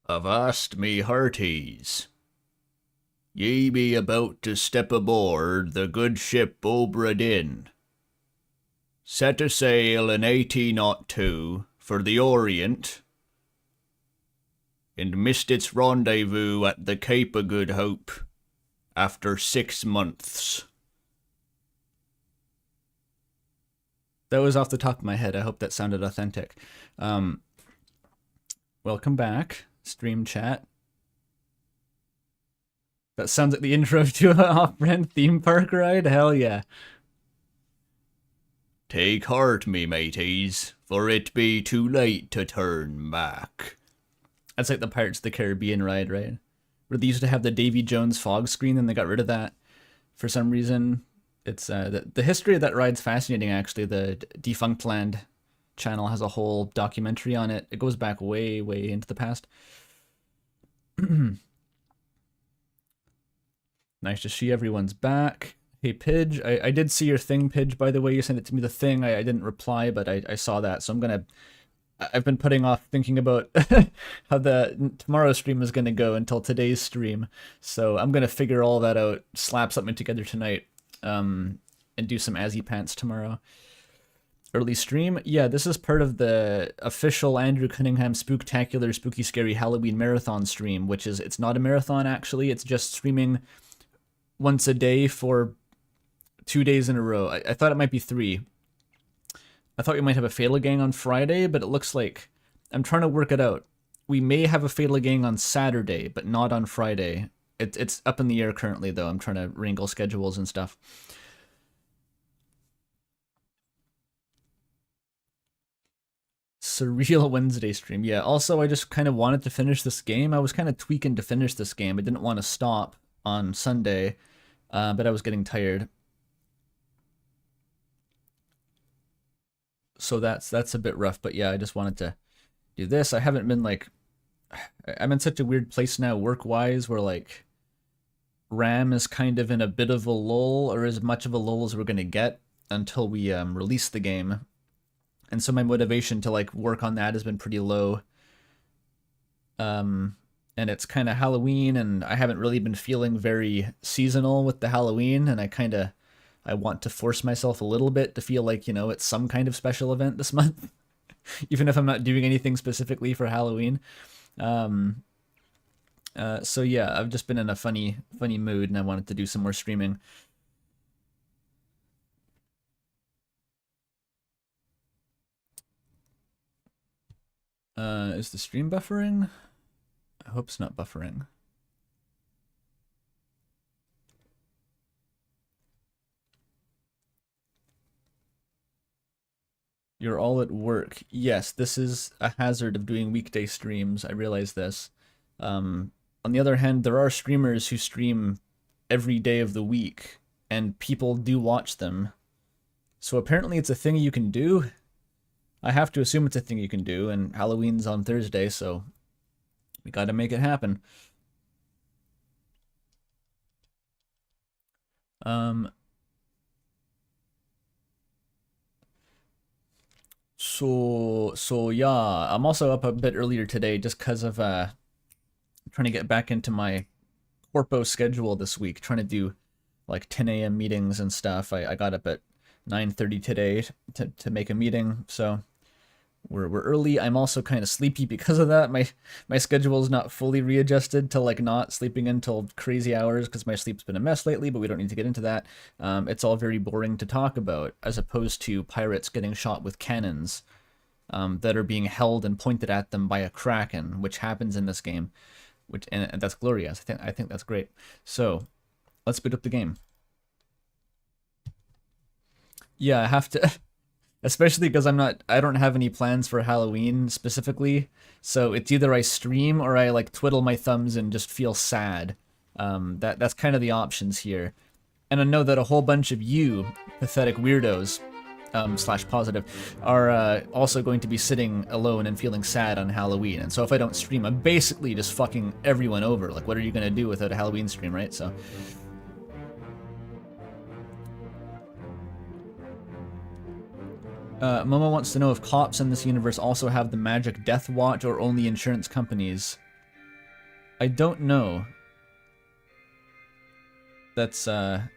Avast me hearties. Ye be about to step aboard the good ship Obra Dinn. Set a sail in 1802 for the Orient, and missed its rendezvous at the Cape of Good Hope after 6 months. That was off the top of my head. I hope that sounded authentic. Welcome back, stream chat. That sounds like the intro to an off-brand theme park ride? Hell yeah. Take heart, me mateys, for it be too late to turn back. That's like the Pirates of the Caribbean ride, right? Where they used to have the Davy Jones fog screen, and they got rid of that for some reason. It's the history of that ride's fascinating, actually. The Defunctland channel has a whole documentary on it. It goes back way, way into the past. Nice to see everyone's back. Hey, Pidge, I did see your thing, Pidge, by the way. You sent it to me, the thing. I didn't reply, but I saw that. So I've been putting off thinking about how tomorrow's stream is going to go until today's stream. So I'm going to figure all that out, slap something together tonight, and do some Azzy Pants tomorrow. Early stream. Yeah, this is part of the official Andrew Cunningham Spooktacular Spooky Scary Halloween Marathon stream, which is, it's not a marathon actually, it's just streaming once a day for 2 days in a row. I thought it might be 3. I thought we might have a Fatal Gang on Friday, but it looks like, I'm trying to work it out. We may have a Fatal Gang on Saturday, but not on Friday. It's up in the air currently, though. I'm trying to wrangle schedules and stuff. Surreal Wednesday stream. Yeah, also, I just kind of wanted to finish this game. I was kind of tweaking to finish this game. I didn't want to stop on Sunday, but I was getting tired. So that's a bit rough, but yeah, I just wanted to do this. I haven't been like, I'm in such a weird place now work-wise where like RAM is kind of in a bit of a lull, or as much of a lull as we're going to get until we release the game. And so my motivation to like work on that has been pretty low. And it's kind of Halloween, and I haven't really been feeling very seasonal with the Halloween, and I want to force myself a little bit to feel like, you know, it's some kind of special event this month, even if I'm not doing anything specifically for Halloween. So yeah, I've just been in a funny mood, and I wanted to do some more streaming. Is the stream buffering? I hope it's not buffering. You're all at work. Yes, this is a hazard of doing weekday streams. I realize this. On the other hand, there are streamers who stream every day of the week, and people do watch them. So apparently it's a thing you can do. I have to assume it's a thing you can do, and Halloween's on Thursday, so we gotta make it happen. So yeah, I'm also up a bit earlier today just because of trying to get back into my corpo schedule this week, trying to do like 10 a.m. meetings and stuff. I got up at 9:30 today to make a meeting, so we're early. I'm also kind of sleepy because of that. My schedule is not fully readjusted to like not sleeping until crazy hours because my sleep's been a mess lately, but we don't need to get into that. It's all very boring to talk about, as opposed to pirates getting shot with cannons that are being held and pointed at them by a kraken, which happens in this game, and that's glorious. I think that's great. So let's boot up the game. Yeah, I have to. Especially because I don't have any plans for Halloween specifically, so it's either I stream or I like twiddle my thumbs and just feel sad. That's kind of the options here. And I know that a whole bunch of you pathetic weirdos, slash positive, are also going to be sitting alone and feeling sad on Halloween. And so if I don't stream, I'm basically just fucking everyone over. Like, what are you gonna do without a Halloween stream, right? So Momo wants to know if cops in this universe also have the magic death watch or only insurance companies. I don't know. That's the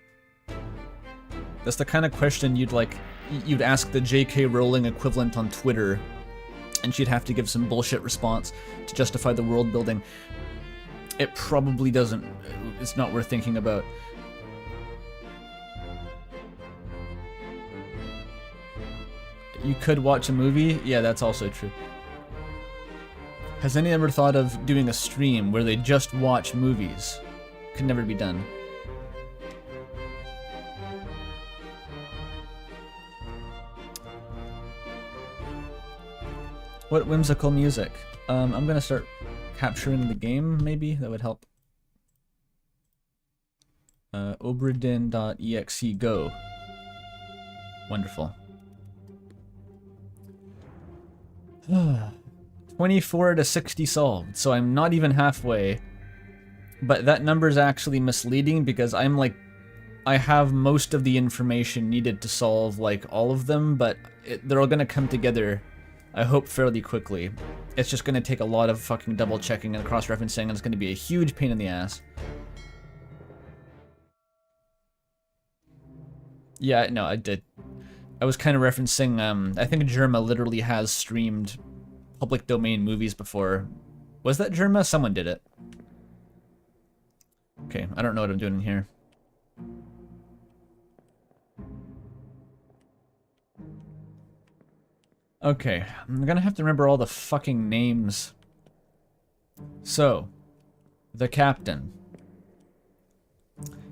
kind of question you'd ask the J.K. Rowling equivalent on Twitter, and she'd have to give some bullshit response to justify the world building. It probably doesn't. It's not worth thinking about. You could watch a movie? Yeah, that's also true. Has anyone ever thought of doing a stream where they just watch movies? Could never be done. What whimsical music? I'm gonna start capturing the game, maybe? That would help. Obradinn.exe go. Wonderful. 24 to 60 solved, so I'm not even halfway. But that number is actually misleading because I have most of the information needed to solve like all of them, but they're all gonna come together, I hope, fairly quickly. It's just gonna take a lot of fucking double checking and cross-referencing, and it's gonna be a huge pain in the ass. Yeah, no, I did. I was kind of referencing, I think Germa literally has streamed public domain movies before. Was that Germa? Someone did it. Okay, I don't know what I'm doing here. Okay, I'm gonna have to remember all the fucking names. So, the captain.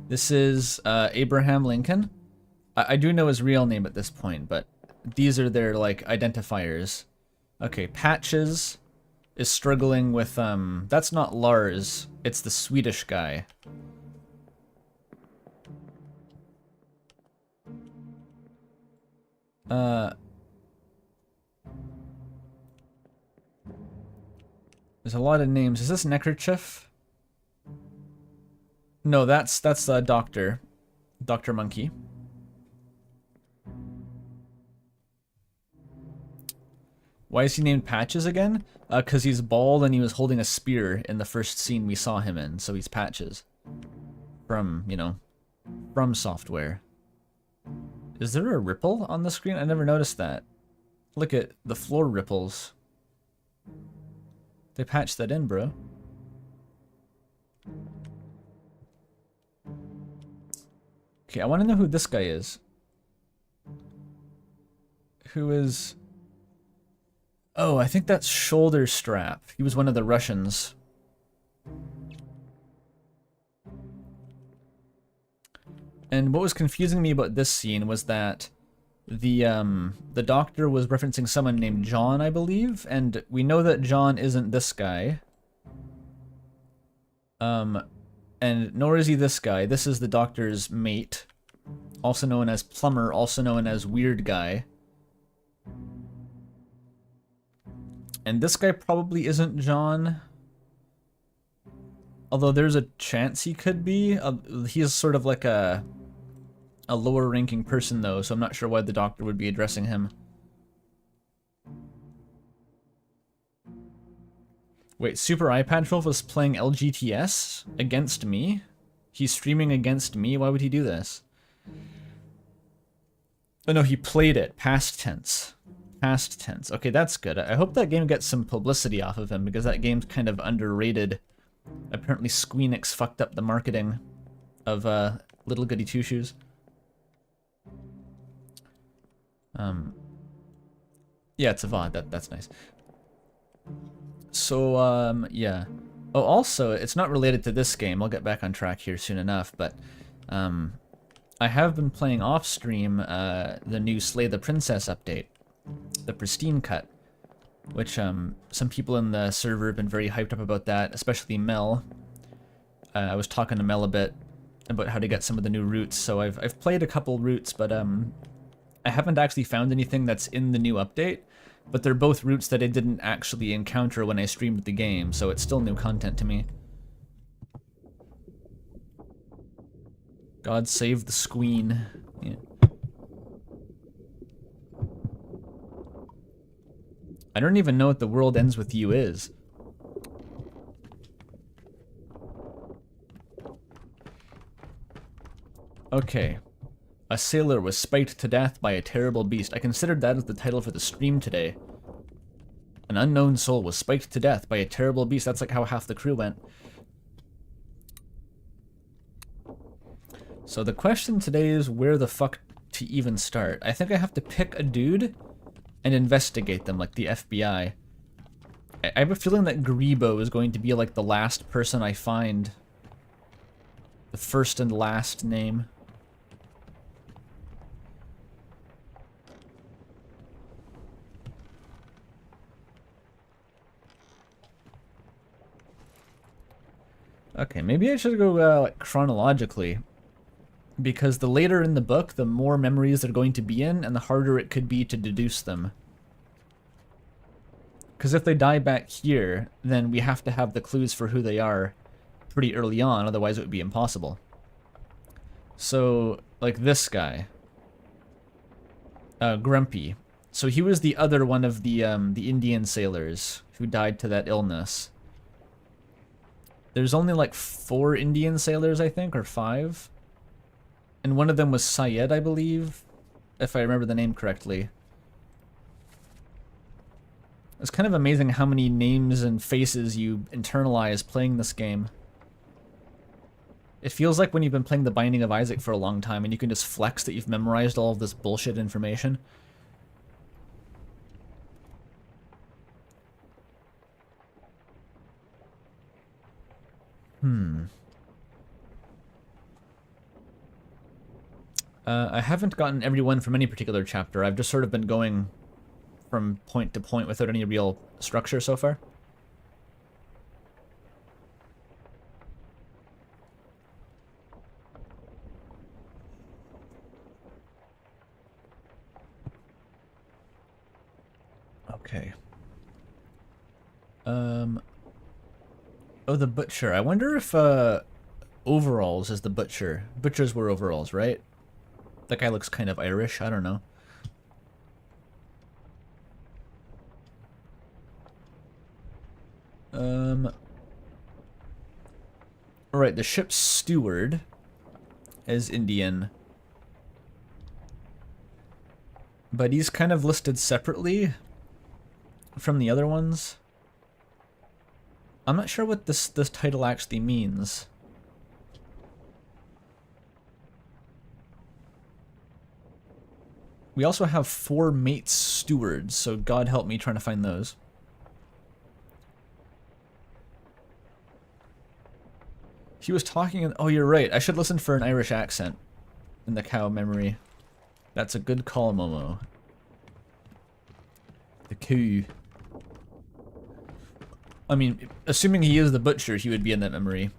This is Abraham Lincoln. I do know his real name at this point, but these are their, like, identifiers. Okay, Patches is struggling with, that's not Lars, it's the Swedish guy. There's a lot of names. Is this Neckerchief? No, that's Dr. Monkey. Why is he named Patches again? Because he's bald and he was holding a spear in the first scene we saw him in, so he's Patches. From, you know, From Software. Is there a ripple on the screen? I never noticed that. Look at the floor ripples. They patched that in, bro. Okay, I want to know who this guy is. Who is... Oh, I think that's Shoulder Strap. He was one of the Russians. And what was confusing me about this scene was that the doctor was referencing someone named John, I believe, and we know that John isn't this guy. And nor is he this guy. This is the doctor's mate, also known as Plumber, also known as Weird Guy. And this guy probably isn't John. Although there's a chance he could be. He's sort of like a lower ranking person though, so I'm not sure why the doctor would be addressing him. Wait, Super iPad Wolf was playing LGTS against me? He's streaming against me? Why would he do this? Oh no, he played it. Past tense. Past tense. Okay, that's good. I hope that game gets some publicity off of him, because that game's kind of underrated. Apparently Squeenix fucked up the marketing of Little Goody Two Shoes. Yeah, it's a VOD. That's nice. So, yeah. Oh, also, it's not related to this game. I'll get back on track here soon enough, but I have been playing off-stream the new Slay the Princess update, the Pristine Cut, which some people in the server have been very hyped up about that, especially Mel. I was talking to Mel a bit about how to get some of the new routes, so I've played a couple routes, but I haven't actually found anything that's in the new update, but they're both routes that I didn't actually encounter when I streamed the game, so it's still new content to me. God save the Squeen. Yeah. I don't even know what The World Ends With You is. Okay. A sailor was spiked to death by a terrible beast. I considered that as the title for the stream today. An unknown soul was spiked to death by a terrible beast. That's like how half the crew went. So the question today is where the fuck to even start. I think I have to pick a dude and investigate them like the FBI. I have a feeling that Greebo is going to be like the last person I find. The first and last name. Okay, maybe I should go like chronologically, because the later in the book, the more memories they're going to be in, and the harder it could be to deduce them. Because if they die back here, then we have to have the clues for who they are pretty early on, otherwise it would be impossible. So, like this guy, Grumpy. So he was the other one of the Indian sailors who died to that illness. There's only like 4 Indian sailors, I think, or 5. And one of them was Syed, I believe, if I remember the name correctly. It's kind of amazing how many names and faces you internalize playing this game. It feels like when you've been playing The Binding of Isaac for a long time and you can just flex that you've memorized all of this bullshit information. I haven't gotten everyone from any particular chapter. I've just sort of been going from point to point without any real structure so far. Okay. Oh, the butcher. I wonder if overalls is the butcher. Butchers wear overalls, right? That guy looks kind of Irish. I don't know. Alright, the ship's steward is Indian. But he's kind of listed separately from the other ones. I'm not sure what this title actually means. We also have 4 mates stewards, so God help me trying to find those. He was talking in... Oh, you're right. I should listen for an Irish accent in the cow memory. That's a good call, Momo. The cow. I mean, assuming he is the butcher, he would be in that memory.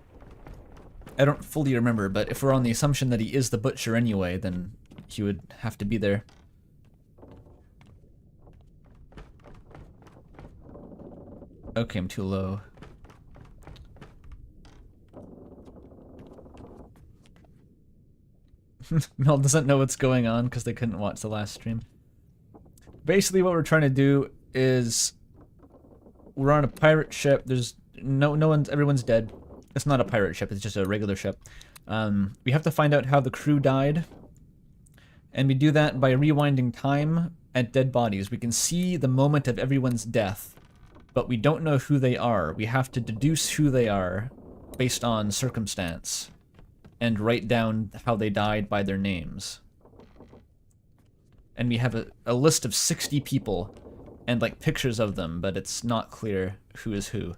I don't fully remember, but if we're on the assumption that he is the butcher anyway, then he would have to be there. Okay, I'm too low. Mel doesn't know what's going on because they couldn't watch the last stream. Basically what we're trying to do is we're on a pirate ship. There's everyone's dead. It's not a pirate ship, it's just a regular ship. We have to find out how the crew died. And we do that by rewinding time at dead bodies. We can see the moment of everyone's death, but we don't know who they are. We have to deduce who they are based on circumstance and write down how they died by their names. And we have a list of 60 people and like pictures of them, but it's not clear who is who.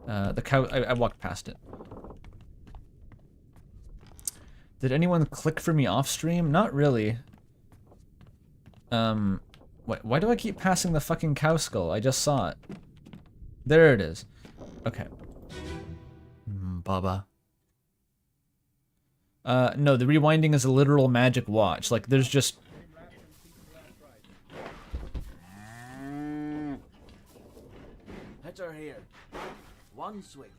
The cow, I walked past it. Did anyone click for me off stream? Not really. Why do I keep passing the fucking cow skull? I just saw it. There it is. Okay. Baba. No, the rewinding is a literal magic watch. Like, there's just... Hit her here. One swing.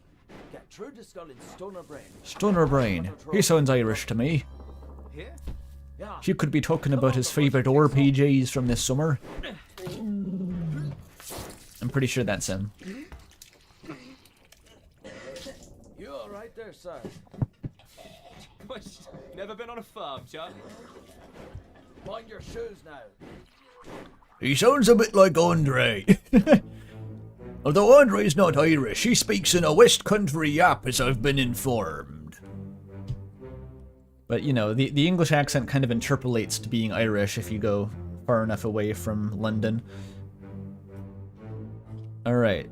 Get through the skull in Stoner Brain. Stoner Brain. He sounds Irish to me. Here? Yeah. He could be talking about his favourite RPGs from this summer. I'm pretty sure that's him. You alright there, sir? Never been on a farm, Chuck? Mind your shoes now. He sounds a bit like Andre. Although Andre's not Irish, he speaks in a West Country yap, as I've been informed. But, you know, the English accent kind of interpolates to being Irish if you go far enough away from London. Alright,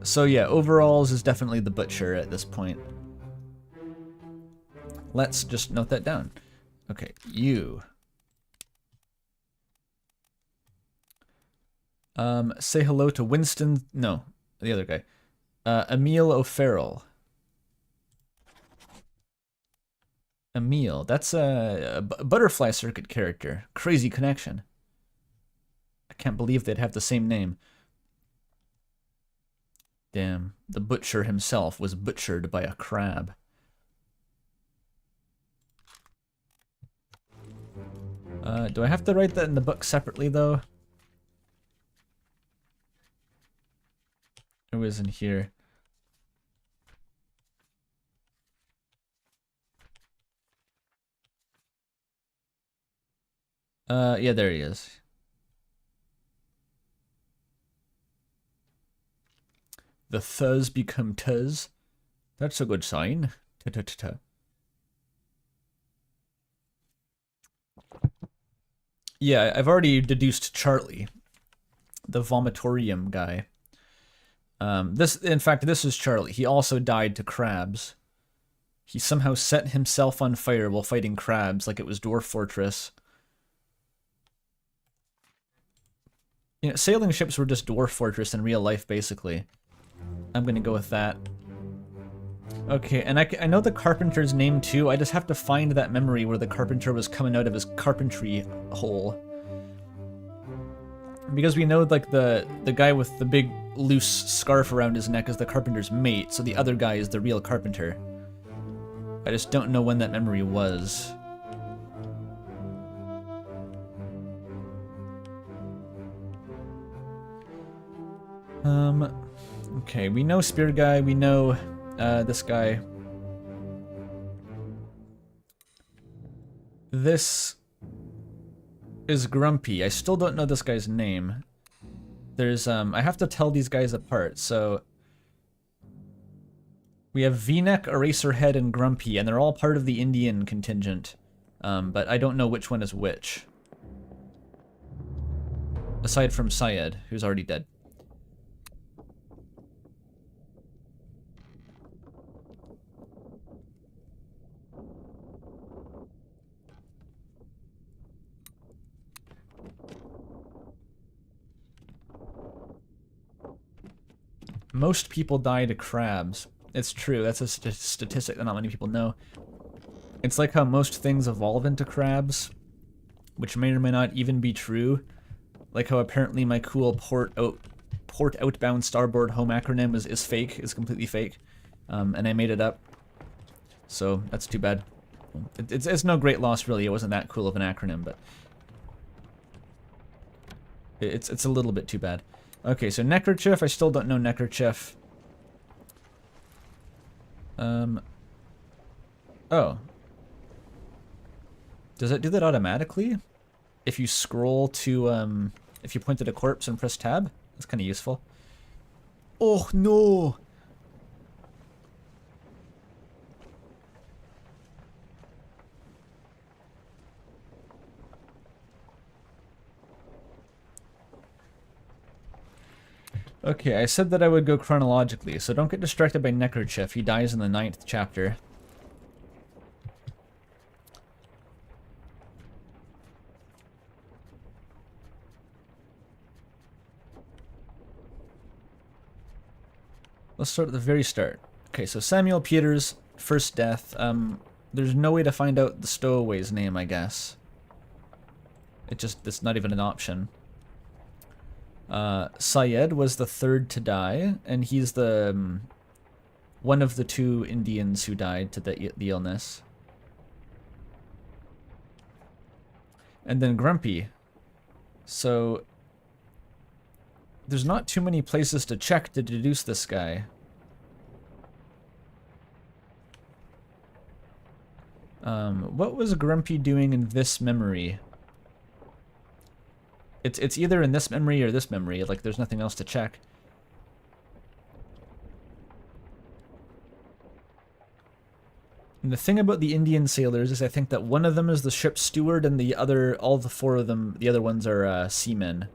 so yeah, overalls is definitely the butcher at this point. Let's just note that down. Okay, you. Say hello to Winston, no, the other guy. Emil O'Farrell. Emil, that's a Butterfly Circuit character. Crazy connection. I can't believe they'd have the same name. Damn, the butcher himself was butchered by a crab. Do I have to write that in the book separately, though? It was in here. Yeah, there he is. The thus become tuz. That's a good sign. Ta-ta-ta-ta. Yeah, I've already deduced Charlie, the vomitorium guy. In fact, this is Charlie. He also died to crabs. He somehow set himself on fire while fighting crabs like it was Dwarf Fortress. You know, sailing ships were just Dwarf Fortress in real life, basically. I'm gonna go with that. Okay, and I know the carpenter's name too. I just have to find that memory where the carpenter was coming out of his carpentry hole. Because we know, like, the guy with the big loose scarf around his neck is the carpenter's mate, so the other guy is the real carpenter. I just don't know when that memory was. Okay, we know Spear Guy, we know this guy. This is Grumpy. I still don't know this guy's name. There's, I have to tell these guys apart, so... We have V-Neck, Eraserhead, and Grumpy, and they're all part of the Indian contingent. But I don't know which one is which. Aside from Syed, who's already dead. Most people die to crabs. It's true, that's a statistic that not many people know. It's like how most things evolve into crabs, which may or may not even be true. Like how apparently my cool port outbound starboard home acronym is fake, is completely fake. And I made it up. So that's too bad. It's no great loss really, it wasn't that cool of an acronym, but... It's a little bit too bad. Okay, so Neckerchief, I still don't know Neckerchief. Oh. Does it do that automatically? If you scroll to, if you point at a corpse and press tab? That's kind of useful. Oh, no! Okay, I said that I would go chronologically, so don't get distracted by Neckerchief. He dies in the 9th chapter. Let's start at the very start. Okay, so Samuel Peters, first death. There's no way to find out the stowaway's name, I guess. It's not even an option. Syed was the third to die, and he's the one of the 2 Indians who died to the illness. And then Grumpy. So there's not too many places to check to deduce this guy. What was Grumpy doing in this memory? It's either in this memory or this memory. Like, there's nothing else to check. And the thing about the Indian sailors is I think that one of them is the ship's steward and the other, all the four of them, the other ones are seamen.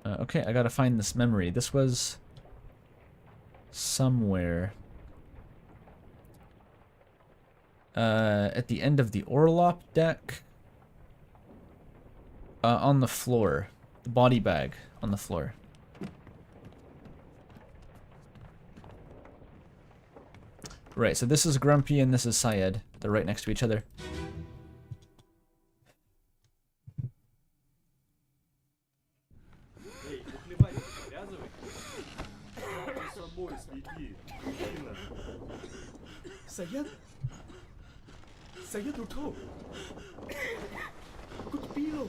Okay, I gotta find this memory. This was somewhere at the end of the Orlop deck, on the floor, the body bag on the floor. Right, so this is Grumpy and this is Syed. They're right next to each other. Syed? Syed uठो कुछ P low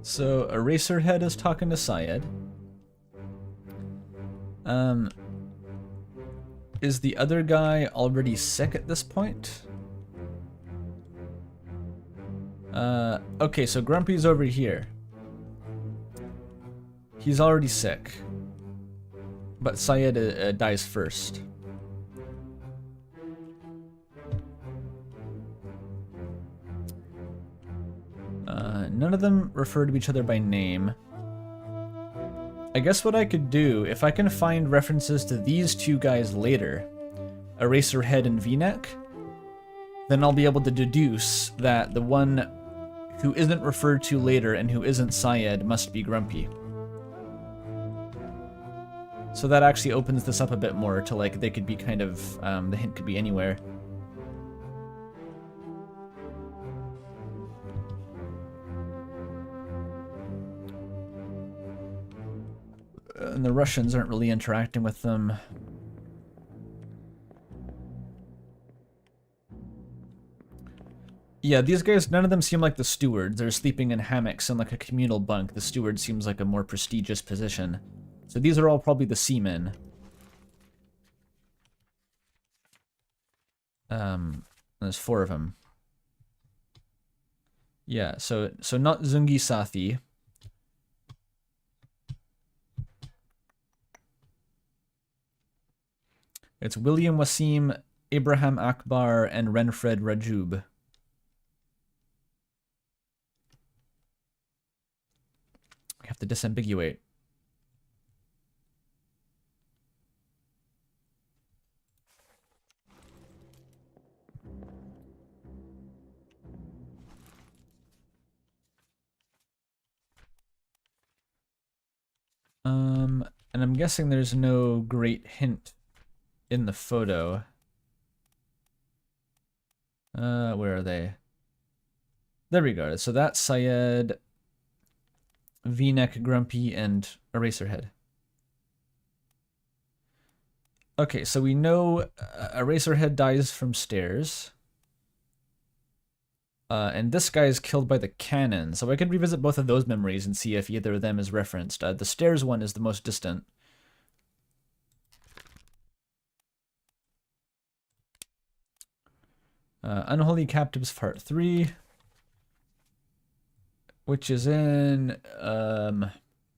So Eraserhead is talking to Syed. Is the other guy already sick at this point? Okay, so Grumpy's over here. He's already sick. But Syed dies first. None of them refer to each other by name. I guess what I could do, if I can find references to these two guys later, Eraserhead and V-Neck, then I'll be able to deduce that the one who isn't referred to later and who isn't Syed must be Grumpy. So that actually opens this up a bit more to, like, they could be kind of, the hint could be anywhere. And the Russians aren't really interacting with them. Yeah, these guys, none of them seem like the stewards. They're sleeping in hammocks in like a communal bunk. The steward seems like a more prestigious position. So these are all probably the seamen. There's 4 of them. Yeah, so not Zungi Sathi. It's William Wasim, Abraham Akbar, and Renfred Rajub. We have to disambiguate. And I'm guessing there's no great hint in the photo. Where are they? There we go. So that's Syed, V-Neck, Grumpy, and Eraserhead. Okay, so we know Eraserhead dies from stairs. And this guy is killed by the cannon, so I could revisit both of those memories and see if either of them is referenced. The stairs one is the most distant. Unholy Captives Part 3, which is in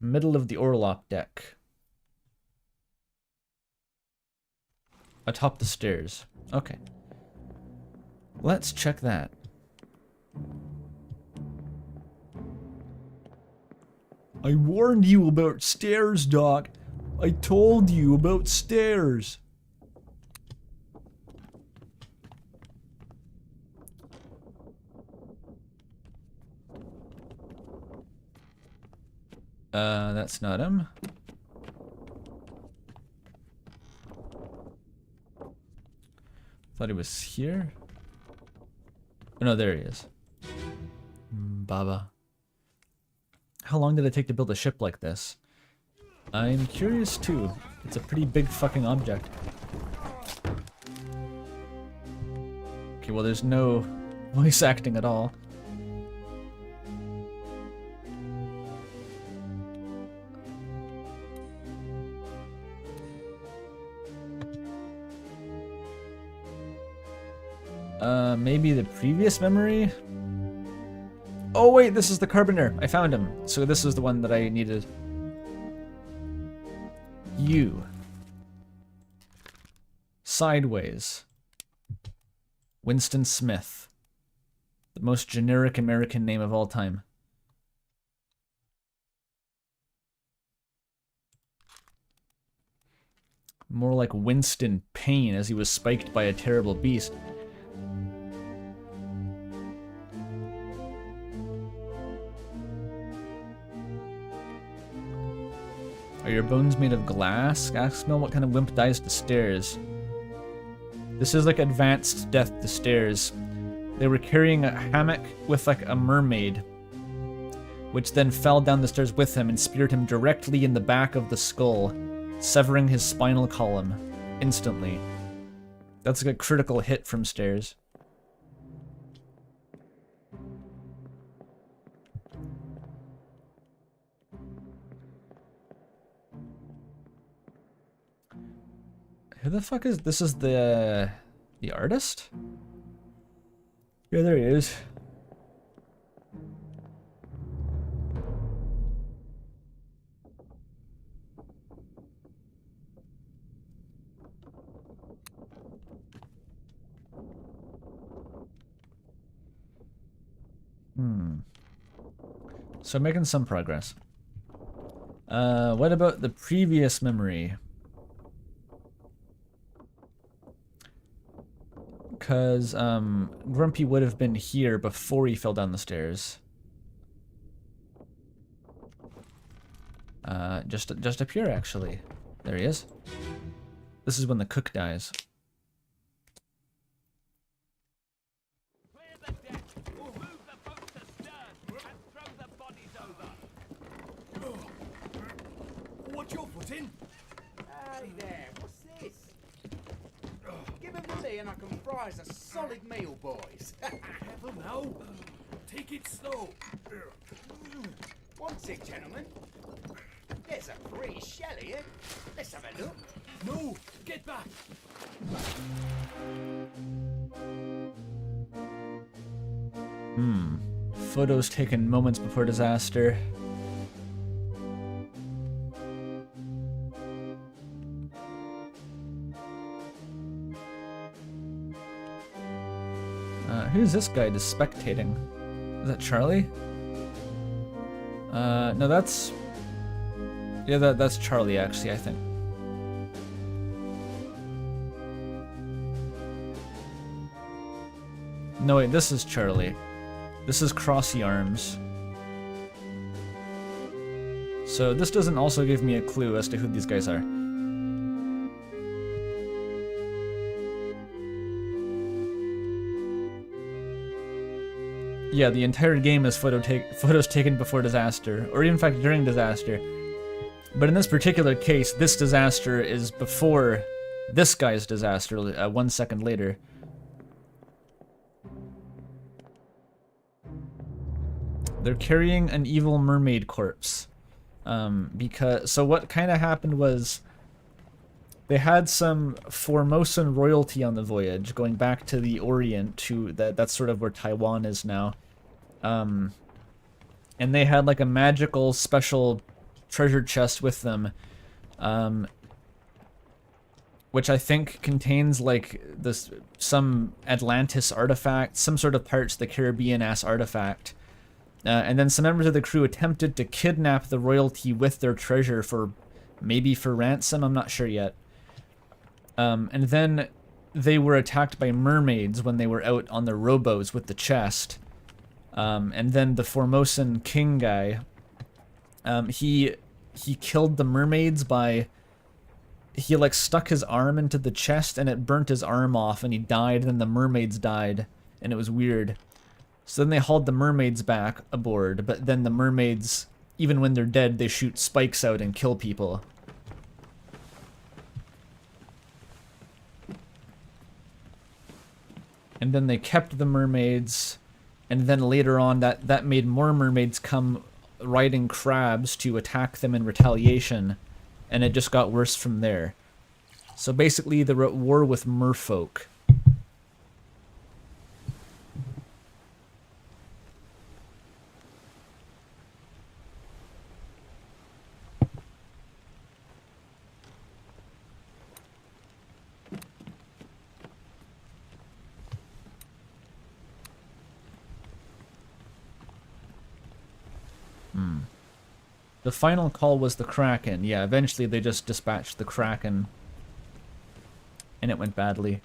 middle of the Orlop deck. Atop the stairs. Okay. Let's check that. I warned you about stairs, Doc. I told you about stairs. That's not him. Thought he was here. Oh, no, there he is. Baba. How long did it take to build a ship like this? I'm curious too. It's a pretty big fucking object. Okay, well there's no voice acting at all. Maybe the previous memory? Oh wait, this is the carpenter. I found him. So this is the one that I needed. You. Sideways. Winston Smith. The most generic American name of all time. More like Winston Payne, as he was spiked by a terrible beast. Are your bones made of glass? Asks Mill, what kind of wimp dies to stairs? This is like advanced death to stairs. They were carrying a hammock with like a mermaid, which then fell down the stairs with him and speared him directly in the back of the skull, severing his spinal column instantly. That's like a critical hit from stairs. Who the fuck is this? Is the artist? Yeah, there he is. So making some progress. What about the previous memory? Because Grumpy would have been here before he fell down the stairs. Just up here, actually. There he is. This is when the cook dies. What's your foot in? Hey there, what's this? Give him to me and I can fry us a solid meal, boys. Careful now. Take it slow. What's it, gentlemen? There's a free shell here. Let's have a look. No, get back. Photos taken moments before disaster. Who's this guy just spectating? Is that Charlie? No, that's... Yeah, that's Charlie, actually, I think. No, wait, this is Charlie. This is Crossy Arms. So this doesn't also give me a clue as to who these guys are. Yeah, the entire game is photos taken before disaster, or in fact during disaster. But in this particular case, this disaster is before this guy's disaster, 1 second later. They're carrying an evil mermaid corpse. So what kind of happened was they had some Formosan royalty on the voyage, going back to the Orient, to that's sort of where Taiwan is now. And they had like a magical special treasure chest with them, which I think contains like some Atlantis artifact, some sort of Pirates of the Caribbean-ass artifact. And then some members of the crew attempted to kidnap the royalty with their treasure maybe for ransom, I'm not sure yet. And then they were attacked by mermaids when they were out on their rowboats with the chest. And then the Formosan king guy, he killed the mermaids by... He like stuck his arm into the chest and it burnt his arm off and he died, and then the mermaids died, and it was weird. So then they hauled the mermaids back aboard, but then the mermaids even when they're dead, they shoot spikes out and kill people. And then they kept the mermaids, and then later on that made more mermaids come riding crabs to attack them in retaliation, and it just got worse from there. So basically the war with merfolk. The final call was the Kraken. Yeah, eventually they just dispatched the Kraken. And it went badly.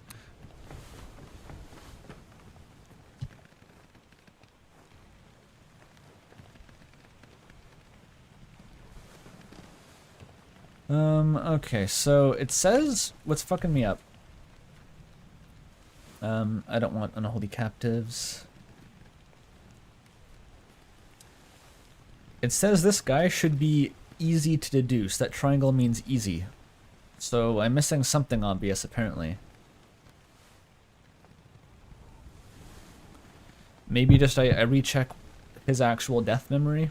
Okay, so it says... What's fucking me up? I don't want unholy captives. It says this guy should be easy to deduce. That triangle means easy. So I'm missing something obvious, apparently. Maybe just I recheck his actual death memory.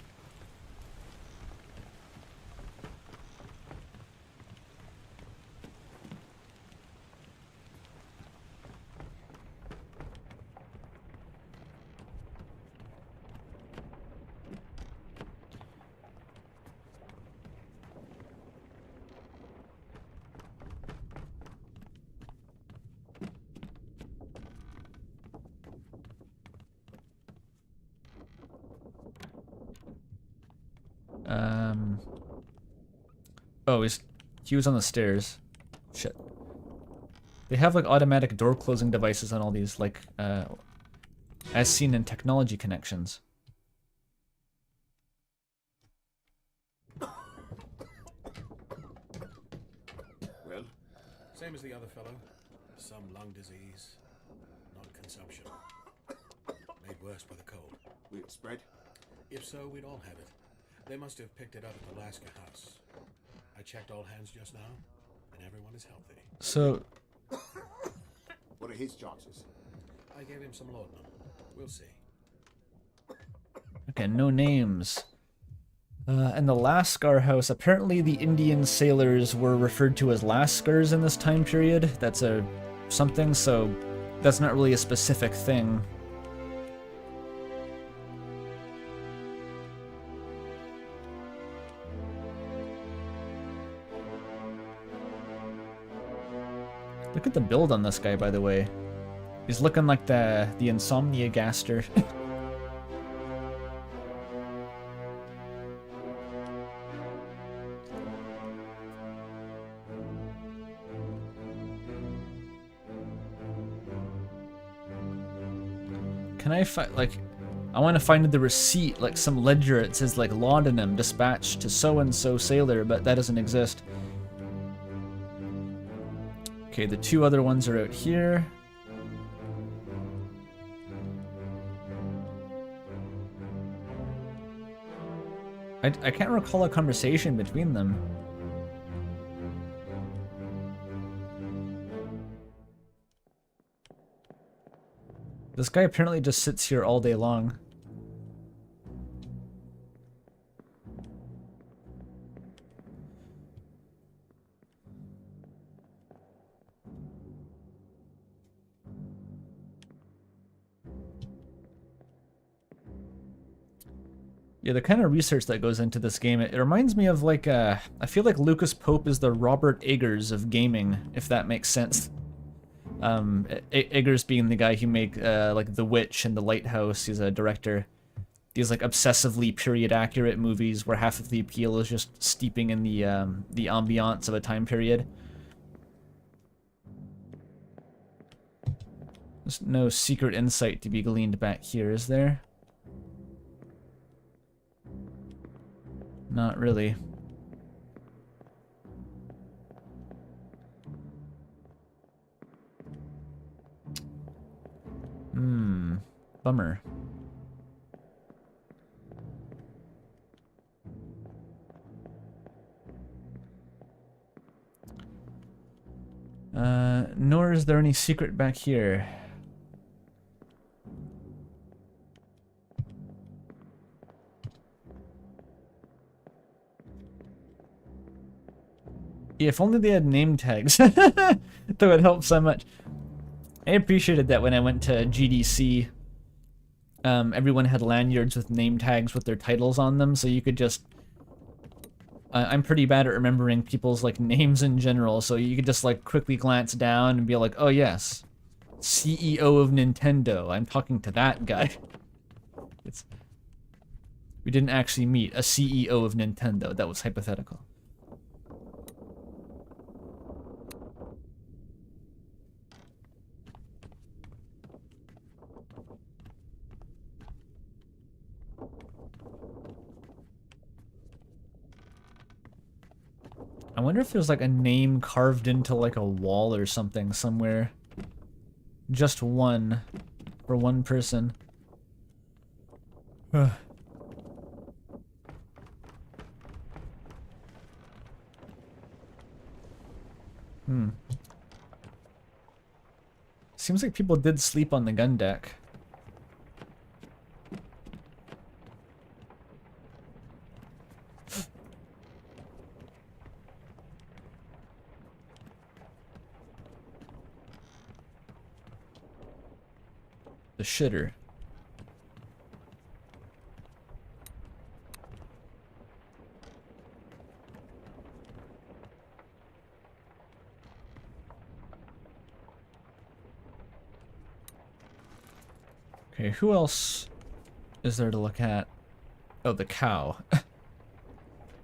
Oh, he was on the stairs. Shit. They have like automatic door closing devices on all these, like, as seen in technology connections. Well, same as the other fellow. Some lung disease, not consumption. Made worse by the cold. Will it spread? If so, we'd all have it. They must have picked it up at the Alaska house. I checked all hands just now, and everyone is healthy. So... What are his chances? I gave him some laudanum. We'll see. Okay, no names. And the Lascar house, apparently the Indian sailors were referred to as Lascars in this time period. That's a something, so that's not really a specific thing. Look at the build on this guy, by the way. He's looking like the Insomnia Gaster. Can I find, like, I want to find the receipt, like some ledger. It says like laudanum dispatched to so-and-so sailor, but that doesn't exist. Okay, the two other ones are out here. I can't recall a conversation between them. This guy apparently just sits here all day long. Yeah, the kind of research that goes into this game, it reminds me of like, I feel like Lucas Pope is the Robert Eggers of gaming, if that makes sense. Eggers being the guy who made like The Witch and The Lighthouse. He's a director. These like obsessively period accurate movies where half of the appeal is just steeping in the ambiance of a time period. There's no secret insight to be gleaned back here, is there? Not really. Bummer. Nor is there any secret back here. Yeah, if only they had name tags. That would help so much. I appreciated that when I went to GDC. Everyone had lanyards with name tags with their titles on them, so you could just... I'm pretty bad at remembering people's like names in general, so you could just like quickly glance down and be like, oh yes, CEO of Nintendo. I'm talking to that guy. We didn't actually meet a CEO of Nintendo. That was hypothetical. I wonder if there's like a name carved into like a wall or something somewhere. Just one. For one person. Seems like people did sleep on the gun deck. The shitter. Okay, who else is there to look at? Oh, the cow.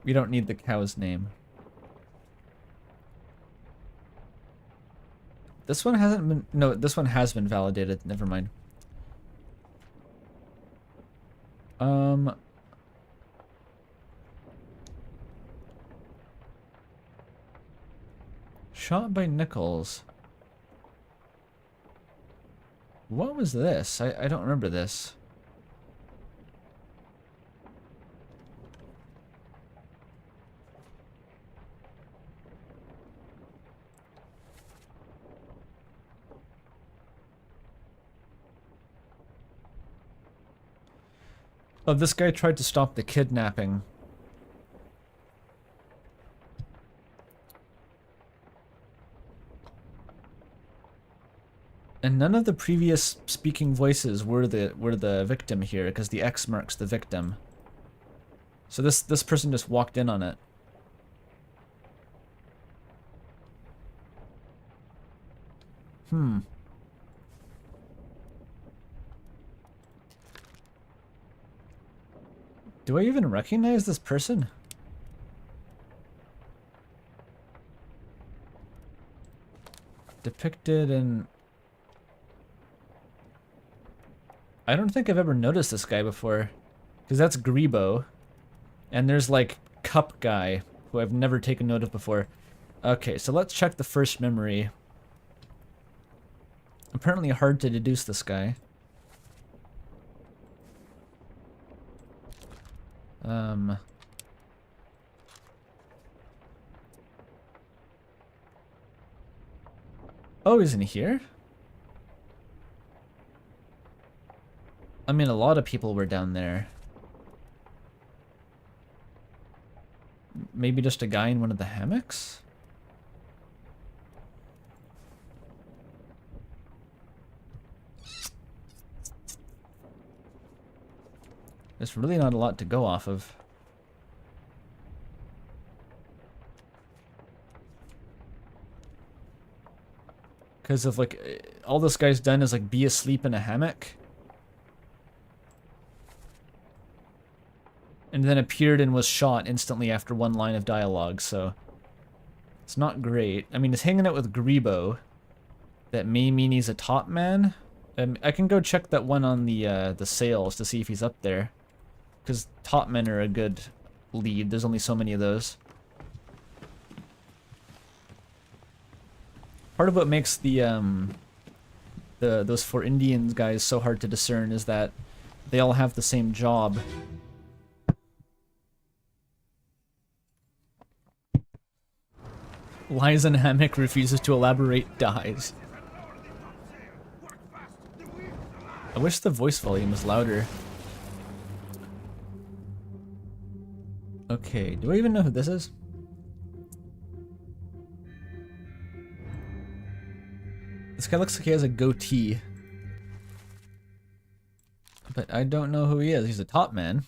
We don't need the cow's name. This one hasn't been... No, this one has been validated. Never mind. Shot by Nichols. What was this? I don't remember this. Oh, this guy tried to stop the kidnapping. And none of the previous speaking voices were the victim here, because the X marks the victim. So this person just walked in on it. Do I even recognize this person? Depicted in... I don't think I've ever noticed this guy before. Because that's Greebo. And there's like Cup Guy, who I've never taken note of before. Okay, so let's check the first memory. Apparently hard to deduce this guy. Oh, he's in here? I mean, a lot of people were down there. Maybe just a guy in one of the hammocks? There's really not a lot to go off of. Because of like, all this guy's done is like be asleep in a hammock. And then appeared and was shot instantly after one line of dialogue, so... It's not great. I mean, he's hanging out with Greebo. That may mean he's a top man. I can go check that one on the sales to see if he's up there. Because top men are a good lead. There's only so many of those. Part of what makes those 4 Indians guys so hard to discern is that they all have the same job. Lies in hammock, refuses to elaborate, dies. I wish the voice volume was louder. Okay, do I even know who this is? This guy looks like he has a goatee. But I don't know who he is. He's a top man.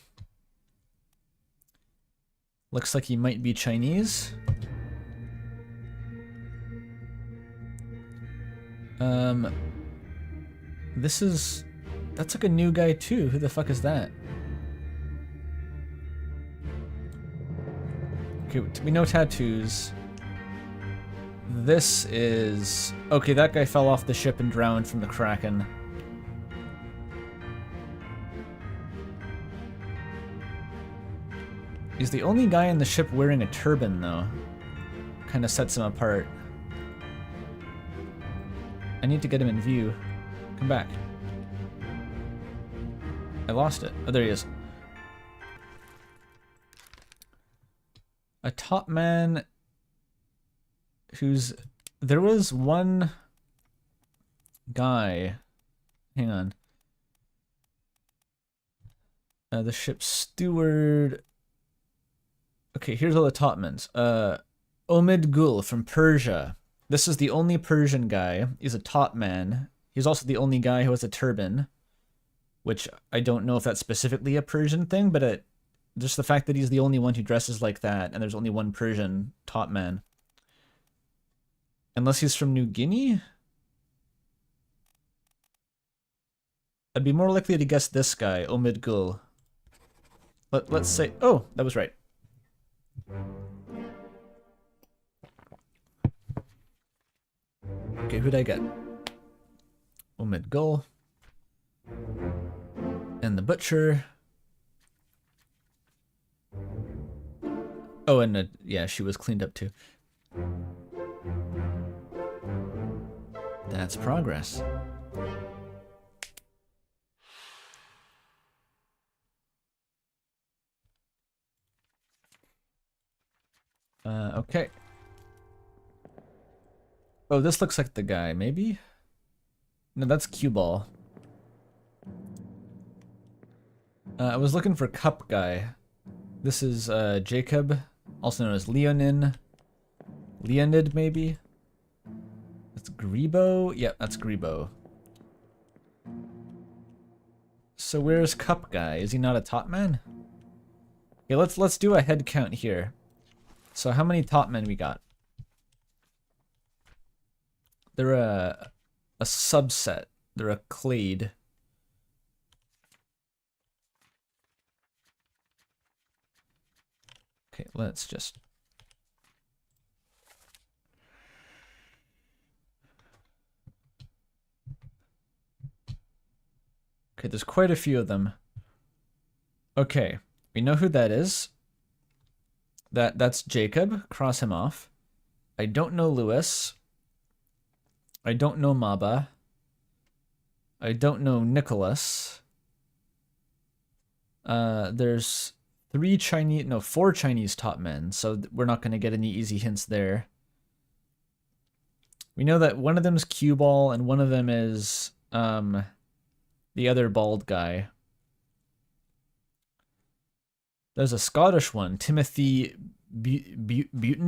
Looks like he might be Chinese. That's like a new guy too. Who the fuck is that? Okay, we know tattoos. This is... Okay, that guy fell off the ship and drowned from the Kraken. He's the only guy in the ship wearing a turban, though. Kind of sets him apart. I need to get him in view. Come back. I lost it. Oh, there he is. A top man who's... There was one guy... Hang on. The ship's steward... Okay, here's all the topmans. Omid Gul from Persia. This is the only Persian guy. He's a top man. He's also the only guy who has a turban. Which, I don't know if that's specifically a Persian thing, but just the fact that he's the only one who dresses like that, and there's only one Persian top man. Unless he's from New Guinea? I'd be more likely to guess this guy, Omid Gul. Let's say... Oh, that was right. Okay, who'd I get? Omid Gul. And the butcher. Oh, and yeah, she was cleaned up too. That's progress. Okay. Oh, this looks like the guy, maybe? No, that's cue ball. I was looking for cup guy. This is Jacob, also known as Leonid, maybe? That's Greebo? Yeah, that's Greebo. So where's cup guy? Is he not a top man? Okay, let's do a head count here. So how many top men we got? They're a subset. They're a clade. Okay, let's just... Okay, there's quite a few of them. Okay, we know who that is. That's Jacob. Cross him off. I don't know Lewis. I don't know Maba. I don't know Nicholas. There's four Chinese top men, so we're not going to get any easy hints there. We know that one of them's cue ball and one of them is the other bald guy. There's a Scottish one, Timothy Butemont,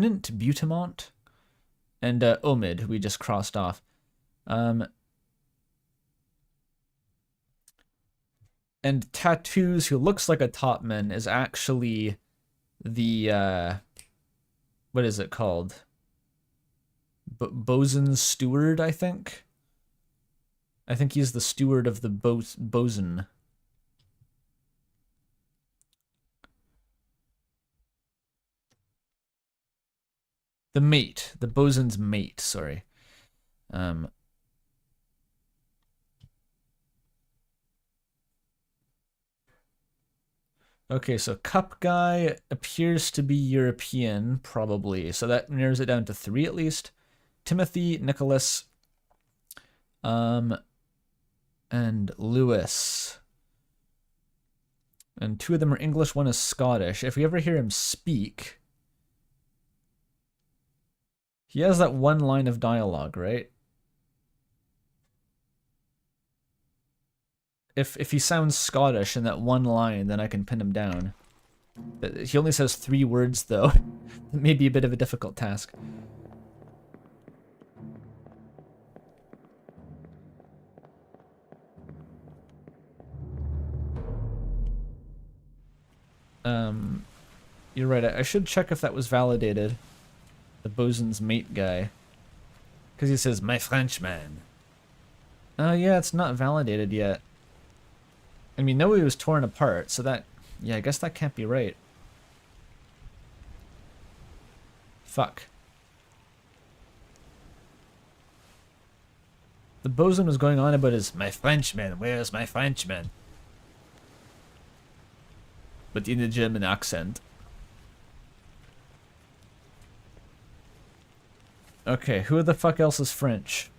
and Omid, who we just crossed off. And Tattoos, who looks like a topman, is actually the, what is it called? Bosun's steward, I think? I think he's the steward of the bosun. The mate. The bosun's mate, sorry. Okay, so cup guy appears to be European, probably. So that narrows it down to 3 at least. Timothy, Nicholas, and Lewis. And 2 of them are English, 1 is Scottish. If we ever hear him speak, He has that one line of dialogue, right? If he sounds Scottish in that one line, then I can pin him down. He only says 3 words, though. It may be a bit of a difficult task. You're right. I should check if that was validated. The bosun's mate guy. Because he says, my Frenchman. Yeah, it's not validated yet. I mean, no, he was torn apart, so that... Yeah, I guess that can't be right. Fuck. The bosun was going on about his, my Frenchman, where's my Frenchman? But in a German accent. Okay, who the fuck else is French?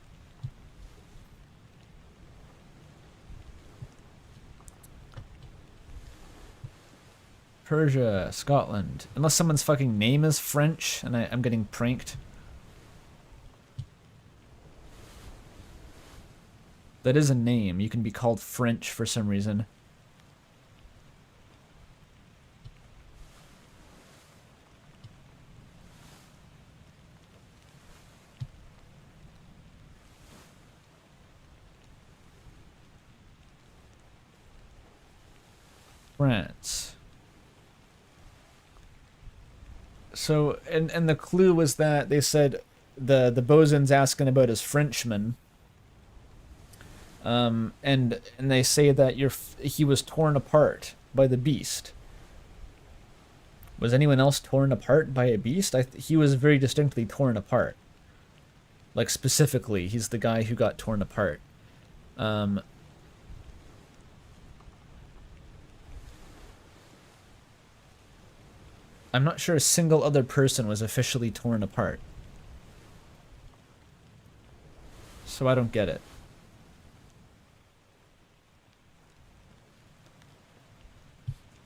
Persia, Scotland. Unless someone's fucking name is French and I'm getting pranked. That is a name. You can be called French for some reason. France. So, and the clue was that they said the bosun's asking about his Frenchman. And they say that he was torn apart by the beast. Was anyone else torn apart by a beast? He was very distinctly torn apart. Like, specifically, he's the guy who got torn apart. I'm not sure a single other person was officially torn apart. So I don't get it.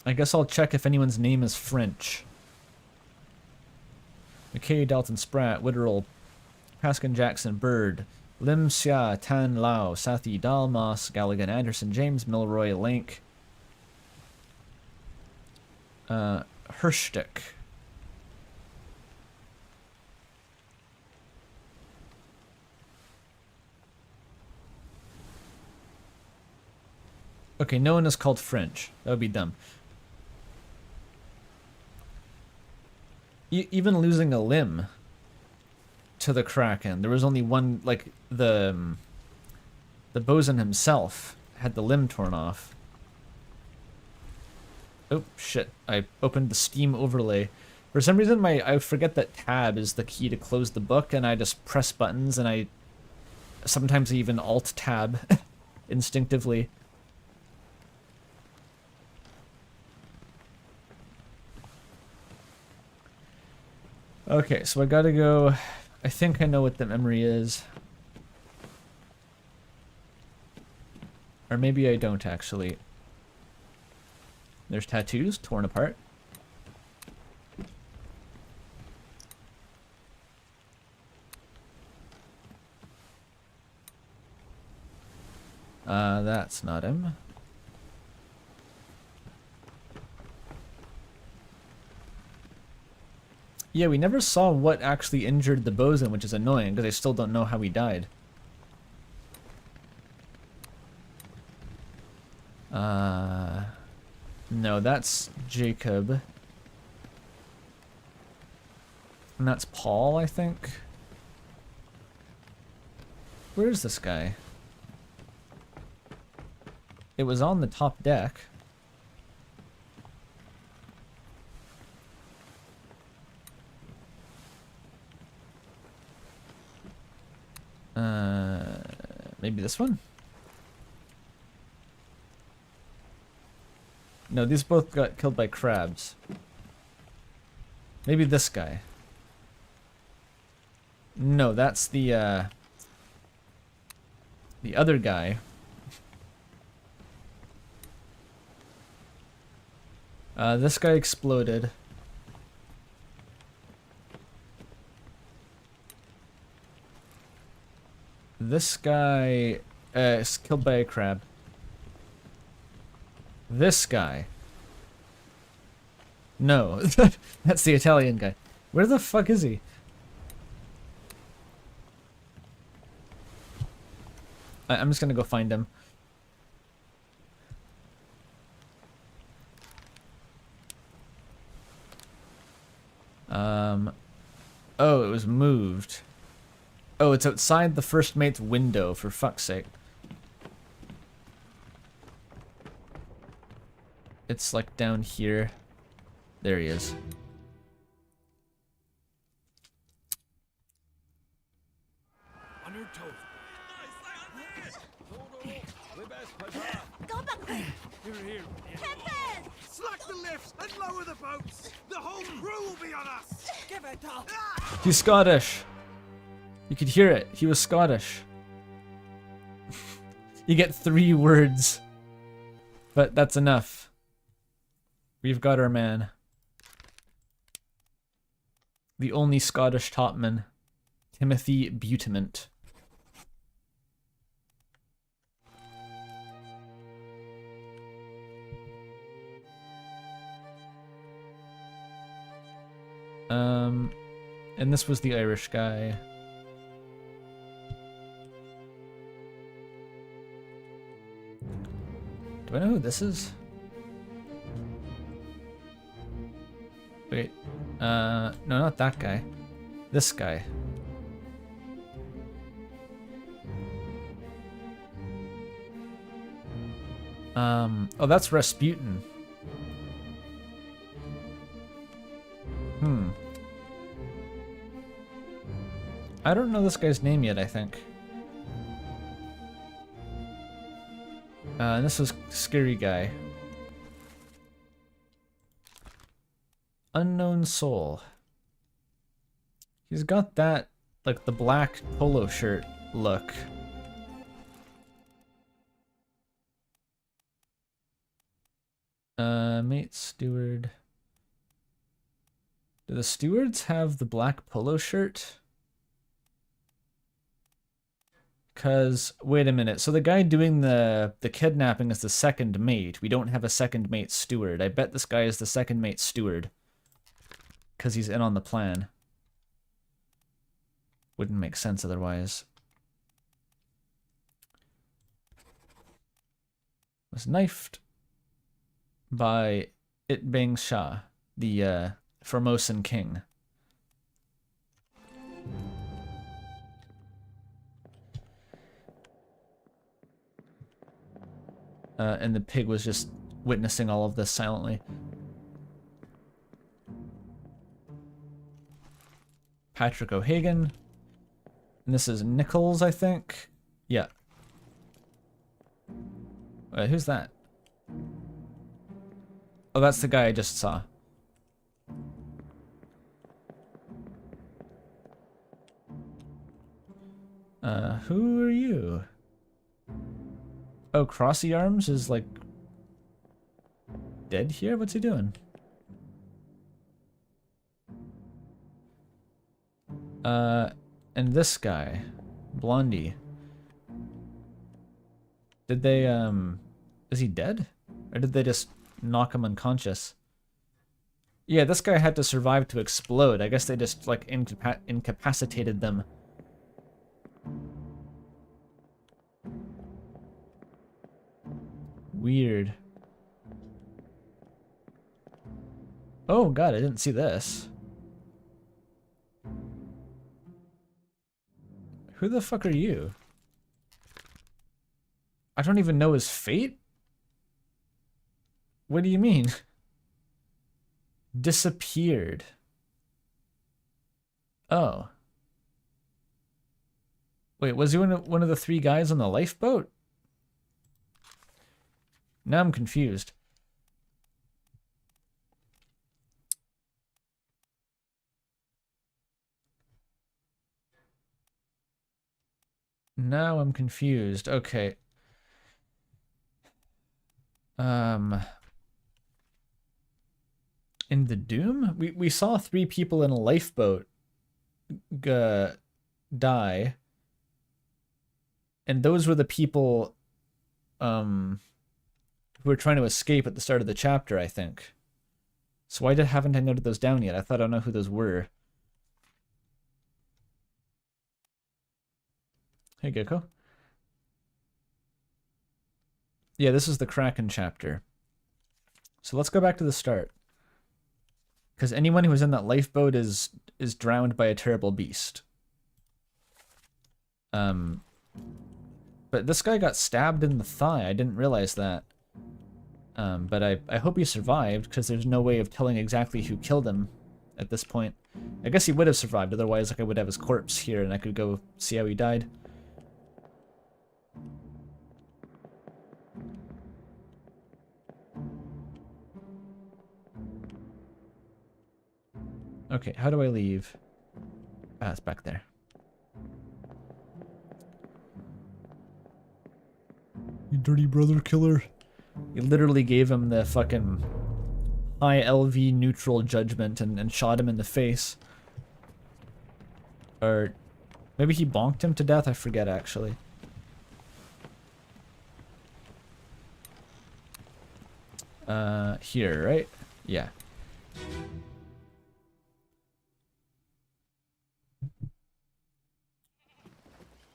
I guess I'll check if anyone's name is French. McKay, Dalton Spratt, Witterell, Paskin Jackson, Bird, Lim Xia, Tan Lao, Sathi, Dalmas, Galligan, Anderson, James, Milroy, Link, Hirschstick. Okay, no one is called French. That would be dumb. Even losing a limb to the Kraken, there was only one, like, the bosun himself had the limb torn off. Oh, shit. I opened the Steam overlay. For some reason, I forget that tab is the key to close the book, and I just press buttons, and I sometimes even alt-tab instinctively. Okay, so I gotta go... I think I know what the memory is. Or maybe I don't, actually. There's tattoos, torn apart. That's not him. Yeah, we never saw what actually injured the bosun, which is annoying, because I still don't know how he died. No, that's Jacob. And that's Paul, I think. Where's this guy? It was on the top deck. Maybe this one? No, these both got killed by crabs. Maybe this guy. No, that's the other guy. This guy exploded. This guy is killed by a crab. This guy. No, that's the Italian guy. Where the fuck is he? I'm just gonna go find him. Oh, it was moved. Oh, it's outside the first mate's window, for fuck's sake. It's like down here. There he is. On your toes. Go back there! Here. Pepe! Slack the lifts and lower the boats. The whole crew will be on us. Give it up! He's Scottish. You could hear it. He was Scottish. You get 3 words. But that's enough. We've got our man. The only Scottish topman. Timothy Butement. And this was the Irish guy. Do I know who this is? Wait, no, not that guy. This guy. Oh, that's Rasputin. I don't know this guy's name yet, I think. And this was Scary Guy. Unknown Soul. He's got that, like, the black polo shirt look. Mate steward. Do the stewards have the black polo shirt? Cause, wait a minute, so the guy doing the kidnapping is the second mate. We don't have a second mate steward. I bet this guy is the second mate steward. Cause he's in on the plan. Wouldn't make sense otherwise. Was knifed by Itbang Shah, the Formosan king. And the pig was just witnessing all of this silently. Patrick O'Hagan. And this is Nichols, I think. Yeah. Who's that? Oh, that's the guy I just saw. Who are you? Oh, Crossy Arms is like dead here? What's he doing? And this guy, Blondie. Did they, is he dead? Or did they just knock him unconscious? Yeah, this guy had to survive to explode. I guess they just, like, incapacitated them. Weird. Oh god, I didn't see this. Who the fuck are you? I don't even know his fate? What do you mean? Disappeared. Oh. Wait, was he one of the 3 guys on the lifeboat? Now I'm confused. Now I'm confused. Okay. In the Doom? We saw 3 people in a lifeboat die. And those were the people who were trying to escape at the start of the chapter, I think. So why haven't I noted those down yet? I thought I know who those were. Hey, Gecko. Yeah, this is the Kraken chapter. So let's go back to the start. Because anyone who was in that lifeboat is drowned by a terrible beast. But this guy got stabbed in the thigh. I didn't realize that. But I hope he survived, because there's no way of telling exactly who killed him at this point. I guess he would have survived, otherwise like I would have his corpse here and I could go see how he died. Okay, how do I leave? Ah, it's back there. You dirty brother killer. You literally gave him the fucking high LV neutral judgment and shot him in the face. Or maybe he bonked him to death, I forget actually. Here, right? Yeah.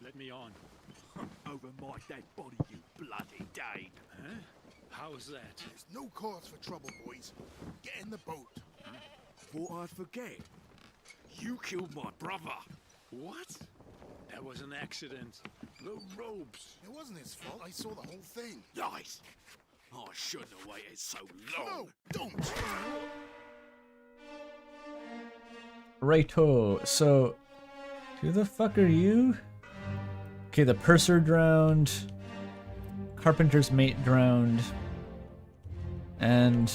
Let me on. Over my dead body, you bloody dade. Huh? How's that? There's no cause for trouble, boys. Get in the boat. Thought I'd forget. You killed my brother. What? That was an accident. The robes. It wasn't his fault. I saw the whole thing. Lies. I shouldn't have waited so long. No, don't. Righto, so who the fuck are you? Okay, the purser drowned, carpenter's mate drowned, and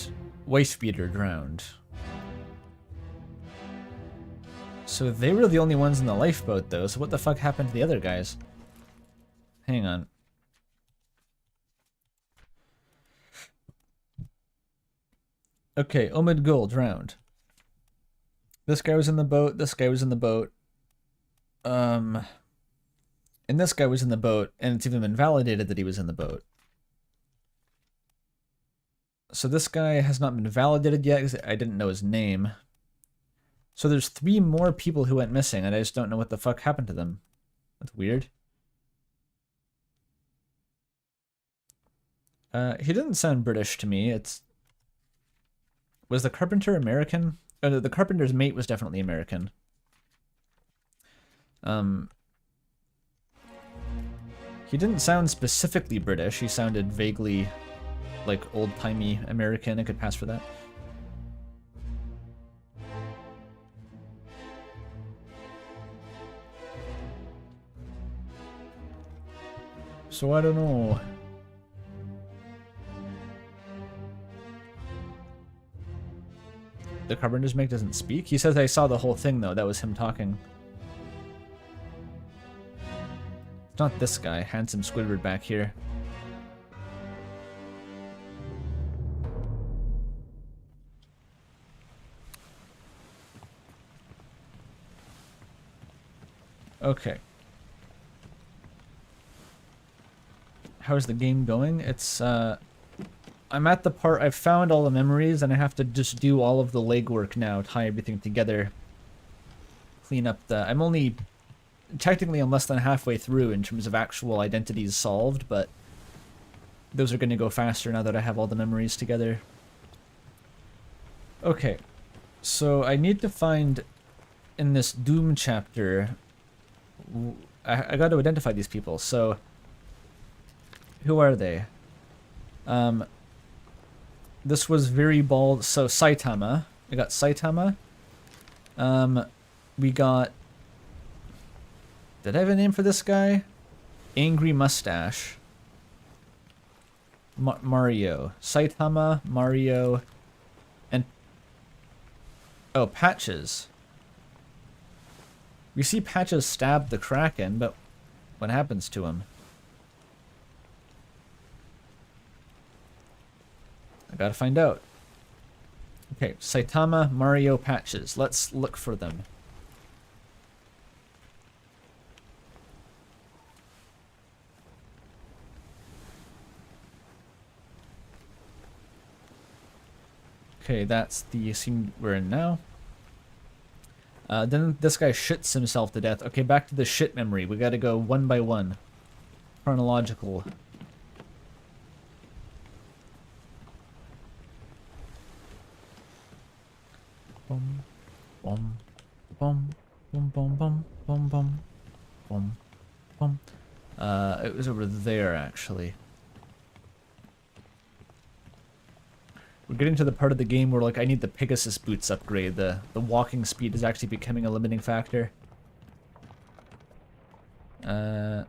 wifebeater drowned. So they were the only ones in the lifeboat though, so what the fuck happened to the other guys? Hang on. Okay, Omid Gul drowned. This guy was in the boat, this guy was in the boat. And this guy was in the boat, and it's even been validated that he was in the boat. So this guy has not been validated yet, because I didn't know his name. So there's 3 more people who went missing, and I just don't know what the fuck happened to them. That's weird. He didn't sound British to me. Was the carpenter American? Oh, the carpenter's mate was definitely American. He didn't sound specifically British. He sounded vaguely like old-timey American. I could pass for that. So I don't know. The carpenter's mate doesn't speak? He says I saw the whole thing though. That was him talking. It's not this guy, handsome Squidward back here. Okay. How's the game going? It's, I'm at the part, I've found all the memories, and I have to just do all of the legwork now, tie everything together. Clean up the... Technically, I'm less than halfway through in terms of actual identities solved, but those are going to go faster now that I have all the memories together. Okay, so I need to find, in this Doom chapter, I got to identify these people, so... Who are they? This was very bald, so Saitama. We got Saitama. We got... Did I have a name for this guy? Angry Mustache. Mario. Saitama, Mario, and... Oh, Patches. We see Patches stab the Kraken, but what happens to him? I gotta find out. Okay, Saitama, Mario, Patches. Let's look for them. Okay, that's the scene we're in now. Then this guy shits himself to death. Okay, back to the shit memory. We gotta go one by one. Chronological. Bum, bum, bum, bum, bum, bum, bum, bum, bum, bum. It was over there, actually. We're getting to the part of the game where, like, I need the Pegasus boots upgrade. The walking speed is actually becoming a limiting factor. Because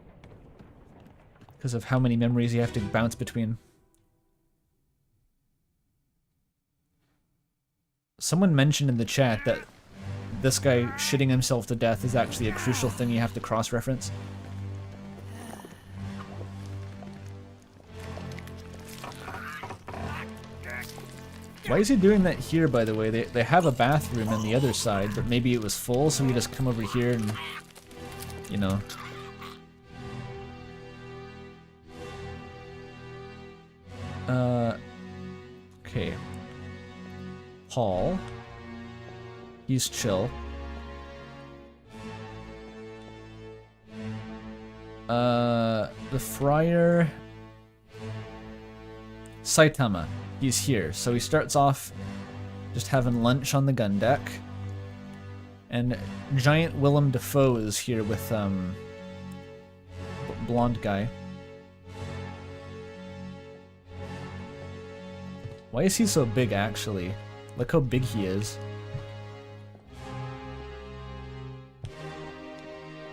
of how many memories you have to bounce between. Someone mentioned in the chat that this guy shitting himself to death is actually a crucial thing you have to cross-reference. Why is he doing that here, by the way? They have a bathroom on the other side, but maybe it was full, so we just come over here and, you know. Okay. Paul. He's chill. The friar... Saitama. He's here. So he starts off just having lunch on the gun deck. And giant Willem Dafoe is here with, blonde guy. Why is he so big, actually? Look how big he is.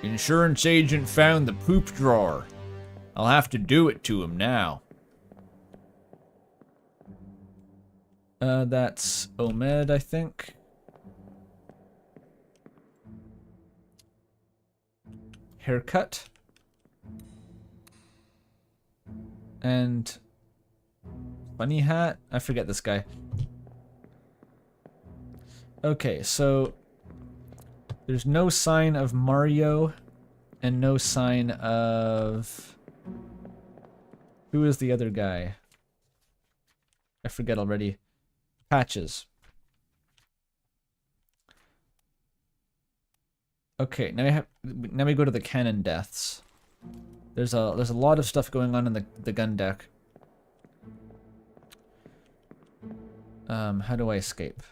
Insurance agent found the poop drawer. I'll have to do it to him now. That's Omed, I think. Haircut. And funny hat? I forget this guy. Okay, so there's no sign of Mario and no sign of... Who is the other guy? I forget already. Patches. Okay, now we go to the cannon deaths. There's a lot of stuff going on in the gun deck. How do I escape?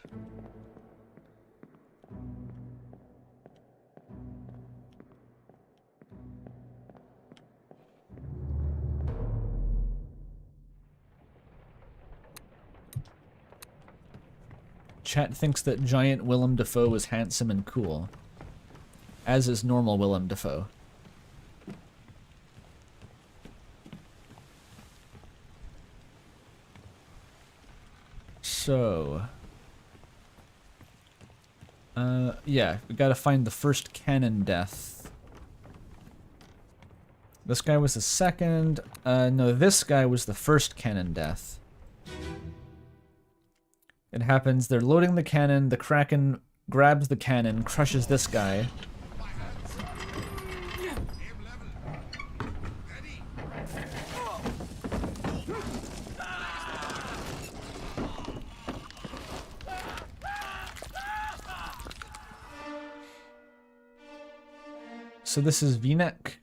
Chat thinks that giant Willem Dafoe is handsome and cool. As is normal Willem Dafoe. So... yeah, we gotta find the first cannon death. This guy was the second. No, this guy was the first cannon death. It happens, they're loading the cannon, the Kraken grabs the cannon, crushes this guy. So this is V-neck.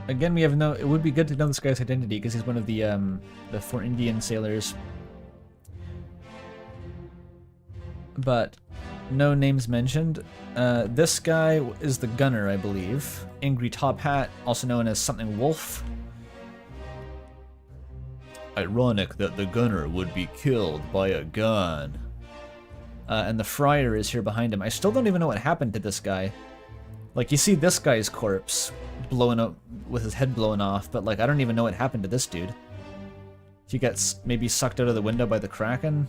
Again, we have no... It would be good to know this guy's identity because he's one of the 4 Indian sailors. But no names mentioned. This guy is the gunner, I believe. Angry Top Hat, also known as something Wolf. Ironic that the gunner would be killed by a gun. And the friar is here behind him. I still don't even know what happened to this guy. Like, you see this guy's corpse blowing up with his head blown off, but like, I don't even know what happened to this dude. He gets maybe sucked out of the window by the Kraken.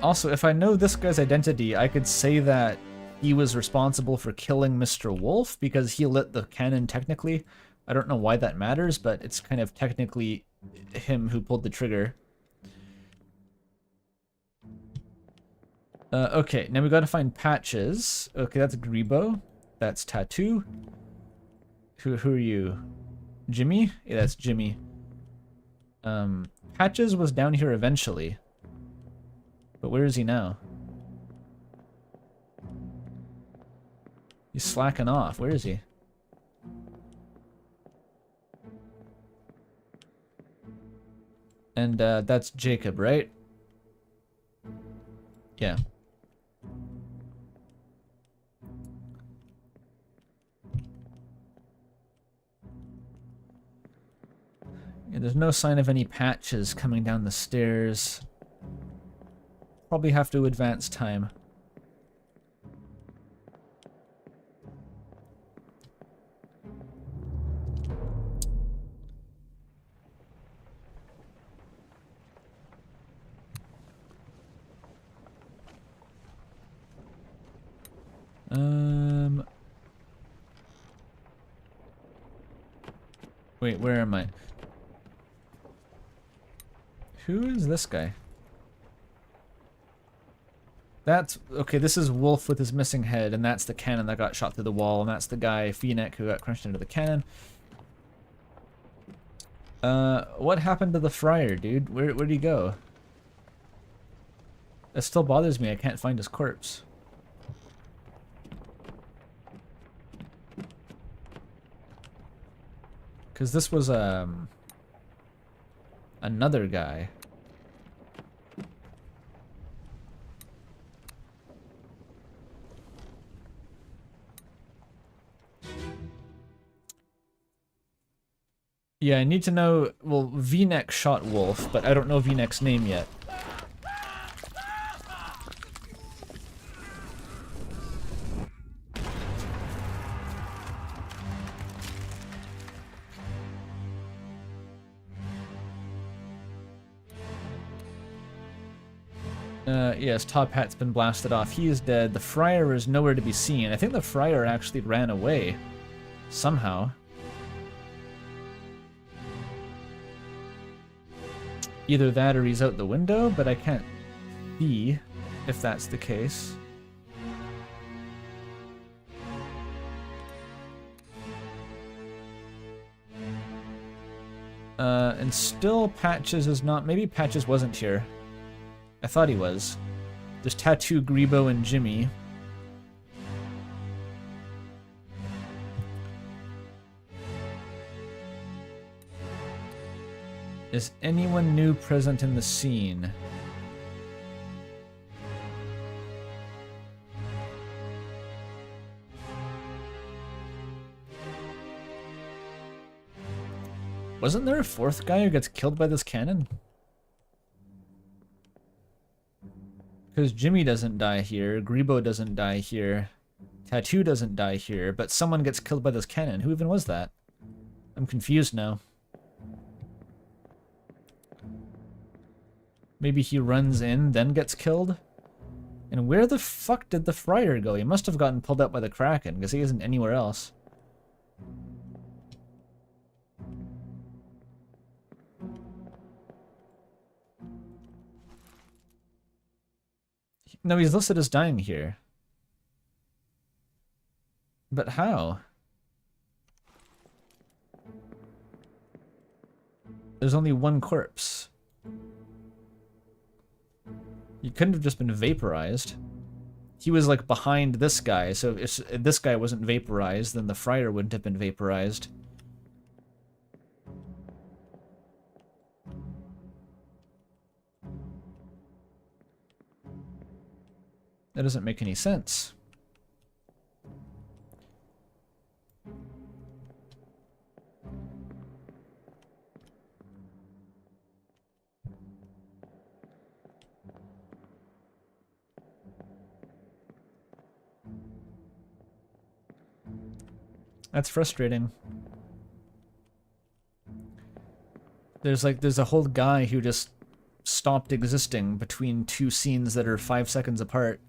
Also, if I know this guy's identity, I could say that he was responsible for killing Mr. Wolf because he lit the cannon technically. I don't know why that matters, but it's kind of technically him who pulled the trigger. Okay, now we gotta find Patches. Okay, that's Greebo. That's Tattoo. Who are you? Jimmy? Yeah, that's Jimmy. Patches was down here eventually. But where is he now? He's slacking off. Where is he? And that's Jacob, right? Yeah. Yeah, there's no sign of any Patches coming down the stairs. Probably have to advance time. Wait, where am I? Who is this guy? That's... Okay, this is Wolf with his missing head, and that's the cannon that got shot through the wall, and that's the guy, Phoenix, who got crunched into the cannon. What happened to the friar, dude? Where'd he go? It still bothers me, I can't find his corpse. Because this was, another guy. Yeah, I need to know, well, V-Neck shot Wolf, but I don't know V-Neck's name yet. Yes, Top Hat's been blasted off. He is dead. The Friar is nowhere to be seen. I think the Friar actually ran away. Somehow. Either that or he's out the window, but I can't see if that's the case. And still Patches is not... Maybe Patches wasn't here. I thought he was. There's Tattoo, Greebo, and Jimmy. Is anyone new present in the scene? Wasn't there a fourth guy who gets killed by this cannon? Because Jimmy doesn't die here, Greebo doesn't die here, Tattoo doesn't die here, but someone gets killed by this cannon. Who even was that? I'm confused now. Maybe he runs in, then gets killed? And where the fuck did the Friar go? He must have gotten pulled out by the Kraken, because he isn't anywhere else. No, he's listed as dying here. But how? There's only one corpse. He couldn't have just been vaporized. He was like behind this guy, so if this guy wasn't vaporized, then the Friar wouldn't have been vaporized. That doesn't make any sense. That's frustrating. There's a whole guy who just stopped existing between two scenes that are 5 seconds apart.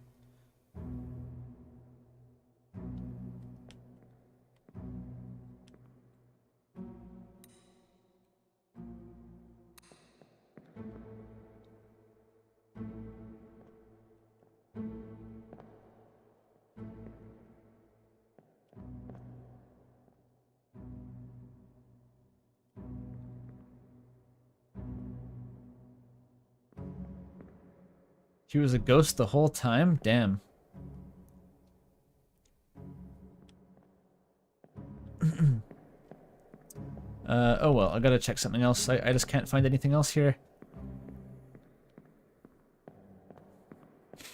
He was a ghost the whole time? Damn. Oh well, I gotta check something else. I just can't find anything else here.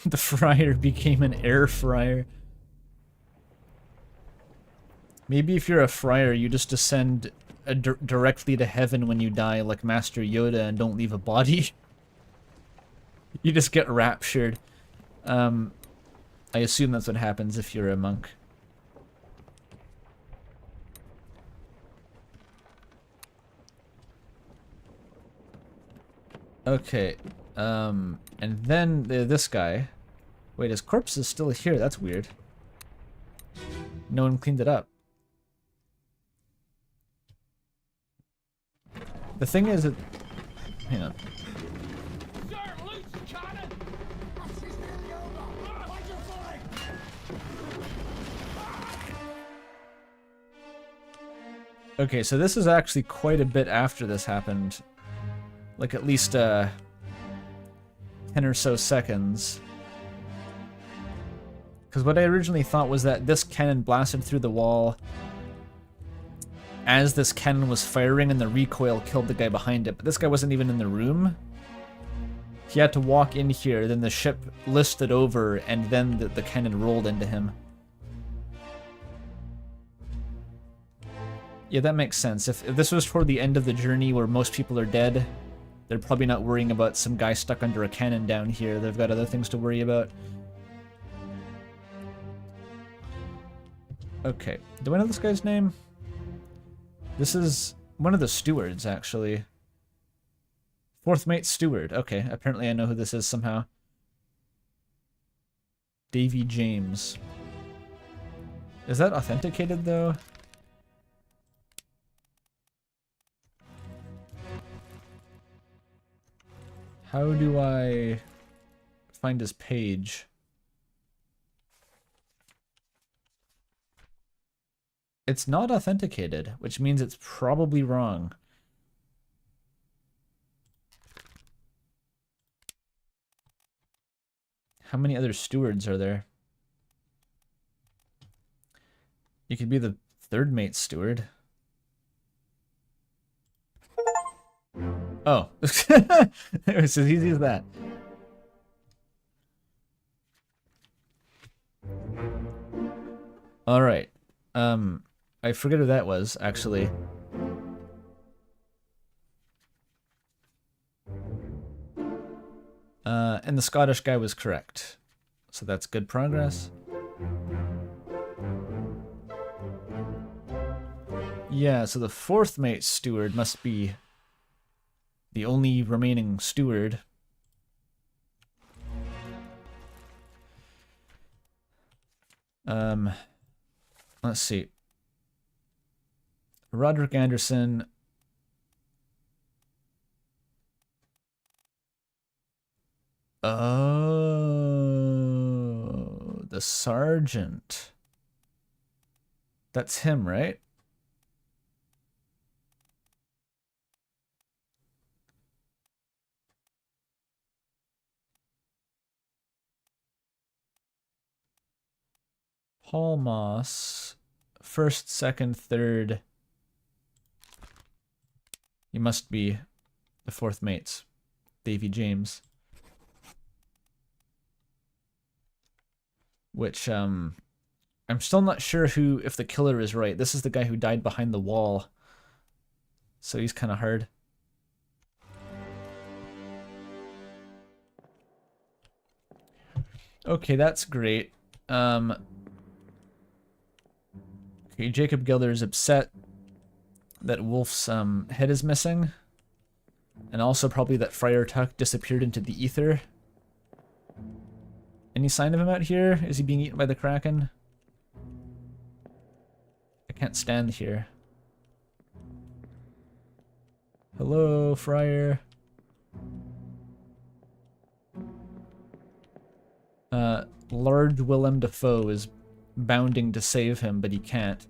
The friar became an air fryer. Maybe if you're a friar, you just descend directly to heaven when you die, like Master Yoda, and don't leave a body. You just get raptured. I assume that's what happens if you're a monk. Okay, and then this guy. Wait, his corpse is still here. That's weird. No one cleaned it up. The thing is that... Hang on. Okay, so this is actually quite a bit after this happened. Like at least 10 or so seconds. Because what I originally thought was that this cannon blasted through the wall as this cannon was firing and the recoil killed the guy behind it. But this guy wasn't even in the room. He had to walk in here, then the ship listed over, and then the cannon rolled into him. Yeah, that makes sense. If this was toward the end of the journey where most people are dead, they're probably not worrying about some guy stuck under a cannon down here. They've got other things to worry about. Okay, do I know this guy's name? This is one of the stewards, actually. Fourth mate steward. Okay, apparently I know who this is somehow. Davy James. Is that authenticated, though? How do I find his page? It's not authenticated, which means it's probably wrong. How many other stewards are there? You could be the third mate steward. Oh, it was as easy as that. All right. I forget who that was, actually. And the Scottish guy was correct. So that's good progress. Yeah, so the fourth mate steward must be the only remaining steward. Let's see. Roderick Anderson. Oh, the sergeant. That's him, right? Paul Moss. First, second, third. You must be the fourth mates. Davy James. Which, I'm still not sure if the killer is right. This is the guy who died behind the wall. So he's kind of hard. Okay, that's great. Okay, Jacob Gelder is upset that Wolf's head is missing. And also probably that Friar Tuck disappeared into the ether. Any sign of him out here? Is he being eaten by the Kraken? I can't stand here. Hello, Friar. Large Willem Dafoe is bounding to save him, but he can't.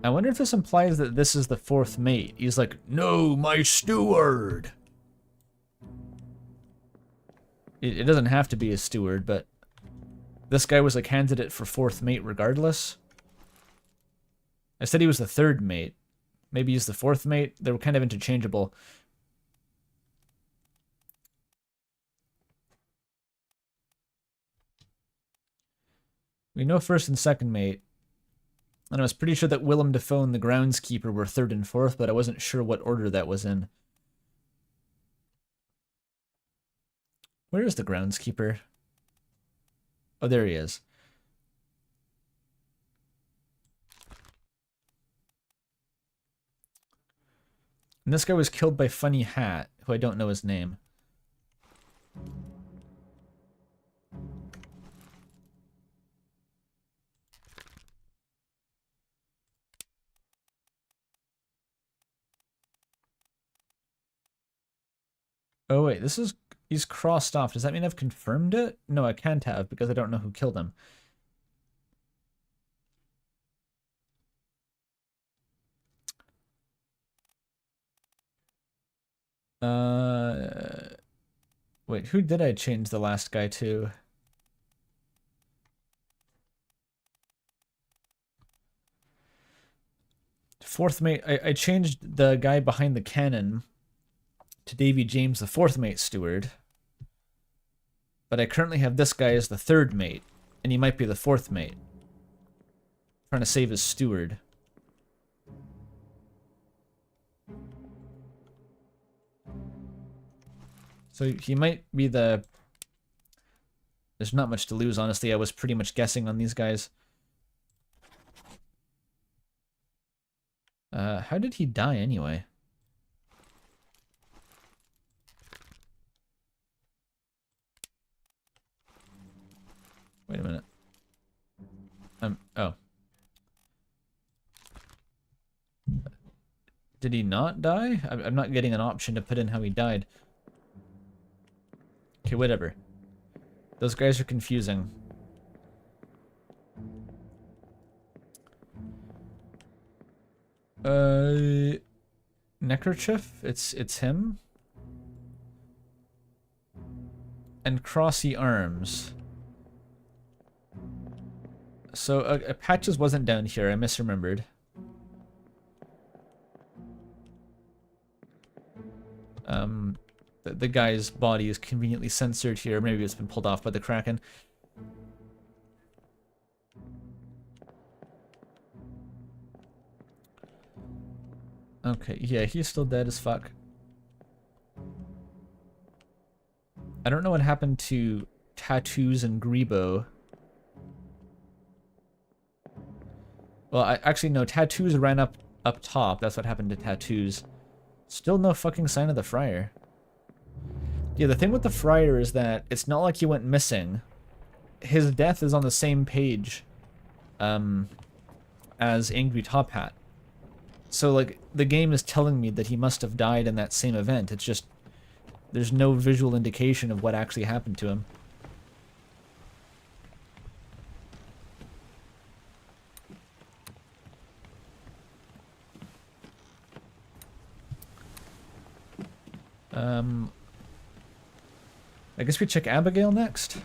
I wonder if this implies that this is the fourth mate. He's like, no, my steward! It doesn't have to be a steward, but this guy was a candidate for 4th mate regardless. I said he was the 3rd mate. Maybe he's the 4th mate. They were kind of interchangeable. We know 1st and 2nd mate. And I was pretty sure that Willem Dafoe and the groundskeeper were 3rd and 4th, but I wasn't sure what order that was in. Where is the groundskeeper? Oh, there he is. And this guy was killed by Funny Hat, who I don't know his name. Oh wait, this is... He's crossed off. Does that mean I've confirmed it? No, I can't have, because I don't know who killed him. Wait, who did I change the last guy to? Fourth mate, I changed the guy behind the cannon to Davy James, the 4th mate steward. But I currently have this guy as the 3rd mate, and he might be the 4th mate. Trying to save his steward. So he might be the... There's not much to lose, honestly. I was pretty much guessing on these guys. How did he die anyway? Wait a minute. Oh. Did he not die? I'm not getting an option to put in how he died. Okay, whatever. Those guys are confusing. Neckerchief? It's him? And Crossy Arms. So, Patches wasn't down here, I misremembered. The guy's body is conveniently censored here. Maybe it's been pulled off by the Kraken. Okay, yeah, he's still dead as fuck. I don't know what happened to Tattoos and Greebo. Well, actually, no, Tattoos ran up top. That's what happened to Tattoos. Still no fucking sign of the Friar. Yeah, the thing with the Friar is that it's not like he went missing. His death is on the same page as Angry Top Hat. So, like, the game is telling me that he must have died in that same event. It's just, there's no visual indication of what actually happened to him. I guess we check Abigail next.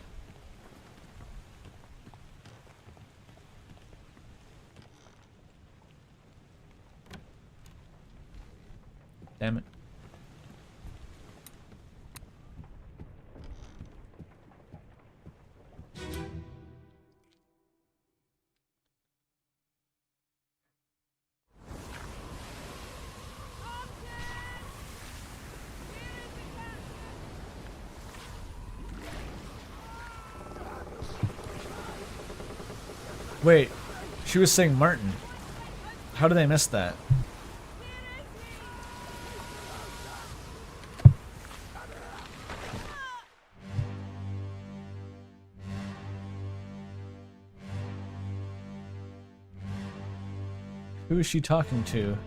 Damn it. Wait, she was saying Martin. How did I miss that? Who is she talking to?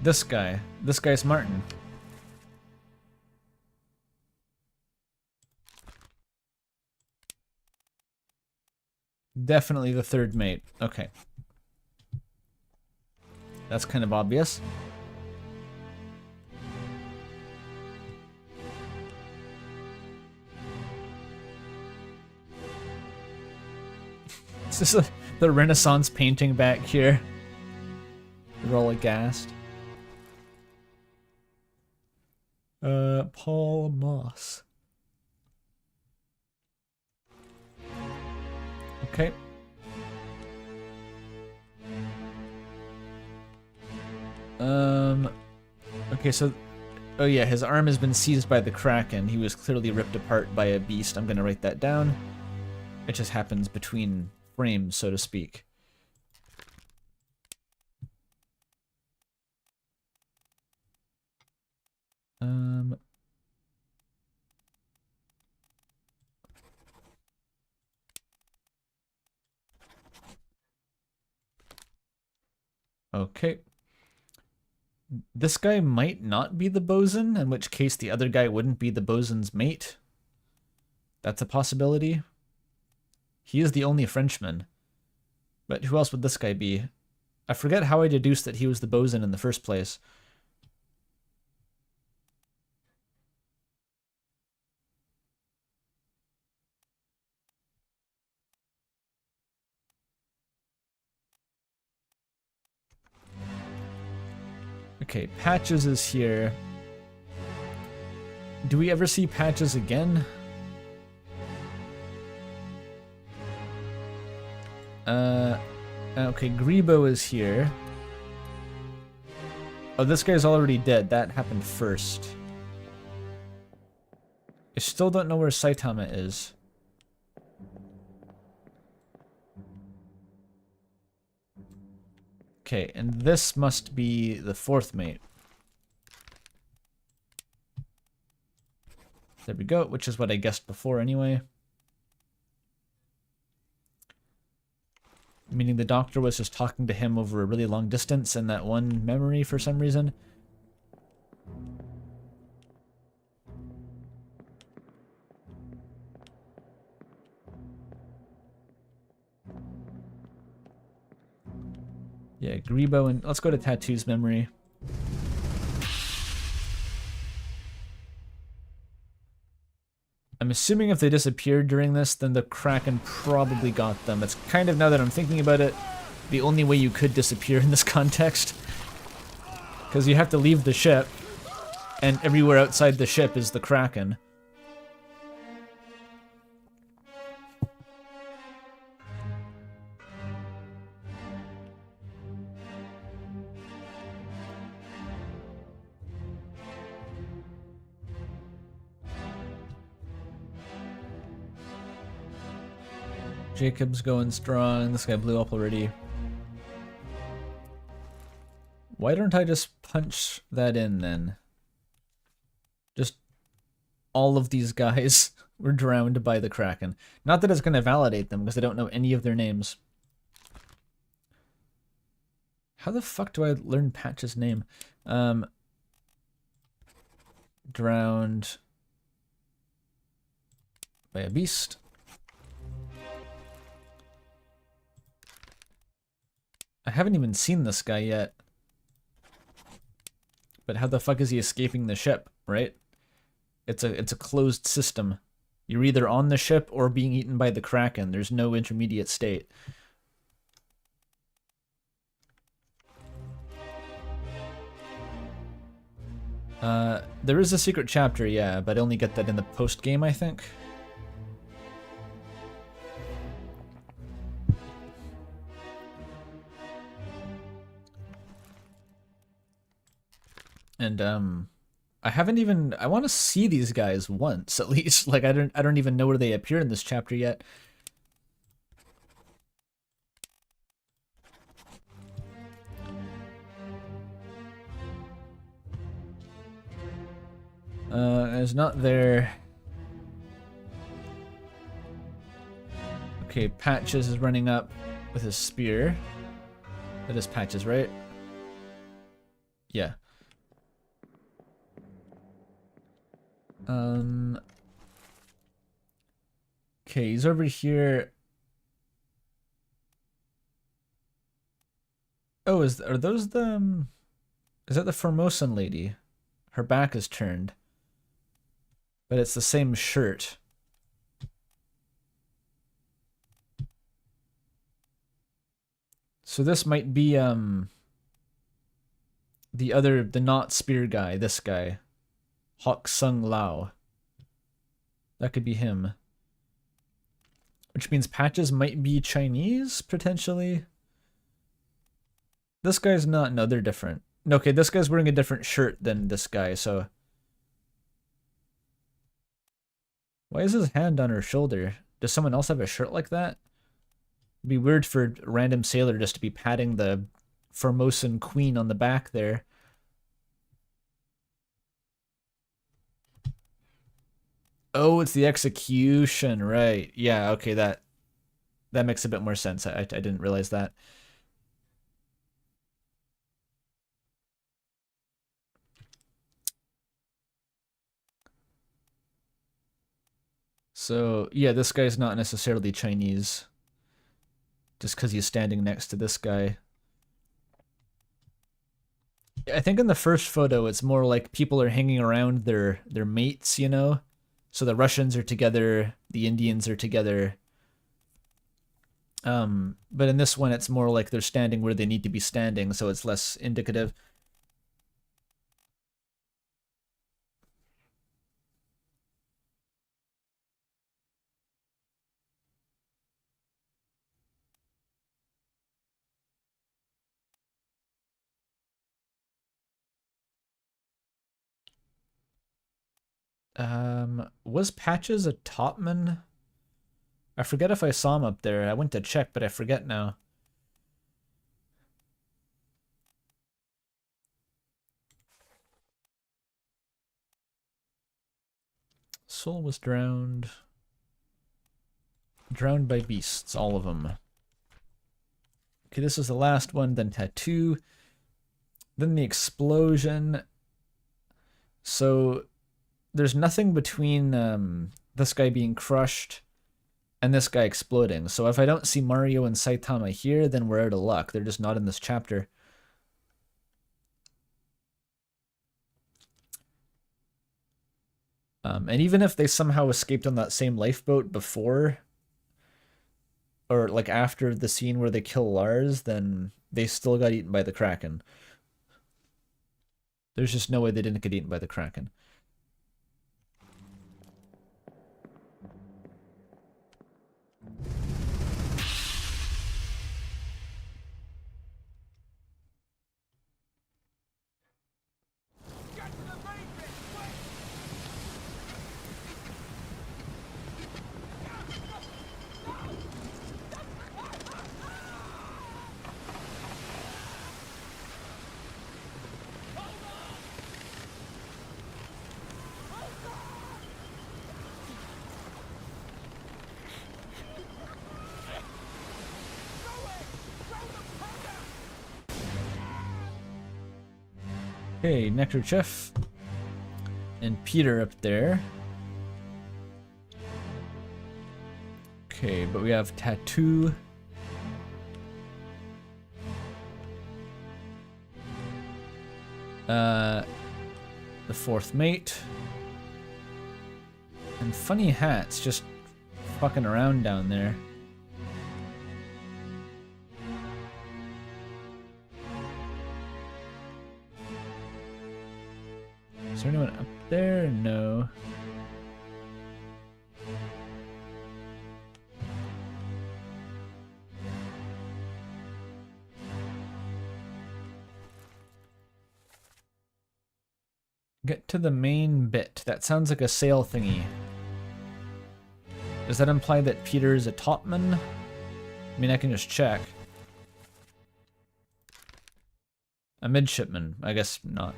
This guy. This guy's Martin. Definitely the 3rd mate. Okay. That's kind of obvious. This is the Renaissance painting back here. We're all aghast. Paul Moss. Okay. Okay, so... Oh yeah, his arm has been seized by the Kraken. He was clearly ripped apart by a beast. I'm gonna write that down. It just happens between frames, so to speak. Okay. This guy might not be the bosun, in which case the other guy wouldn't be the bosun's mate. That's a possibility. He is the only Frenchman. But who else would this guy be? I forget how I deduced that he was the bosun in the first place. Okay, Patches is here. Do we ever see Patches again? Okay, Greebo is here. Oh, this guy's already dead. That happened first. I still don't know where Saitama is. Okay, and this must be the fourth mate. There we go, which is what I guessed before anyway. Meaning the doctor was just talking to him over a really long distance in that one memory for some reason. Yeah, Greebo, and let's go to Tattoo's memory. I'm assuming if they disappeared during this, then the Kraken probably got them. It's kind of, now that I'm thinking about it, the only way you could disappear in this context. Because you have to leave the ship, and everywhere outside the ship is the Kraken. Jacob's going strong. This guy blew up already. Why don't I just punch that in then? Just all of these guys were drowned by the Kraken. Not that it's going to validate them because I don't know any of their names. How the fuck do I learn Patch's name? Drowned by a beast. I haven't even seen this guy yet. But how the fuck is he escaping the ship, right? It's a closed system. You're either on the ship or being eaten by the Kraken. There's no intermediate state. There is a secret chapter, yeah, but I only get that in the post-game, I think. And I haven't even, I want to see these guys once at least. Like I don't even know where they appear in this chapter yet. It's not there. Okay, Patches is running up with his spear. That is Patches, right? Yeah. Okay, he's over here. Oh, are those the is that the Formosan lady? Her back is turned. But it's the same shirt. So this might be the not spear guy, this guy. Hok Sung Lao. That could be him. Which means Patches might be Chinese, potentially. This guy's not. No, they're different. Okay, this guy's wearing a different shirt than this guy, so... Why is his hand on her shoulder? Does someone else have a shirt like that? It'd be weird for a random sailor just to be patting the Formosan queen on the back there. Oh, it's the execution, right. Yeah, okay, that makes a bit more sense. I didn't realize that. So, yeah, this guy's not necessarily Chinese. Just because he's standing next to this guy. I think in the first photo, it's more like people are hanging around their mates, you know? So the Russians are together, the Indians are together. But in this one, it's more like they're standing where they need to be standing, so it's less indicative. Was Patches a topman? I forget if I saw him up there. I went to check, but I forget now. Soul was drowned. Drowned by beasts, all of them. Okay, this is the last one, then tattoo. Then the explosion. So there's nothing between this guy being crushed and this guy exploding. So if I don't see Mario and Saitama here, then we're out of luck. They're just not in this chapter. And even if they somehow escaped on that same lifeboat before, or like after the scene where they kill Lars, then they still got eaten by the Kraken. There's just no way they didn't get eaten by the Kraken. Okay, Necrochef and Peter up there. Okay, but we have Tattoo. The fourth mate. And Funny Hat's just fucking around down there. Is there anyone up there? No. Get to the main bit. That sounds like a sail thingy. Does that imply that Peter is a topman? I mean, I can just check. A midshipman. I guess not.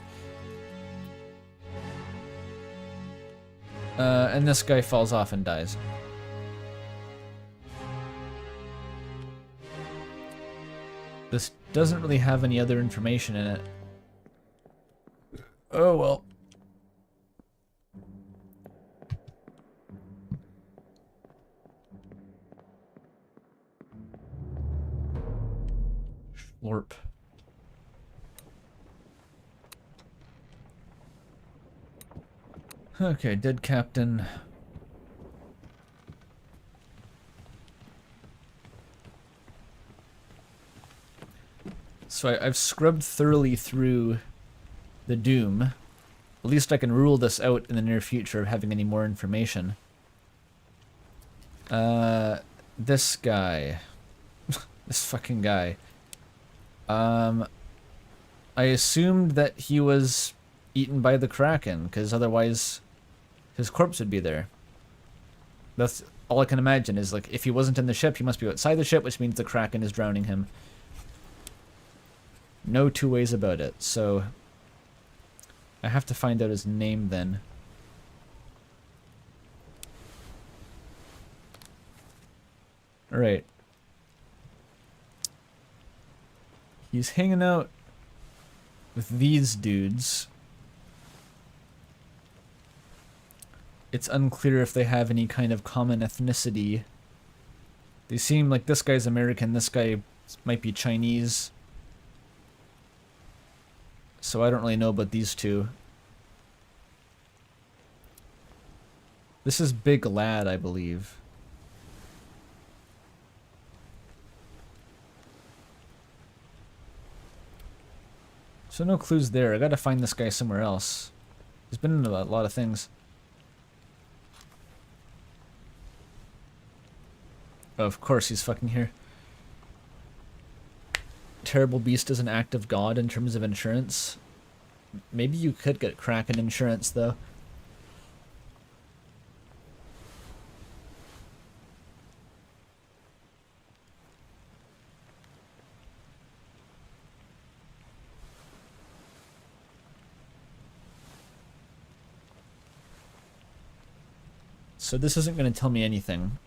And this guy falls off and dies. This doesn't really have any other information in it. Oh well. Schlorp. Okay, dead captain. So I've scrubbed thoroughly through the Doom. At least I can rule this out in the near future of having any more information. This guy. This fucking guy. I assumed that he was eaten by the Kraken, because otherwise his corpse would be there. That's all I can imagine, is like, if he wasn't in the ship, he must be outside the ship, which means the Kraken is drowning him. No two ways about it, so I have to find out his name then. Alright. He's hanging out with these dudes. It's unclear if they have any kind of common ethnicity. They seem like this guy's American, this guy might be Chinese. So I don't really know about these two. This is Big Lad, I believe. So no clues there. I gotta find this guy somewhere else. He's been in a lot of things. Oh, of course he's fucking here. Terrible Beast is an act of God in terms of insurance. Maybe you could get Kraken insurance, though. So this isn't going to tell me anything.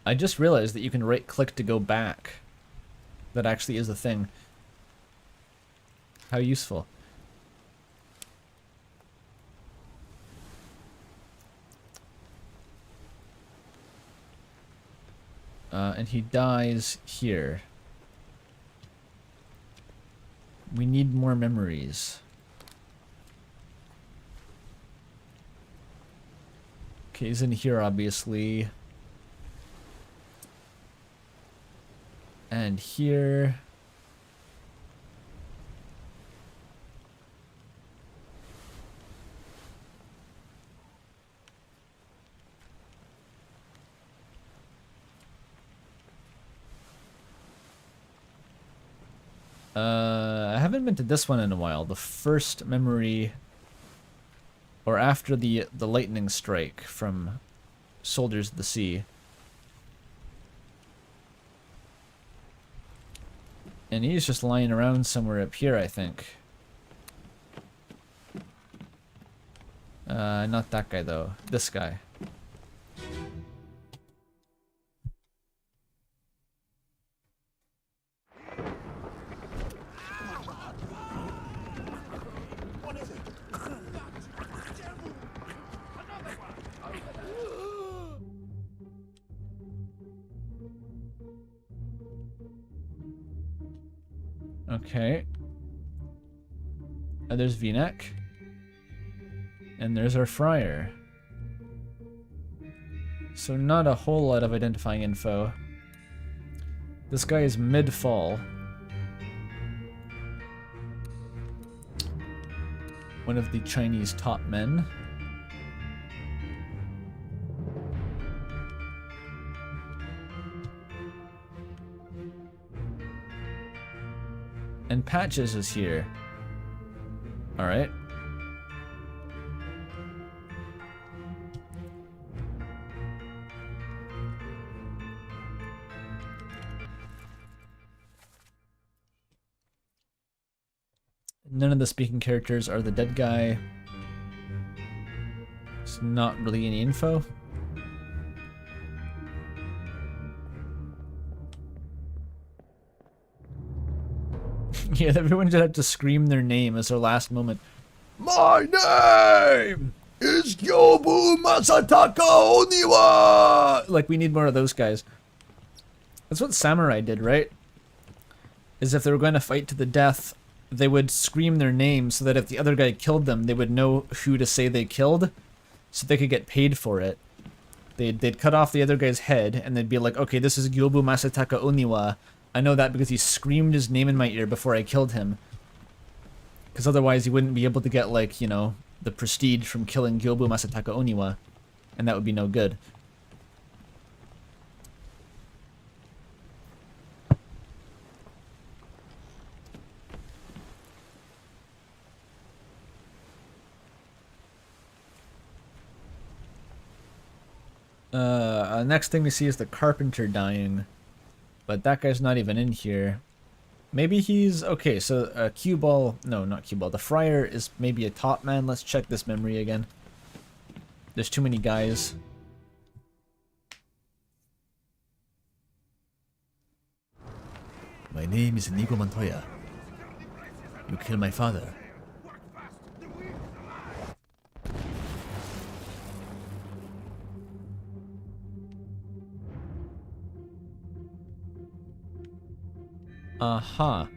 I just realized that you can right-click to go back. That actually is a thing. How useful. And he dies here. We need more memories. Okay, he's in here, obviously. And here. I haven't been to this one in a while. The first memory, or after the lightning strike from Soldiers of the Sea. And he's just lying around somewhere up here, I think. Not that guy, though. This guy. Okay. There's V-neck. And there's our friar. So not a whole lot of identifying info. This guy is mid-fall. One of the Chinese top men. And Patches is here. Alright. None of the speaking characters are the dead guy. It's not really any info. Yeah, everyone just had to scream their name as their last moment. My name is Yobu Masataka Oniwa! Like, we need more of those guys. That's what samurai did, right? Is if they were going to fight to the death, they would scream their name so that if the other guy killed them, they would know who to say they killed, so they could get paid for it. They'd cut off the other guy's head, and they'd be like, okay, this is Gyobu Masataka Oniwa. I know that because he screamed his name in my ear before I killed him. Because otherwise he wouldn't be able to get, like, you know, the prestige from killing Gyobu Masataka Oniwa. And that would be no good. Next thing we see is the carpenter dying. But that guy's not even in here. Maybe he's... Okay, so cue ball... No, not cue ball. The friar is maybe a top man. Let's check this memory again. There's too many guys. My name is Inigo Montoya. You killed my father. Aha.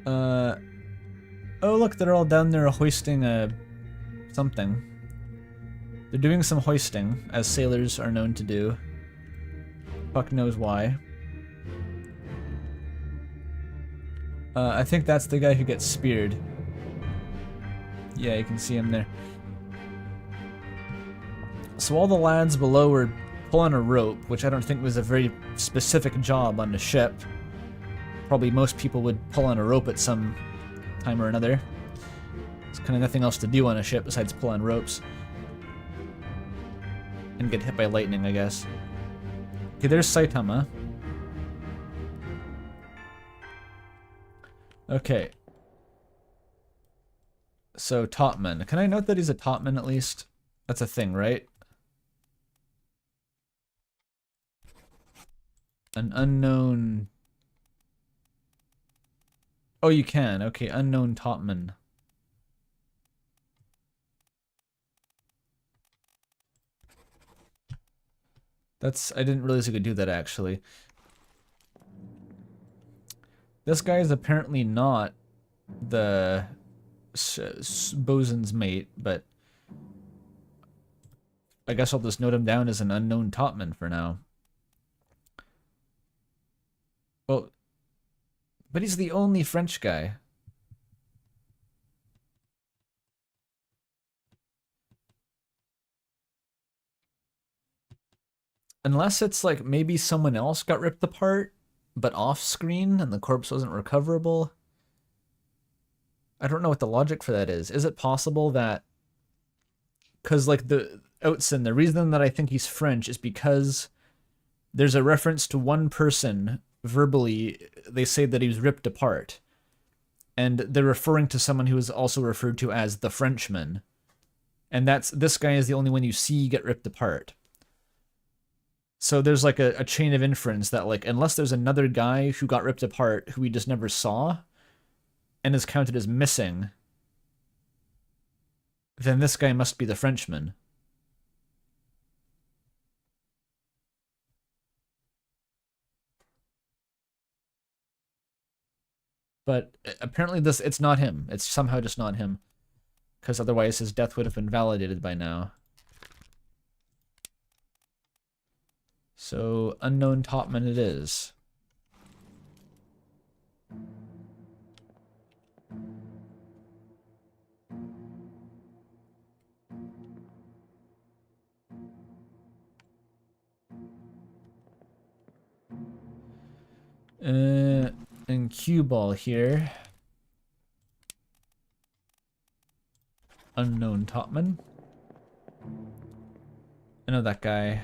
Oh look, they're all down there hoisting something. They're doing some hoisting, as sailors are known to do. Fuck knows why. I think that's the guy who gets speared. Yeah, you can see him there. So all the lads below were pulling a rope, which I don't think was a very specific job on the ship. Probably most people would pull on a rope at some time or another. There's kind of nothing else to do on a ship besides pull on ropes. And get hit by lightning, I guess. Okay, there's Saitama. Okay. So, Topman. Can I note that he's a Topman at least? That's a thing, right? An unknown... Oh, you can. Okay, unknown Topman. That's... I didn't realize you could do that, actually. This guy is apparently not the bosun's mate, but I guess I'll just note him down as an unknown Topman for now. Well, but he's the only French guy. Unless it's like maybe someone else got ripped apart, but off screen and the corpse wasn't recoverable. I don't know what the logic for that is. Is it possible that... Because like the Outson, the reason that I think he's French is because there's a reference to one person verbally, they say that he was ripped apart. And they're referring to someone who is also referred to as the Frenchman. And this guy is the only one you see get ripped apart. So there's like a chain of inference that like, unless there's another guy who got ripped apart who we just never saw and is counted as missing, then this guy must be the Frenchman. But apparently it's not him. It's somehow just not him. Because otherwise his death would have been validated by now. So, unknown Topman it is. And cue ball here. Unknown Topman. I know that guy.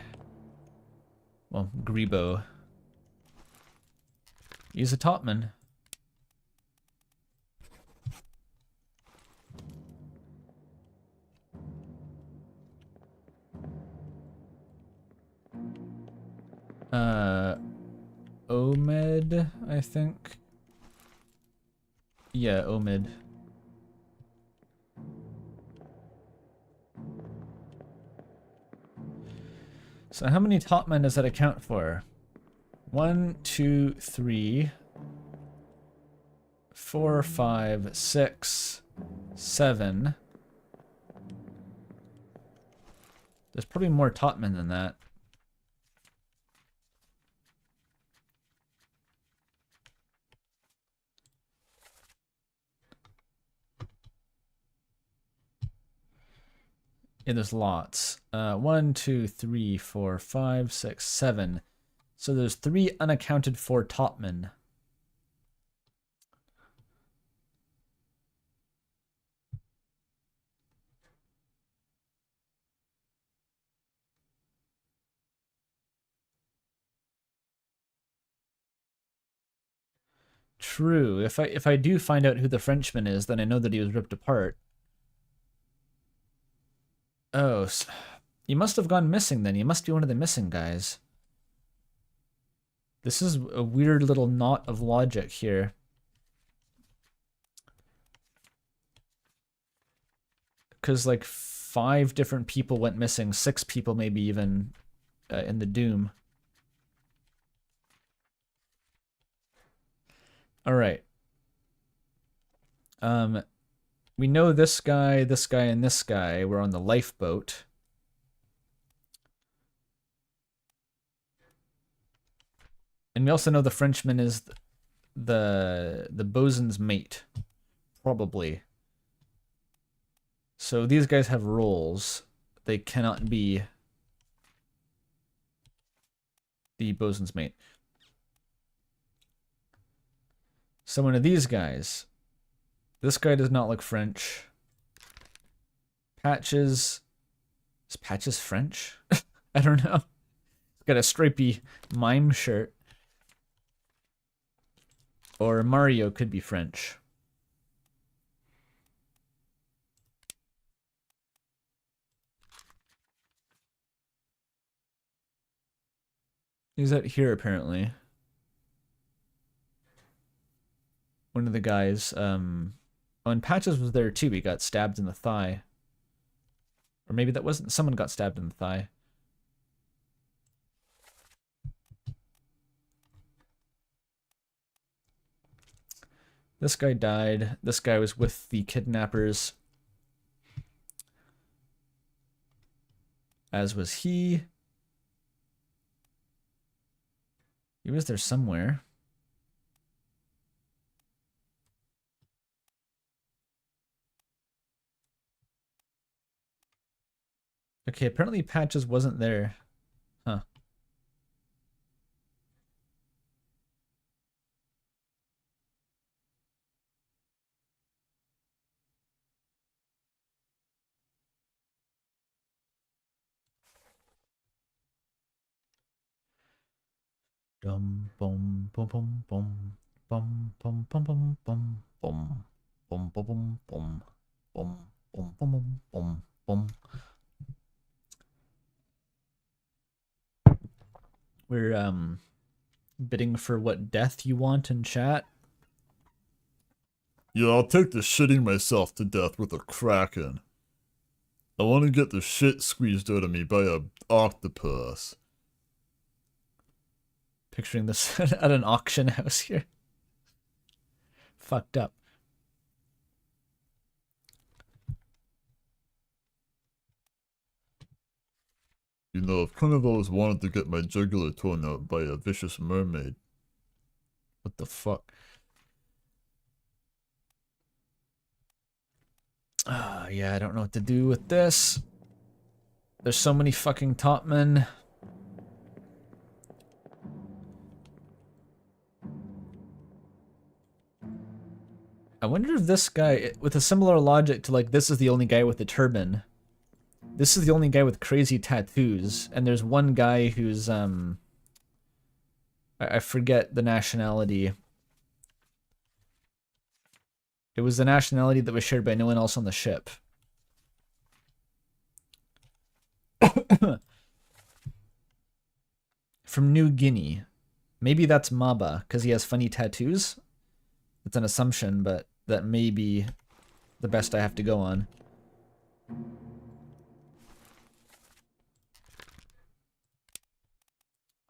Well, Greebo. He's a Topman. Omed, I think. Yeah, Omed. So how many Topmen does that account for? 1, 2, 3, 4, 5, 6, 7. There's probably more Topman than that. Yeah, there's lots. 1, 2, 3, 4, 5, 6, 7. So there's 3 unaccounted for Topman. True. If I do find out who the Frenchman is, then I know that he was ripped apart. Oh, so you must have gone missing then. You must be one of the missing guys. This is a weird little knot of logic here. Because like 5 different people went missing, 6 people maybe even in the Doom. All right. We know this guy, and this guy were on the lifeboat. And we also know the Frenchman is the bosun's mate, probably. So these guys have roles. They cannot be the bosun's mate. So one of these guys. This guy does not look French. Patches. Is Patches French? I don't know. He's got a stripy mime shirt. Or Mario could be French. He's out here apparently. One of the guys, oh, and Patches was there too. He got stabbed in the thigh. Or maybe that wasn't, someone got stabbed in the thigh. This guy died. This guy was with the kidnappers. As was he. He was there somewhere. Okay, apparently Patches wasn't there. Huh. Dum bum bum bum bum bum bum bum bum bum bum bum bum bum bum bum bum bum bum bum. We're bidding for what death you want in chat. Yeah, I'll take the shitting myself to death with a kraken. I want to get the shit squeezed out of me by a octopus. Picturing this at an auction house here. Fucked up. You know, I've kind of always wanted to get my jugular torn out by a vicious mermaid. What the fuck? Yeah, I don't know what to do with this. There's so many fucking Topmen. I wonder if this guy, with a similar logic to like, this is the only guy with the turban. This is the only guy with crazy tattoos, and there's one guy who's, I forget the nationality. It was the nationality that was shared by no one else on the ship. From New Guinea. Maybe that's Maba, because he has funny tattoos. It's an assumption, but that may be the best I have to go on.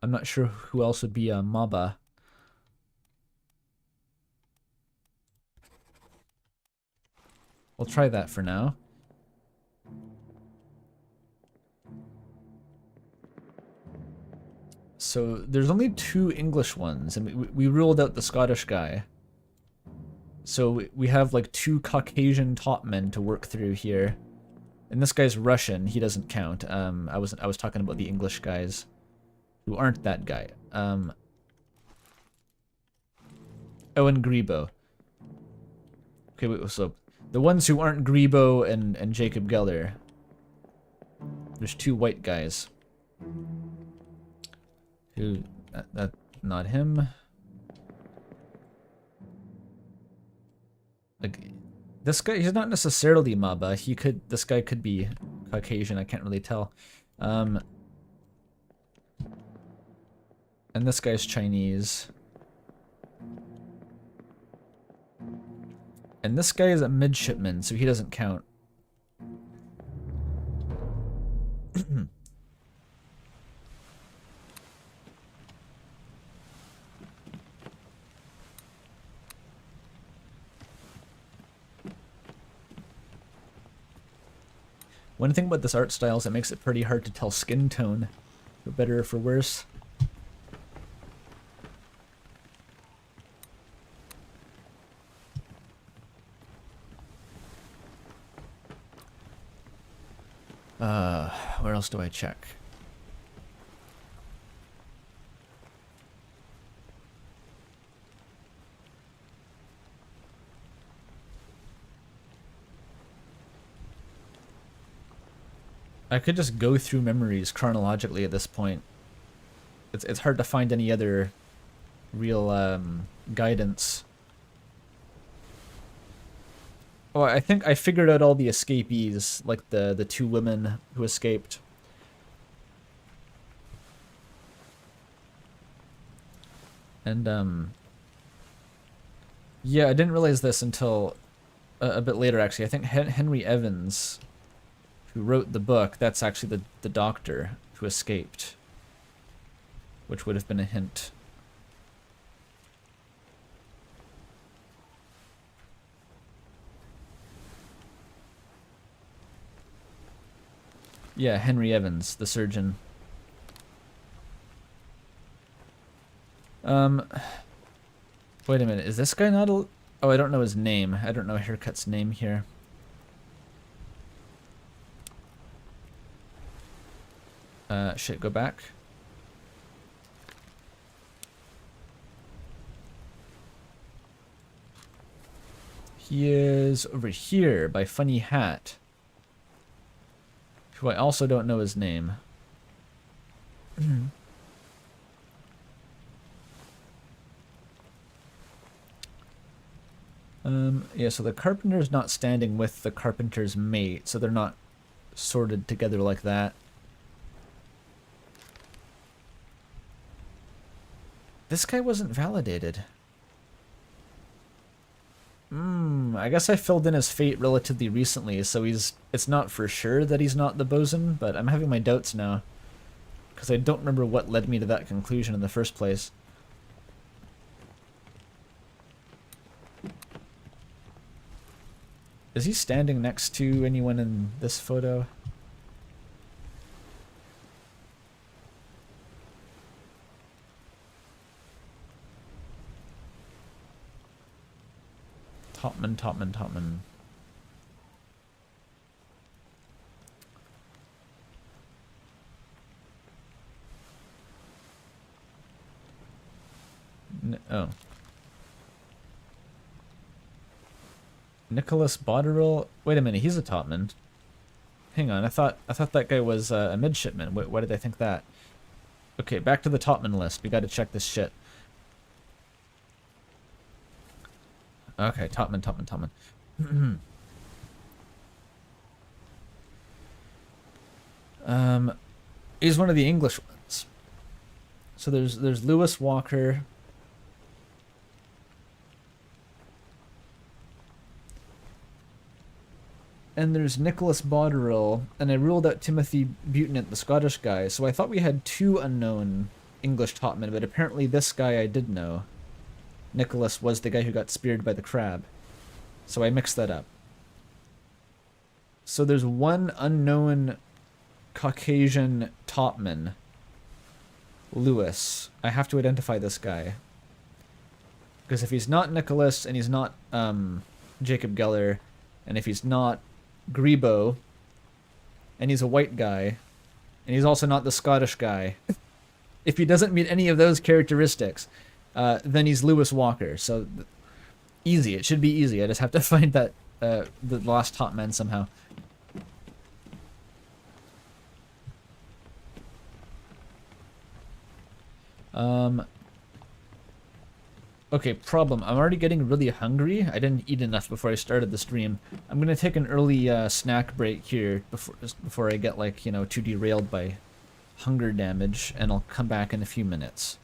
I'm not sure who else would be a Maba. We'll try that for now. So there's only 2 English ones, and we ruled out the Scottish guy. So we have like 2 Caucasian topmen to work through here. And this guy's Russian, he doesn't count. I was talking about the English guys who aren't that guy. Oh, and Greebo. Okay, wait, so the ones who aren't Greebo and Jacob Geller. There's 2 white guys. Who, that not him. Like, this guy, he's not necessarily Maba. This guy could be Caucasian, I can't really tell. And this guy's Chinese. And this guy is a midshipman, so he doesn't count. One thing about this art style is it makes it pretty hard to tell skin tone, for better or for worse. Where else do I check? I could just go through memories chronologically at this point. It's hard to find any other real guidance. Oh, I think I figured out all the escapees, like the 2 women who escaped. And yeah, I didn't realize this until a bit later actually. I think Henry Evans, who wrote the book, that's actually the doctor who escaped, which would have been a hint. Yeah, Henry Evans, the surgeon. Wait a minute, is this guy not a... Oh, I don't know his name. I don't know Haircut's name here. Shit, go back. He is over here by Funny Hat, who I also don't know his name. Yeah, so the carpenter's not standing with the carpenter's mate, so they're not sorted together like that. This guy wasn't validated. I guess I filled in his fate relatively recently, so it's not for sure that he's not the bosun, but I'm having my doubts now. Because I don't remember what led me to that conclusion in the first place. Is he standing next to anyone in this photo? Topman. Oh. Nicholas Botterill? Wait a minute, he's a topman. Hang on, I thought that guy was a midshipman. Why did I think that? Okay, back to the topman list. We gotta check this shit. Okay, topman. He's one of the English ones. So there's Lewis Walker. And there's Nicholas Botterill, and I ruled out Timothy Butenant, the Scottish guy, so I thought we had 2 unknown English topmen, but apparently this guy I did know. Nicholas was the guy who got speared by the crab. So I mixed that up. So there's 1 unknown Caucasian topman Lewis. I have to identify this guy. Because if he's not Nicholas, and he's not Jacob Geller, and if he's not Greebo, and he's a white guy, and he's also not the Scottish guy, if he doesn't meet any of those characteristics, then he's Lewis Walker. So easy. It should be easy. I just have to find that the lost Topman somehow. Okay, problem. I'm already getting really hungry. I didn't eat enough before I started the stream. I'm gonna take an early snack break here before I get, like, you know, too derailed by hunger damage, and I'll come back in a few minutes.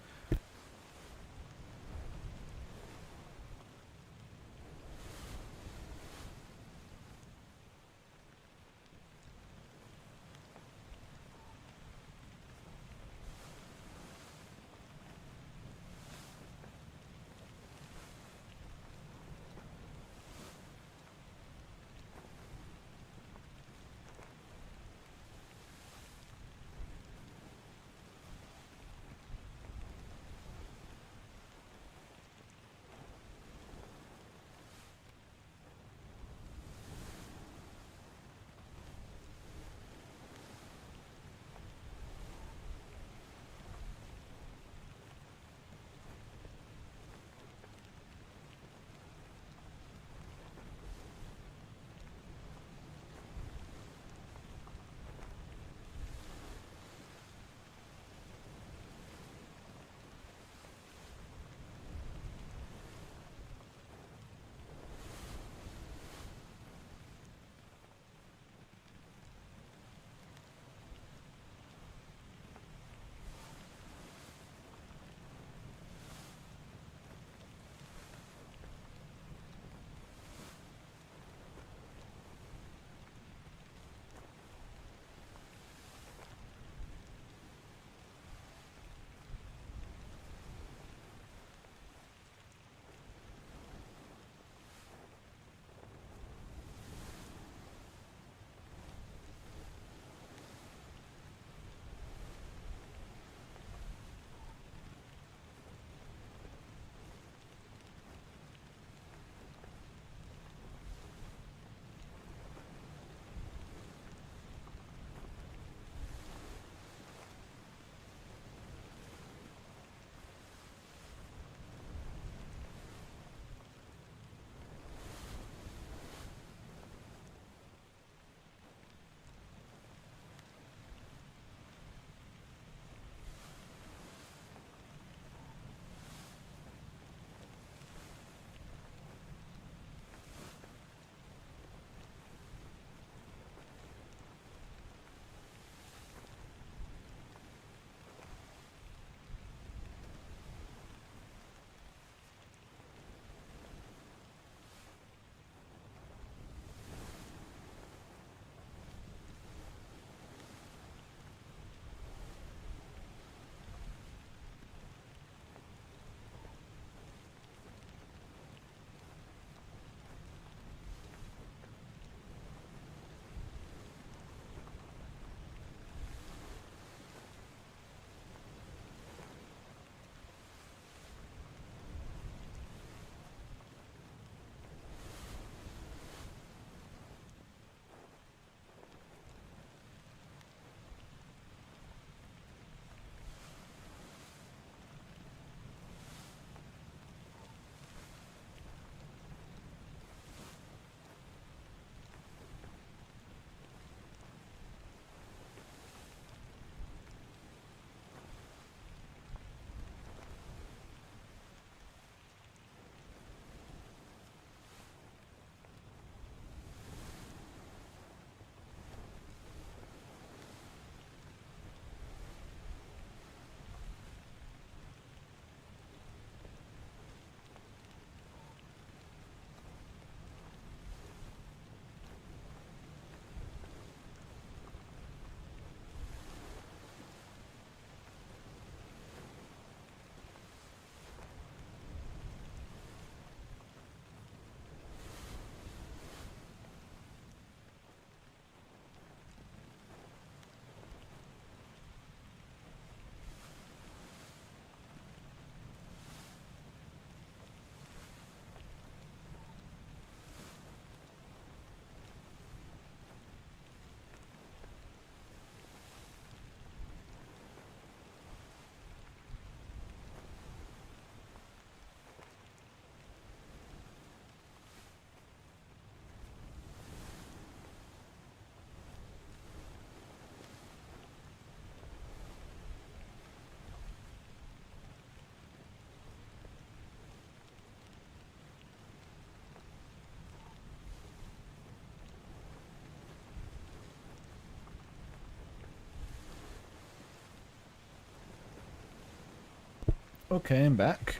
Okay, I'm back.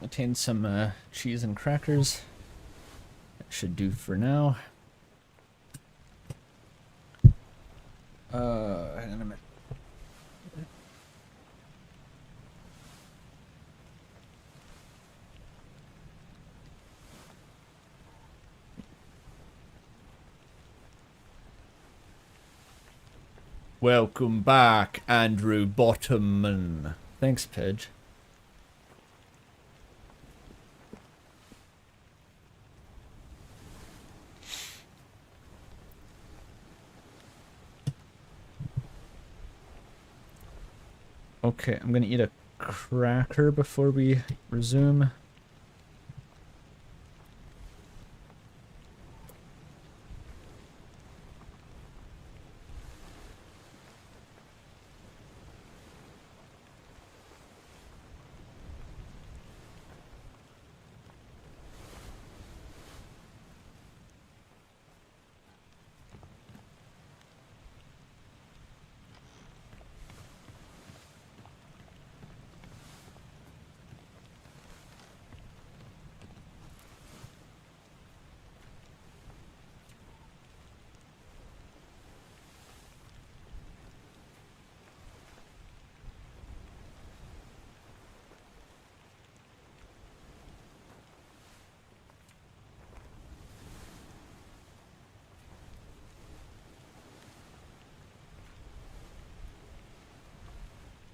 Obtained some cheese and crackers. That should do for now. Hang on a minute. Welcome back, Andrew Bottomman. Thanks, Pidge. Okay, I'm gonna eat a cracker before we resume.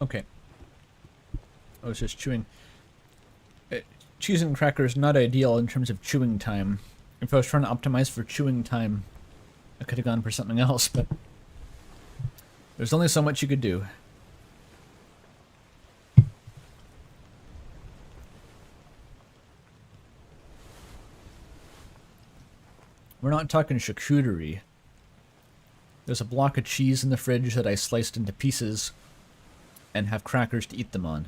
Okay. I was just chewing. Cheese and crackers not ideal in terms of chewing time. If I was trying to optimize for chewing time, I could have gone for something else, but there's only so much you could do. We're not talking charcuterie. There's a block of cheese in the fridge that I sliced into pieces and have crackers to eat them on.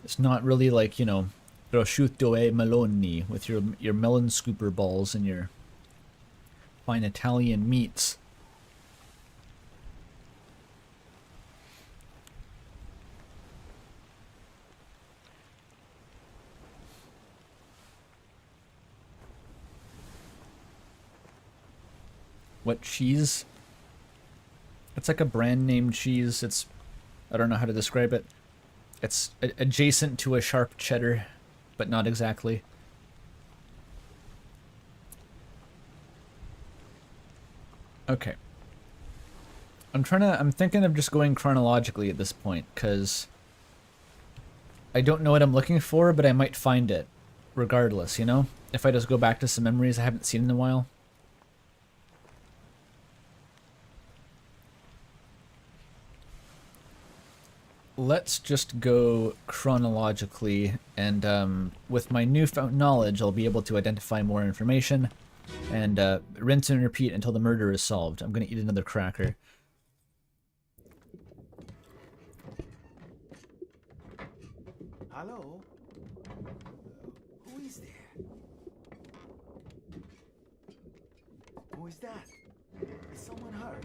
It's not really like, you know, prosciutto e meloni with your melon scooper balls and your fine Italian meats. What cheese? It's like a brand name cheese. I don't know how to describe it. It's adjacent to a sharp cheddar, but not exactly. Okay. I'm thinking of just going chronologically at this point, because I don't know what I'm looking for, but I might find it regardless, you know? If I just go back to some memories I haven't seen in a while. Let's just go chronologically, and with my newfound knowledge, I'll be able to identify more information, and rinse and repeat until the murder is solved. I'm gonna eat another cracker. Hello? Who is there? Who is that? Is someone hurt?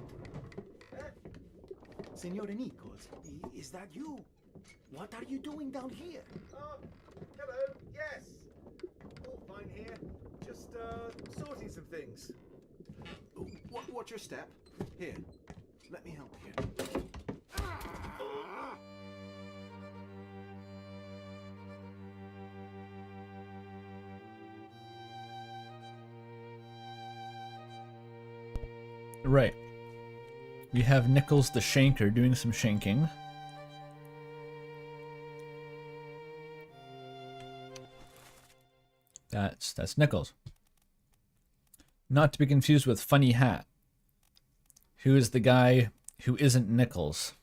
Signore Nichols, is that you? What are you doing down here? Hello, yes. All fine here. Just, sorting some things. Watch your step. Here, let me help you. Right. We have Nichols the Shanker doing some shanking. That's Nichols. Not to be confused with Funny Hat, who is the guy who isn't Nichols.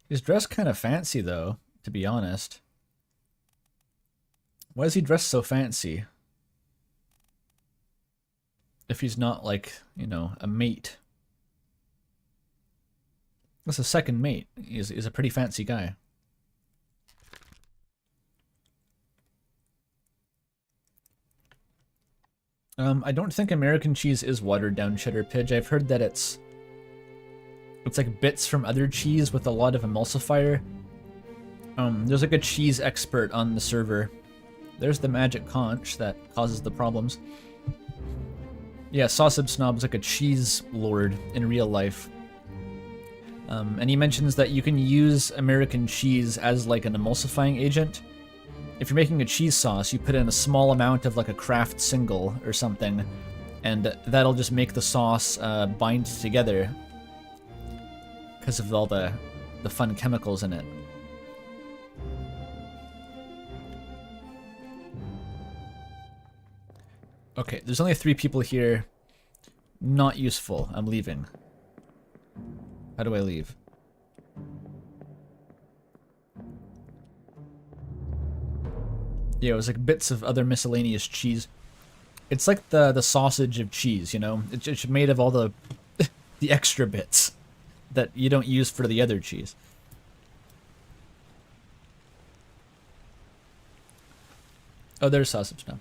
He's dressed kind of fancy though, to be honest. Why is he dressed so fancy? If he's not like, you know, a mate. That's a second mate. He's a pretty fancy guy. I don't think American cheese is watered down cheddar, Pidge. I've heard that it's It's like bits from other cheese with a lot of emulsifier. There's like a cheese expert on the server. There's the magic conch that causes the problems. Yeah, Sausage Snob's like a cheese lord in real life. And he mentions that you can use American cheese as like an emulsifying agent. If you're making a cheese sauce, you put in a small amount of like a Kraft single or something, and that'll just make the sauce bind together because of all the fun chemicals in it. Okay, there's only 3 people here. Not useful. I'm leaving. How do I leave? Yeah, it was like bits of other miscellaneous cheese. It's like the sausage of cheese, you know? It's made of all the the extra bits that you don't use for the other cheese. Oh, there's sausage now.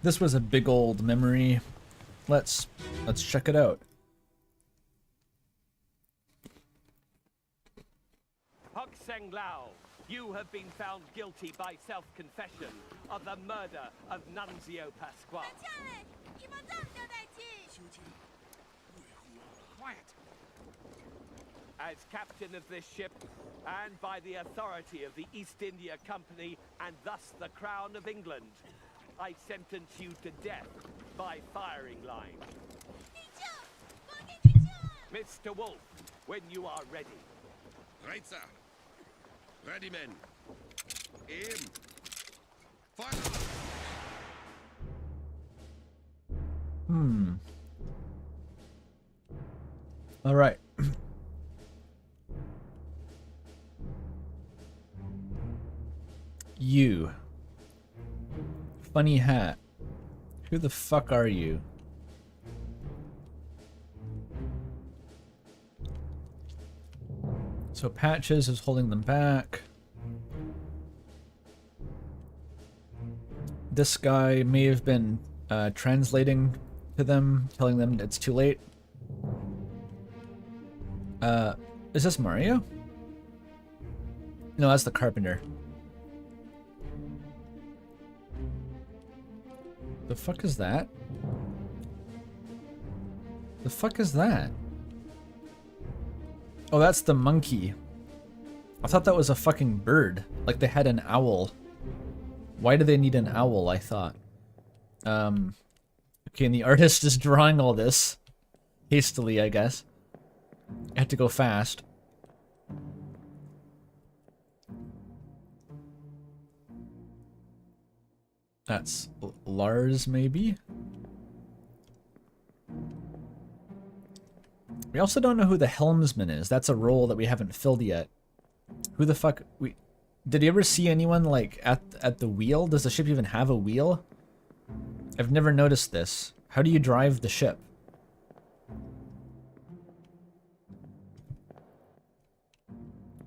This was a big old memory. Let's check it out. Hok Seng Lao, you have been found guilty by self-confession of the murder of Nunzio Pasquale. Quiet. As captain of this ship, and by the authority of the East India Company, and thus the Crown of England, I sentence you to death by firing line. Mr. Wolf, when you are ready. Right, sir. Ready, men. Aim. Fire! All right. You. Funny hat. Who the fuck are you? So Patches is holding them back. This guy may have been translating to them, telling them it's too late. Is this Mario? No, that's the carpenter. The fuck is that? The fuck is that? Oh, that's the monkey. I thought that was a fucking bird. Like they had an owl. Why do they need an owl, I thought? Okay, and the artist is drawing all this. Hastily, I guess. I had to go fast. That's Lars, maybe? We also don't know who the helmsman is. That's a role that we haven't filled yet. Who the fuck... Did you ever see anyone, like, at the wheel? Does the ship even have a wheel? I've never noticed this. How do you drive the ship?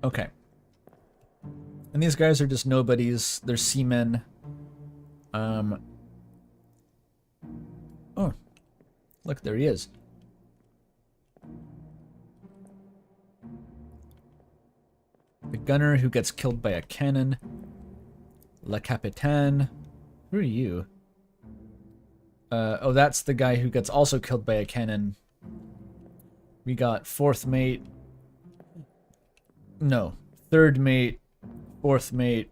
Okay. And these guys are just nobodies. They're seamen. Oh. Look, there he is. The gunner who gets killed by a cannon. Le Capitaine. Who are you? Oh, that's the guy who gets also killed by a cannon. We got fourth mate. No. Third mate. Fourth mate.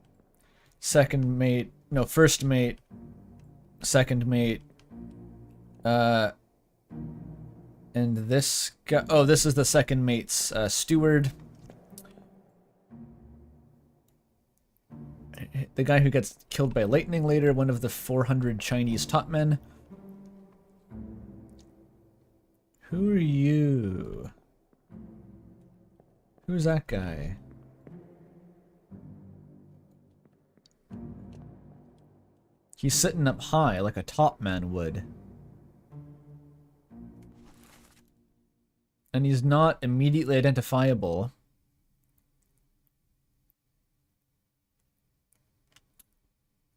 Second mate. No, first mate. Second mate. And this guy... Oh, this is the second mate's steward. The guy who gets killed by lightning later, one of the 400 Chinese topmen. Who are you? Who's that guy? He's sitting up high like a topman would. And he's not immediately identifiable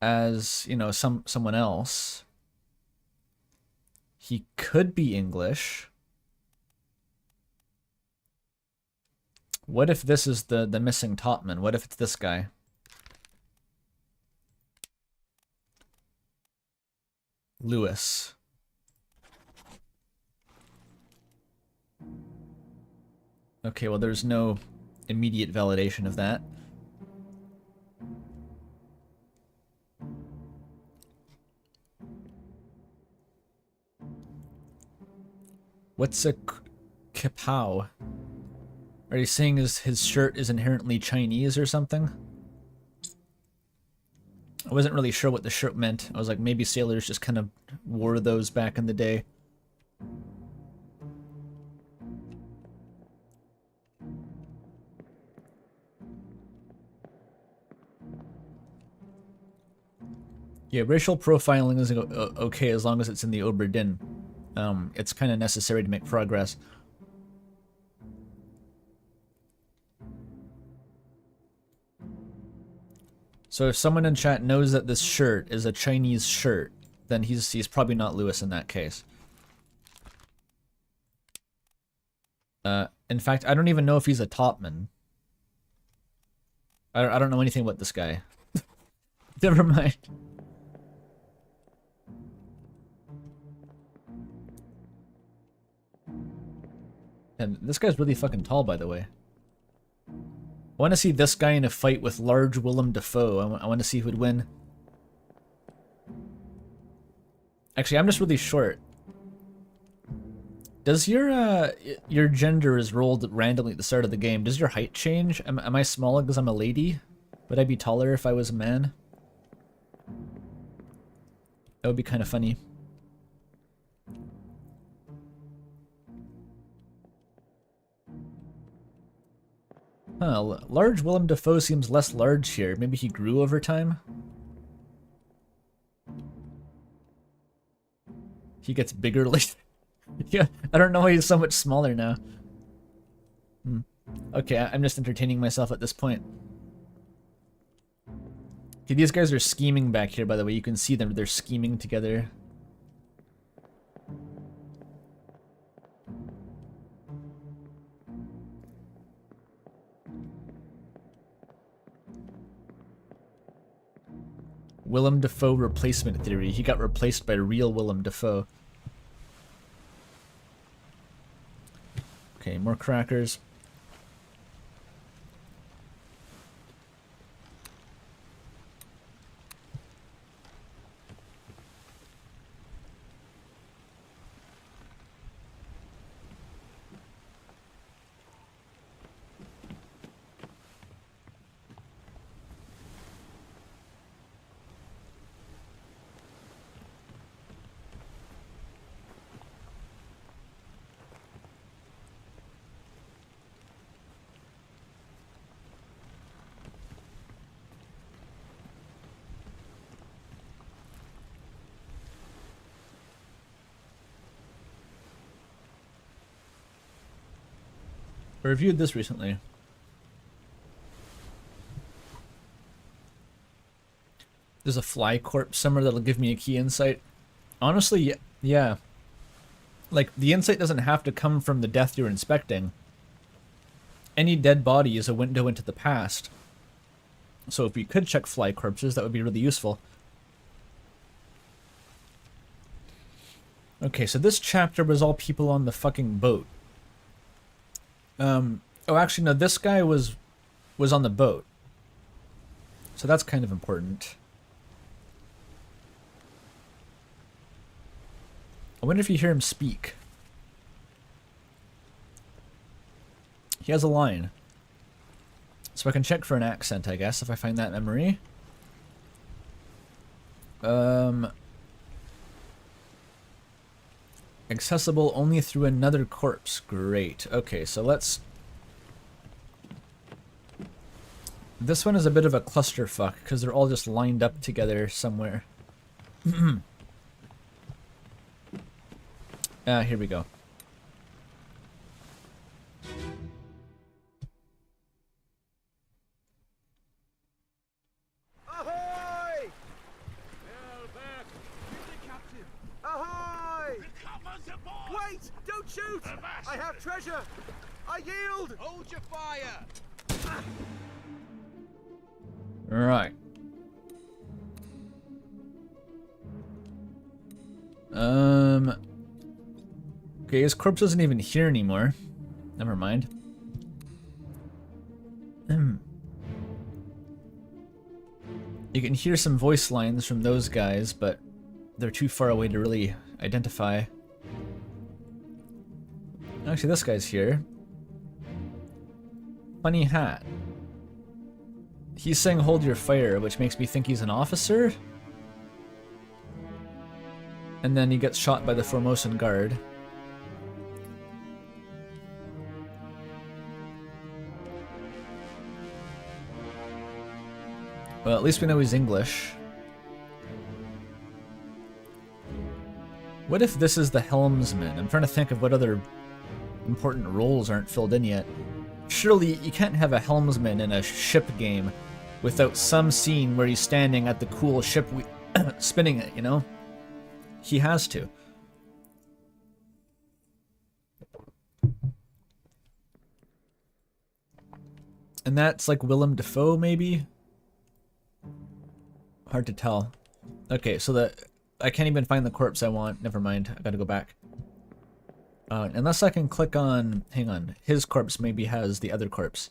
as, you know, someone else. He could be English. What if this is the missing topman? What if it's this guy? Lewis. Okay, well, there's no immediate validation of that. What's a kapow? Are you saying his shirt is inherently Chinese or something? I wasn't really sure what the shirt meant. I was like, maybe sailors just kind of wore those back in the day. Yeah, racial profiling is okay as long as it's in the Obra Dinn. It's kind of necessary to make progress. So if someone in chat knows that this shirt is a Chinese shirt, then he's probably not Lewis in that case. In fact, I don't even know if he's a topman. I don't know anything about this guy. Never mind. And this guy's really fucking tall, by the way. I want to see this guy in a fight with large Willem Dafoe. I want to see who would win. Actually, I'm just really short. Does your gender is rolled randomly at the start of the game? Does your height change? Am I smaller because I'm a lady? Would I be taller if I was a man? That would be kind of funny. Huh, large Willem Dafoe seems less large here. Maybe he grew over time? He gets bigger later. Yeah, I don't know why he's so much smaller now. Okay, I'm just entertaining myself at this point. Okay, these guys are scheming back here, by the way. You can see them. They're scheming together. Willem Dafoe replacement theory. He got replaced by real Willem Dafoe. Okay, more crackers. I reviewed this recently. There's a fly corpse somewhere that'll give me a key insight. Honestly, yeah. Like, the insight doesn't have to come from the death you're inspecting. Any dead body is a window into the past. So if we could check fly corpses, that would be really useful. Okay, so this chapter was all people on the fucking boat. Oh, actually, no, this guy was on the boat. So that's kind of important. I wonder if you hear him speak. He has a line. So I can check for an accent, I guess, if I find that memory. Accessible only through another corpse. Great. Okay, so let's... This one is a bit of a clusterfuck, because they're all just lined up together somewhere. Here we go. Ahoy! Ahoy! Wait! Don't shoot! I have treasure! I yield! Hold your fire! Right. Okay, his corpse isn't even here anymore. Never mind. You can hear some voice lines from those guys, but they're too far away to really identify. Actually, this guy's here. Funny hat. He's saying hold your fire, which makes me think he's an officer. And then he gets shot by the Formosan guard. Well, at least we know he's English. What if this is the helmsman? I'm trying to think of what other important roles aren't filled in yet. Surely you can't have a helmsman in a ship game without some scene where he's standing at the cool ship spinning it, you know? He has to. And that's like Willem Dafoe, maybe? Hard to tell. Okay, so I can't even find the corpse I want. Never mind, I gotta go back. Unless I can click on... Hang on. His corpse maybe has the other corpse.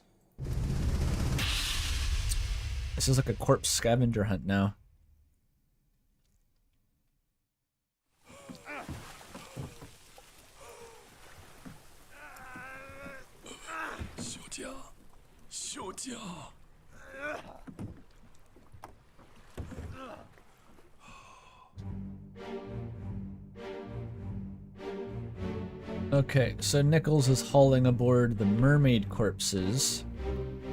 This is like a corpse scavenger hunt now. Okay, so Nichols is hauling aboard the mermaid corpses,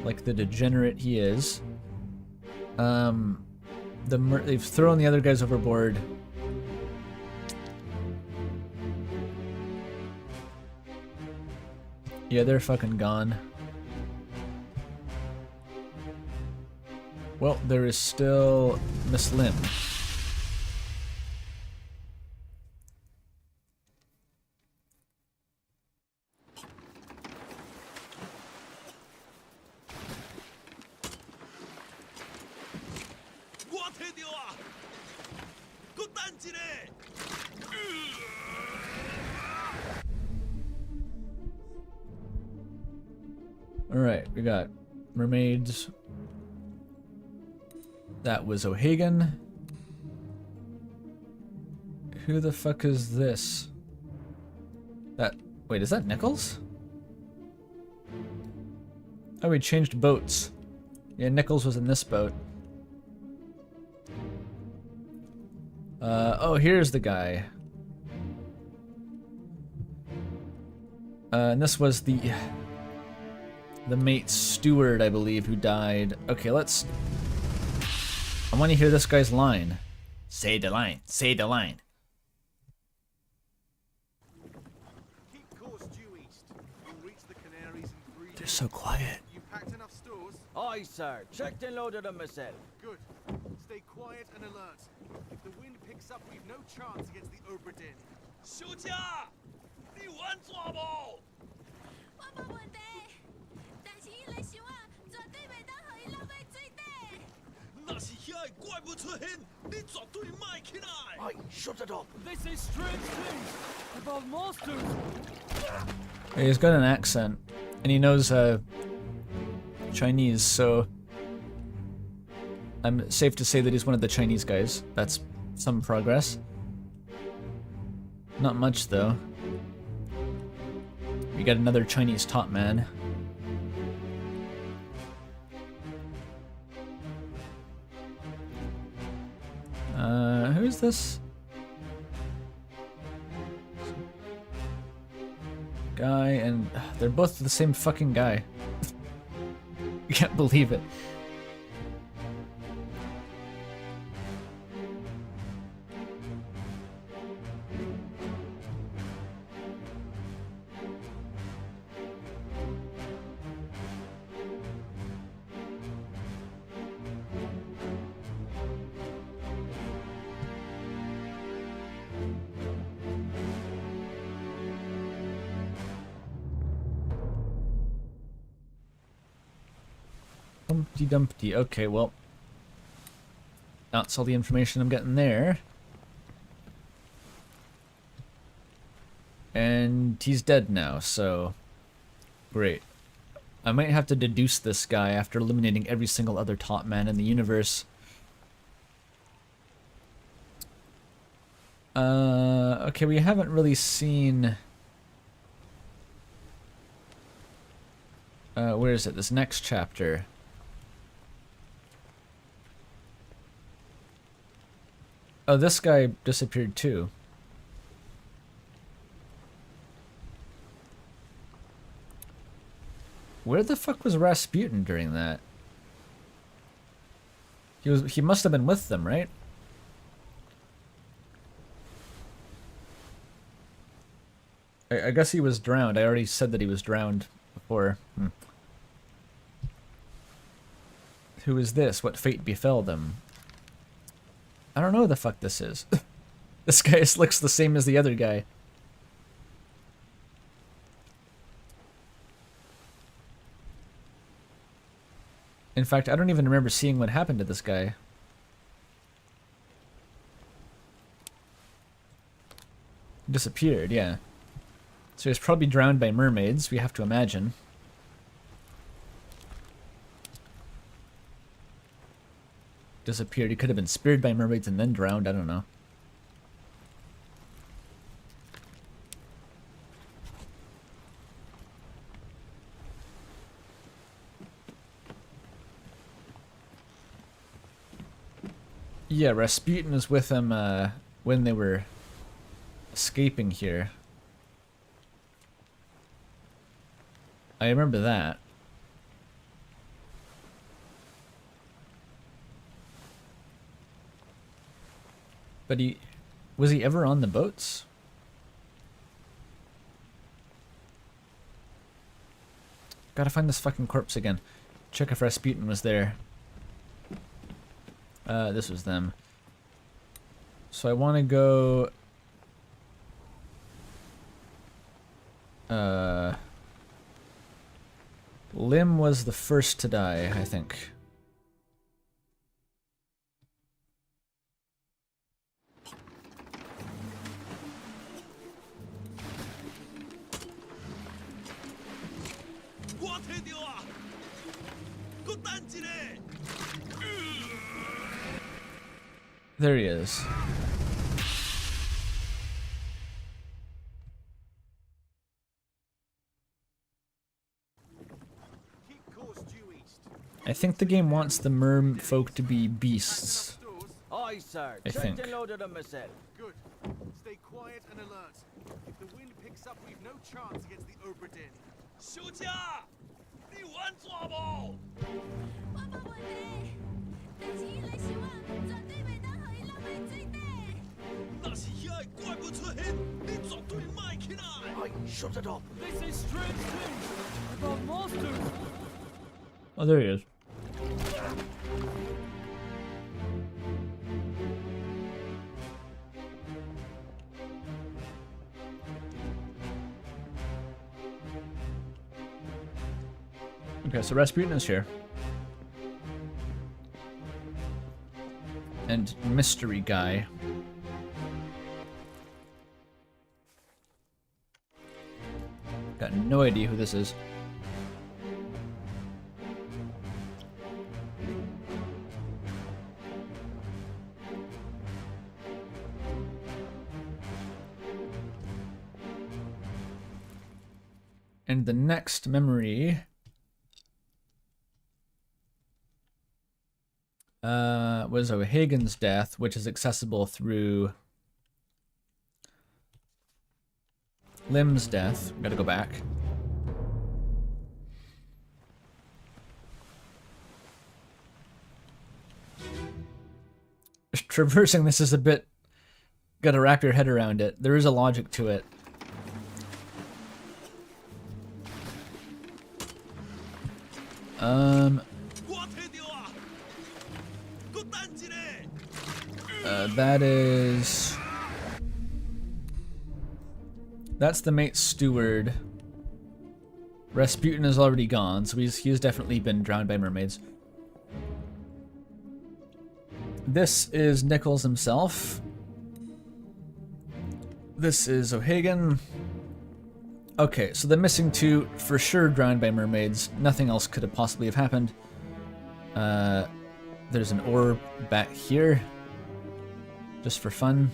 like the degenerate he is. They've thrown the other guys overboard. Yeah, they're fucking gone. Well, there is still Miss Lim. Alright, we got mermaids. That was O'Hagan. Who the fuck is this? Wait, is that Nichols? Oh, we changed boats. Yeah, Nichols was in this boat. Oh, here's the guy. And this was the mate steward, I believe, who died. Okay, I want to hear this guy's line. Say the line. Say the line. Keep course due east. You'll reach the Canaries in 3 days. They're so quiet. You packed enough stores? Aye, sir. Checked and loaded them myself. Good. Stay quiet and alert. If the wind picks up, we've no chance against the Obra Dinn. 休假，你玩抓不？我冇问题，但是伊来想啊，绝对袂当互伊落来水底。那是遐个怪物出现，你绝对卖起来。 Aye, shut it up. They say strange things about monsters. He's got an accent, and he knows Chinese, so I'm safe to say that he's one of the Chinese guys. That's some progress. Not much, though. We got another Chinese Topman. Who's this? Guy, and they're both the same fucking guy. I can't believe it. Humpty Dumpty. Okay, well, that's all the information I'm getting there. And he's dead now, so great. I might have to deduce this guy after eliminating every single other top man in the universe. Okay, we haven't really seen... where is it? This next chapter. Oh, this guy disappeared too. Where the fuck was Rasputin during that? He must have been with them, right? I guess he was drowned. I already said that he was drowned before. Who is this? What fate befell them? I don't know who the fuck this is. This guy looks the same as the other guy. In fact, I don't even remember seeing what happened to this guy. Disappeared, yeah. So he's probably drowned by mermaids, we have to imagine. Disappeared. He could have been speared by mermaids and then drowned, I don't know. Yeah, Rasputin was with him when they were escaping here. I remember that. But was he ever on the boats? Gotta find this fucking corpse again. Check if Rasputin was there. This was them. So I want to go... Lim was the first to die, I think. There he is. I think the game wants the merm folk to be beasts. Aye, sir. I think. And loaded them myself. Good. Stay quiet and alert. If the wind picks up, we've no chance against the Obra Dinn. 休假，你玩错不？我冇问你，但是伊嚟想啊，绝对袂当互伊落嚟水底。那是遐个怪物出现，你绝对卖起来。Aye, shut it up. They say strange things about monsters. Oh, there he is. Okay, so Rasputin is here. And mystery guy. Got no idea who this is. And the next memory was O'Hagan's death, which is accessible through Lim's death. Gotta go back. Traversing this is a bit... Gotta wrap your head around it. There is a logic to it. That is... That's the mate steward. Rasputin is already gone, so he's definitely been drowned by mermaids. This is Nichols himself. This is O'Hagan. Okay, so the missing two for sure drowned by mermaids. Nothing else could have possibly have happened. There's an ore back here, just for fun.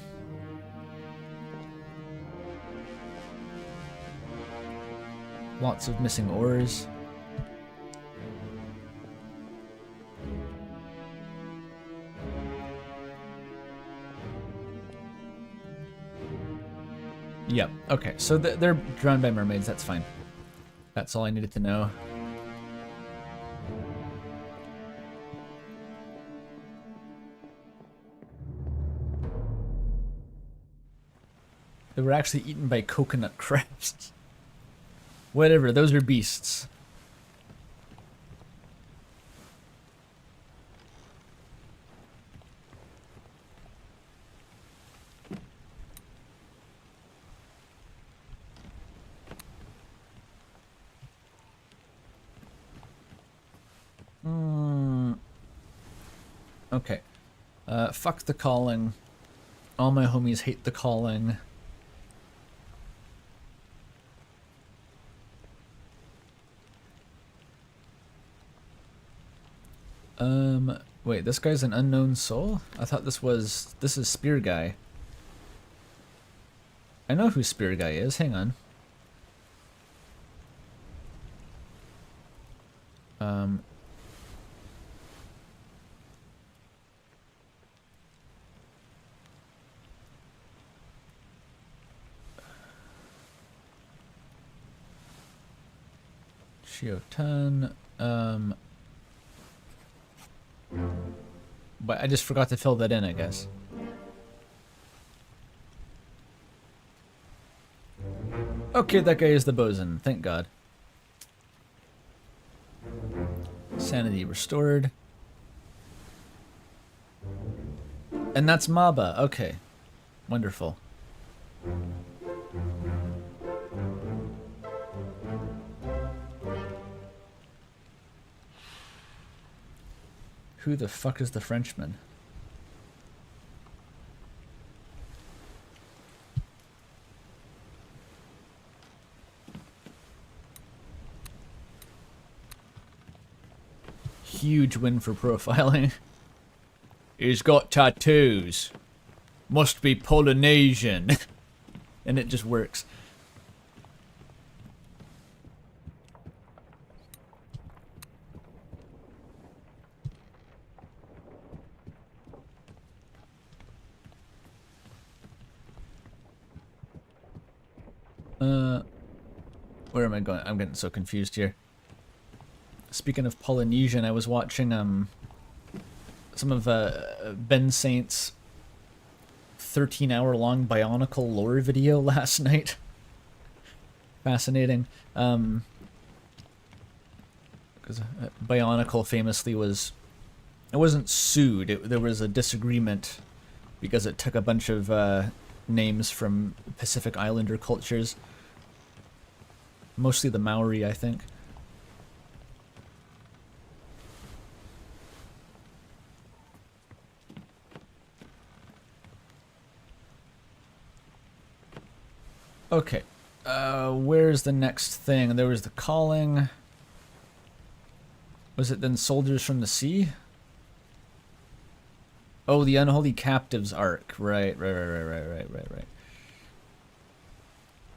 Lots of missing ores. Yep, okay, so they're drowned by mermaids, that's fine. That's all I needed to know. They were actually eaten by coconut crabs. Whatever, those are beasts. Okay. Fuck the calling. All my homies hate the calling. Wait, this guy's an unknown soul? I thought this is Spear Guy. I know who Spear Guy is, hang on. Shiotan, but I just forgot to fill that in, I guess. Okay, that guy is the bosun, thank God. Sanity restored. And that's Maba, okay. Wonderful. Who the fuck is the Frenchman? Huge win for profiling. He's got tattoos. Must be Polynesian. And it just works. Where am I going? I'm getting so confused here. Speaking of Polynesian, I was watching some of Ben Saint's 13-hour-long Bionicle lore video last night. Fascinating. Because Bionicle famously it wasn't sued. There was a disagreement because it took a bunch of names from Pacific Islander cultures. Mostly the Maori, I think. Okay, where's the next thing? There was the calling. Was it then Soldiers from the Sea? Oh, the Unholy Captives arc. Right.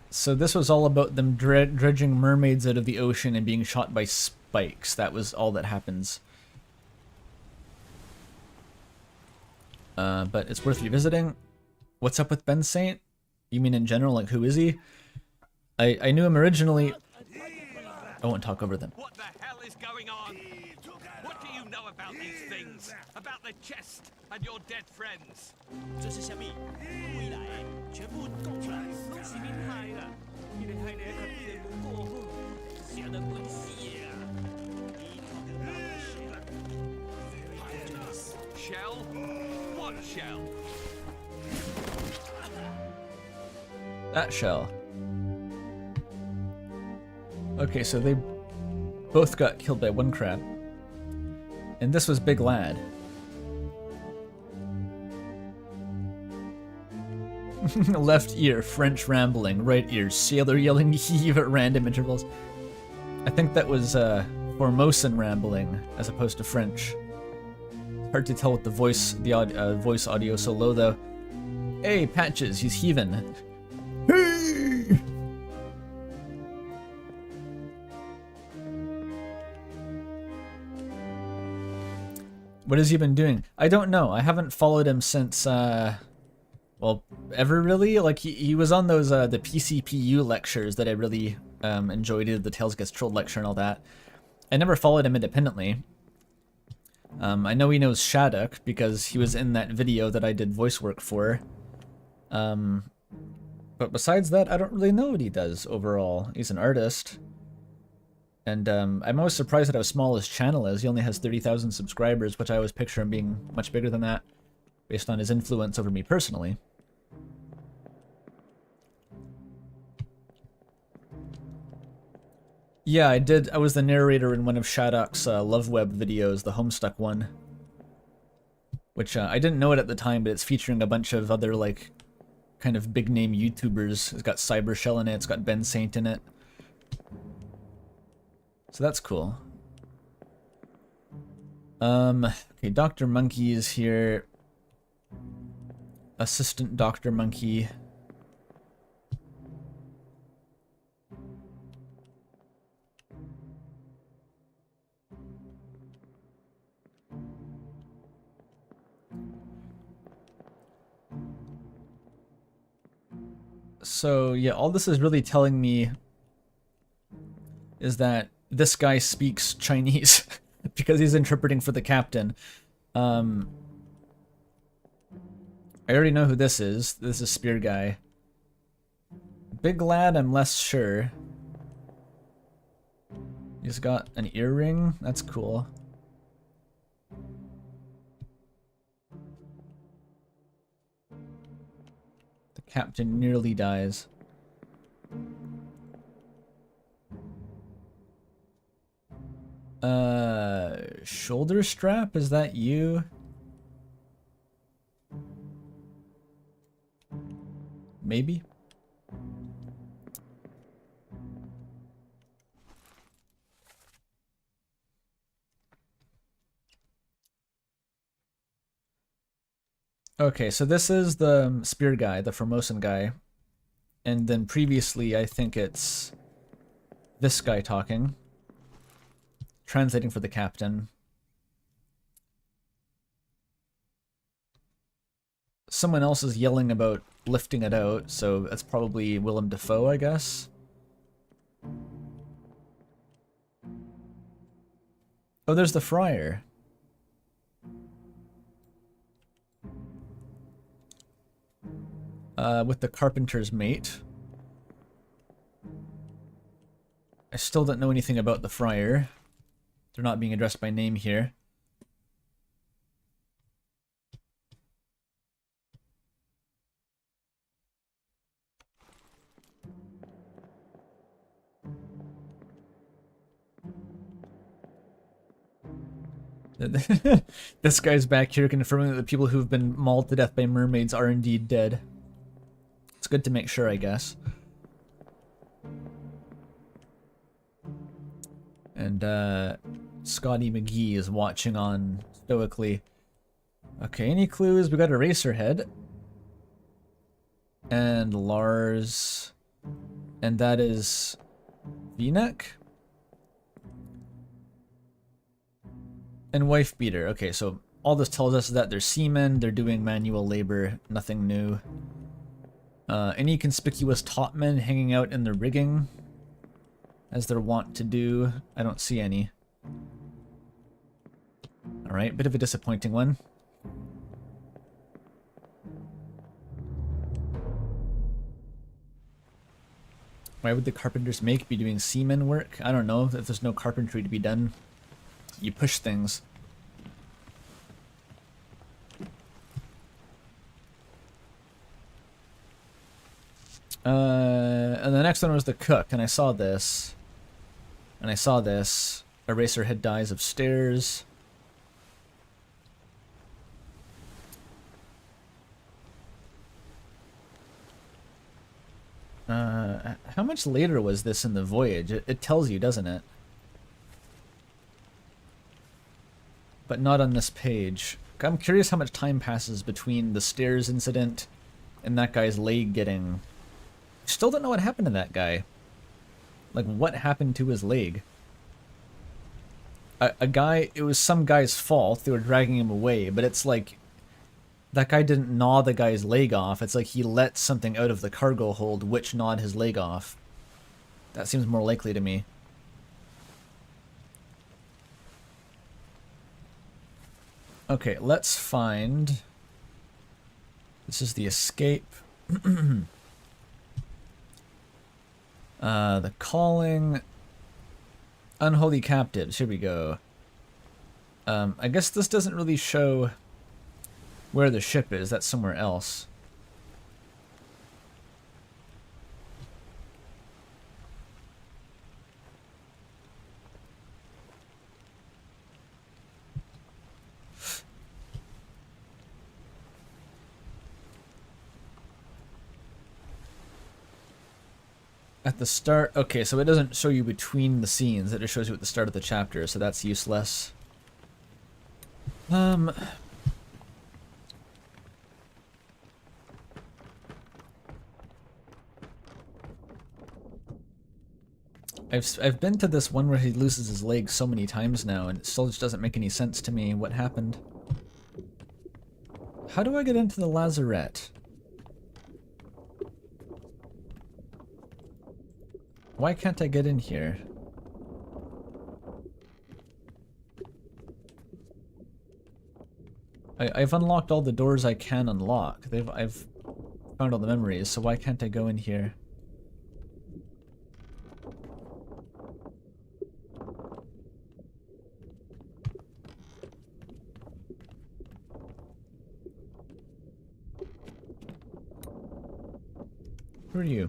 So this was all about them dredging mermaids out of the ocean and being shot by spikes. That was all that happens. But it's worth revisiting. What's up with Ben Saint? You mean in general, like who is he? I knew him originally. I won't talk over them. What the hell is going on? What do you know about these things? About the chest and your dead friends? Shell? What shell? That shell. Okay, so they both got killed by one crab. And this was Big Lad. Left ear, French rambling. Right ear, sailor yelling heave at random intervals. I think that was Formosan rambling as opposed to French. Hard to tell with the voice, voice audio so low though. Hey, Patches, he's heaving. Hey! What has he been doing? I don't know. I haven't followed him since, well, ever really. Like he was on those the PCPU lectures that I really enjoyed. He did the Tales Gets Trolled lecture and all that. I never followed him independently. I know he knows Shattuck because he was in that video that I did voice work for. But besides that, I don't really know what he does overall. He's an artist. And I'm always surprised at how small his channel is. He only has 30,000 subscribers, which I always picture him being much bigger than that, based on his influence over me personally. Yeah, I was the narrator in one of Shattuck's Love Web videos, the Homestuck one. Which, I didn't know it at the time, but it's featuring a bunch of other, like, kind of big-name YouTubers. It's got Cybershell in it, it's got Ben Saint in it. So that's cool. Okay, Dr. Monkey is here. Assistant Dr. Monkey. So yeah, all this is really telling me is that this guy speaks Chinese because he's interpreting for the captain. I already know who this is. This is Spear Guy. Big Lad, I'm less sure. He's got an earring. That's cool. The captain nearly dies. Shoulder strap? Is that you? Maybe? Okay, so this is the Spear Guy, the Formosan guy. And then previously, I think it's this guy talking. Translating for the captain. Someone else is yelling about lifting it out, so that's probably Willem Dafoe, I guess. Oh, there's the friar. With the carpenter's mate. I still don't know anything about the friar. They're not being addressed by name here. This guy's back here confirming that the people who've been mauled to death by mermaids are indeed dead. It's good to make sure, I guess. And, Scotty McGee is watching on stoically. Okay, any clues? We got Eraserhead. And Lars. And that is V-neck? And Wife Beater. Okay, so all this tells us is that they're seamen, they're doing manual labor, nothing new. Any conspicuous topmen hanging out in the rigging, as they're wont to do? I don't see any. Alright, bit of a disappointing one. Why would the carpenter's make be doing seaman work? I don't know. If there's no carpentry to be done, you push things. And the next one was the cook, and I saw this. And I saw this. Eraserhead dies of stairs. How much later was this in the voyage? It tells you, doesn't it? But not on this page. I'm curious how much time passes between the stairs incident and that guy's leg getting... Still don't know what happened to that guy. Like, what happened to his leg? A guy... It was some guy's fault. They were dragging him away, but it's like... That guy didn't gnaw the guy's leg off. It's like he let something out of the cargo hold which gnawed his leg off. That seems more likely to me. Okay, let's find... This is the escape. The calling... Unholy captives, here we go. I guess this doesn't really show where the ship is. That's somewhere else. At the start, okay, so it doesn't show you between the scenes, it just shows you at the start of the chapter, so that's useless. I've been to this one where he loses his leg so many times now, and it still just doesn't make any sense to me what happened. How do I get into the lazarette? Why can't I get in here? I've unlocked all the doors I can unlock. I've found all the memories, so why can't I go in here? Who are you?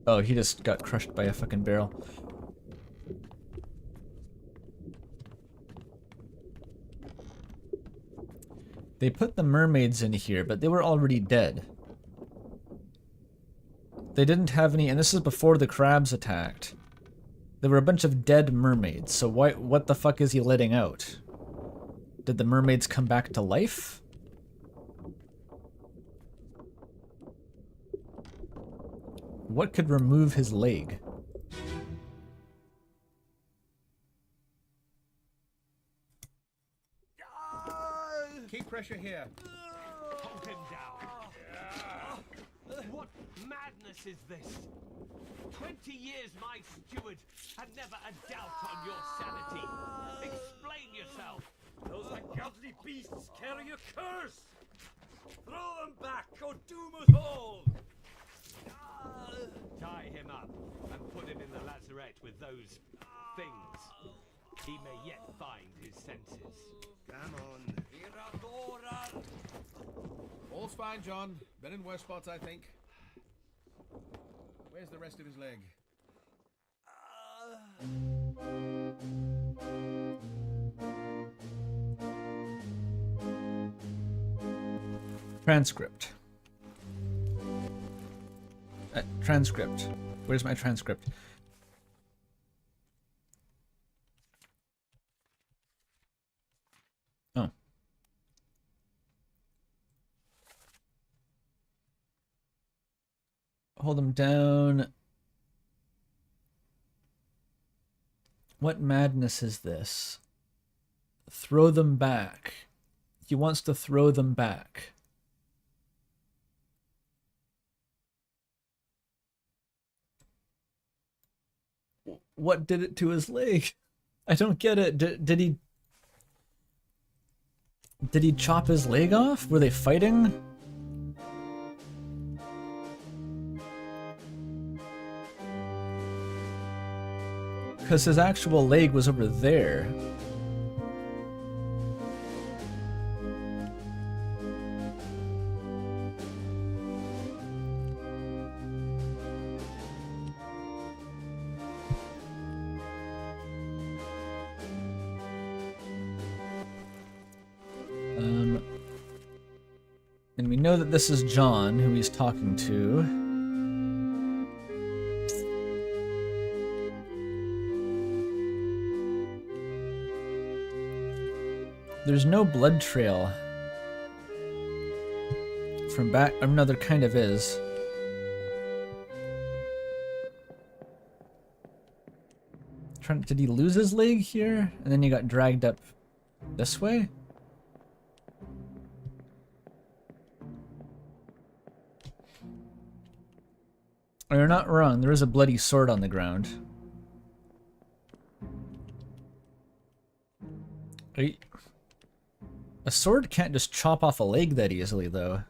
Oh, he just got crushed by a fucking barrel. They put the mermaids in here, but they were already dead. They didn't have any, and this is before the crabs attacked. There were a bunch of dead mermaids, so what the fuck is he letting out? Did the mermaids come back to life? What could remove his leg? Keep pressure here. Hold him down. What madness is this? 20 years my steward had never a doubt on your sanity. Explain yourself. Those ungodly beasts carry a curse. Throw them back or doom us all. Tie him up and put him in the lazarette with those things. He may yet find his senses. Come on. All's fine, John. Been in worse spots, I think. Where's the rest of his leg? Transcript. Transcript. Where's my transcript? Oh. Hold them down. What madness is this? Throw them back. He wants to throw them back. What did it to his leg? I don't get it. Did he chop his leg off? Were they fighting? Because his actual leg was over there. And we know that this is John, who he's talking to. There's no blood trail from back. Or no, there kind of is. Did he lose his leg here? And then he got dragged up this way? Oh, you're not wrong. There is a bloody sword on the ground. A sword can't just chop off a leg that easily, though.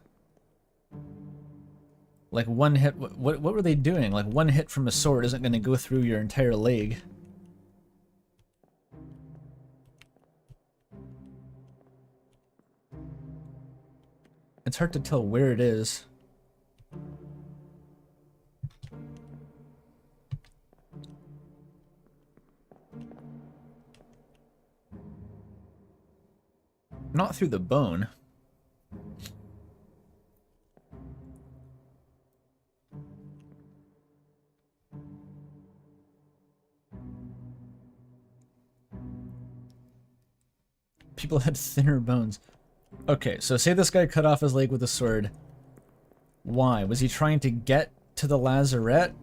Like one hit, what were they doing? Like one hit from a sword isn't going to go through your entire leg. It's hard to tell where it is. Not through the bone. People had thinner bones. Okay, so say this guy cut off his leg with a sword. Why? Was he trying to get to the lazarette?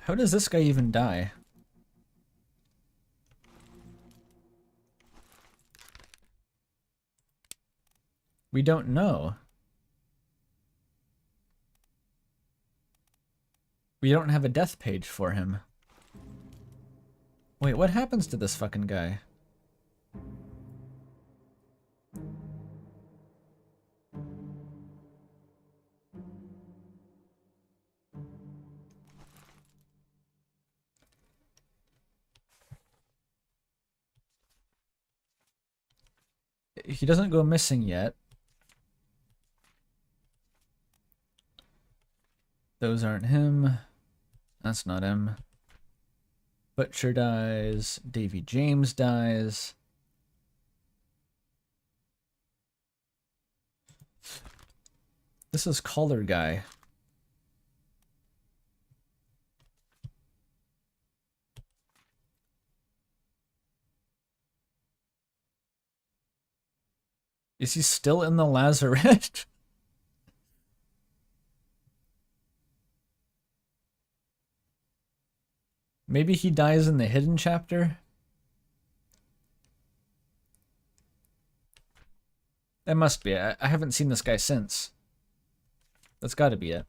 How does this guy even die? We don't know. We don't have a death page for him. Wait, what happens to this fucking guy? He doesn't go missing yet. Those aren't him. That's not him. Butcher dies. Davy James dies. This is Collar Guy. Is he still in the lazarette? Maybe he dies in the hidden chapter? That must be it. I haven't seen this guy since. That's gotta be it.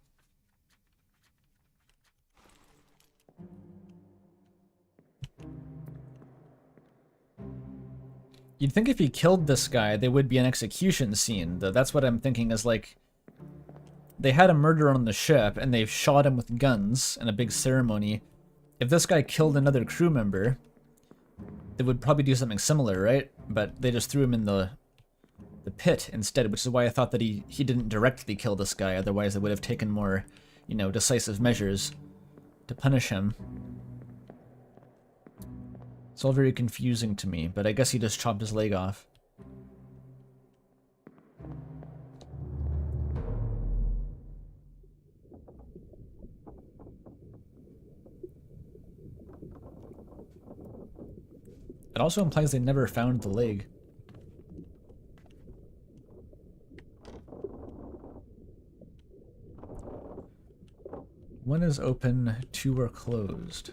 You'd think if he killed this guy, there would be an execution scene, though. That's what I'm thinking is like... They had a murder on the ship, and they shot him with guns in a big ceremony. If this guy killed another crew member, they would probably do something similar, right? But they just threw him in the pit instead, which is why I thought that he didn't directly kill this guy. Otherwise, they would have taken more, you know, decisive measures to punish him. It's all very confusing to me, but I guess he just chopped his leg off. It also implies they never found the leg. One is open, two are closed.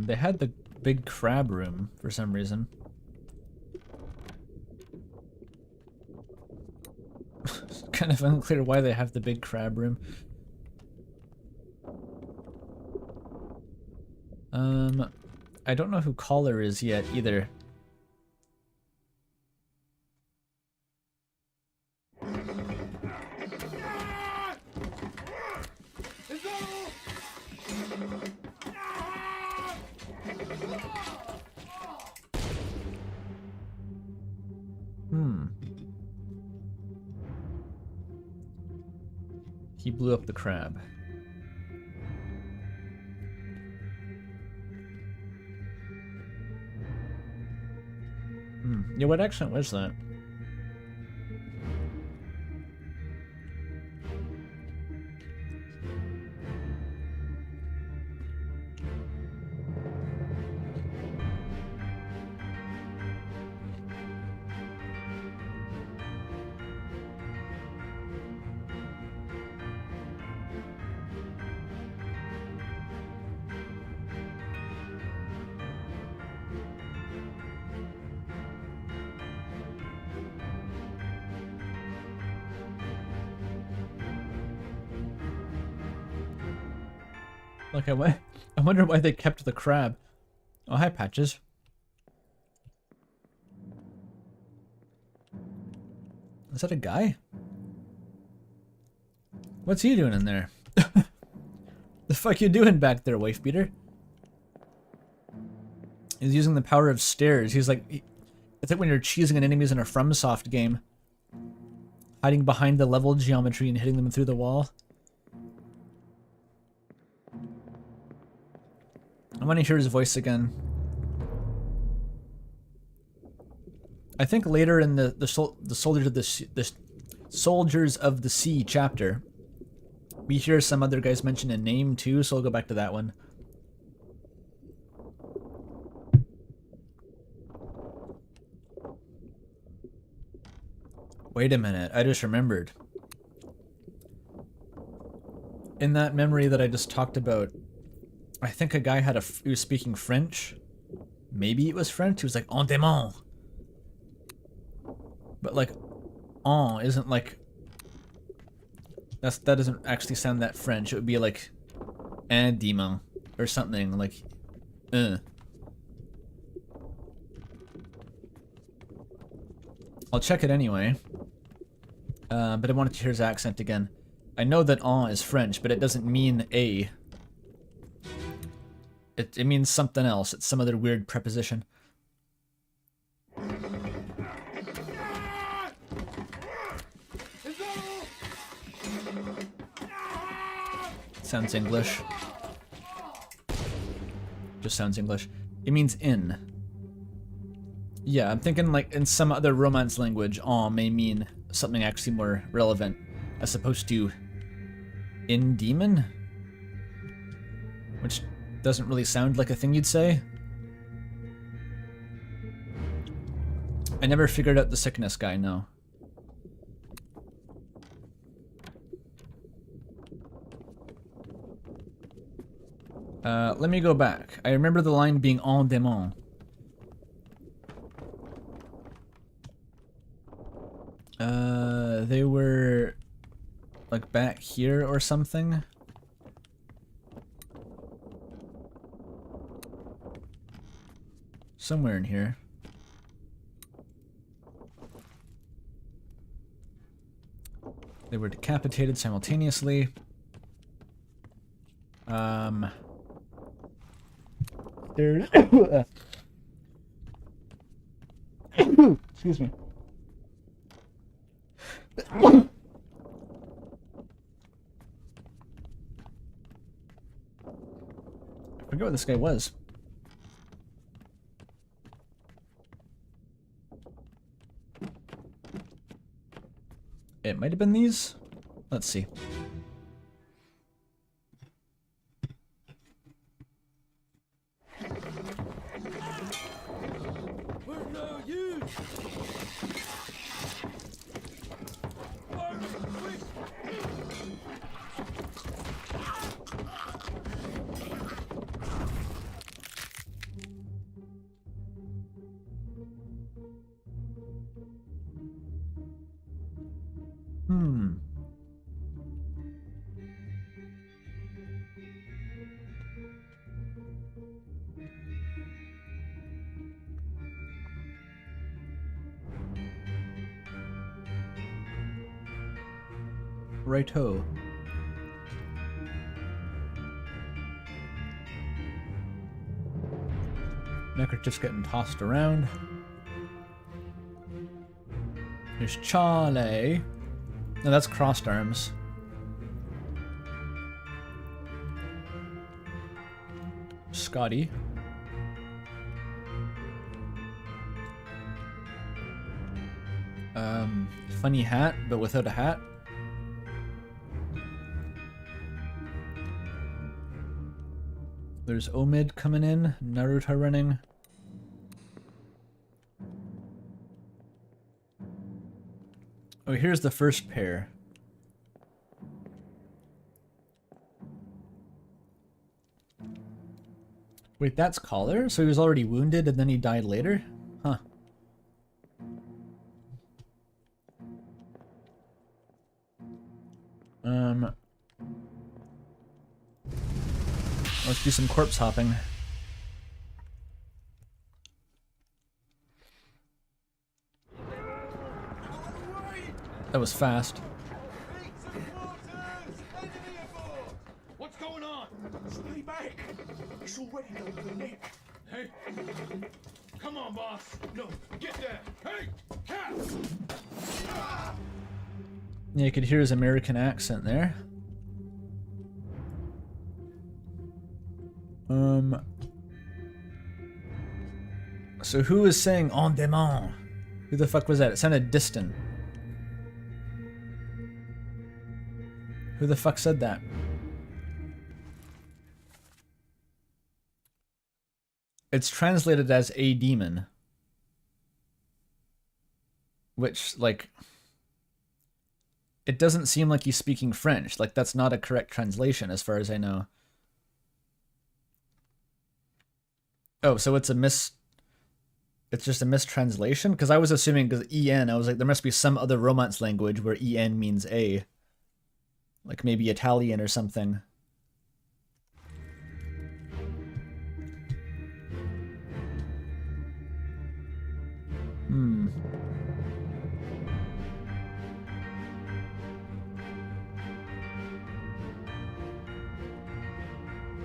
They had the big crab room for some reason. It's kind of unclear why they have the big crab room. I don't know who Collar is yet either. He blew up the crab. Yeah, what accent was that? Like, I wonder why they kept the crab. Oh, hi, Patches. Is that a guy? What's he doing in there? The fuck you doing back there, wife beater? He's using the power of stairs. He's like, it's like when you're cheesing at enemies in a FromSoft game. Hiding behind the level geometry and hitting them through the wall. I want to hear his voice again. I think later in the Soldiers of the Sea chapter, we hear some other guys mention a name too, so I'll go back to that one. Wait a minute, I just remembered. In that memory that I just talked about, I think a guy he was speaking French. Maybe it was French. He was like, "On demande." But like, "on" isn't like, that doesn't actually sound that French. It would be like, "un demande" or something like, I'll check it anyway. But I wanted to hear his accent again. I know that "on" is French, but it doesn't mean a. It means something else. It's some other weird preposition. Sounds English. Just sounds English. It means in. Yeah, I'm thinking like in some other Romance language, "en" may mean something actually more relevant, as opposed to "in demon," which doesn't really sound like a thing you'd say. I never figured out the sickness guy, no. Let me go back. I remember the line being "en demande." They were like back here or something. Somewhere in here. They were decapitated simultaneously. There's excuse me. I forget what this guy was. It might have been these. Let's see. Righto. Neckerchief's getting tossed around. There's Charlie. No, that's crossed arms. Scotty. Funny hat, but without a hat. There's Omid coming in, Naruto running. Oh, here's the first pair. Wait, that's Collar? So he was already wounded and then he died later? Huh. Let's do some corpse hopping. That was fast. What's going on? Stay back! It's already going to the neck. Hey, come on, boss. No, get there. Hey, cat! Yeah, you could hear his American accent there. So who is saying "on demand"? Who the fuck was that? It sounded distant. Who the fuck said that? It's translated as "a demon," which, like, it doesn't seem like he's speaking French. Like, that's not a correct translation as far as I know. Oh, so it's just a mistranslation? Because I was assuming, because EN, I was like, there must be some other Romance language where EN means A. Like maybe Italian or something.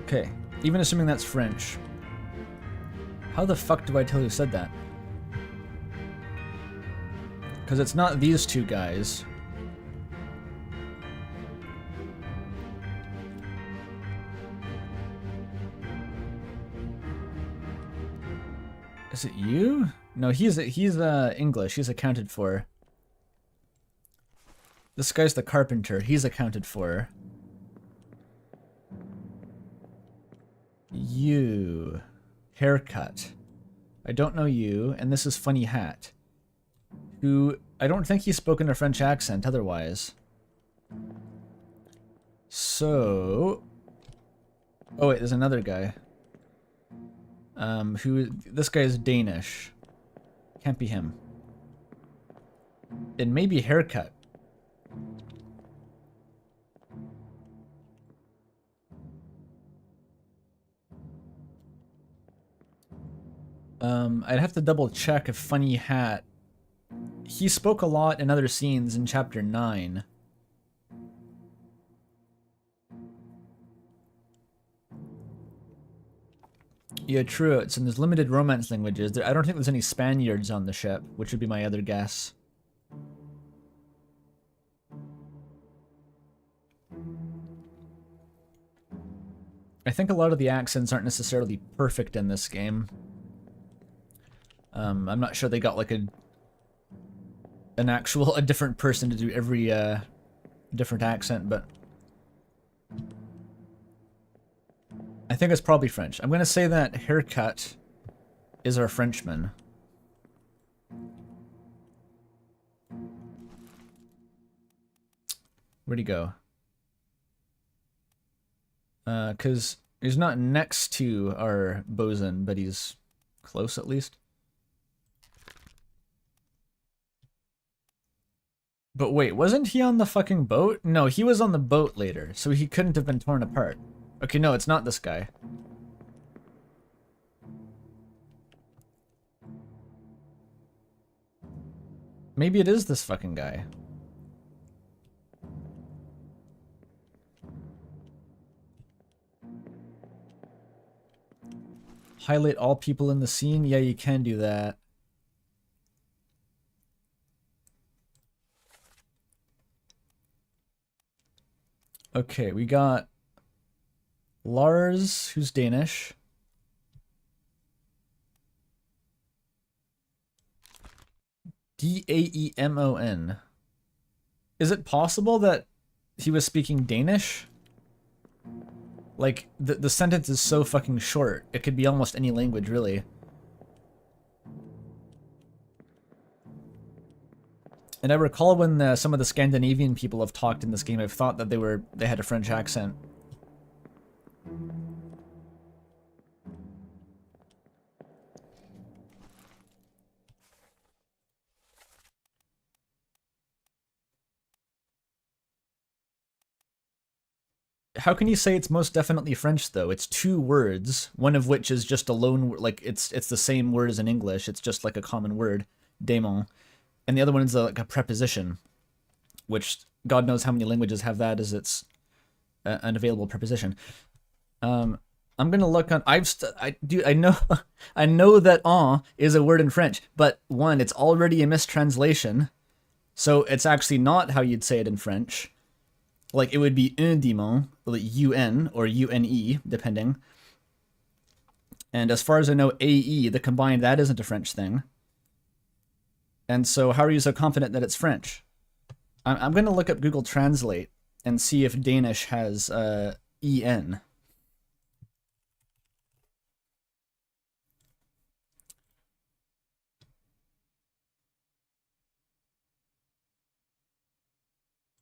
Okay, even assuming that's French. How the fuck do I tell who said that? Because it's not these two guys. Is it you? No, he's English. He's accounted for. This guy's the carpenter. He's accounted for. You. Haircut. I don't know you, and this is Funny Hat. Who, I don't think he spoke in a French accent otherwise. So... Oh wait, there's another guy. This guy is Danish. Can't be him. It may be Haircut. I'd have to double check if Funny Hat... He spoke a lot in other scenes in Chapter 9. Yeah, true. It's in there's limited Romance languages. I don't think there's any Spaniards on the ship, which would be my other guess. I think a lot of the accents aren't necessarily perfect in this game. I'm not sure they got like a different person to do every different accent, but I think it's probably French. I'm gonna say that Haircut is our Frenchman. Where'd he go? Cause he's not next to our bosun, but he's close at least. But wait, wasn't he on the fucking boat? No, he was on the boat later, so he couldn't have been torn apart. Okay, no, it's not this guy. Maybe it is this fucking guy. Highlight all people in the scene? Yeah, you can do that. Okay, we got Lars, who's Danish. Daemon. Is it possible that he was speaking Danish? Like, the sentence is so fucking short. It could be almost any language, really. And I recall when some of the Scandinavian people have talked in this game, I've thought that they had a French accent. How can you say it's most definitely French, though? It's two words, one of which is just a lone, like, it's the same word as in English. It's just like a common word, démon. And the other one is like a preposition, which God knows how many languages have that as its an available preposition. I'm gonna look on. I know I know that "en" is a word in French, but one, it's already a mistranslation, so it's actually not how you'd say it in French. Like, it would be un démon, like UN or UNE, depending. And as far as I know, AE, the combined, that isn't a French thing. And so how are you so confident that it's French? I'm going to look up Google Translate and see if Danish has EN.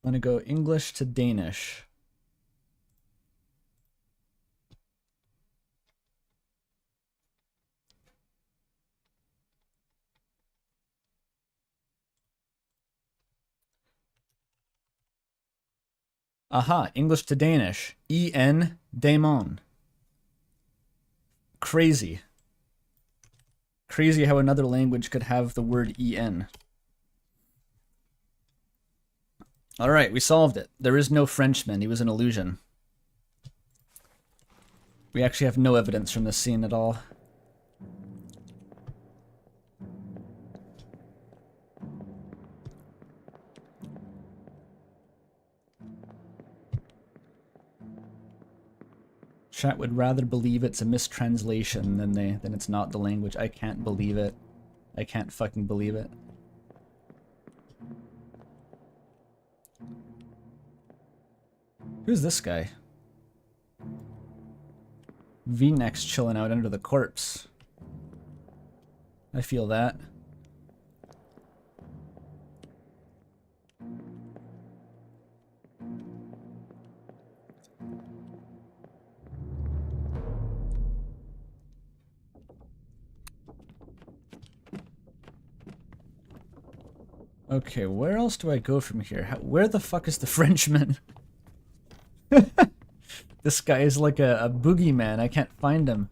I'm going to go English to Danish. Aha, English to Danish. EN Daemon. Crazy. Crazy how another language could have the word EN. Alright, we solved it. There is no Frenchman. He was an illusion. We actually have no evidence from this scene at all. Chat would rather believe it's a mistranslation than it's not the language. I can't believe it. I can't fucking believe it. Who's this guy? V-neck's chilling out under the corpse. I feel that. Okay, where else do I go from here? Where the fuck is the Frenchman? This guy is like a boogeyman. I can't find him.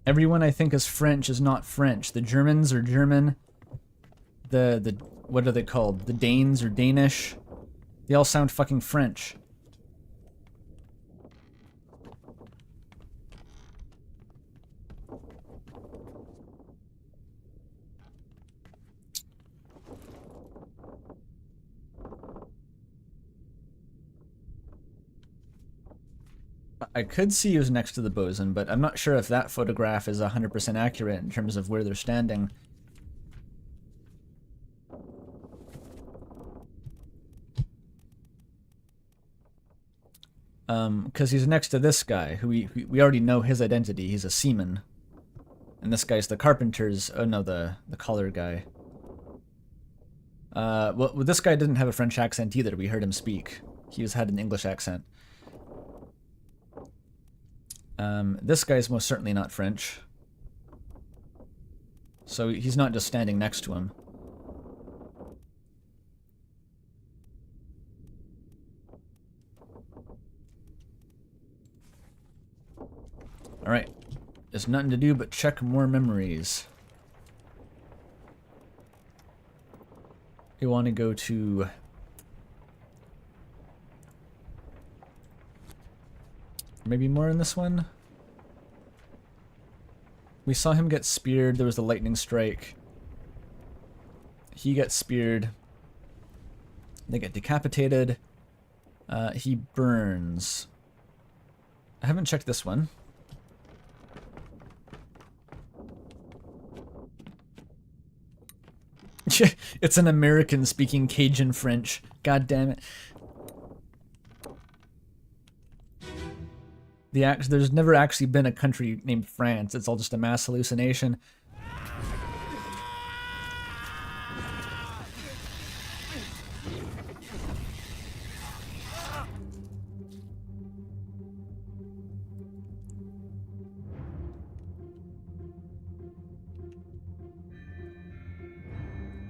Everyone I think is French is not French. The Germans are German. The what are they called? The Danes are Danish. They all sound fucking French. I could see who's next to the bosun, but I'm not sure if that photograph is 100% accurate in terms of where they're standing. Because he's next to this guy, who we already know his identity. He's a seaman. And this guy's the carpenter's... Oh no, the collar guy. Well, this guy didn't have a French accent either. We heard him speak. He had an English accent. This guy's most certainly not French. So he's not just standing next to him. Alright. There's nothing to do but check more memories. You want to go to... Maybe more in this one? We saw him get speared. There was the lightning strike. He gets speared. They get decapitated. He burns. I haven't checked this one. It's an American speaking Cajun French. God damn it. There's never actually been a country named France. It's all just a mass hallucination.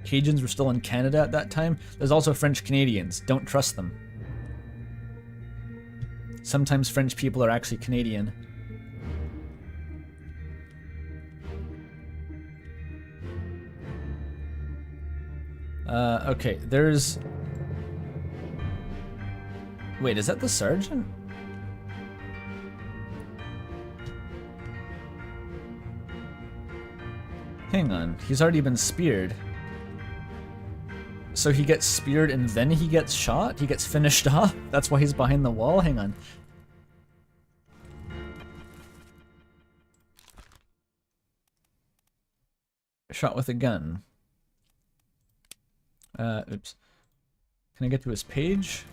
Cajuns were still in Canada at that time. There's also French Canadians. Don't trust them. Sometimes French people are actually Canadian. Okay, there's... Wait, is that the sergeant? Hang on, he's already been speared. So he gets speared and then he gets shot? He gets finished off? That's why he's behind the wall? Hang on. Shot with a gun. Oops. Can I get to his page?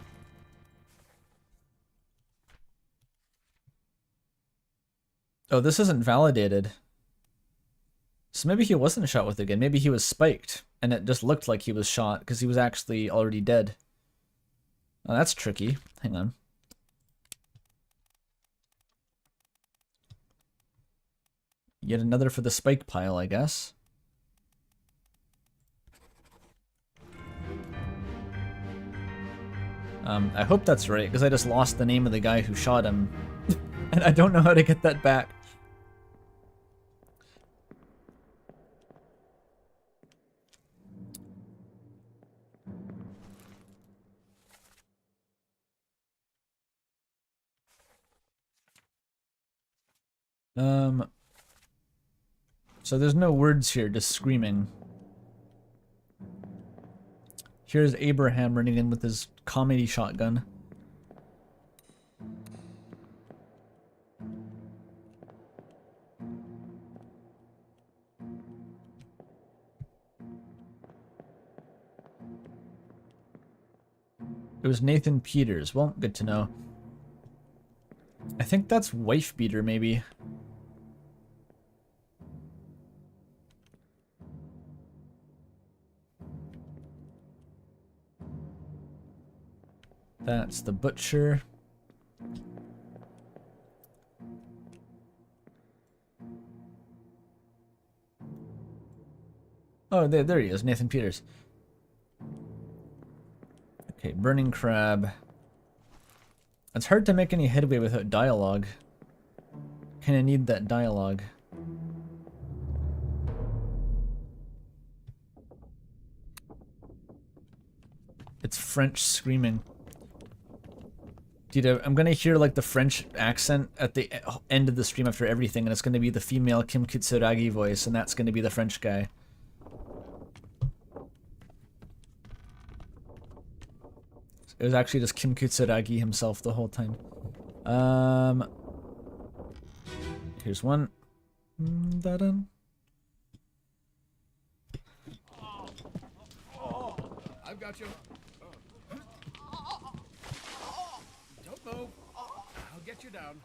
Oh, this isn't validated. So maybe he wasn't shot with a gun. Maybe he was spiked, and it just looked like he was shot because he was actually already dead. Oh, that's tricky. Hang on. Yet another for the spike pile, I guess. I hope that's right, because I just lost the name of the guy who shot him. And I don't know how to get that back. So there's no words here, just screaming. Here's Abraham running in with his comedy shotgun. It was Nathan Peters. Well, good to know. I think that's Wife Beater, maybe. That's the Butcher. Oh, there he is, Nathan Peters. Okay, Burning Crab. It's hard to make any headway without dialogue. Kinda need that dialogue. It's French screaming. Dude, I'm gonna hear like the French accent at the end of the stream after everything, and it's gonna be the female Kim Kitsuragi voice, and that's gonna be the French guy. It was actually just Kim Kitsuragi himself the whole time. Here's one. Da-dun. I've got you. Don't move. I'll get you down.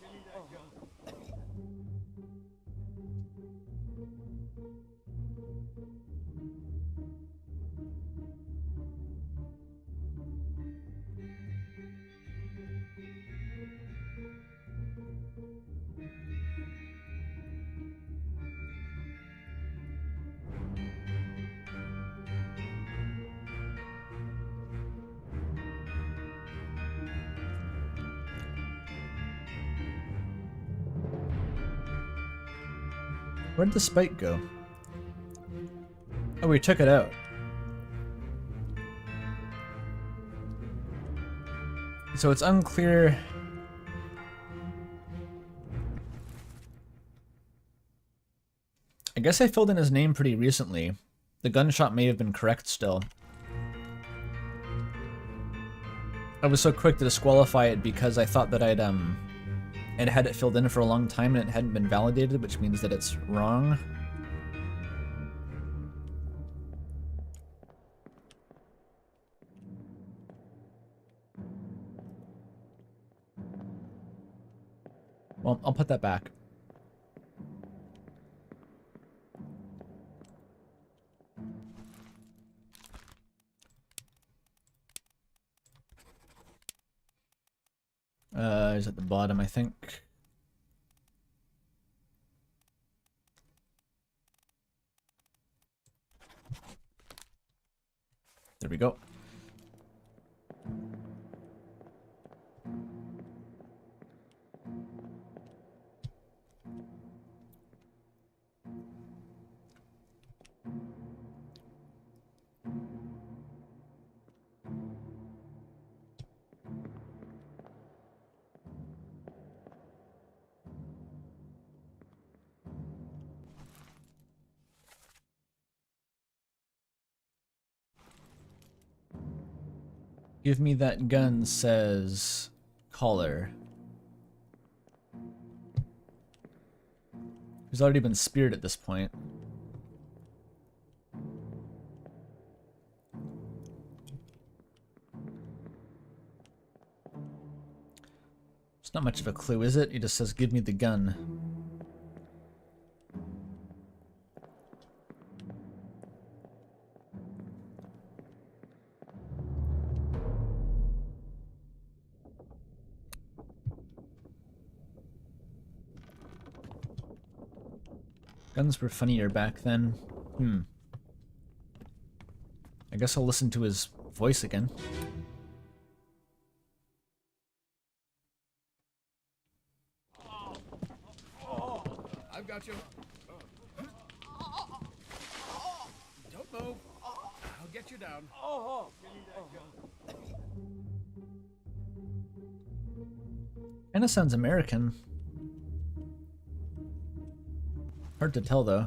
Give me that gun. Where'd the spike go? Oh, we took it out. So it's unclear. I guess I filled in his name pretty recently. The gunshot may have been correct still. I was so quick to disqualify it because I thought that I'd had it filled in for a long time and it hadn't been validated, which means that it's wrong. Well, I'll put that back. Is at the bottom, I think. There we go. Give me that gun, says Caller. He's already been speared at this point. It's not much of a clue, is it? He just says, give me the gun. Guns were funnier back then. I guess I'll listen to his voice again. I've got you. Don't move. I'll get you down. Kinda sounds American. Hard to tell, though.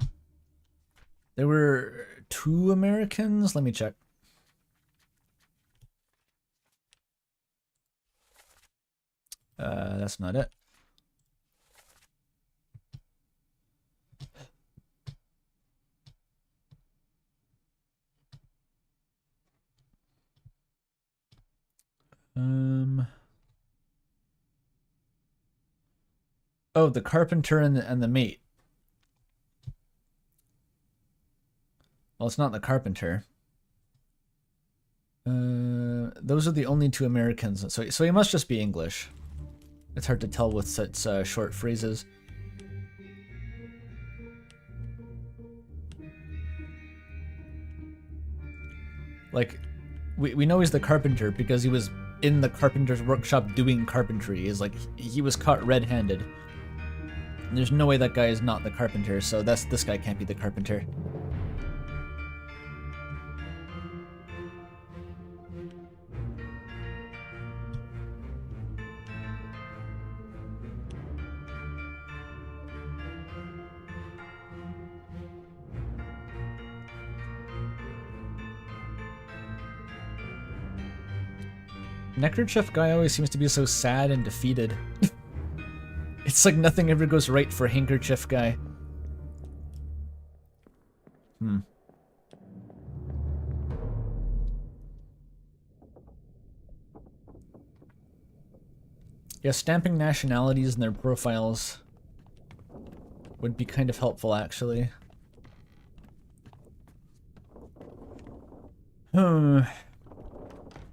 There were 2 Americans? Let me check. That's not it. Oh, the carpenter and the mate. Well, it's not the carpenter. Those are the only 2 Americans. So he must just be English. It's hard to tell with such short phrases. Like, we know he's the carpenter because he was in the carpenter's workshop doing carpentry. Is like he was caught red-handed. And there's no way that guy is not the carpenter. So this guy can't be the carpenter. Neckerchief guy always seems to be so sad and defeated. It's like nothing ever goes right for Handkerchief guy. Yeah, stamping nationalities in their profiles would be kind of helpful, actually.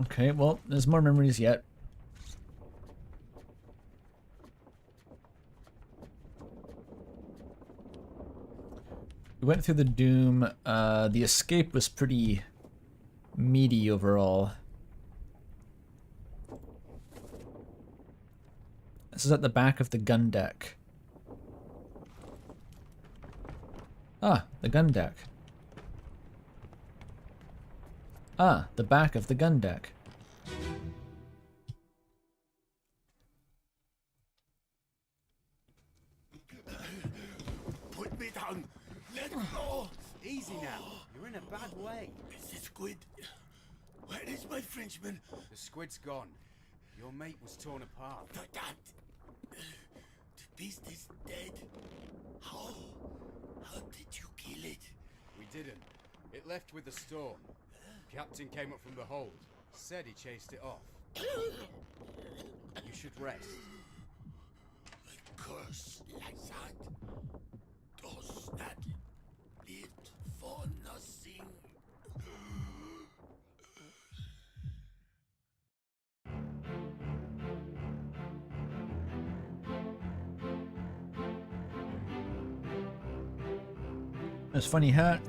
Okay, well, there's more memories yet. We went through the Doom. The escape was pretty meaty overall. This is at the back of the gun deck. Ah, the gun deck. Ah, the back of the gun deck. Put me down. Let go. Easy now. You're in a bad way. Is it squid? Where is my Frenchman? The squid's gone. Your mate was torn apart. The beast is dead. How? How did you kill it? We didn't. It left with the storm. Captain came up from the hold. Said he chased it off. You should rest. curse like that? Does that live for nothing? That's funny hat.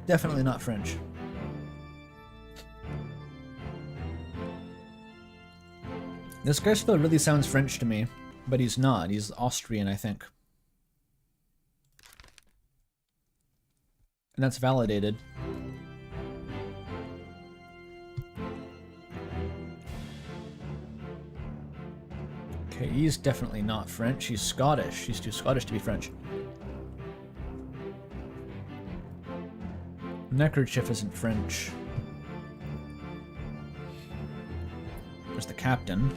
Definitely not French. This guy still really sounds French to me, but he's not. He's Austrian, I think. And that's validated. Okay, he's definitely not French. He's Scottish. He's too Scottish to be French. Neckerchief isn't French. There's the captain.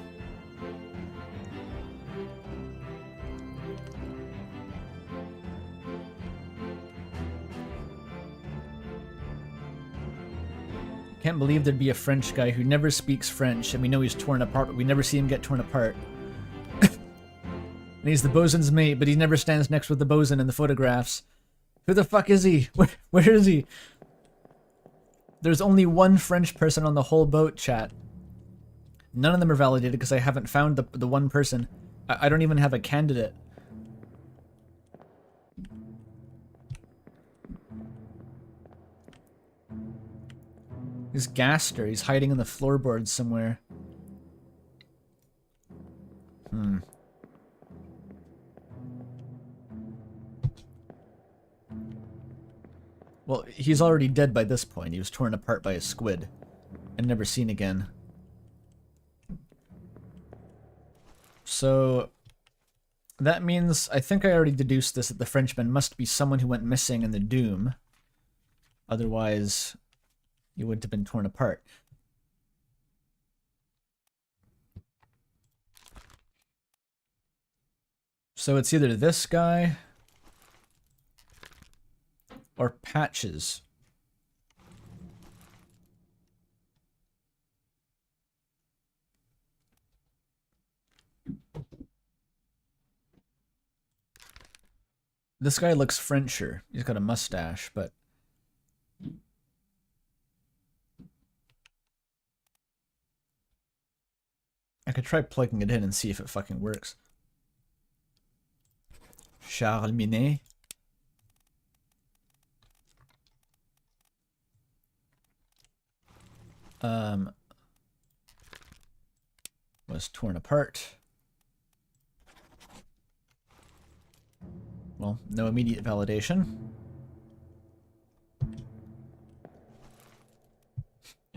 Can't believe there'd be a French guy who never speaks French, and we know he's torn apart, but we never see him get torn apart. And he's the bosun's mate, but he never stands next with the bosun in the photographs. Who the fuck is he? Where is he? There's only one French person on the whole boat, chat. None of them are validated because I haven't found the one person. I don't even have a candidate. He's Gaster. He's hiding in the floorboards somewhere. Well, he's already dead by this point. He was torn apart by a squid and never seen again. So that means, I think I already deduced this, that the Frenchman must be someone who went missing in the Doom. Otherwise, he wouldn't have been torn apart. So it's either this guy or Patches. This guy looks Frencher. He's got a mustache, but I could try plugging it in and see if it fucking works. Charles Minet. Was torn apart. Well, no immediate validation.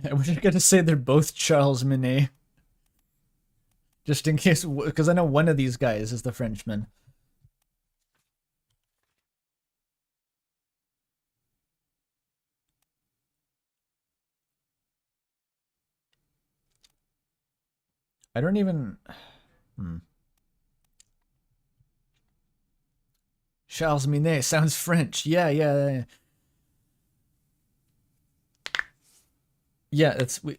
I wish I could say they're both Charles Minet. Just in case, because I know one of these guys is the Frenchman. I don't even... Charles Minet sounds French. Yeah. Yeah, it's we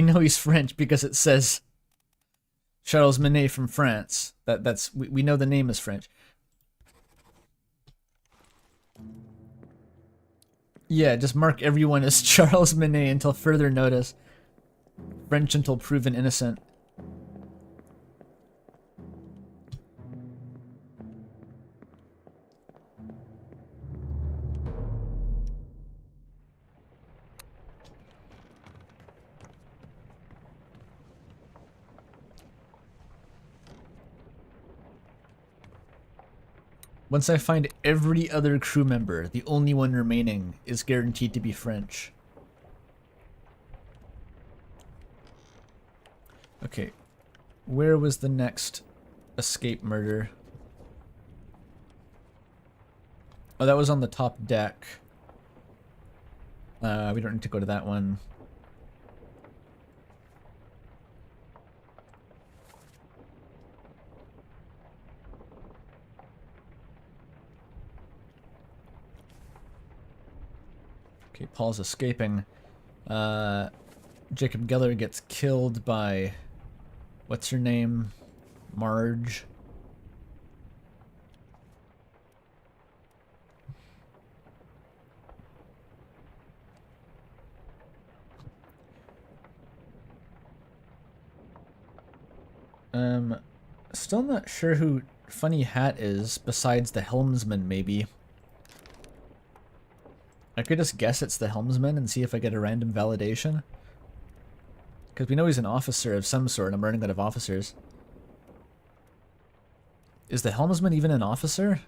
know he's French because it says Charles Minet from France. We know the name is French. Yeah, just mark everyone as Charles Minet until further notice. French until proven innocent. Once I find every other crew member, the only one remaining is guaranteed to be French. Okay, where was the next escape murder? Oh, that was on the top deck. We don't need to go to that one. Okay, Paul's escaping. Jacob Geller gets killed by... what's her name? Marge. Still not sure who Funny Hat is, besides the helmsman, maybe. I could just guess it's the helmsman and see if I get a random validation. Because we know he's an officer of some sort. I'm running out of officers. Is the helmsman even an officer?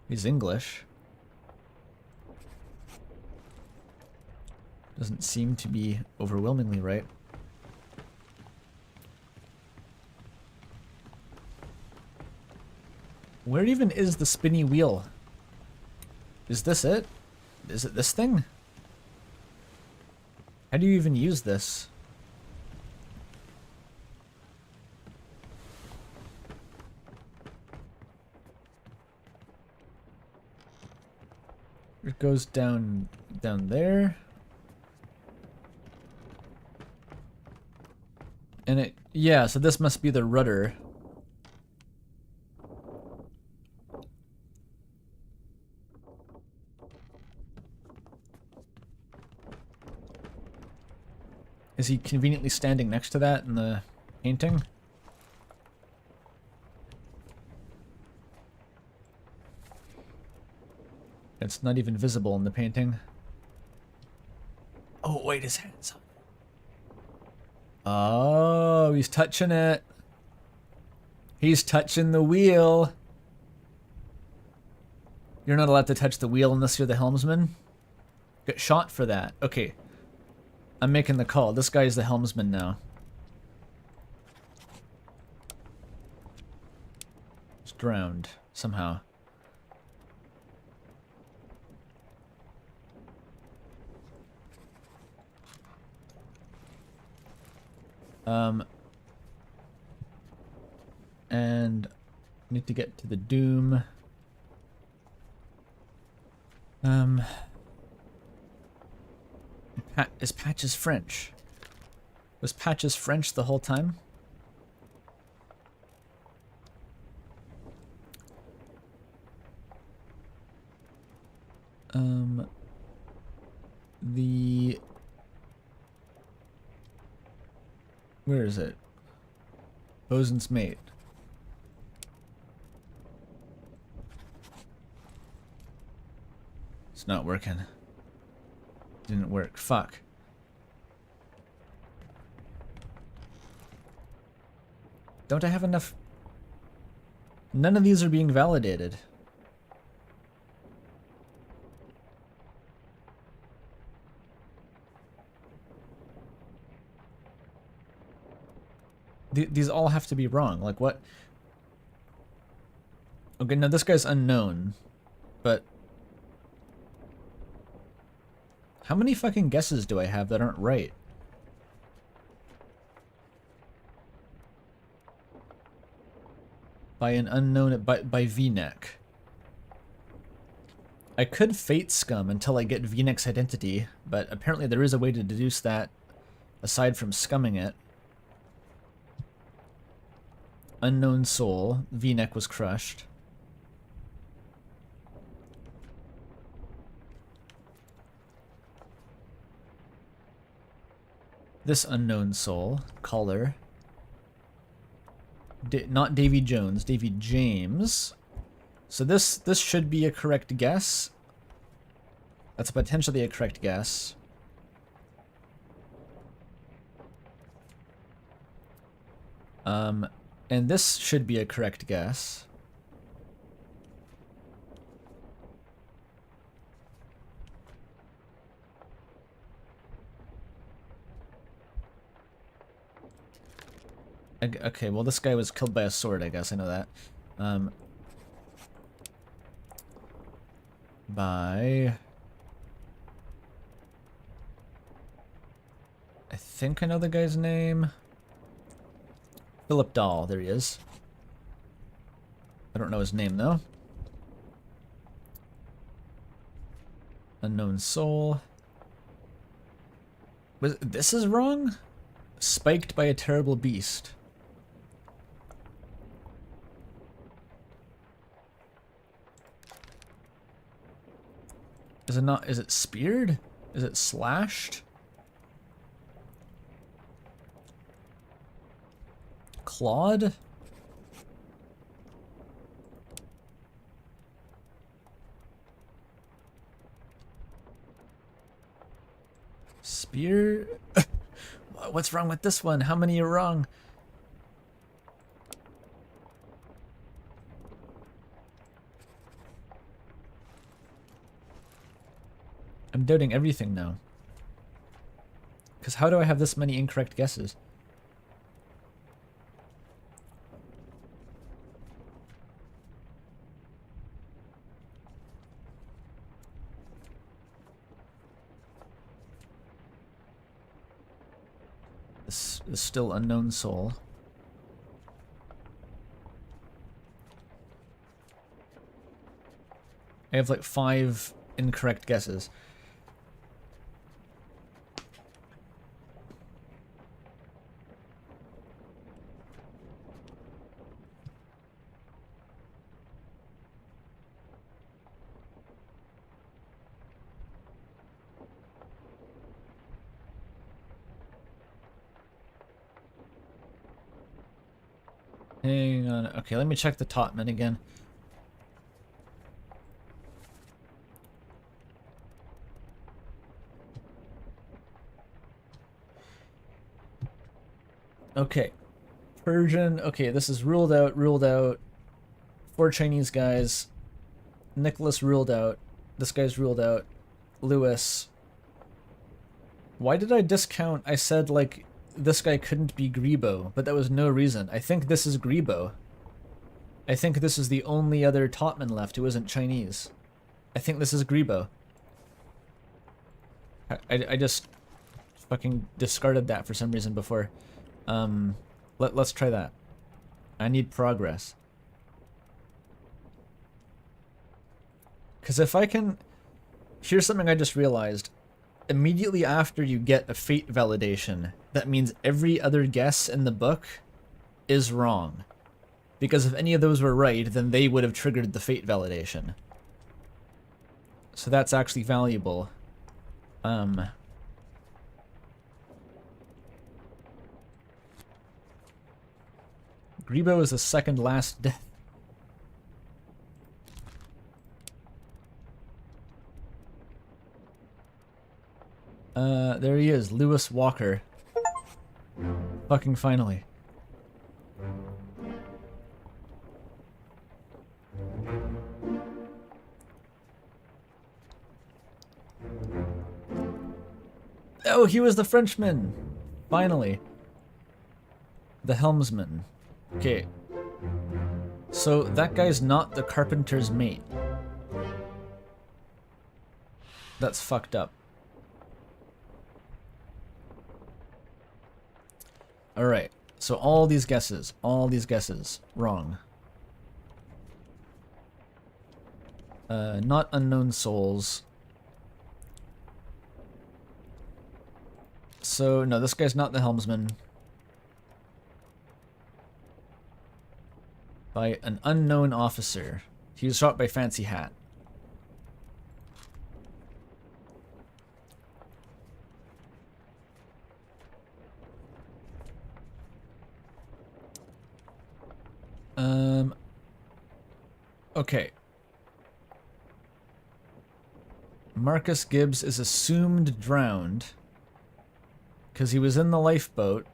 He's English. Doesn't seem to be overwhelmingly right. Where even is the spinny wheel? Is this it? Is it this thing? How do you even use this? It goes down there. And it, yeah, so this must be the rudder. Is he conveniently standing next to that in the painting? It's not even visible in the painting. Oh, wait, his hand's up. Oh, he's touching it. He's touching the wheel. You're not allowed to touch the wheel unless you're the helmsman. Get shot for that. Okay. I'm making the call. This guy is the helmsman now. He's drowned somehow. And need to get to the Doom. Is Patches French? Was Patches French the whole time? Where is it? Bosun's mate. It's not working. Didn't work. Fuck. Don't I have enough? None of these are being validated. These all have to be wrong. Like what? Okay, now this guy's unknown, but how many fucking guesses do I have that aren't right? By an unknown, by V-neck. I could fate scum until I get V-neck's identity, but apparently there is a way to deduce that aside from scumming it. Unknown soul. V-neck was crushed. This unknown soul. Color. Not Davy Jones. Davy James. So this should be a correct guess. That's potentially a correct guess. And this should be a correct guess. Okay, well this guy was killed by a sword, I guess, I know that. By... I think I know the guy's name. Philip Dahl, there he is. I don't know his name though. Unknown soul. This is wrong? Spiked by a terrible beast. Is it not? Is it speared? Is it slashed? Clawed? Spear? What's wrong with this one? How many are wrong? I'm doubting everything now. Because how do I have this many incorrect guesses? This is still unknown soul. I have like 5 incorrect guesses. Hang on. Okay, let me check the Topman again. Okay. Persian. Okay, this is ruled out, ruled out. 4 Chinese guys. Nicholas ruled out. This guy's ruled out. Lewis. Why did I discount? I said, like, this guy couldn't be Greebo, but that was no reason. I think this is Greebo. I think this is the only other Topman left who isn't Chinese. I think this is Greebo. I just fucking discarded that for some reason before. Let's try that. I need progress. Because if I can... Here's something I just realized. Immediately after you get a fate validation, that means every other guess in the book is wrong. Because if any of those were right, then they would have triggered the fate validation. So that's actually valuable. Greebo is the second last death. There he is, Lewis Walker. Fucking finally. Oh, he was the Frenchman! Finally. The helmsman. Okay. So, that guy's not the carpenter's mate. That's fucked up. Alright, so all these guesses, wrong. Not unknown souls. So, no, this guy's not the helmsman. By an unknown officer. He was shot by Fancy Hat. Okay. Marcus Gibbs is assumed drowned because he was in the lifeboat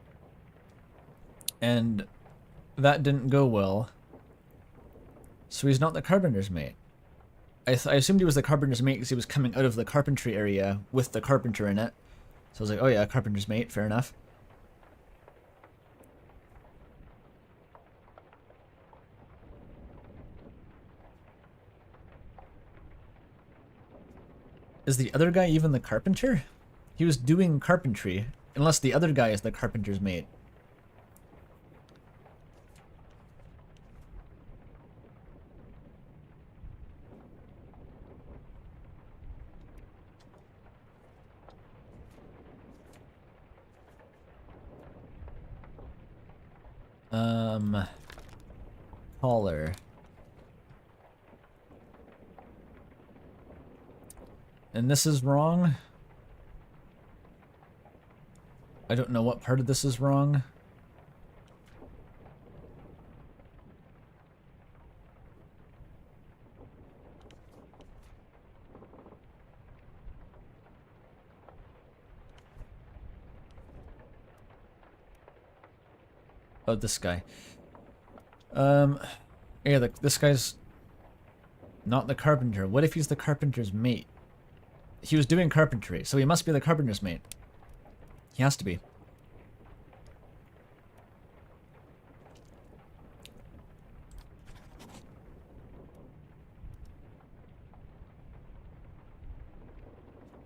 and that didn't go well. So he's not the carpenter's mate. I assumed he was the carpenter's mate because he was coming out of the carpentry area with the carpenter in it. So I was like, oh yeah, carpenter's mate, fair enough. Is the other guy even the carpenter? He was doing carpentry, unless the other guy is the carpenter's mate. Caller. And this is wrong. I don't know what part of this is wrong. Oh, this guy. Yeah, this guy's not the carpenter. What if he's the carpenter's mate? He was doing carpentry, so he must be the carpenter's mate. He has to be.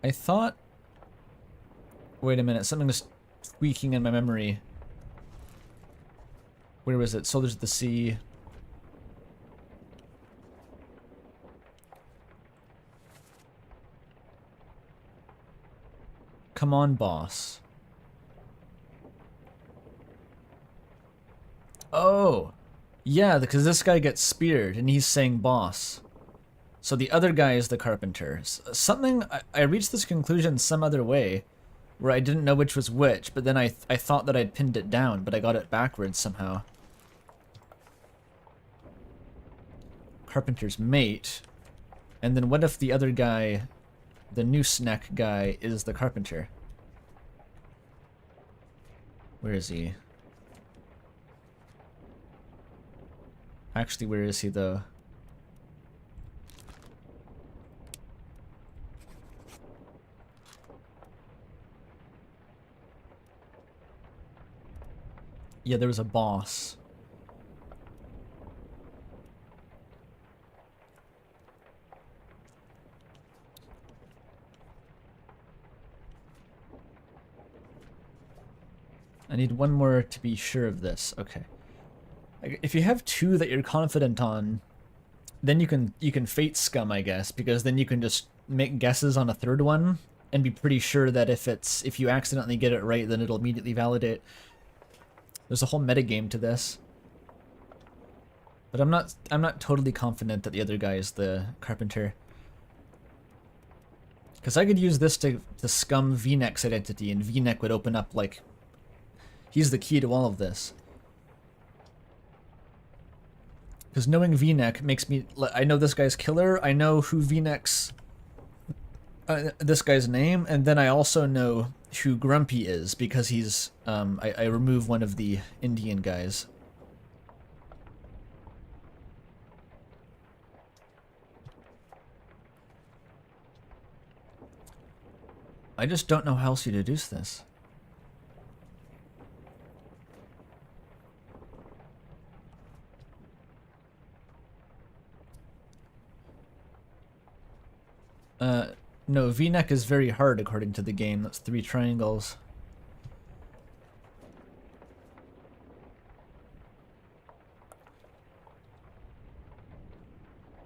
I thought... Wait a minute, something was tweaking in my memory. Where was it? Soldiers of the Sea. Come on, boss. Oh! Yeah, because this guy gets speared and he's saying boss. So the other guy is the carpenter. Something... I reached this conclusion some other way, where I didn't know which was which, but then I thought that I'd pinned it down, but I got it backwards somehow. Carpenter's mate. And then what if the other guy, the noose neck guy, is the carpenter? Where is he? Actually, where is he though? Yeah, there was a boss. I need one more to be sure of this. Okay. If you have two that you're confident on, then you can fate scum, I guess, because then you can just make guesses on a third one and be pretty sure that if you accidentally get it right, then it'll immediately validate. There's a whole metagame to this. But I'm not totally confident that the other guy is the carpenter. Because I could use this to scum V-Neck's identity, and V-Neck would open up like... He's the key to all of this. Because knowing V-Neck makes me... I know this guy's killer, I know who V-Neck's... this guy's name, and then I also know who Grumpy is, because he's... I remove one of the Indian guys. I just don't know how else you deduce this. No, V-Neck is very hard according to the game. That's 3 triangles.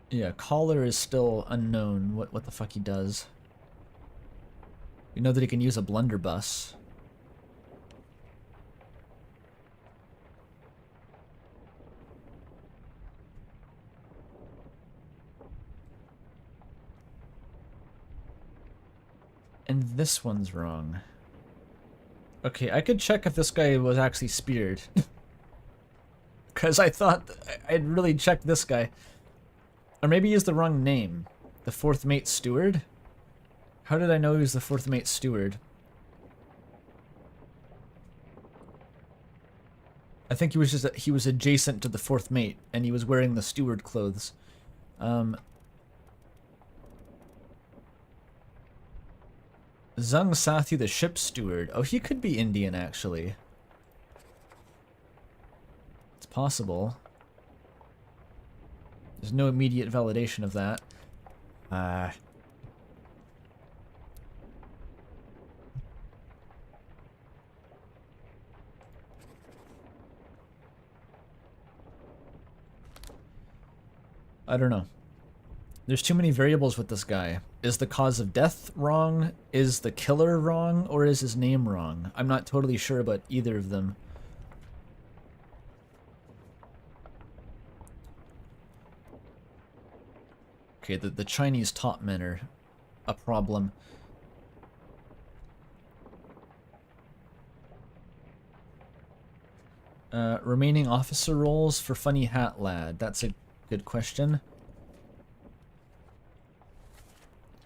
Yeah, Collar is still unknown what the fuck he does. We know that he can use a blunderbuss. And this one's wrong. Okay, I could check if this guy was actually speared. Because I thought I'd really checked this guy. Or maybe he used the wrong name. The 4th mate steward? How did I know he was the 4th mate steward? I think he was just he was adjacent to the 4th mate, and he was wearing the steward clothes. Zung Sathi, the ship steward. Oh, he could be Indian, actually. It's possible. There's no immediate validation of that. I don't know. There's too many variables with this guy. Is the cause of death wrong? Is the killer wrong? Or is his name wrong? I'm not totally sure about either of them. Okay, the Chinese Topmen are a problem. Remaining officer roles for Funny Hat Lad. That's a good question.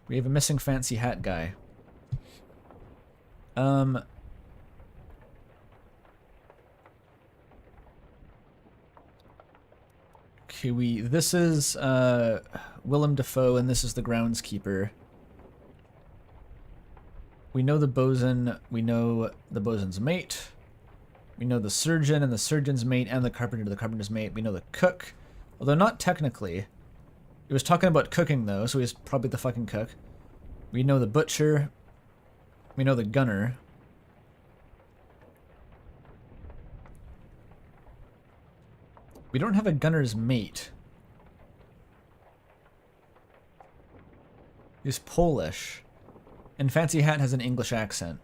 We have a missing fancy hat guy. Okay, this is Willem Dafoe and this is the groundskeeper. We know the bosun, we know the bosun's mate. We know the surgeon and the surgeon's mate and the carpenter's mate. We know the cook, although not technically. He was talking about cooking though, so he's probably the fucking cook. We know the butcher. We know the gunner. We don't have a gunner's mate. He's Polish. And Fancy Hat has an English accent.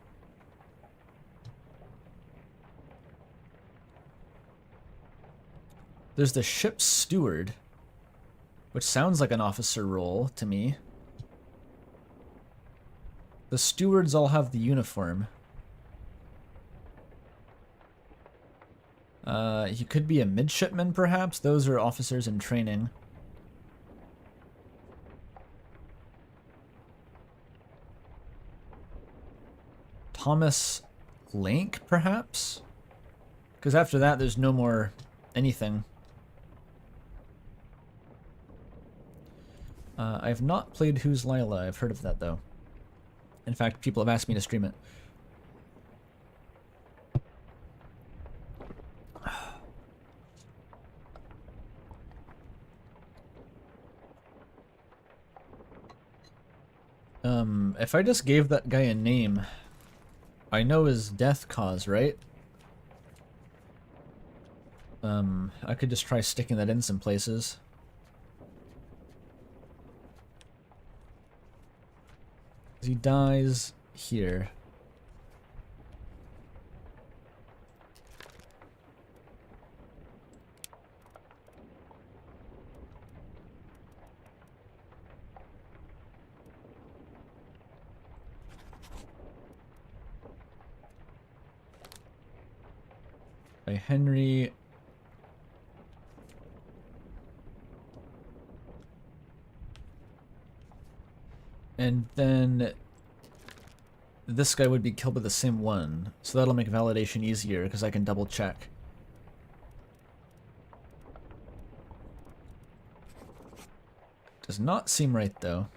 There's the ship's steward, which sounds like an officer role to me. The stewards all have the uniform. He could be a midshipman, perhaps. Those are officers in training. Thomas Link, perhaps? Because after that, there's no more anything. I have not played Who's Lila. I've heard of that, though. In fact, people have asked me to stream it. If I just gave that guy a name, I know his death cause, right? I could just try sticking that in some places. He dies here. By Henry. And then this guy would be killed by the same one. So that'll make validation easier because I can double check. Does not seem right though.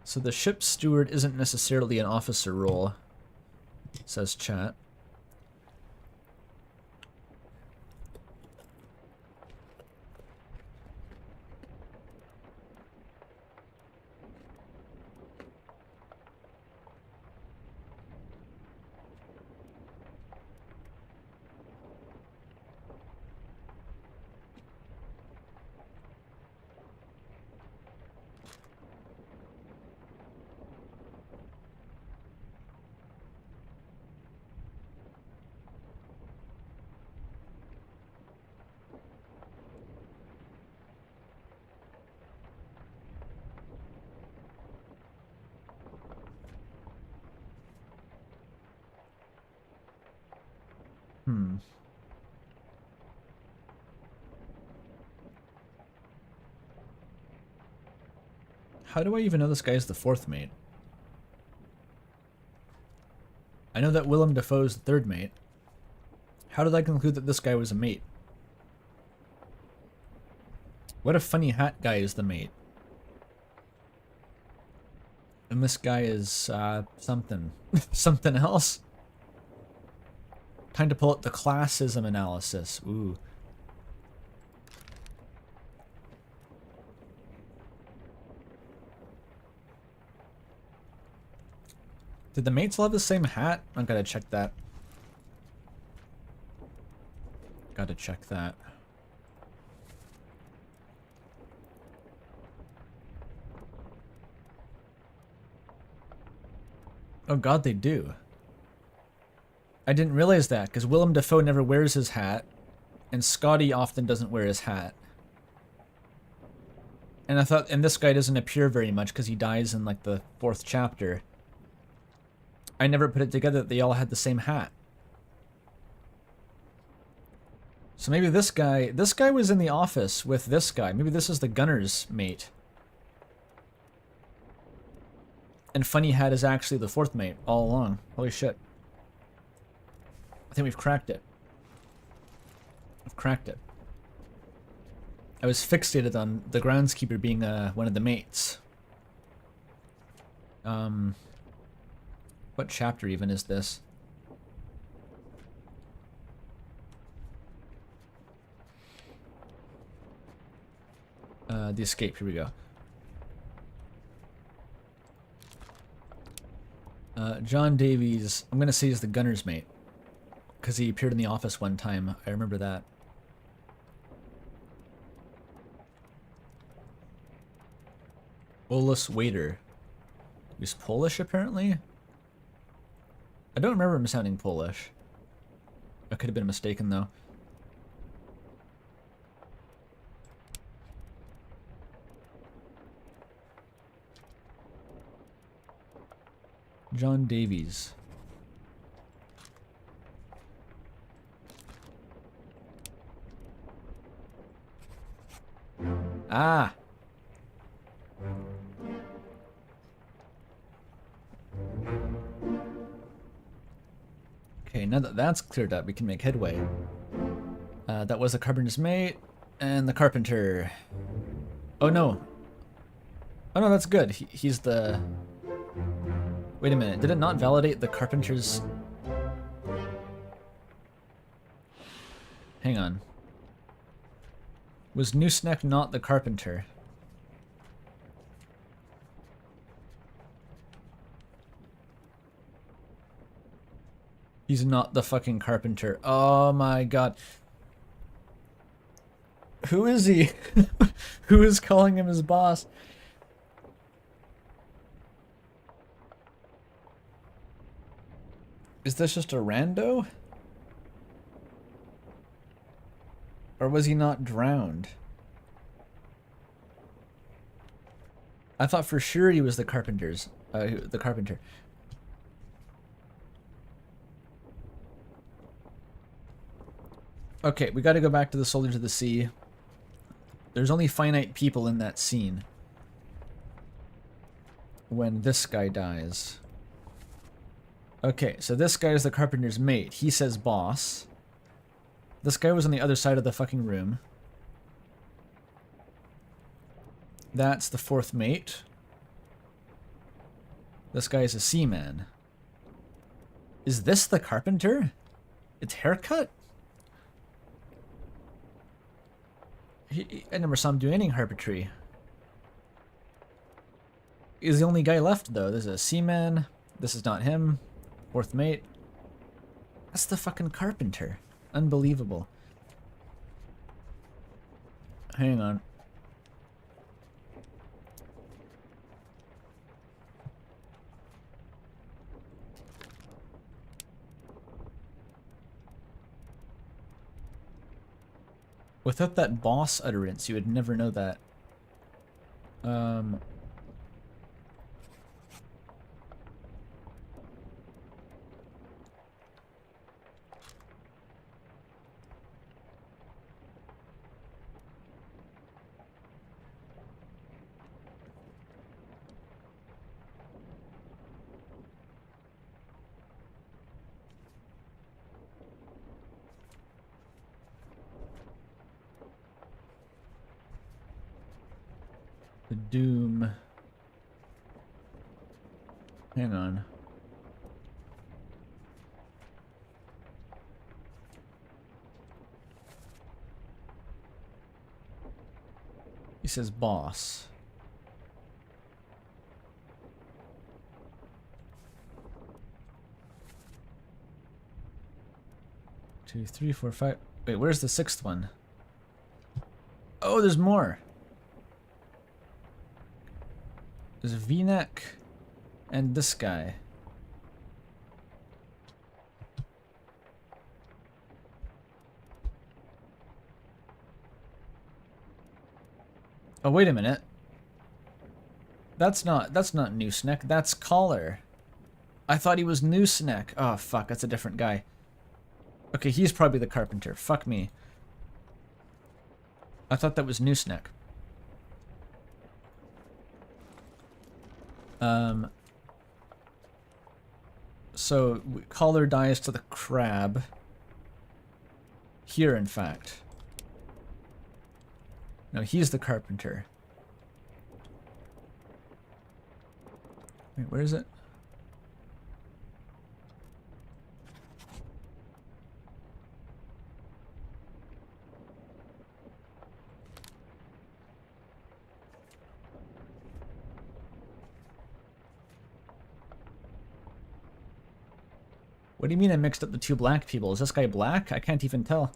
So the ship's steward isn't necessarily an officer role, says chat. How do I even know this guy is the fourth mate? I know that Willem Dafoe's the third mate. How did I conclude that this guy was a mate? What if Funny Hat guy is the mate? And this guy is, something. Something else? Time to pull out the classism analysis. Ooh. Did the mates all have the same hat? I gotta check that. Gotta check that. Oh god, they do. I didn't realize that, because Willem Dafoe never wears his hat, and Scotty often doesn't wear his hat. And I thought, and this guy doesn't appear very much because he dies in like the 4th chapter. I never put it together that they all had the same hat. So maybe this guy was in the office with this guy. Maybe this is the gunner's mate. And Funny Hat is actually the 4th mate all along. Holy shit. I think we've cracked it. I've cracked it. I was fixated on the groundskeeper being one of the mates. What chapter even is this? The escape, here we go. John Davies, I'm gonna say he's the gunner's mate. Because he appeared in the office one time, I remember that. Olus Waiter. He's Polish, apparently? I don't remember him sounding Polish. I could have been mistaken, though. John Davies. Ah! Okay, now that that's cleared up, we can make headway. That was the carpenter's mate, and the carpenter. Oh no. Oh no, that's good. He's the... Wait a minute, did it not validate the carpenter's... Hang on. Was Nooseneck not the carpenter? He's not the fucking carpenter. Oh my god. Who is he? Who is calling him his boss? Is this just a rando? Or was he not drowned? I thought for sure he was the carpenter. Okay, we gotta go back to the Soldiers of the Sea. There's only finite people in that scene. When this guy dies. Okay, so this guy is the carpenter's mate. He says boss. This guy was on the other side of the fucking room. That's the 4th mate. This guy is a seaman. Is this the carpenter? It's haircut? I never saw him do any carpentry. He's the only guy left though. There's a seaman. This is not him. 4th mate. That's the fucking carpenter. Unbelievable. Hang on. Without that boss utterance, you would never know that. The Doom. Hang on. He says boss. Two, three, four, five. Wait, where's the 6th one? Oh, there's more. There's a V-neck and this guy. Oh, wait a minute. That's not Nooseneck, that's Collar. I thought he was Nooseneck. Oh, fuck, that's a different guy. Okay, he's probably the carpenter. Fuck me. I thought that was Nooseneck. So, Collar dies to the crab. Here, in fact. No, he's the carpenter. Wait, where is it? What do you mean I mixed up the two black people? Is this guy black? I can't even tell.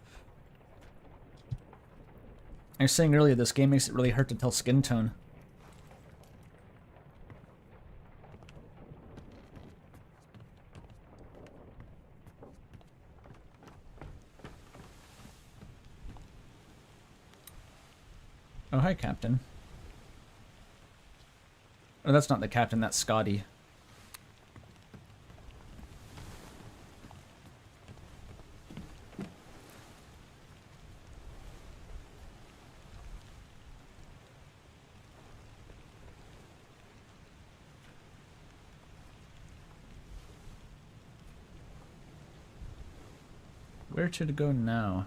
I was saying earlier, this game makes it really hard to tell skin tone. Oh, hi, Captain. Oh, that's not the captain, that's Scotty. Where should it go now?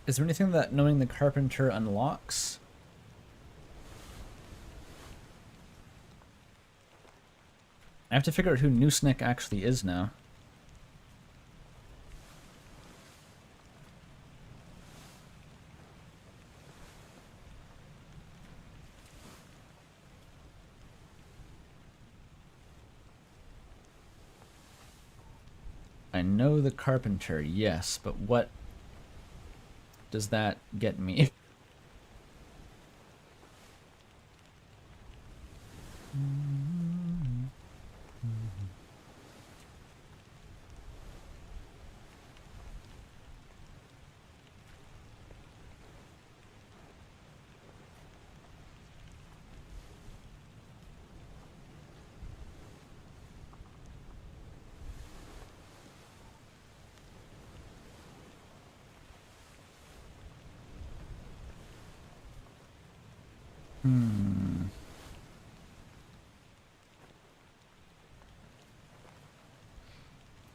Is there anything that knowing the carpenter unlocks? I have to figure out who Nooseneck actually is now. I know the carpenter, yes, but what does that get me?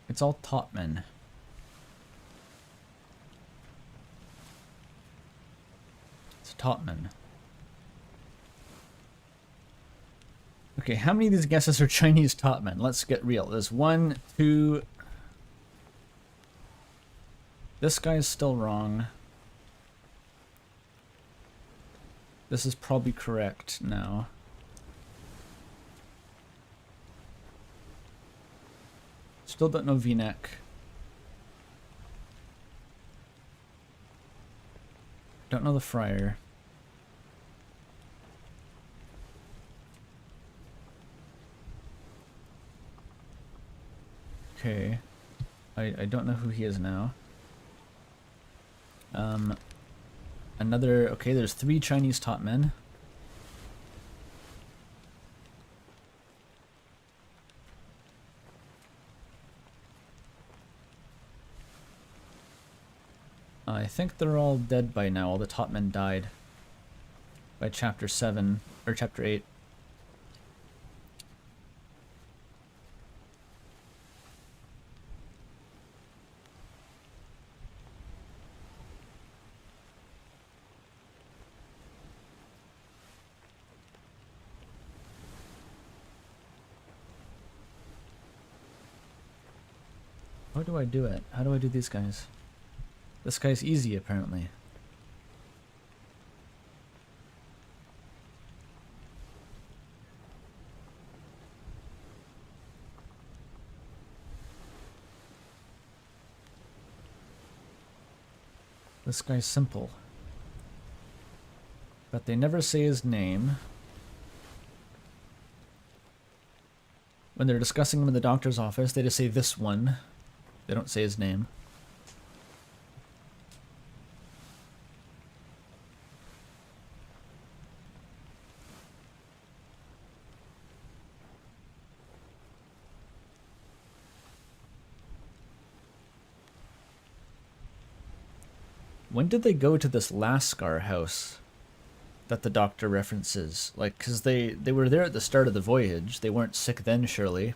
It's all Topman. It's Topman. Okay, how many of these guesses are Chinese Topmen? Let's get real. There's 1, 2... This guy's still wrong. This is probably correct now. Still don't know V-neck. Don't know the friar. Okay. I don't know who he is now. Another... Okay, there's 3 Chinese Topmen. I think they're all dead by now. All the Topmen died by chapter 7 or chapter 8. How do I do it? How do I do these guys? This guy's easy, apparently. This guy's simple. But they never say his name. When they're discussing him in the doctor's office, they just say this one. They don't say his name. When did they go to this Lascar house that the doctor references? Like, because they were there at the start of the voyage. They weren't sick then, surely.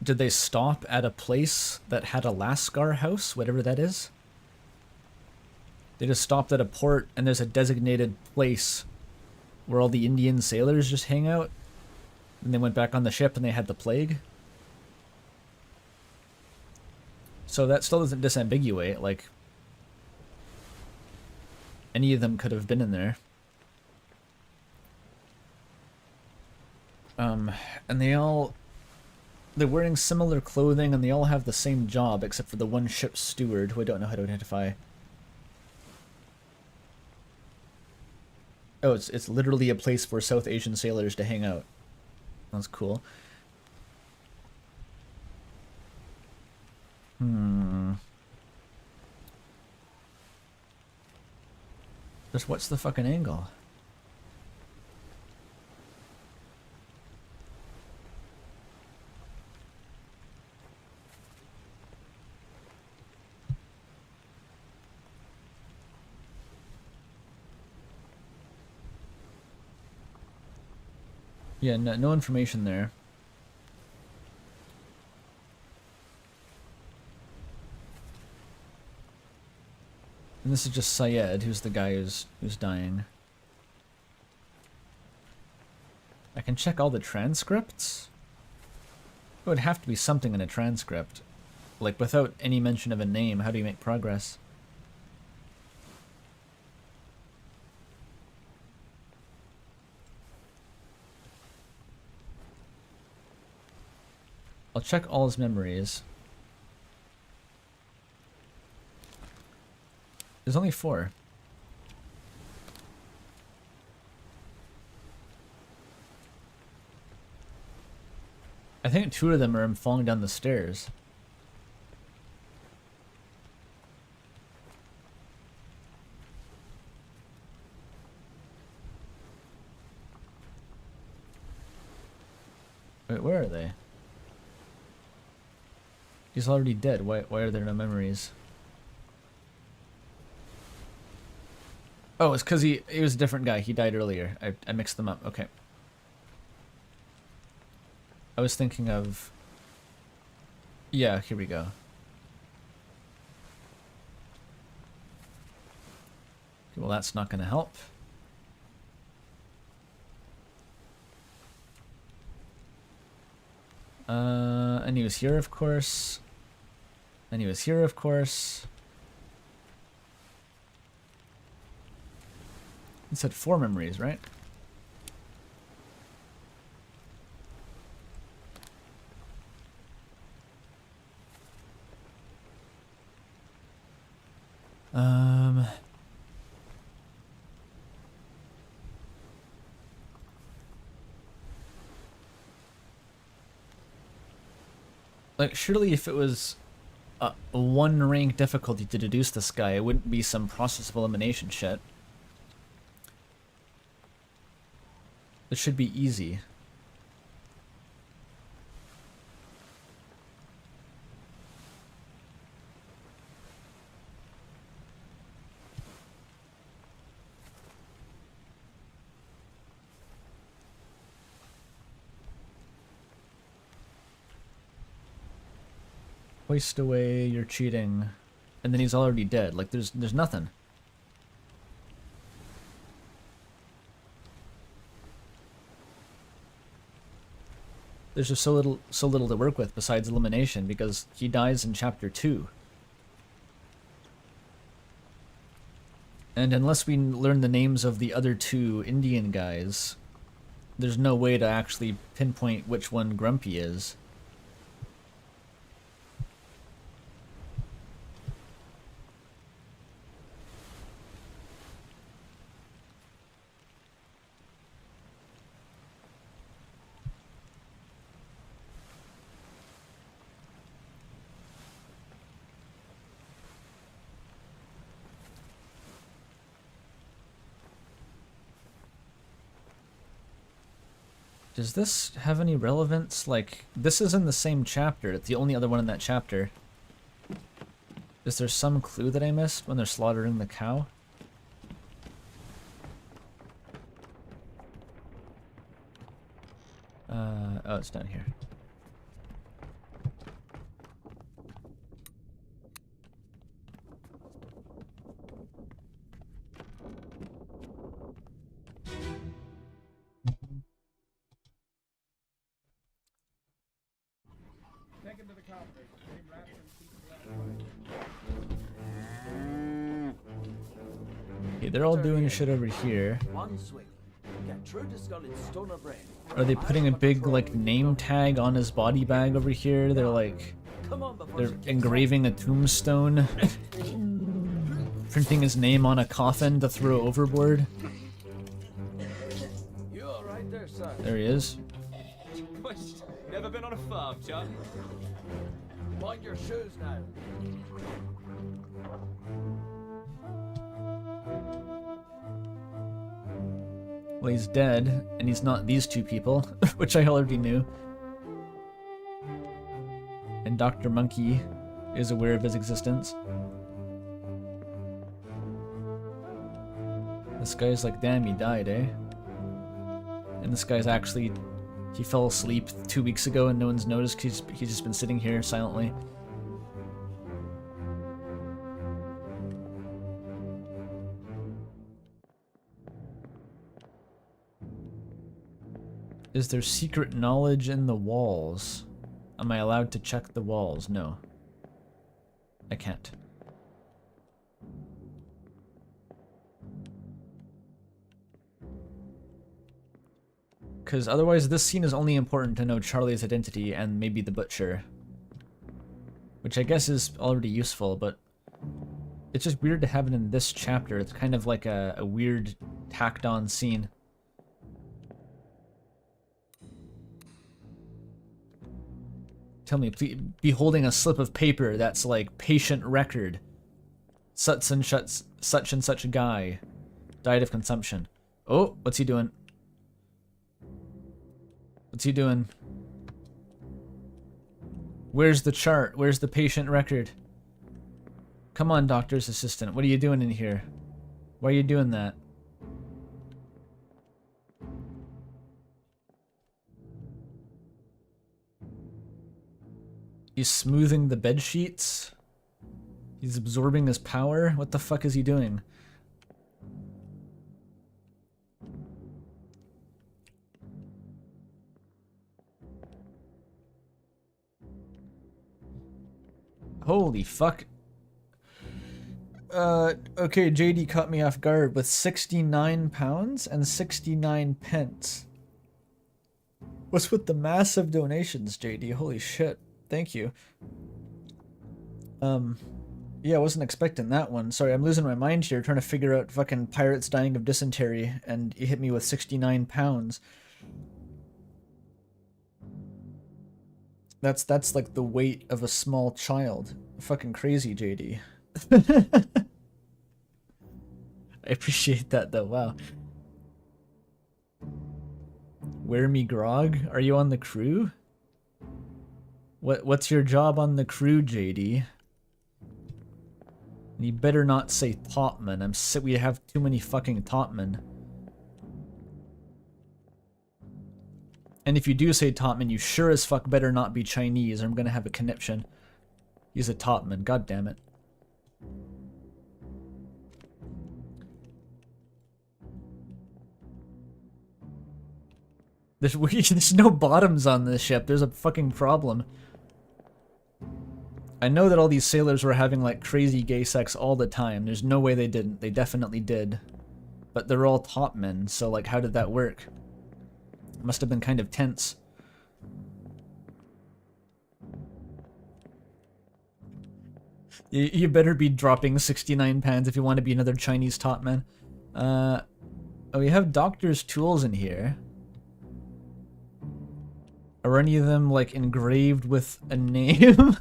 Did they stop at a place that had a Lascar house, whatever that is? They just stopped at a port and there's a designated place where all the Indian sailors just hang out? And they went back on the ship and they had the plague? So that still doesn't disambiguate, like, any of them could have been in there. And they're wearing similar clothing and they all have the same job except for the one ship's steward, who I don't know how to identify. Oh, it's literally a place for South Asian sailors to hang out. That's cool. Just what's the fucking angle? Yeah, no information there. And this is just Syed, who's the guy who's dying. I can check all the transcripts? It would have to be something in a transcript. Like, without any mention of a name, how do you make progress? I'll check all his memories. There's only 4. I think 2 of them are him falling down the stairs. Wait, where are they? He's already dead. Why are there no memories? Oh, it's because he was a different guy. He died earlier. I mixed them up. Okay. I was thinking of... Yeah, here we go. Okay, well, that's not going to help. And he was here, of course. And he was here, of course. It said 4 memories, right? Like, surely if it was a 1 rank difficulty to deduce this guy, it wouldn't be some process of elimination shit. It should be easy. Hoist away, you're cheating. And then he's already dead. Like, there's nothing. There's just so little to work with besides elimination, because he dies in chapter 2. And unless we learn the names of the other 2 Indian guys, there's no way to actually pinpoint which one Grumpy is. Does this have any relevance? Like, this is in the same chapter. It's the only other one in that chapter. Is there some clue that I missed when they're slaughtering the cow? Oh, it's down here. Okay, they're all doing shit over here. One swing. Get true to skull in stoner brain. Are they putting a big, like, name tag on his body bag over here? They're like... They're engraving a tombstone. Printing his name on a coffin to throw overboard. You alright there, son? There he is. Never been on a farm, John? Mind your shoes now. Well, he's dead, and he's not these two people, which I already knew. And Dr. Monkey is aware of his existence. This guy's like, damn, he died, eh? And this guy's actually... He fell asleep 2 weeks ago and no one's noticed. He's just been sitting here silently. Is there secret knowledge in the walls? Am I allowed to check the walls? No. I can't. Because otherwise this scene is only important to know Charlie's identity and maybe the butcher. Which I guess is already useful, but it's just weird to have it in this chapter. It's kind of like a weird tacked on scene. Tell me, please, be holding a slip of paper that's like patient record. Such and such guy died of consumption. Oh, what's he doing? What's he doing? Where's the chart? Where's the patient record? Come on, doctor's assistant. What are you doing in here? Why are you doing that? He's smoothing the bed sheets. He's absorbing his power. What the fuck is he doing? Holy fuck. Okay, JD caught me off guard with 69 pounds and 69 pence. What's with the massive donations, JD? Holy shit. Thank you. Yeah, I wasn't expecting that one. Sorry, I'm losing my mind here trying to figure out fucking pirates dying of dysentery, and he hit me with 69 pounds. That's like the weight of a small child. Fucking crazy, JD. I appreciate that though, wow. Wear me grog? Are you on the crew? What's your job on the crew, JD? You better not say Topman. I'm sick. We have too many fucking Topman. And if you do say Topman, you sure as fuck better not be Chinese, or I'm gonna have a conniption. He's a Topman. God damn it. There's no bottoms on this ship. There's a fucking problem. I know that all these sailors were having like crazy gay sex all the time. There's no way they didn't. They definitely did. But they're all Topmen, so like how did that work? It must have been kind of tense. You better be dropping 69 pounds if you want to be another Chinese Topman. Oh, we have doctor's tools in here. Are any of them like engraved with a name?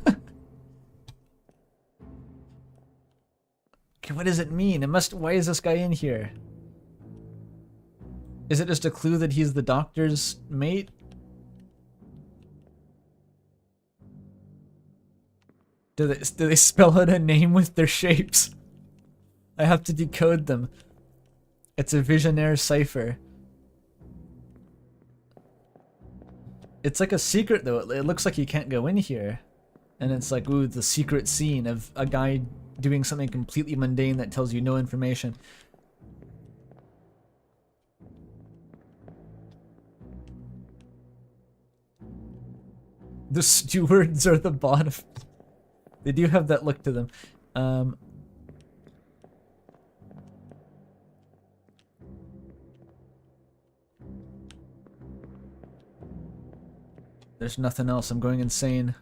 Okay, what does it mean? It must. Why is this guy in here? Is it just a clue that he's the doctor's mate? Do they spell out a name with their shapes? I have to decode them. It's a Visionaire cipher. It's like a secret though. It looks like you can't go in here. And it's like, ooh, the secret scene of a guy doing something completely mundane that tells you no information. The stewards are the bottom. They do have that look to them. There's nothing else. I'm going insane.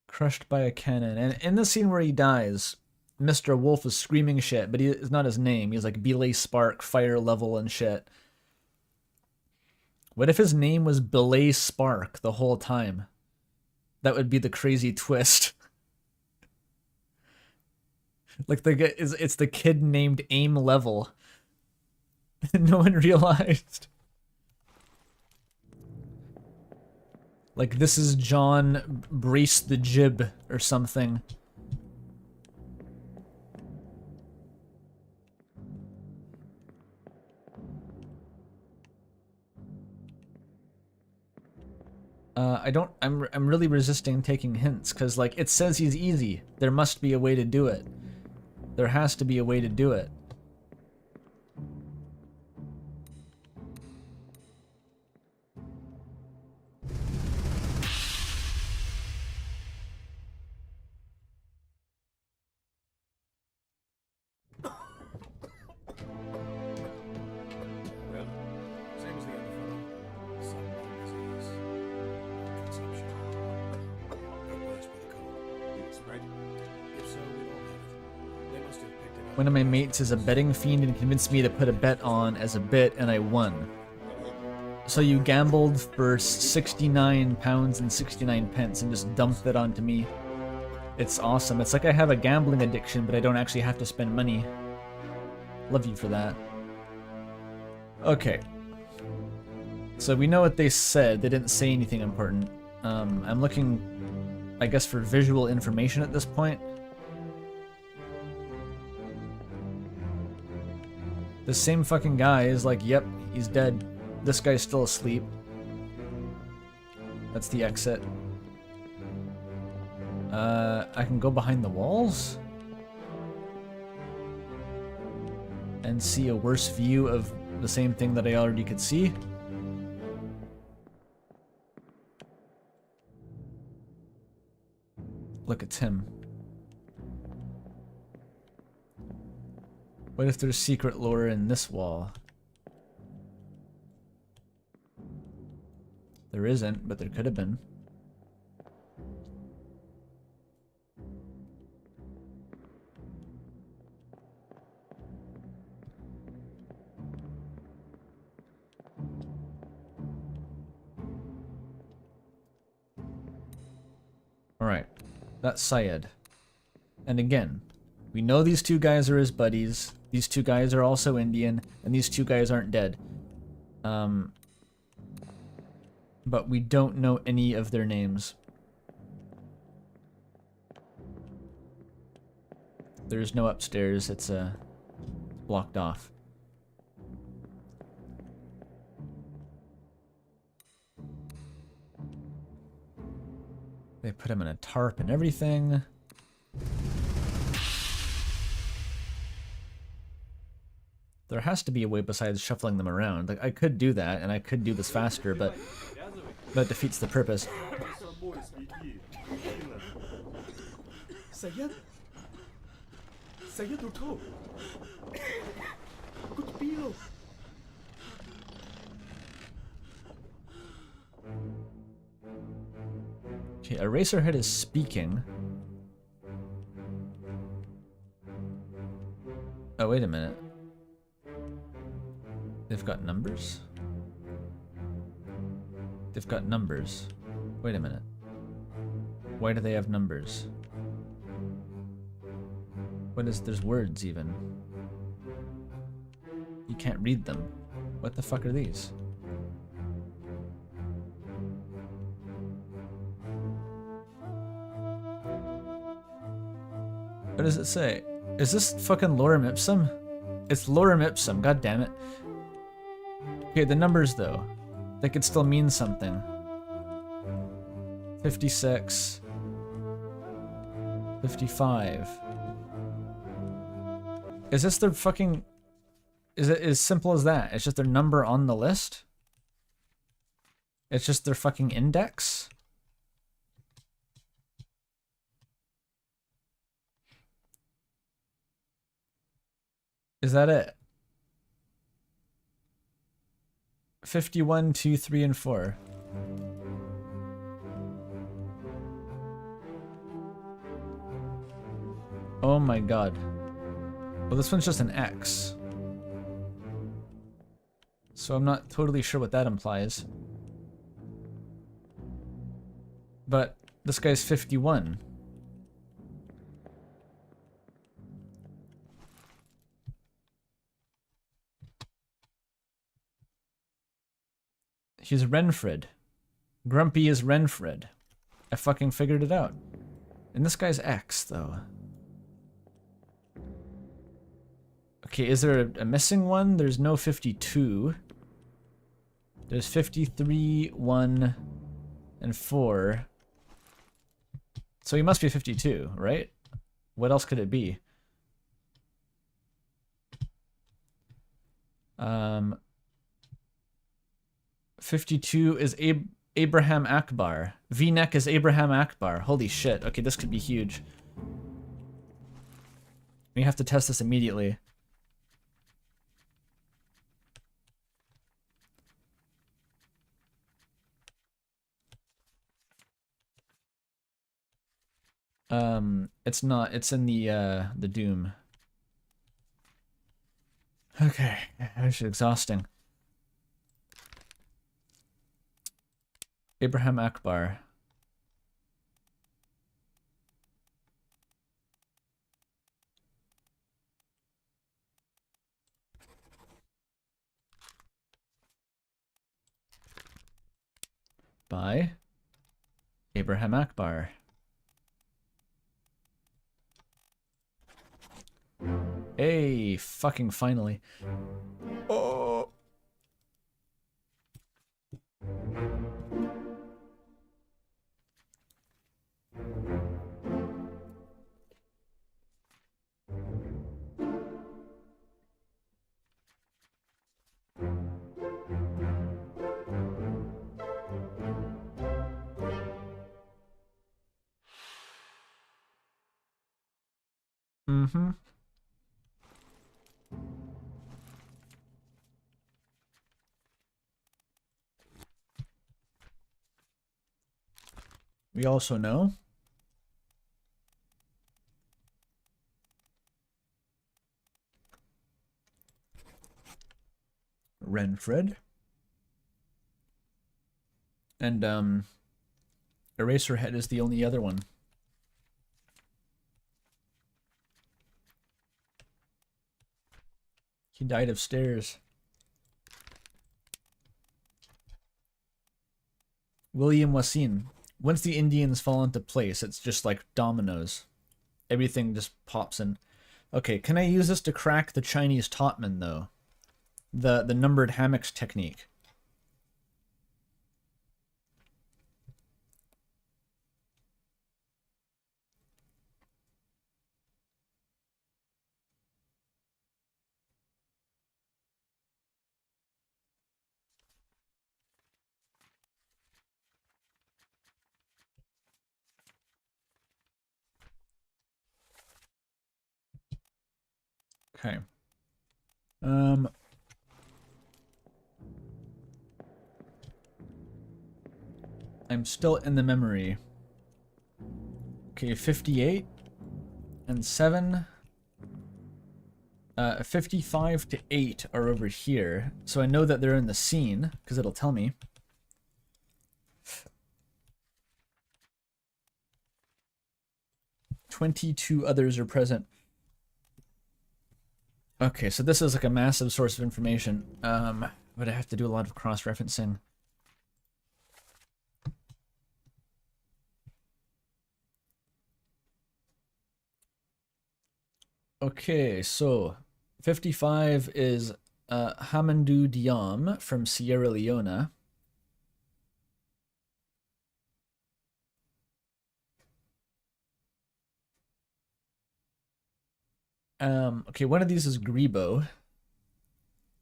Crushed by a cannon. And in the scene where he dies, Mr. Wolf is screaming shit, but it's not his name. He's like Belay Spark, fire level and shit. What if his name was Belay Spark the whole time? That would be the crazy twist. Like it's the kid named Aim Level. No one realized. Like this is John Brace the Jib or something. I'm really resisting taking hints because like it says he's easy. There must be a way to do it. There has to be a way to do it. One of my mates is a betting fiend and convinced me to put a bet on as a bit, and I won. So you gambled for £69 and 69 pence and just dumped it onto me. It's awesome. It's like I have a gambling addiction, but I don't actually have to spend money. Love you for that. Okay. So we know what they said. They didn't say anything important. I'm looking, I guess, for visual information at this point. The same fucking guy is like, yep, he's dead. This guy's still asleep. That's the exit. I can go behind the walls? And see a worse view of the same thing that I already could see? Look at Tim. What if there's secret lore in this wall? There isn't, but there could have been. Alright, that's Syed. And again, we know these two guys are his buddies. These two guys are also Indian, and these two guys aren't dead. But we don't know any of their names. There's no upstairs, it's blocked off. They put him in a tarp and everything. There has to be a way besides shuffling them around. Like I could do that, and I could do this faster, but that defeats the purpose. Sayed? Sayed Uto. Good Bilo. Okay, Eraserhead is speaking. Oh, wait a minute. They've got numbers? They've got numbers. Wait a minute. Why do they have numbers? What is, there's words even. You can't read them. What the fuck are these? What does it say? Is this fucking lorem ipsum? It's lorem ipsum, god damn it. Okay, the numbers though. They could still mean something. 56. 55. Is this their fucking... Is it as simple as that? It's just their number on the list? It's just their fucking index? Is that it? 51, 2, 3, and 4. Oh my god. Well, this one's just an X. So I'm not totally sure what that implies. But this guy's 51. He's Renfred. Grumpy is Renfred. I fucking figured it out. And this guy's X, though. Okay, is there a missing one? There's no 52. There's 53, 1, and 4. So he must be 52, right? What else could it be? 52 is Abraham Akbar. V-neck is Abraham Akbar. Holy shit. Okay, this could be huge. We have to test this immediately. It's not. It's in the Doom. Okay, that's exhausting. Abraham Akbar. By Abraham Akbar. Hey, fucking finally. Oh. Mm-hmm. We also know Renfred and Eraserhead is the only other one. He died of stairs. William Wassin. Once the Indians fall into place, it's just like dominoes. Everything just pops in. Okay, can I use this to crack the Chinese Topman, though? The numbered hammocks technique. Okay. I'm still in the memory. Okay, 58 and 7. 55 to 8 are over here. So I know that they're in the scene, because it'll tell me. 22 others are present. Okay, so this is like a massive source of information, but I have to do a lot of cross-referencing. Okay, so 55 is Hamidou Diam from Sierra Leone. Okay, one of these is Greebo.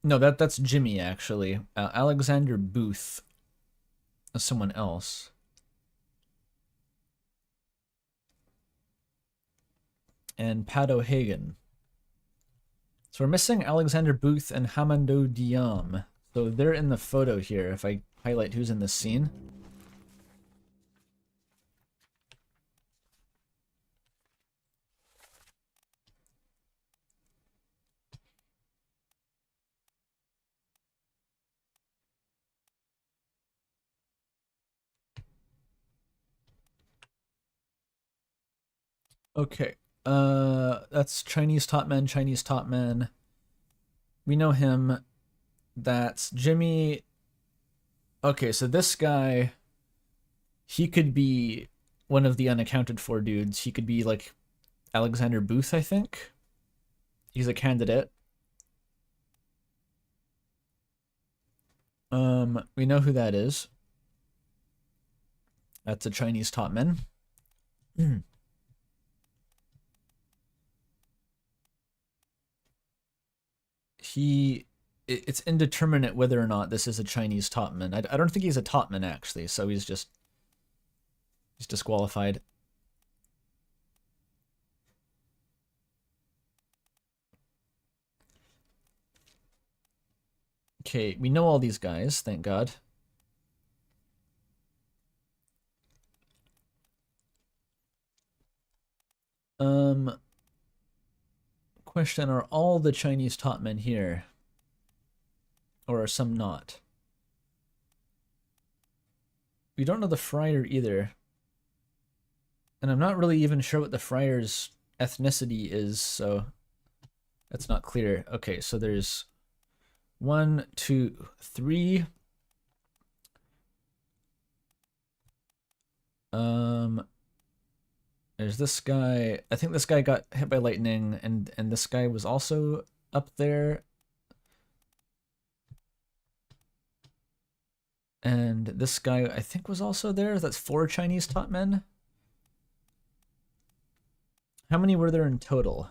No, that's Jimmy, actually. Alexander Booth is someone else. And Pat O'Hagan. So we're missing Alexander Booth and Hamidou Diam. So they're in the photo here, if I highlight who's in the scene. Okay, that's Chinese Topman, Chinese Topman. We know him. That's Jimmy. Okay, so this guy, he could be one of the unaccounted for dudes. He could be like Alexander Booth, I think. He's a candidate. We know who that is. That's a Chinese Topman. It's indeterminate whether or not this is a Chinese Topman. I don't think he's a Topman, actually, so he's disqualified. Okay, we know all these guys, thank God. Question, are all the Chinese Topmen here? Or are some not? We don't know the friar either. And I'm not really even sure what the friar's ethnicity is, so that's not clear. Okay, so there's 1, 2, 3. There's this guy. I think this guy got hit by lightning, and this guy was also up there. And this guy, I think, was also there. That's 4 Chinese Topmen. How many were there in total?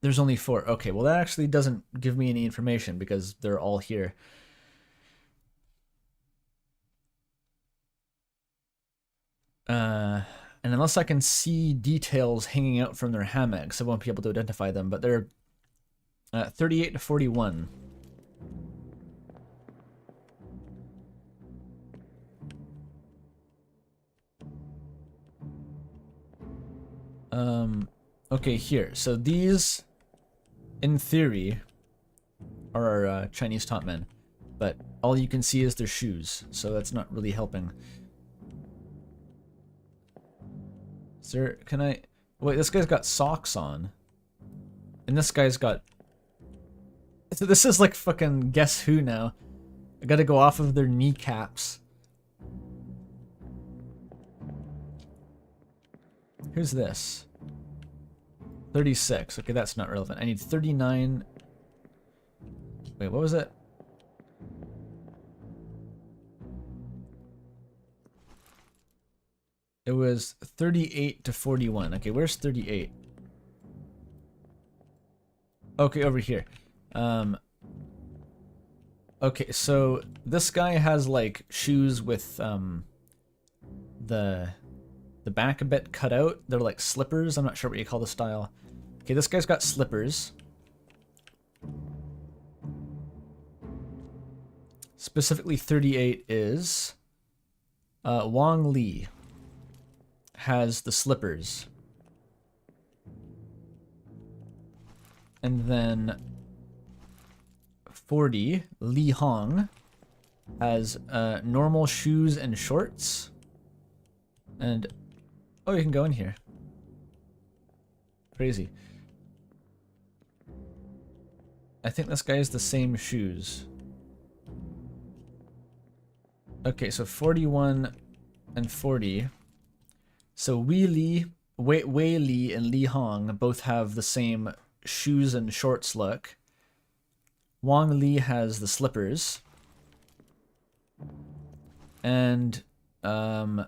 There's only 4. Okay, well that actually doesn't give me any information because they're all here. And unless I can see details hanging out from their hammocks, I won't be able to identify them, but they're 38 to 41. Okay, here. So these, in theory, are our Chinese Topmen, but all you can see is their shoes, so that's not really helping. Is there, can I, wait, this guy's got socks on, and this guy's got, so this is like fucking Guess Who now. I gotta go off of their kneecaps. Who's this? 36. Okay, that's not relevant. I need 39. Wait, what was it? It was 38 to 41. Okay, where's 38? Okay, over here. Okay, so this guy has like shoes with the back a bit cut out. They're like slippers. I'm not sure what you call the style. Okay, this guy's got slippers. Specifically 38 is Wang Li has the slippers. And then 40, Li Hong, has normal shoes and shorts. And, oh, you can go in here. Crazy. I think this guy has the same shoes. Okay, so 41 and 40. So Wei Li and Li Hong both have the same shoes and shorts look. Wang Li has the slippers. And Jia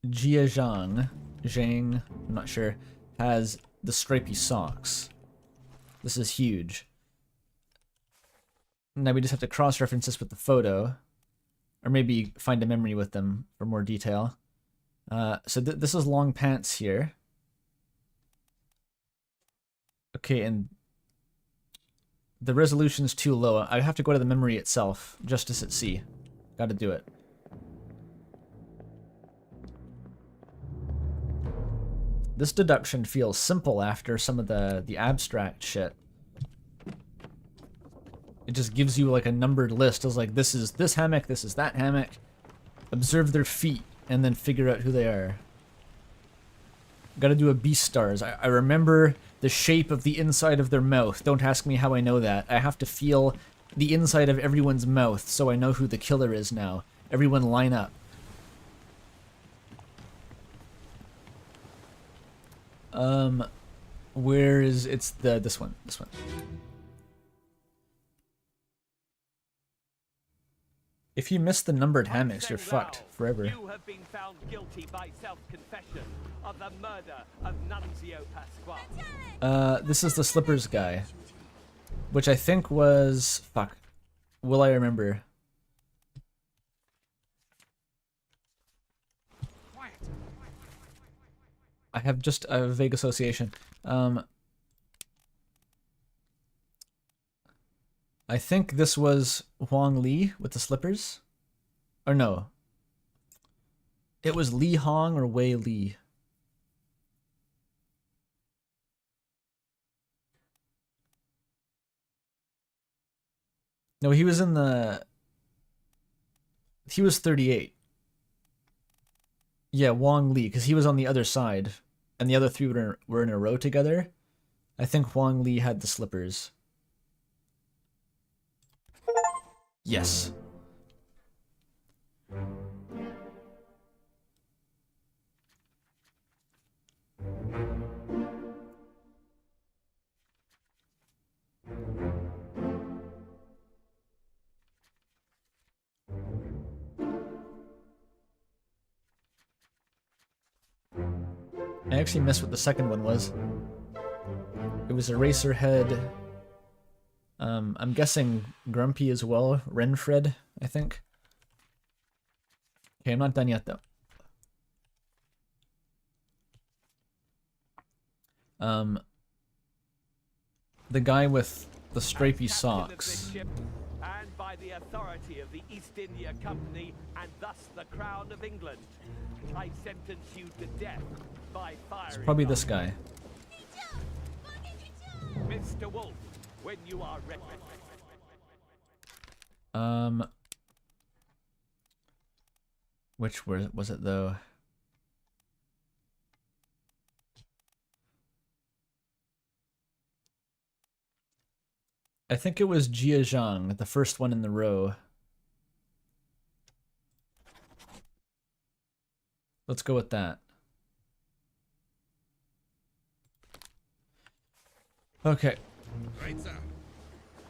Zhang, I'm not sure, has the stripy socks. This is huge. Now we just have to cross-reference this with the photo. Or maybe find a memory with them for more detail. So this is long pants here. Okay, and the resolution's too low. I have to go to the memory itself, just to see. Gotta do it. This deduction feels simple after some of the abstract shit. It just gives you like a numbered list. It's like, this is this hammock, this is that hammock. Observe their feet, and then figure out who they are. Gotta do a beast stars. I remember the shape of the inside of their mouth. Don't ask me how I know that. I have to feel the inside of everyone's mouth so I know who the killer is now. Everyone line up. Where is... It's this one. This one. If you miss the numbered hammocks, you're fucked forever. You have been found guilty by self-confession of the murder of Nunzio Pasquale. This is the slippers guy. Which I think was... Fuck. Will I remember? I have just a vague association. I think this was Huang Li with the slippers. Or no. It was Li Hong or Wei Li. No, he was in the... He was 38. Yeah, Wang Li, because he was on the other side. And the other three were in a row together. I think Wang Li had the slippers. Yes. I actually missed what the second one was. It was Eraserhead. I'm guessing Grumpy as well. Renfred, I think. Okay, I'm not done yet though. The guy with the stripy socks. And by the authority of the East India Company and thus the Crown of England, I sentence you to death by fire. It's probably this guy. Mr. Wolf, when you are ready. Which was it though? I think it was Jia Zhang, the first one in the row. Let's go with that. Okay.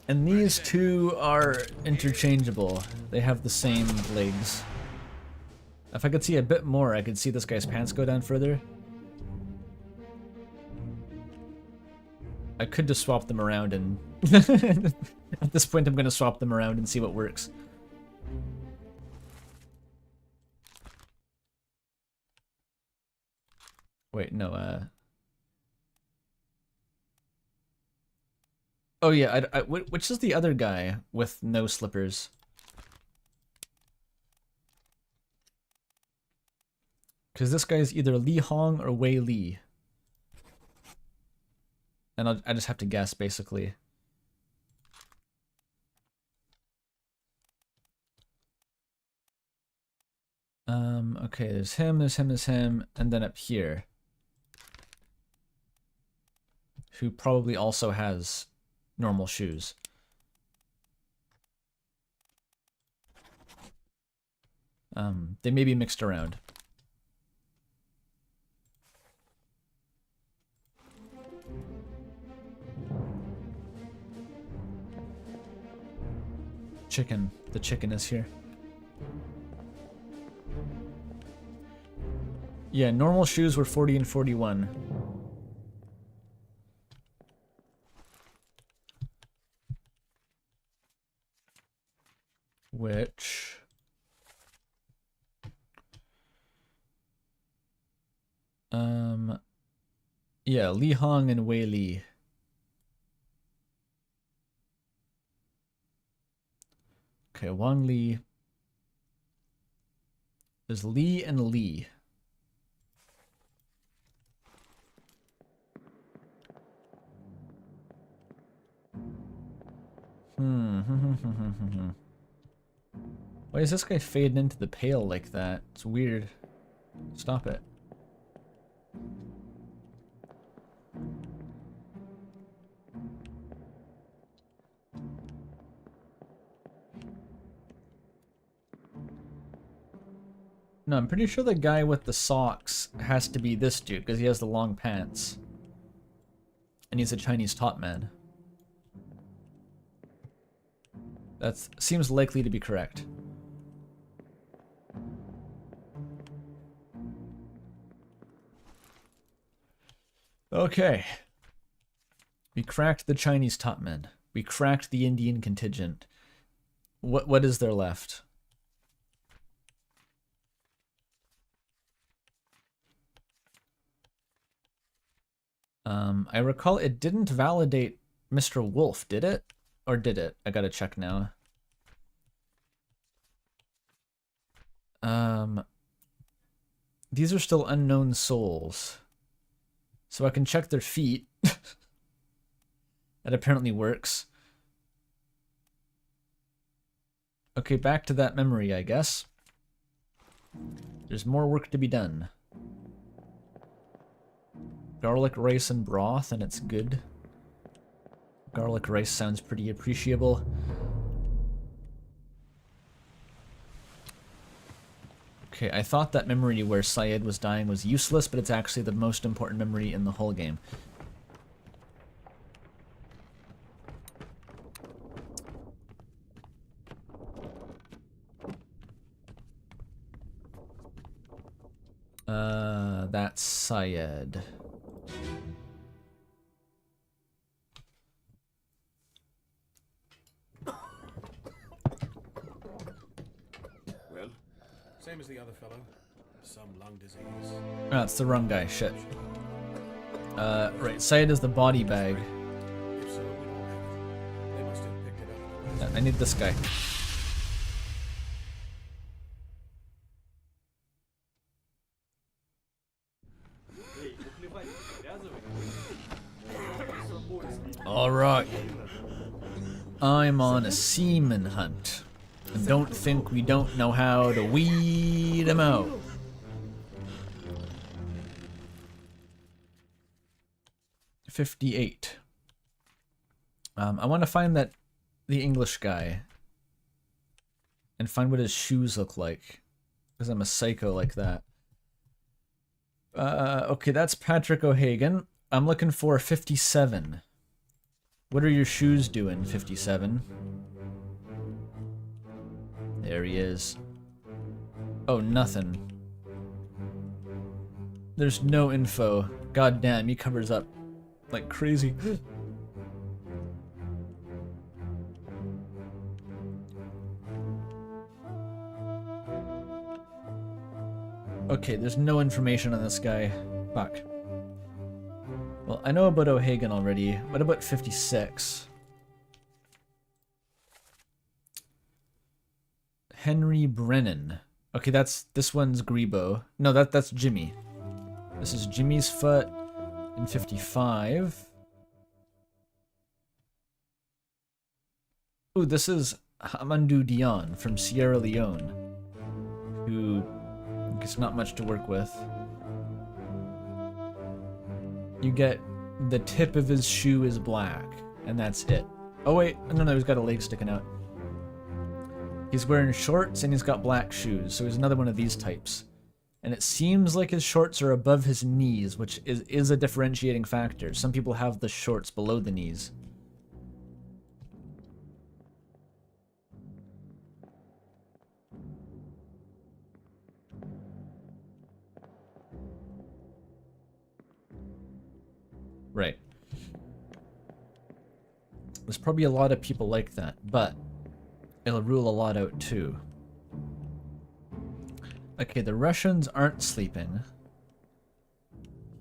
And these two are interchangeable. They have the same legs. If I could see a bit more, I could see this guy's pants go down further. I could just swap them around and... At this point I'm gonna swap them around and see what works. Wait, no, oh yeah, which is the other guy with no slippers? Because this guy is either Li Hong or Wei Li. And I just have to guess, basically. Okay, there's him, and then up here. Who probably also has normal shoes. They may be mixed around. Chicken. The chicken is here. Yeah, normal shoes were 40 and 41. Which... yeah, Li Hong and Wei Li. Okay, Wang Li. There's Li and Li. Why is this guy fading into the pale like that? It's weird. Stop it. No, I'm pretty sure the guy with the socks has to be this dude because he has the long pants. And he's a Chinese topman. That seems likely to be correct. Okay. We cracked the Chinese topmen. We cracked the Indian contingent. What is there left? I recall it didn't validate Mr. Wolf, did it? Or did it? I gotta check now. These are still unknown souls. So I can check their feet. That apparently works. Okay, back to that memory, I guess. There's more work to be done. Garlic rice and broth, and it's good. Garlic rice sounds pretty appreciable. Okay, I thought that memory where Syed was dying was useless, but it's actually the most important memory in the whole game. That's Syed. Same as the other fellow. Some lung disease. Oh, that's the wrong guy. Shit. Right. Syed is the body bag. If so, we don't have it. They must have picked it up. I need this guy. Alright. I'm on a seaman hunt. And don't think we don't know how to weed them out. $58. I want to find the English guy and find what his shoes look like, because I'm a psycho like that. Okay, that's Patrick O'Hagan. I'm looking for 57. What are your shoes doing, 57? There he is. Oh, nothing. There's no info. God damn, he covers up like crazy. Okay, there's no information on this guy. Fuck. Well, I know about O'Hagan already. What about 56? Henry Brennan. Okay, this one's Greebo. No, that's Jimmy. This is Jimmy's foot in 55. Ooh, this is Hamadou Dion from Sierra Leone, who It's not much to work with. You get the tip of his shoe is black, and that's it. Oh wait, no, he's got a leg sticking out. He's wearing shorts and he's got black shoes, so he's another one of these types. And it seems like his shorts are above his knees, which is a differentiating factor. Some people have the shorts below the knees. Right. There's probably a lot of people like that, but it'll rule a lot out too. Okay, the Russians aren't sleeping.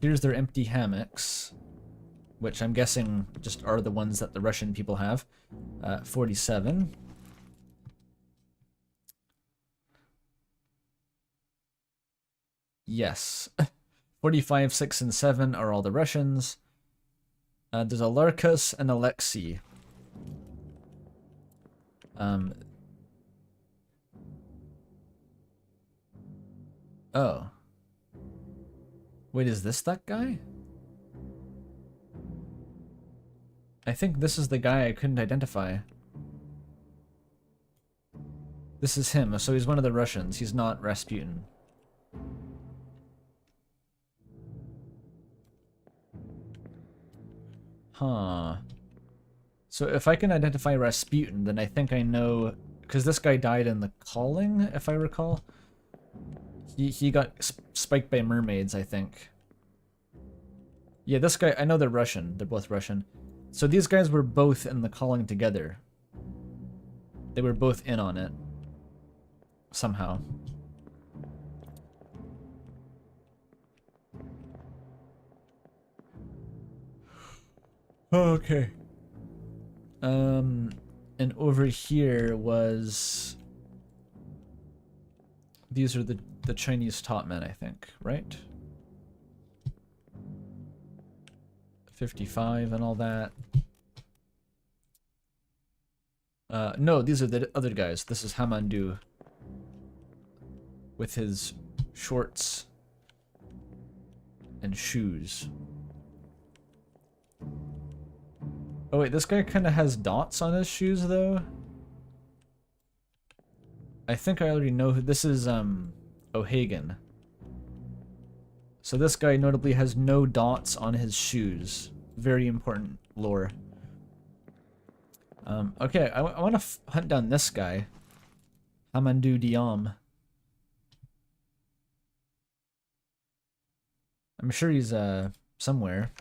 Here's their empty hammocks, which I'm guessing just are the ones that the Russian people have. 47. Yes. 45, 6, and 7 are all the Russians. There's a Larkus and Alexei. Oh. Wait, is this that guy? I think this is the guy I couldn't identify. This is him, so he's one of the Russians. He's not Rasputin. Huh. So if I can identify Rasputin, then I think I know... Because this guy died in the Calling, if I recall. He got spiked by mermaids, I think. Yeah, this guy... I know they're Russian. They're both Russian. So these guys were both in the Calling together. They were both in on it. Somehow. Okay. And over here was... These are the Chinese Topmen, I think, right? 55 and all that. No, these are the other guys. This is Hamandu. With his shorts and shoes. Oh wait, this guy kind of has dots on his shoes though. I think I already know who this is. O'Hagan. So this guy notably has no dots on his shoes. Very important lore. Okay, I want to hunt down this guy, Hamandu Diam. I'm sure he's somewhere.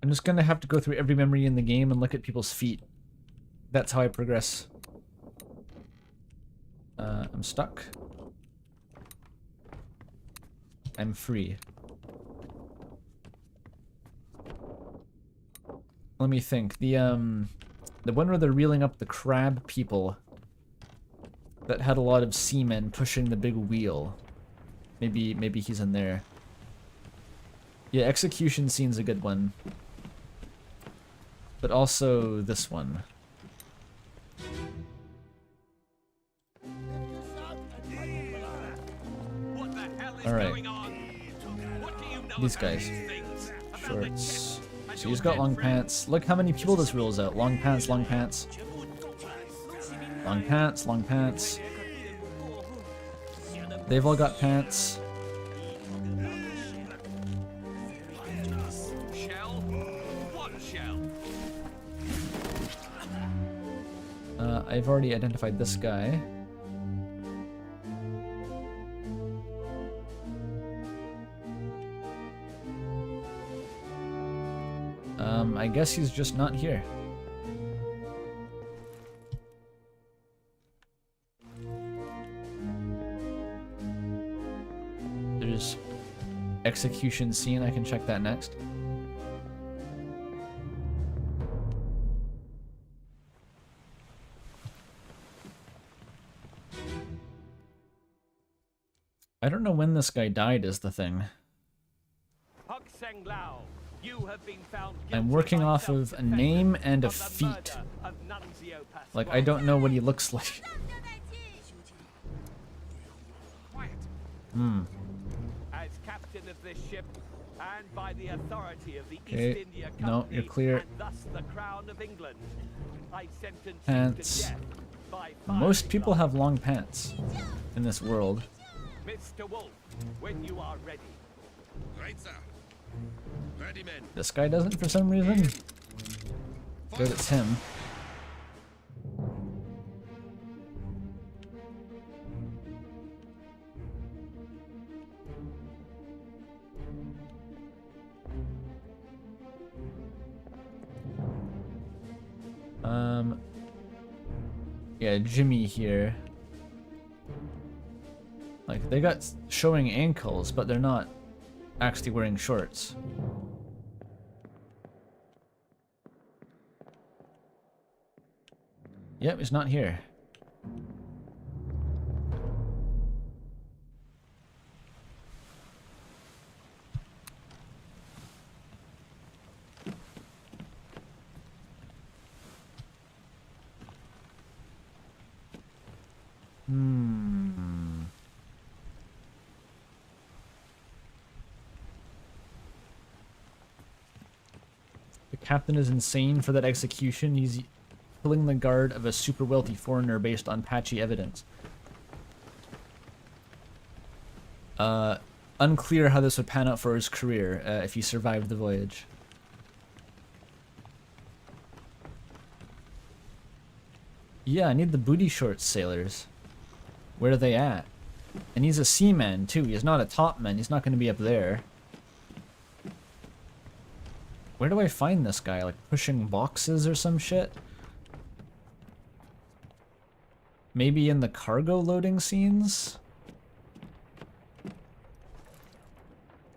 I'm just gonna have to go through every memory in the game and look at people's feet. That's how I progress. I'm stuck. I'm free. Let me think. The one where they're reeling up the crab people that had a lot of seamen pushing the big wheel. Maybe he's in there. Yeah, execution scene's a good one. But also this one. Alright. These guys. Shorts. So he's got long pants. Look how many people this rules out. Long pants, long pants. Long pants, long pants. They've all got pants. I've already identified this guy. I guess he's just not here. There's execution scene, I can check that next. I don't know when this guy died is the thing. You have been found I'm working off of a name and a feat. Like, I don't know what he looks like. As captain of this ship, and by the authority of the Okay, East India Company, no, you're clear. and thus the Crown of England, I sentence Pants. you to death by fire. Most people have long pants in this world. Mr. Wolf, when you are ready. Right, sir. Ready, men. This guy doesn't for some reason. Good, it's him. Yeah, Jimmy here. Like, they got showing ankles, but they're not actually wearing shorts. Yep, he's not here. The captain is insane for that execution. He's killing the guard of a super wealthy foreigner based on patchy evidence. Unclear how this would pan out for his career if he survived the voyage. Yeah, I need the booty shorts, sailors. Where are they at? And he's a seaman too. He's not a topman. He's not going to be up there. Where do I find this guy? Like pushing boxes or some shit? Maybe in the cargo loading scenes?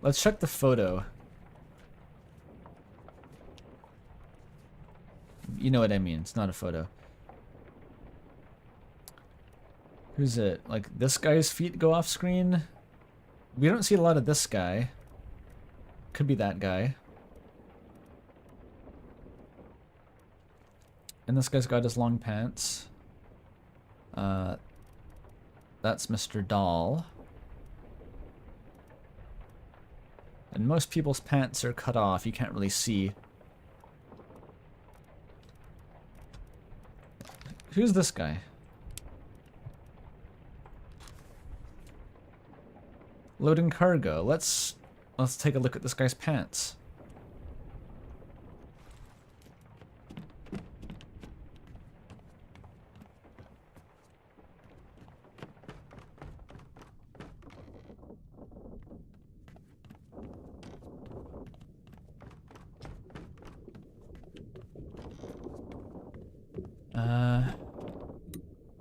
Let's check the photo. You know what I mean. It's not a photo. Who's it? Like, this guy's feet go off screen? We don't see a lot of this guy. Could be that guy. And this guy's got his long pants. That's Mr. Dahl. And most people's pants are cut off. You can't really see. Who's this guy? Loading cargo. Let's take a look at this guy's pants.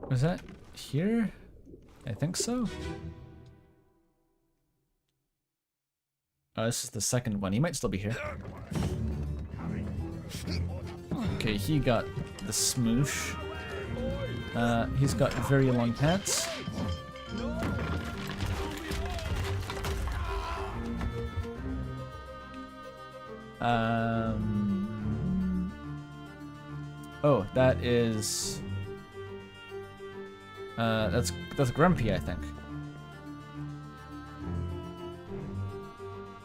Was that here? I think so. Oh, this is the second one. He might still be here. Okay, he got the smoosh. He's got very long pants. Oh, that is... that's Grumpy, I think.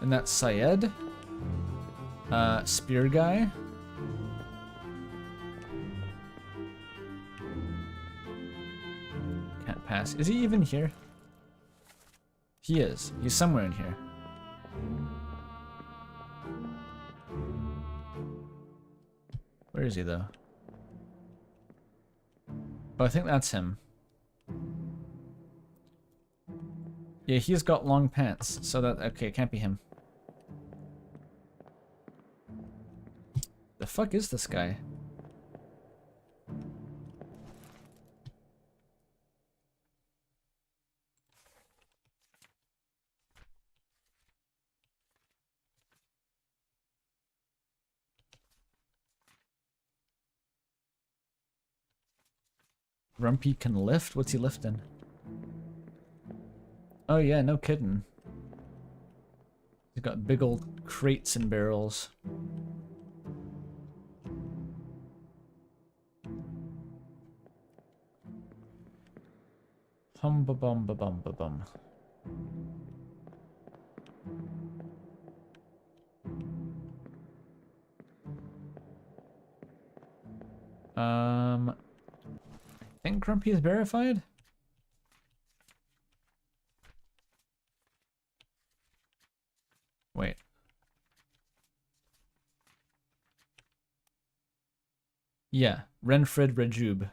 And that's Syed. Spear guy. Can't pass. Is he even here? He is. He's somewhere in here. Where is he, though? Oh, I think that's him. Yeah, he's got long pants, so that... Okay, it can't be him. The fuck is this guy? Grumpy can lift? What's he lifting? Oh yeah, no kidding. He's got big old crates and barrels. Hum ba bum ba bum ba bum. I think Grumpy is verified? Wait. Yeah, Renfred Rejube.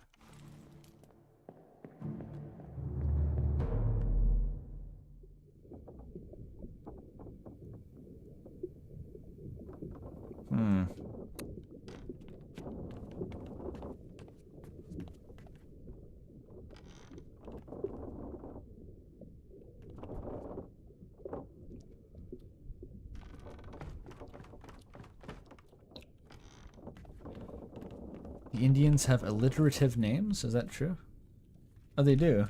The Indians have alliterative names? Is that true? Oh, they do.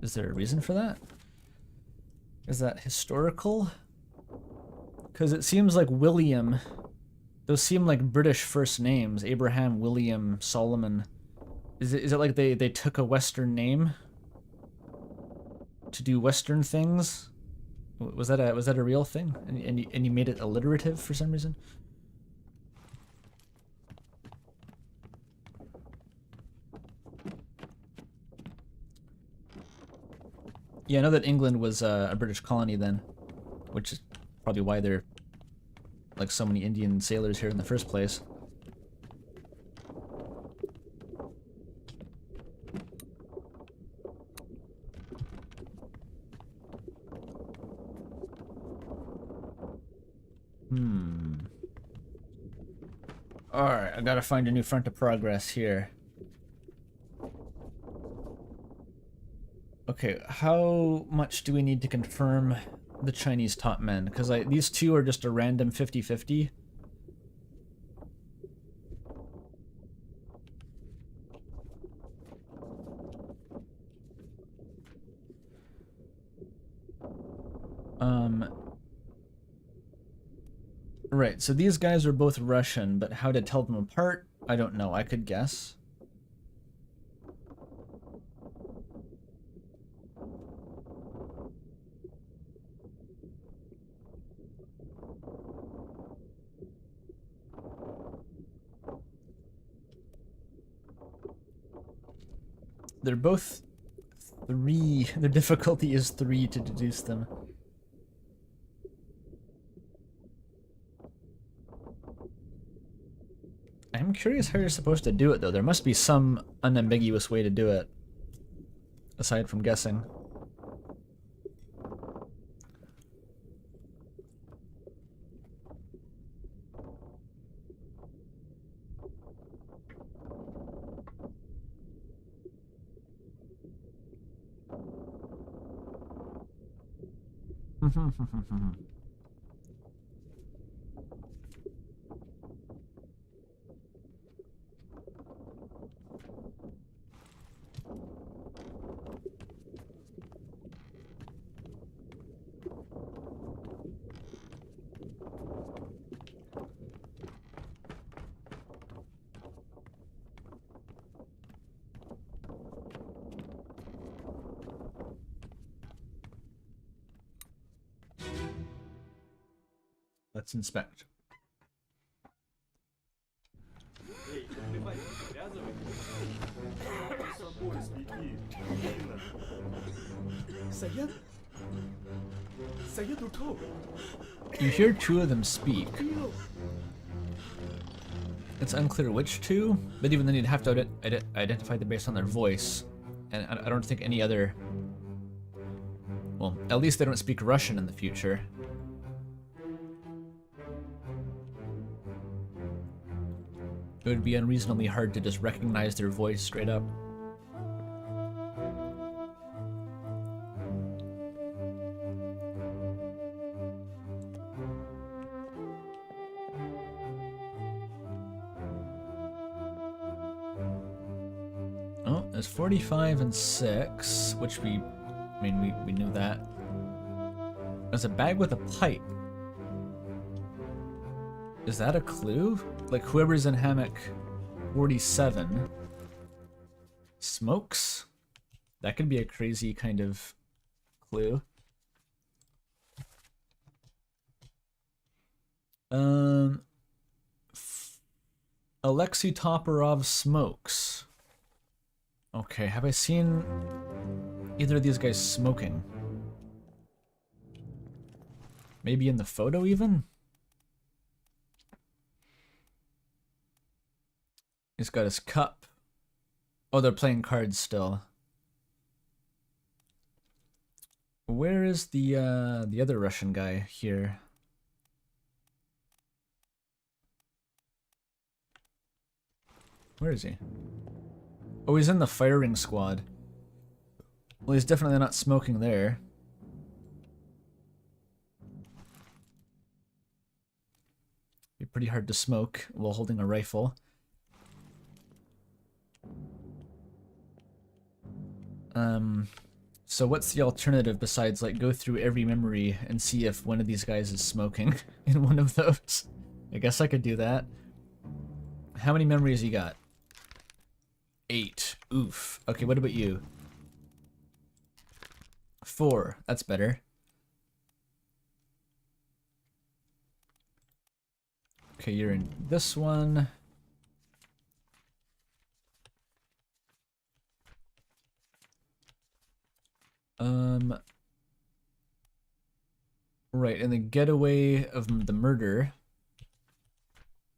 Is there a reason for that? Is that historical? Because it seems like William, those seem like British first names. Abraham, William, Solomon. Is it like they took a Western name to do Western things? Was that a real thing? And you made it alliterative for some reason? Yeah, I know that England was a British colony then, which is probably why there are like so many Indian sailors here in the first place. Alright, I gotta find a new front of progress here. Okay, how much do we need to confirm the Chinese top men? Because these two are just a random 50-50. Right, so these guys are both Russian, but how to tell them apart, I don't know. I could guess. They're both 3. The difficulty is 3 to deduce them. I'm curious how you're supposed to do it, though. There must be some unambiguous way to do it, aside from guessing. Let's inspect. You hear 2 of them speak. It's unclear which 2, but even then you'd have to identify them based on their voice. And I don't think any other... Well, at least they don't speak Russian in the future. It would be unreasonably hard to just recognize their voice straight up. There's 45 and 6, which we knew that. There's a bag with a pipe. Is that a clue? Like whoever's in hammock 47 smokes? That could be a crazy kind of clue. Alexei Toporov smokes. Okay, have I seen either of these guys smoking? Maybe in the photo even? He's got his cup. Oh, they're playing cards still. Where is the other Russian guy here? Where is he? Oh, he's in the firing squad. Well, he's definitely not smoking there. Be pretty hard to smoke while holding a rifle. So what's the alternative besides like go through every memory and see if one of these guys is smoking in one of those? I guess I could do that. How many memories you got? 8. Oof. Okay, what about you? 4. That's better. Okay, you're in this one. Right, in the getaway of the murder.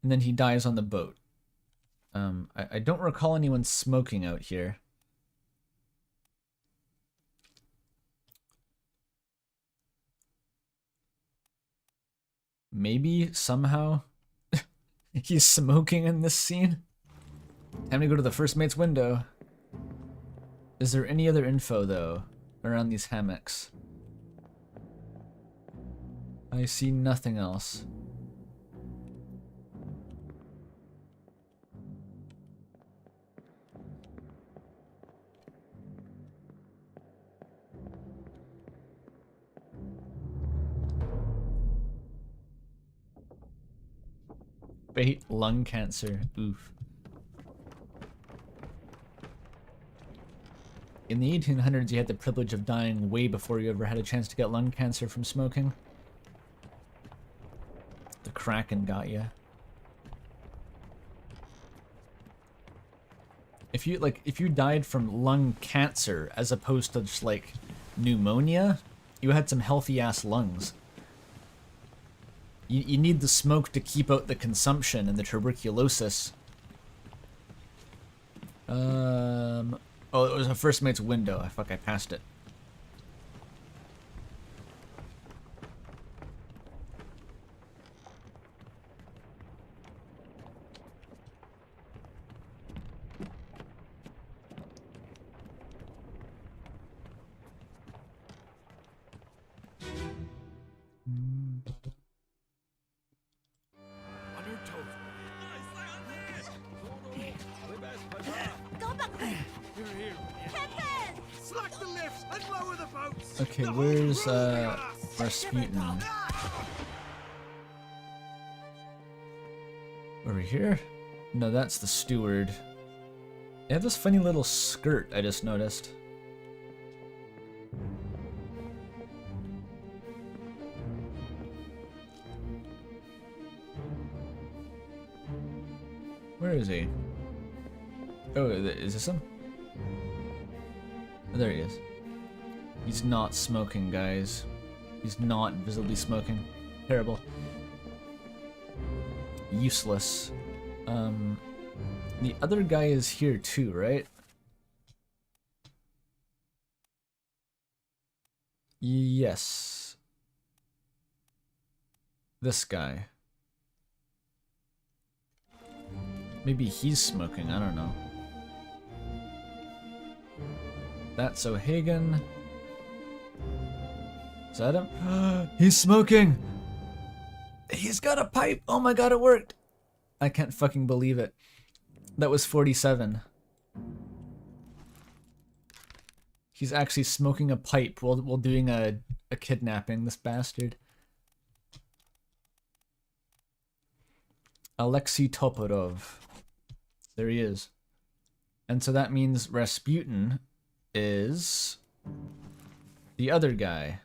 And then he dies on the boat. I don't recall anyone smoking out here. Maybe, somehow, he's smoking in this scene? Time to go to the first mate's window. Is there any other info, though, around these hammocks? I see nothing else. Fate lung cancer. Oof. In the 1800s, you had the privilege of dying way before you ever had a chance to get lung cancer from smoking. The Kraken got you. If you died from lung cancer as opposed to just like pneumonia, you had some healthy ass lungs. You need the smoke to keep out the consumption and the tuberculosis. Oh, it was a first mate's window. I passed it. Okay, where's Rasputin? Over here? No, that's the steward. They have this funny little skirt I just noticed. Where is he? Oh, is this him? Oh, there he is. He's not smoking, guys. He's not visibly smoking. Terrible. Useless. The other guy is here too, right? Yes. This guy. Maybe he's smoking, I don't know. That's O'Hagan. Is that him? He's smoking! He's got a pipe! Oh my god, it worked! I can't fucking believe it. That was 47. He's actually smoking a pipe while doing a kidnapping, this bastard. Alexei Toporov. There he is. And so that means Rasputin is the other guy.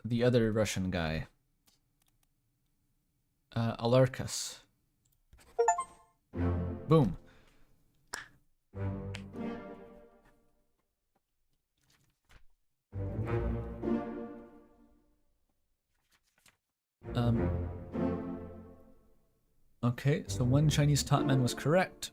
The other Russian guy. Alarkas. Boom. Okay, so one Chinese topman was correct.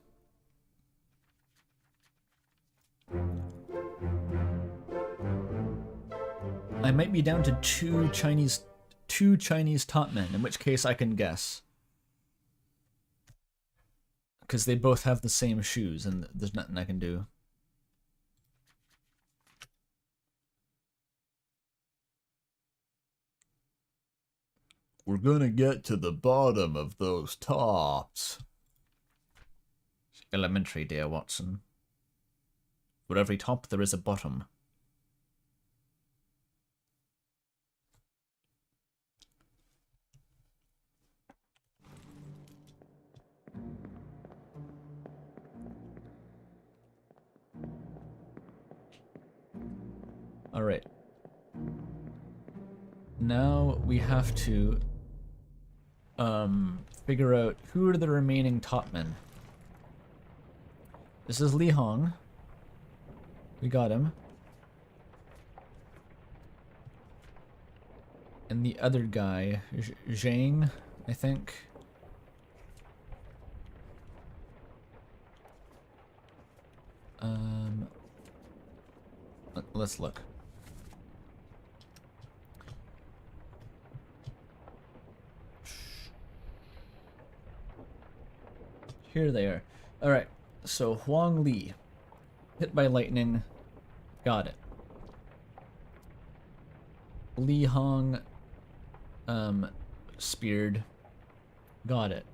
I might be down to two Chinese topmen, in which case I can guess. Because they both have the same shoes, and there's nothing I can do. We're gonna get to the bottom of those tops. Elementary, dear Watson. For every top, there is a bottom. Alright. Now we have to figure out who are the remaining topmen. This is Li Hong. We got him. And the other guy, Zhang, I think. Let's look. Here they are. Alright, so Huang Li. Hit by lightning. Got it. Li Hong speared. Got it.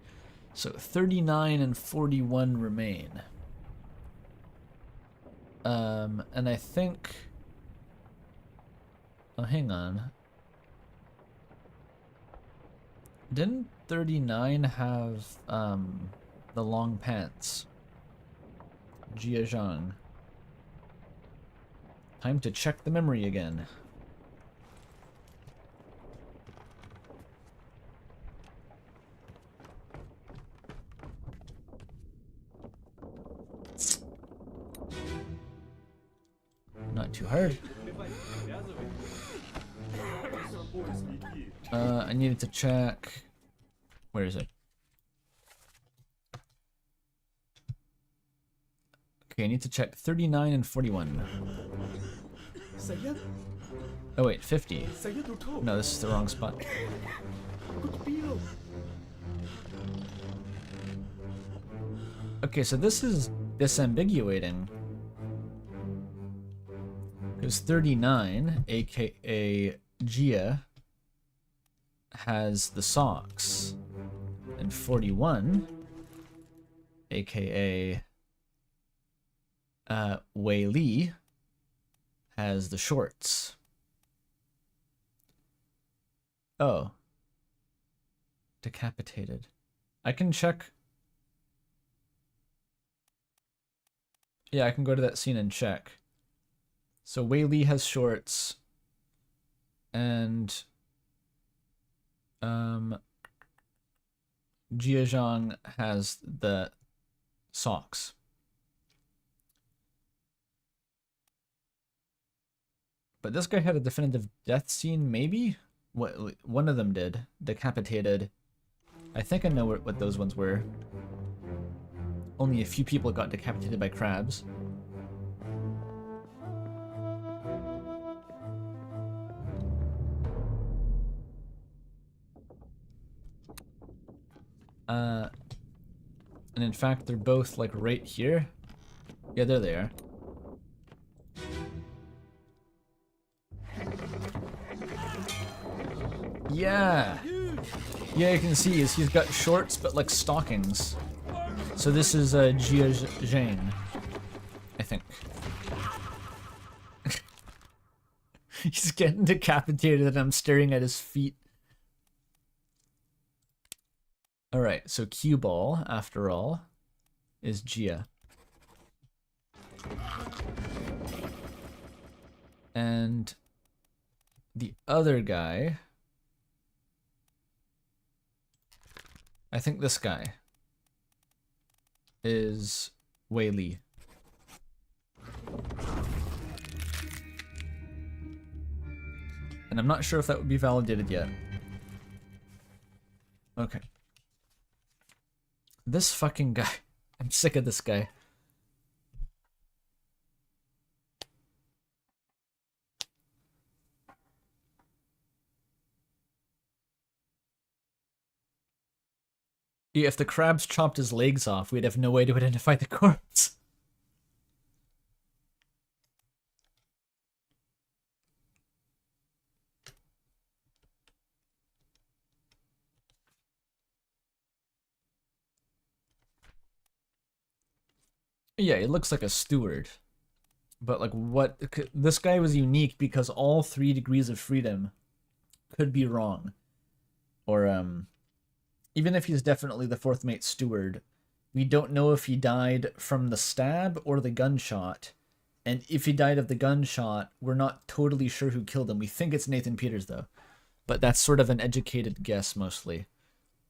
So 39 and 41 remain. And I think... Oh, hang on. Didn't 39 have, the long pants? Jia Zhang. Time to check the memory again. Not too hard. I needed to check. Where is it? Okay, I need to check 39 and 41. Oh wait, 50. No, this is the wrong spot. Okay, so this is disambiguating. Because 39, aka Jia, has the socks. And 41, aka Wei Li, has the shorts. Oh. Decapitated. I can check. Yeah, I can go to that scene and check. So Wei Li has shorts. And Jia Zhang has the socks. But this guy had a definitive death scene, maybe? What, one of them did. Decapitated. I think I know what those ones were. Only a few people got decapitated by crabs. And in fact, they're both like right here. Yeah, there they are. Yeah! Yeah, you can see he's got shorts, but like stockings. So this is Gia Jane, I think. He's getting decapitated and I'm staring at his feet. Alright, so cue ball, after all, is Gia. And the other guy, I think this guy, is Wei Li. And I'm not sure if that would be validated yet. Okay. This fucking guy. I'm sick of this guy. Yeah, if the crabs chopped his legs off, we'd have no way to identify the corpse. Yeah, it looks like a steward. But like what, this guy was unique because all 3 degrees of freedom could be wrong. Or even if he's definitely the 4th mate steward, we don't know if he died from the stab or the gunshot. And if he died of the gunshot, we're not totally sure who killed him. We think it's Nathan Peters though. But that's sort of an educated guess mostly,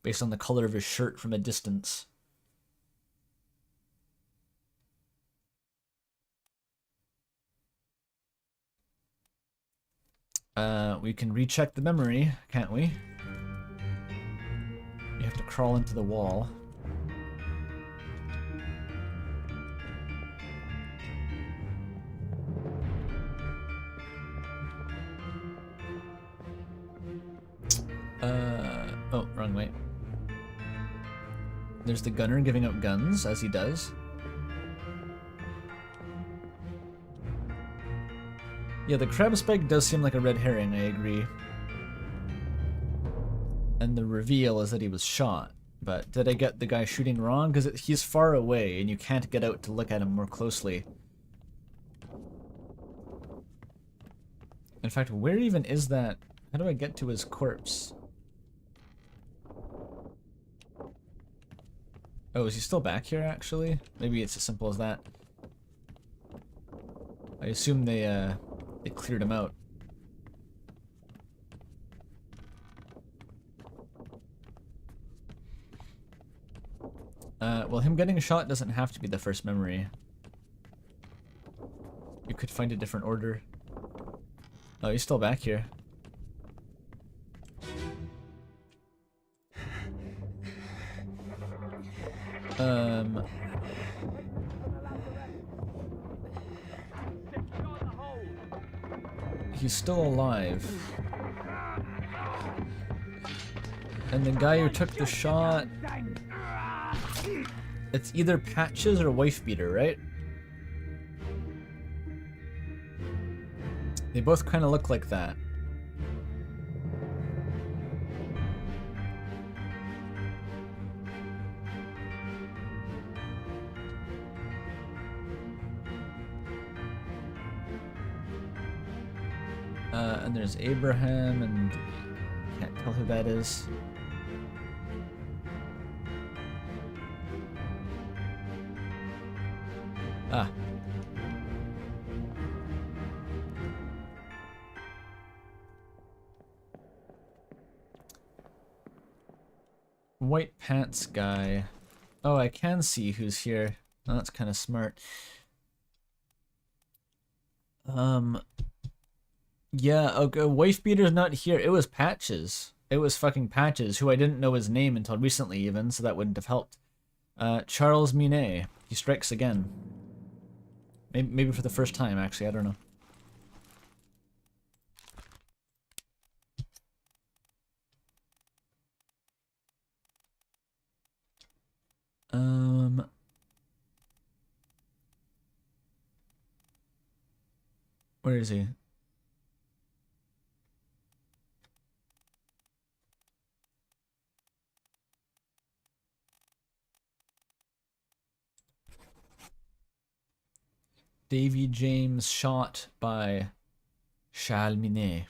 based on the color of his shirt from a distance. We can recheck the memory, can't we? You have to crawl into the wall. Oh, wrong way. There's the gunner giving out guns, as he does. Yeah, the crab spike does seem like a red herring, I agree. And the reveal is that he was shot. But did I get the guy shooting wrong? Because he's far away and you can't get out to look at him more closely. In fact, where even is that? How do I get to his corpse? Oh, is he still back here, actually? Maybe it's as simple as that. I assume they cleared him out. Well, him getting shot doesn't have to be the first memory. You could find a different order. Oh, he's still back here. He's still alive. And the guy who took the shot... It's either Patches or Wife Beater, right? They both kind of look like that. And there's Abraham, and can't tell who that is. Ah. White pants guy. Oh, I can see who's here. Oh, that's kind of smart. Yeah, okay, Wife Beater's not here. It was Patches. It was fucking Patches, who I didn't know his name until recently even, so that wouldn't have helped. Charles Minet. He strikes again. Maybe for the first time, actually. I don't know. Where is he? Davy James shot by Chalminet.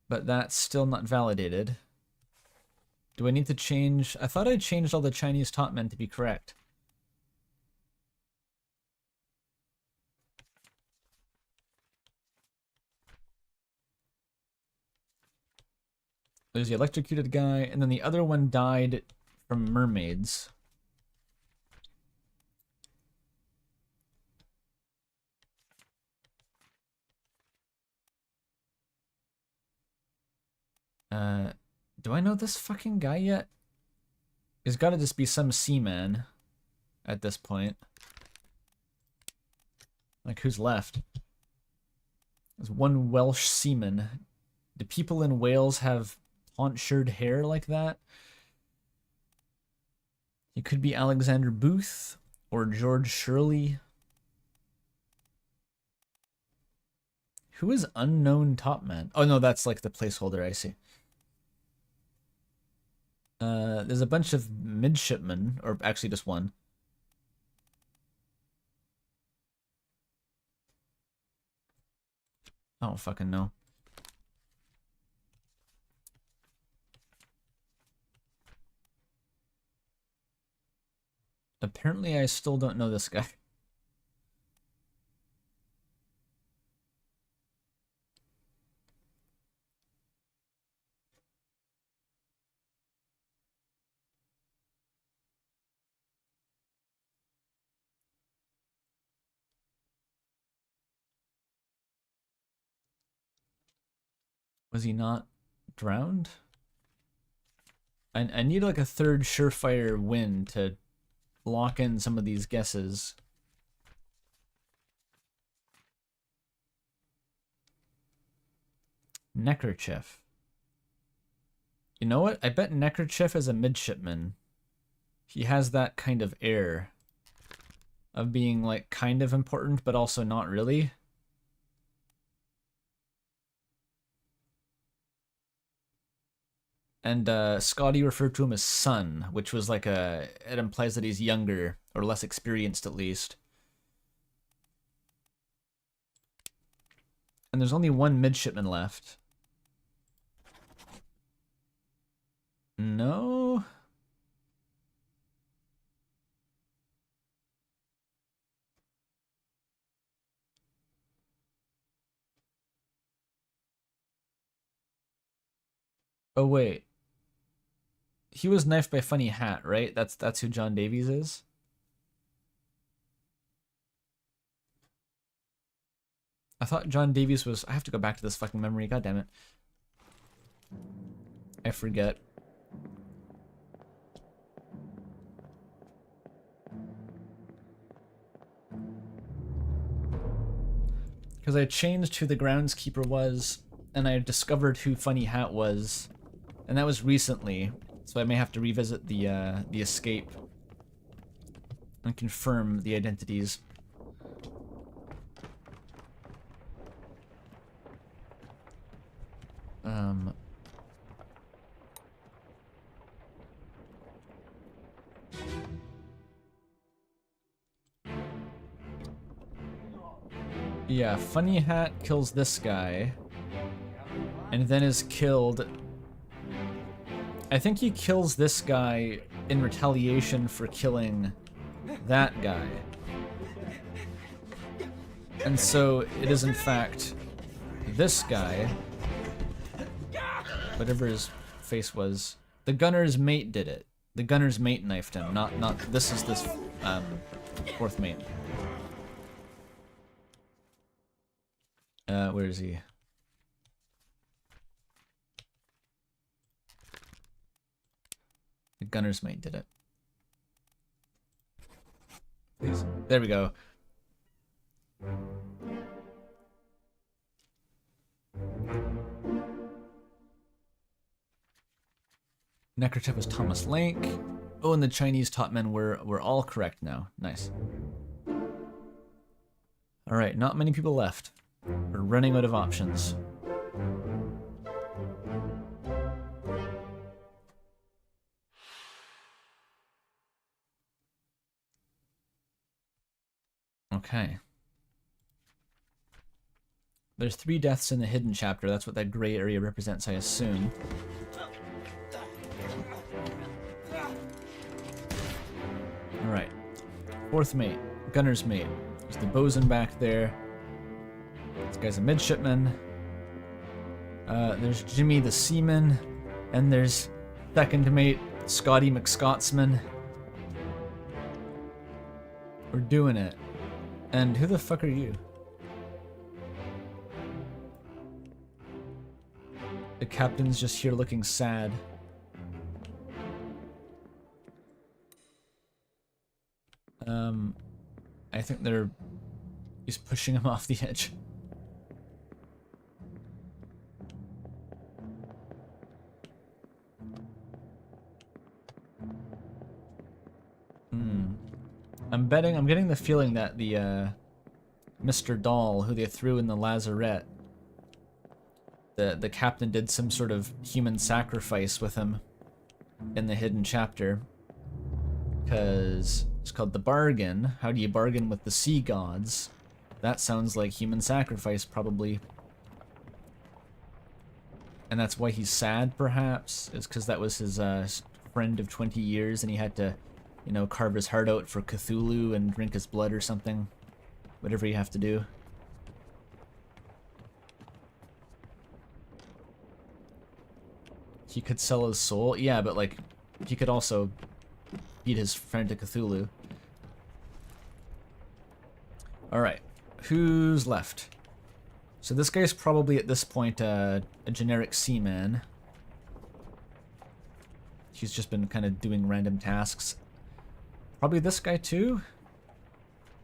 But that's still not validated. Do I need to change? I thought I changed all the Chinese topmen to be correct. There's the electrocuted guy, and then the other one died from mermaids. Do I know this fucking guy yet? He's gotta just be some seaman at this point. Like, who's left? There's one Welsh seaman. Do people in Wales have tonsured hair like that? He could be Alexander Booth or George Shirley. Who is unknown topman? Oh no, that's like the placeholder, I see. There's a bunch of midshipmen, or actually just one. I don't fucking know. Apparently I still don't know this guy. Was he not drowned? I need like a third surefire win to lock in some of these guesses. Neckerchief. You know what? I bet Neckerchief is a midshipman. He has that kind of air of being like kind of important, but also not really. And Scotty referred to him as son, which was like it implies that he's younger or less experienced at least. And there's only one midshipman left. No. Oh wait. He was knifed by Funny Hat, right? That's who John Davies is? I thought John Davies was... I have to go back to this fucking memory, god damn it. I forget. Because I changed who the groundskeeper was, and I discovered who Funny Hat was, and that was recently. So I may have to revisit the escape and confirm the identities. Yeah, Funny Hat kills this guy, and then is killed. I think he kills this guy in retaliation for killing that guy. And so it is in fact this guy, whatever his face was. The gunner's mate did it. The gunner's mate knifed him, not this is this fourth mate. Where is he? The gunner's mate did it. Please. There we go. Neckerchief was Thomas Link. Oh, and the Chinese topmen were all correct now. Nice. Alright, not many people left. We're running out of options. Okay. There's 3 deaths in the hidden chapter. That's what that gray area represents, I assume. Alright. 4th mate. Gunner's mate. There's the bosun back there. This guy's a midshipman. There's Jimmy the seaman. And there's 2nd mate, Scotty McScotsman. We're doing it. And who the fuck are you? The captain's just here looking sad. I think he's pushing him off the edge. I'm getting the feeling that the, Mr. Doll, who they threw in the lazarette, the captain did some sort of human sacrifice with him in the hidden chapter. Because it's called The Bargain. How do you bargain with the sea gods? That sounds like human sacrifice, probably. And that's why he's sad, perhaps? Is because that was his friend of 20 years and he had to, you know, carve his heart out for Cthulhu and drink his blood or something. Whatever you have to do. He could sell his soul? Yeah, but like, he could also beat his friend to Cthulhu. Alright, who's left? So this guy's probably at this point a generic seaman. He's just been kind of doing random tasks. Probably this guy too?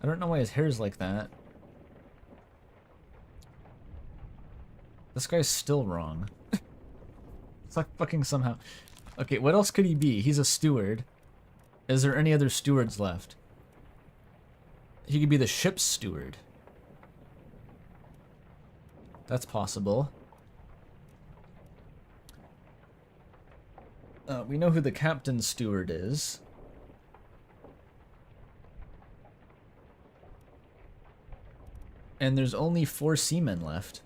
I don't know why his hair's like that. This guy's still wrong. It's like fucking somehow. Okay, what else could he be? He's a steward. Is there any other stewards left? He could be the ship's steward. That's possible. We know who the captain's steward is. And there's only 4 seamen left.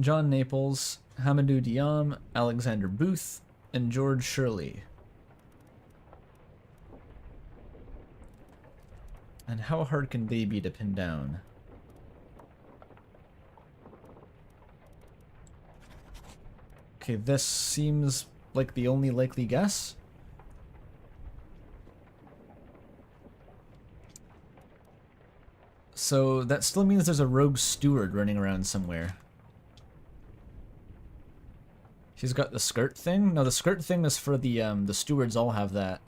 John Naples, Hamadou Diam, Alexander Booth, and George Shirley. And how hard can they be to pin down? Okay, this seems like the only likely guess. So that still means there's a rogue steward running around somewhere. He's got the skirt thing? No, the skirt thing is for the stewards all have that,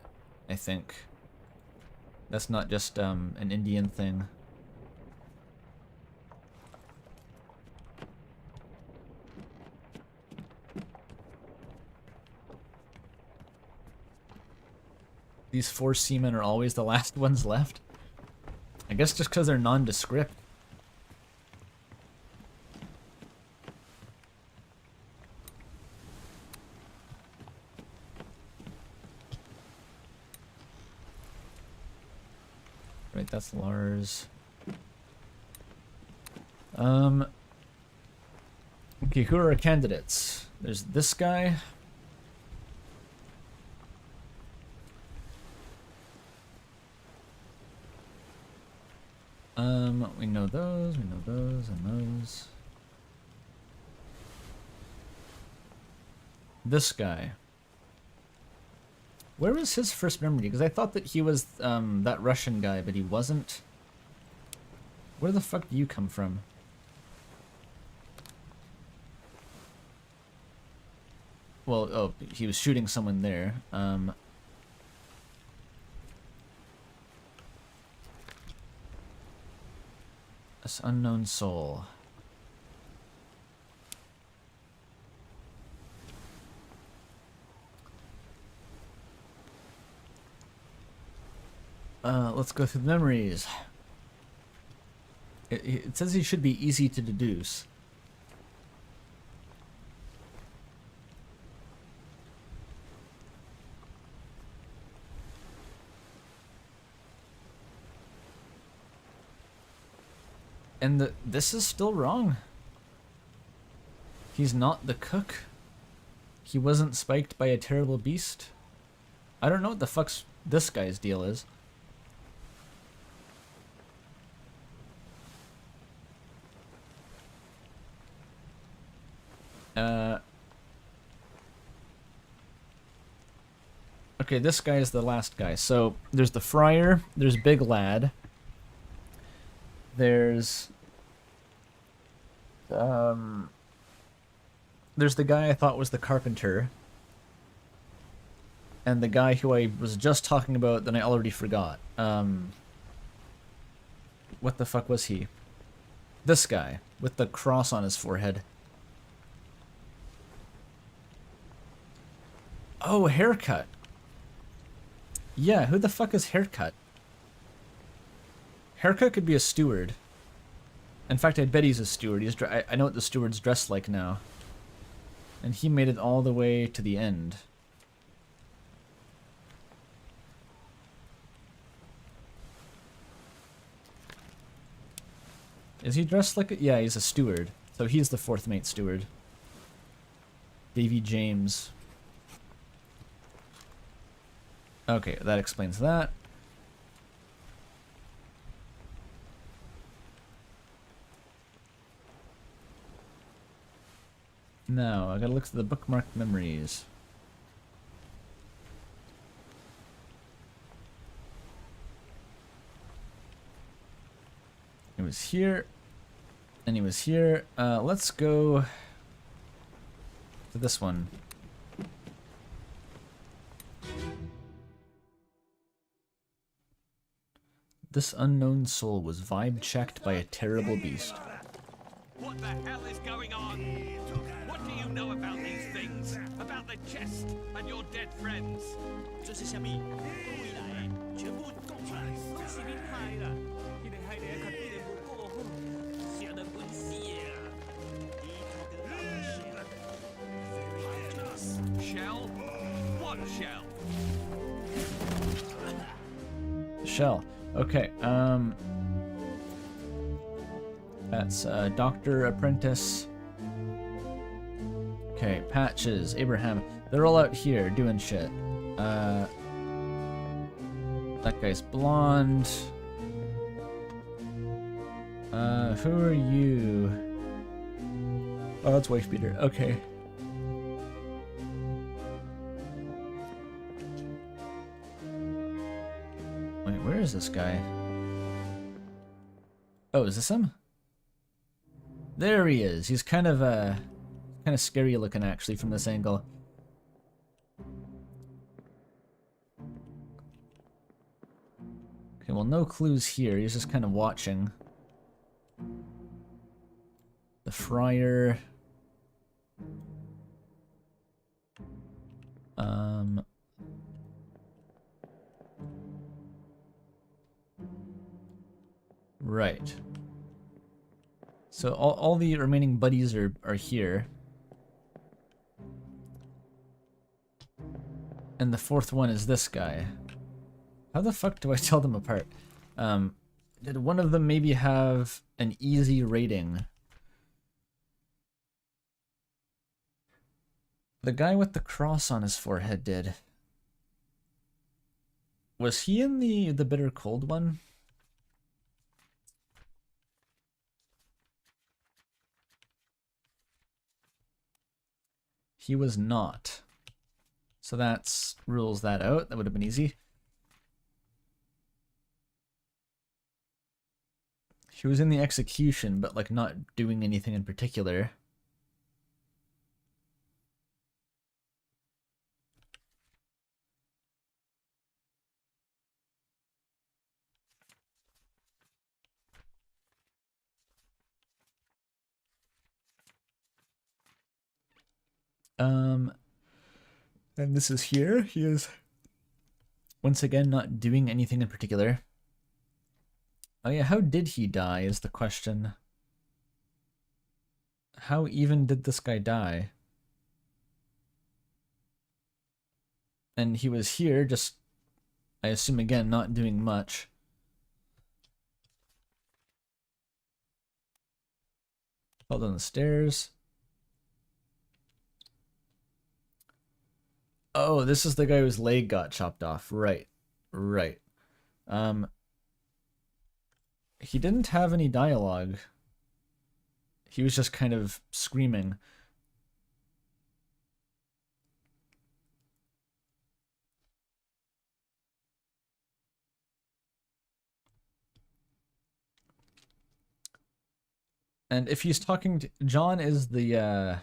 I think. That's not just an Indian thing. These 4 seamen are always the last ones left? I guess just because they're nondescript. Right, that's Lars. Okay, who are our candidates? There's this guy. We know those, and those. This guy. Where was his first memory? Because I thought that he was that Russian guy, but he wasn't. Where the fuck do you come from? Well, oh, he was shooting someone there. This unknown soul. Let's go through the memories. It says he should be easy to deduce. And this is still wrong. He's not the cook. He wasn't spiked by a terrible beast. I don't know what the fuck's this guy's deal is. Okay, this guy is the last guy. So there's the friar, there's Big Lad, there's the guy I thought was the carpenter, and the guy who I was just talking about that I already forgot. What the fuck was he? This guy with the cross on his forehead. Oh, haircut. Yeah, who the fuck is Haircut? Haircut could be a steward. In fact, I bet he's a steward. I know what the steward's dressed like now. And he made it all the way to the end. Is he dressed like a... Yeah, he's a steward. So he's the fourth mate steward. Davy James. Okay, that explains that. Now, I gotta look through the bookmarked memories. He was here, and he was here. Let's go to this one. This unknown soul was vibe checked by a terrible beast. What the hell is going on? What do you know about these things? About the chest and your dead friends? 这是什么？未来全部供出来，恭喜您嗨啦！你哋嗨你一級啲你冇過，想得本事啊！呢頭嘅 Shell? What shell? Shell. Okay, that's Doctor Apprentice. Okay, Patches, Abraham. They're all out here doing shit. That guy's blonde. Who are you? Oh, that's Wife Beater. Okay. Wait, where is this guy? Oh, is this him? There he is. He's kind of scary looking actually from this angle. Okay, well, no clues here. He's just kind of watching. The friar. Right. So all the remaining buddies are here. And the fourth one is this guy. How the fuck do I tell them apart? Did one of them maybe have an easy rating? The guy with the cross on his forehead did. Was he in the bitter cold one? He was not. So that's rules that out. That would have been easy. He was in the execution, but like not doing anything in particular. And this is here. He is once again not doing anything in particular. Oh yeah, how did he die is the question. How even did this guy die? And he was here, just, I assume again, not doing much. Fall down the stairs. Oh, this is the guy whose leg got chopped off. Right. Right. He didn't have any dialogue. He was just kind of screaming. And if he's talking to John, is the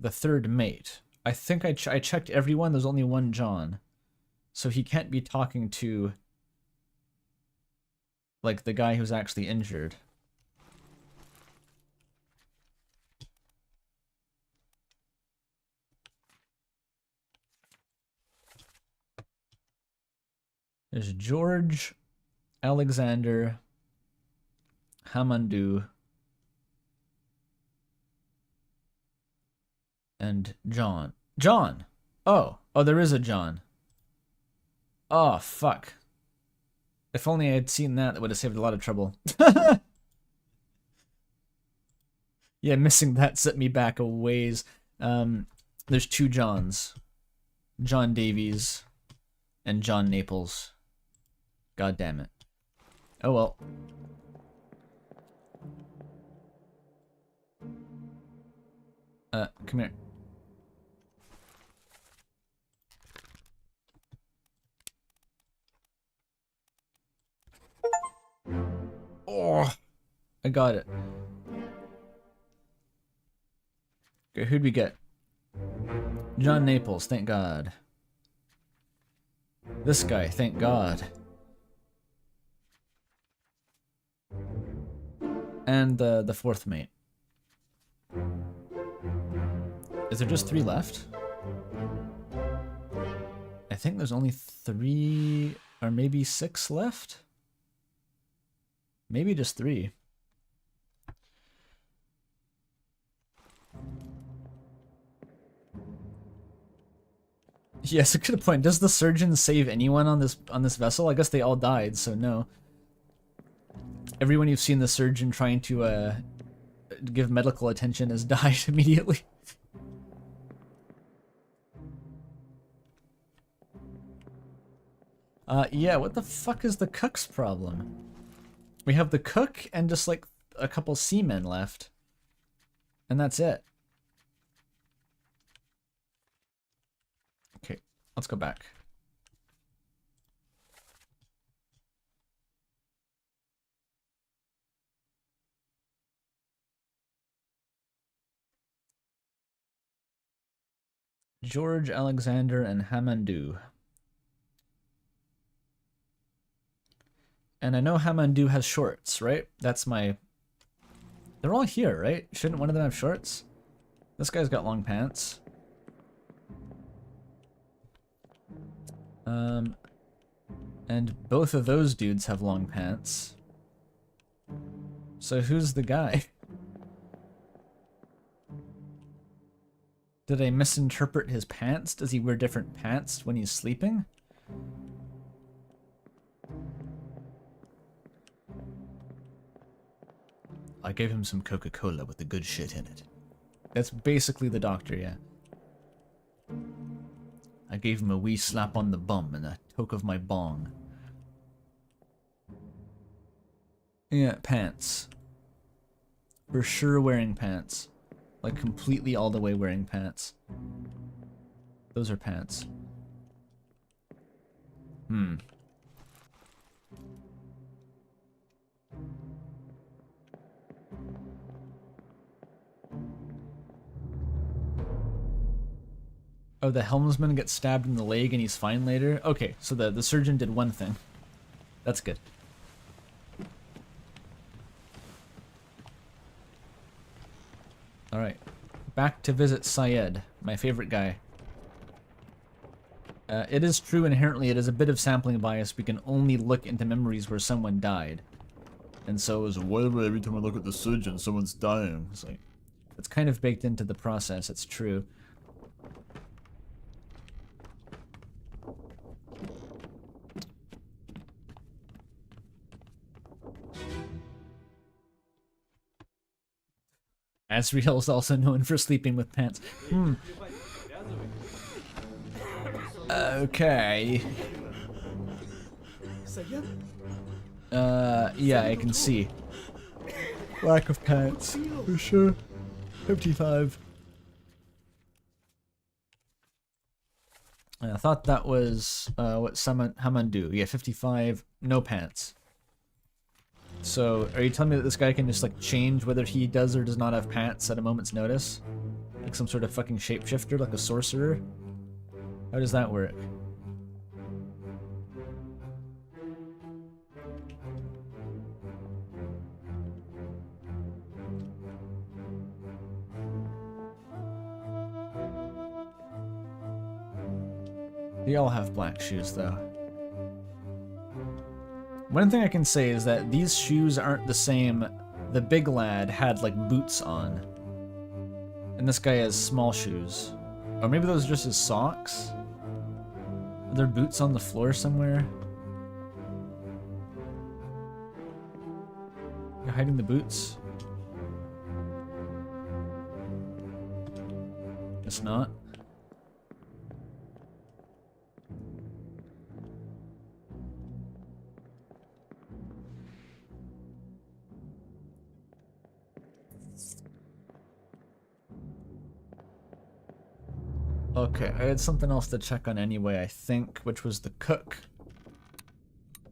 third mate. I think I checked everyone. There's only one John, so he can't be talking to like the guy who's actually injured. There's George, Alexander, Hamandu, and John. John! Oh, there is a John. Oh, fuck. If only I had seen that, that would have saved a lot of trouble. Yeah, missing that set me back a ways. There's two Johns. John Davies and John Naples. God damn it. Oh well. Come here. Oh, I got it. Okay, who'd we get? John Naples, thank God. This guy, thank God. And the fourth mate. Is there just 3 left? I think there's only 3 or maybe 6 left. Maybe just 3. Yes, a good point. Does the surgeon save anyone on this vessel? I guess they all died, so no. Everyone you've seen the surgeon trying to give medical attention has died immediately. Yeah, what the fuck is the cook's problem? We have the cook and just like a couple seamen left. And that's it. Okay, let's go back. George, Alexander, and Hamandu. And I know Hamandu has shorts, right? That's my... They're all here, right? Shouldn't one of them have shorts? This guy's got long pants. And both of those dudes have long pants. So who's the guy? Did I misinterpret his pants? Does he wear different pants when he's sleeping? I gave him some Coca-Cola with the good shit in it. That's basically the doctor, yeah. I gave him a wee slap on the bum and a toke of my bong. Yeah, pants. For sure wearing pants. Like completely all the way wearing pants. Those are pants. Oh, the helmsman gets stabbed in the leg and he's fine later? Okay, so the surgeon did one thing. That's good. Alright. Back to visit Syed, my favorite guy. It is true inherently, it is a bit of sampling bias. We can only look into memories where someone died. And so is why every time I look at the surgeon, someone's dying. It's like, it's kind of baked into the process, it's true. Asriel is also known for sleeping with pants. Okay. Yeah, I can see. Lack of pants, for sure. 55. I thought that was what Haman do. Yeah, 55, no pants. So, are you telling me that this guy can just like change whether he does or does not have pants at a moment's notice? Like some sort of fucking shapeshifter, like a sorcerer? How does that work? They all have black shoes, though. One thing I can say is that these shoes aren't the same. The big lad had, like, boots on. And this guy has small shoes. Or maybe those are just his socks? Are there boots on the floor somewhere? You're hiding the boots? Guess not. Okay, I had something else to check on anyway, I think, which was the cook.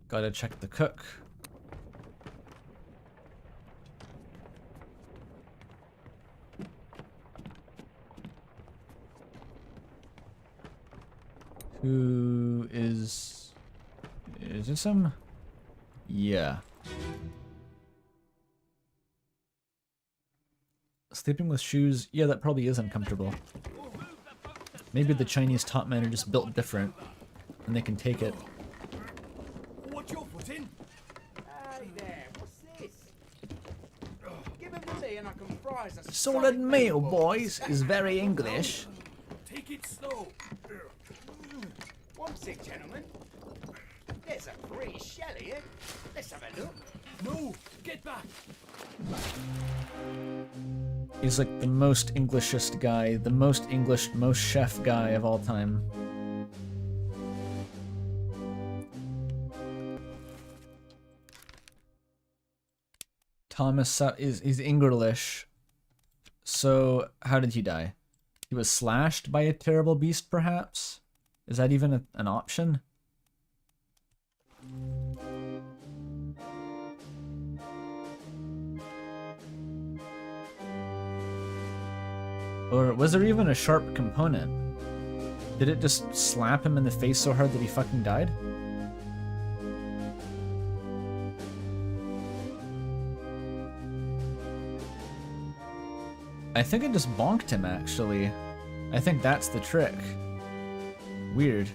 Gotta check the cook. Who is this him? Yeah. Sleeping with shoes, yeah, that probably is uncomfortable. Maybe the Chinese top men are just built different, and they can take it. What's your foot in? Hey there, what's this? Give him to me and I can fry as a Solid meal, boys, is very English. Take it slow. One sec, gentlemen. There's a free shell here. Let's have a look. No, get back. He's like the most Englishest guy, the most English, most chef guy of all time. Thomas is English. So how did he die? He was slashed by a terrible beast, perhaps? Is that even an option? Or was there even a sharp component? Did it just slap him in the face so hard that he fucking died? I think it just bonked him, actually. I think that's the trick. Weird.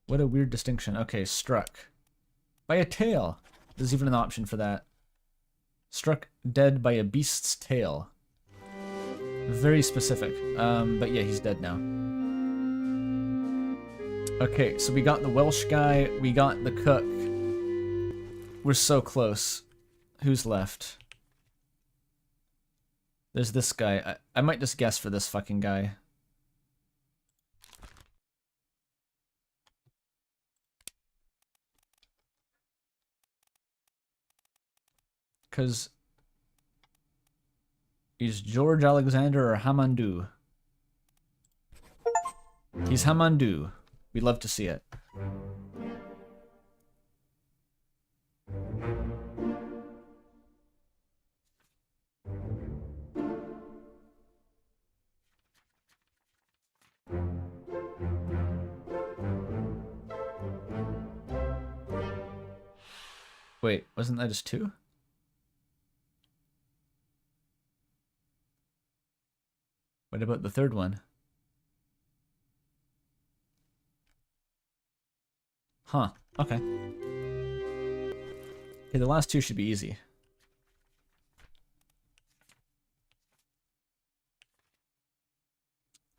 What a weird distinction. Okay, struck. By a tail. There's even an option for that. Struck dead by a beast's tail. Very specific. But yeah, he's dead now. Okay, so we got the Welsh guy, we got the cook. We're so close. Who's left? There's this guy. I might just guess for this fucking guy. Because he's George Alexander or Hamandu. He's Hamandu. We'd love to see it. Wait, wasn't that just two? What about the third one? Huh, okay. Okay, the last two should be easy.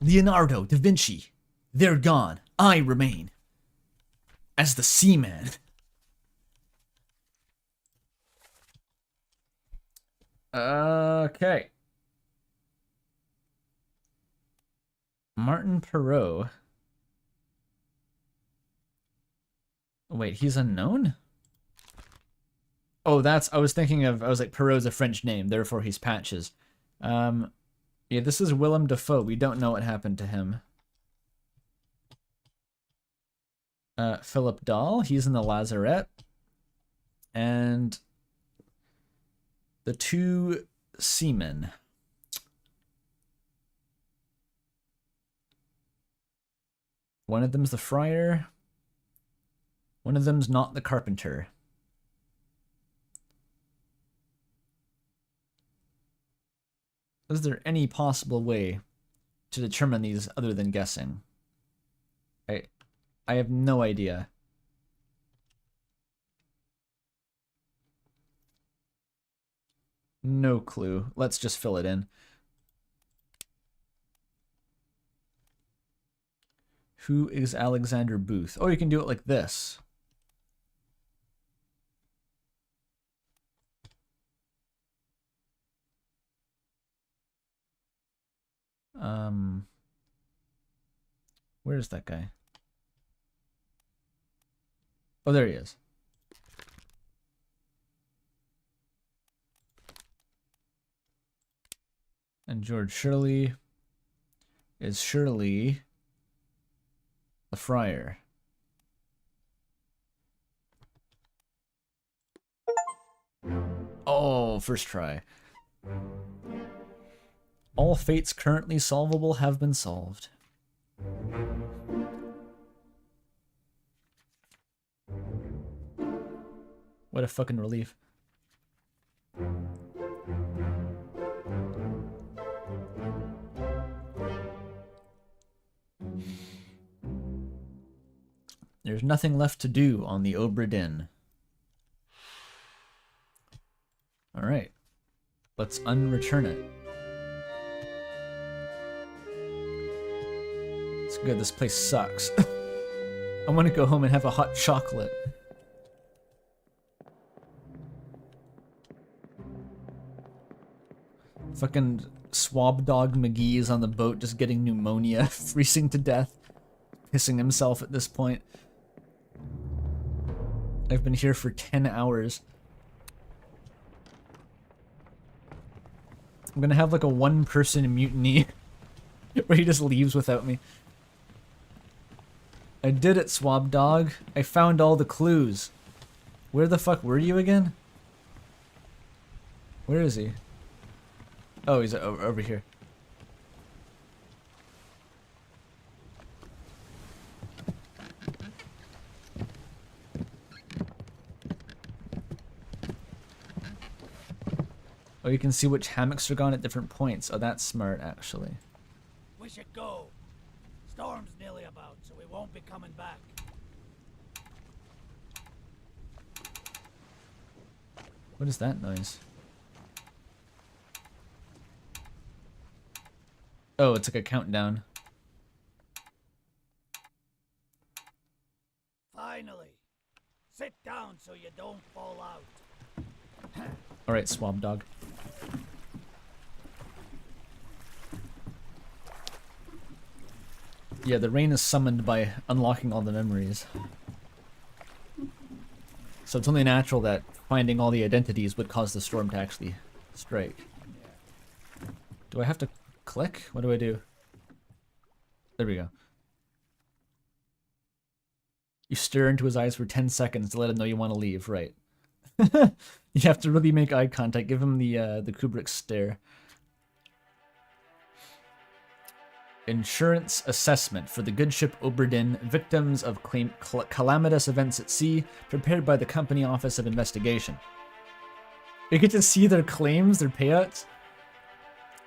Leonardo da Vinci. They're gone. I remain. As the Seaman. Okay. Martin Perot. Wait, he's unknown? Oh, I was like, Perot's a French name, therefore he's Patches. Yeah, this is Willem Dafoe. We don't know what happened to him. Philip Dahl, he's in the Lazarette. And the two seamen. One of them's the friar. One of them's not the carpenter. Is there any possible way to determine these other than guessing? I have no idea. No clue. Let's just fill it in. Who is Alexander Booth? Oh, you can do it like this. Where's that guy? Oh, there he is. And George Shirley is Shirley the friar. Oh, first try. All fates currently solvable have been solved. What a fucking relief. There's nothing left to do on the Obra Dinn. Alright. Let's unreturn it. It's good, this place sucks. I want to go home and have a hot chocolate. Fucking Swab Dog McGee is on the boat just getting pneumonia, freezing to death, pissing himself at this point. I've been here for 10 hours. I'm gonna have like a one-person mutiny where he just leaves without me. I did it, Swab Dog. I found all the clues. Where the fuck were you again? Where is he? Oh, he's over here. Oh, you can see which hammocks are gone at different points. Oh, that's smart, actually. We should go. Storm's nearly about, so we won't be coming back. What is that noise? Oh, it's like a countdown. Finally. Sit down so you don't fall out. Alright, Swab Dog. Yeah, the rain is summoned by unlocking all the memories. So it's only natural that finding all the identities would cause the storm to actually strike. Do I have to click? What do I do? There we go. You stare into his eyes for 10 seconds to let him know you want to leave, right? You have to really make eye contact. Give him the Kubrick stare. Insurance assessment for the good ship Obra Dinn, victims of calamitous events at sea, prepared by the Company Office of Investigation. You get to see their claims, their payouts.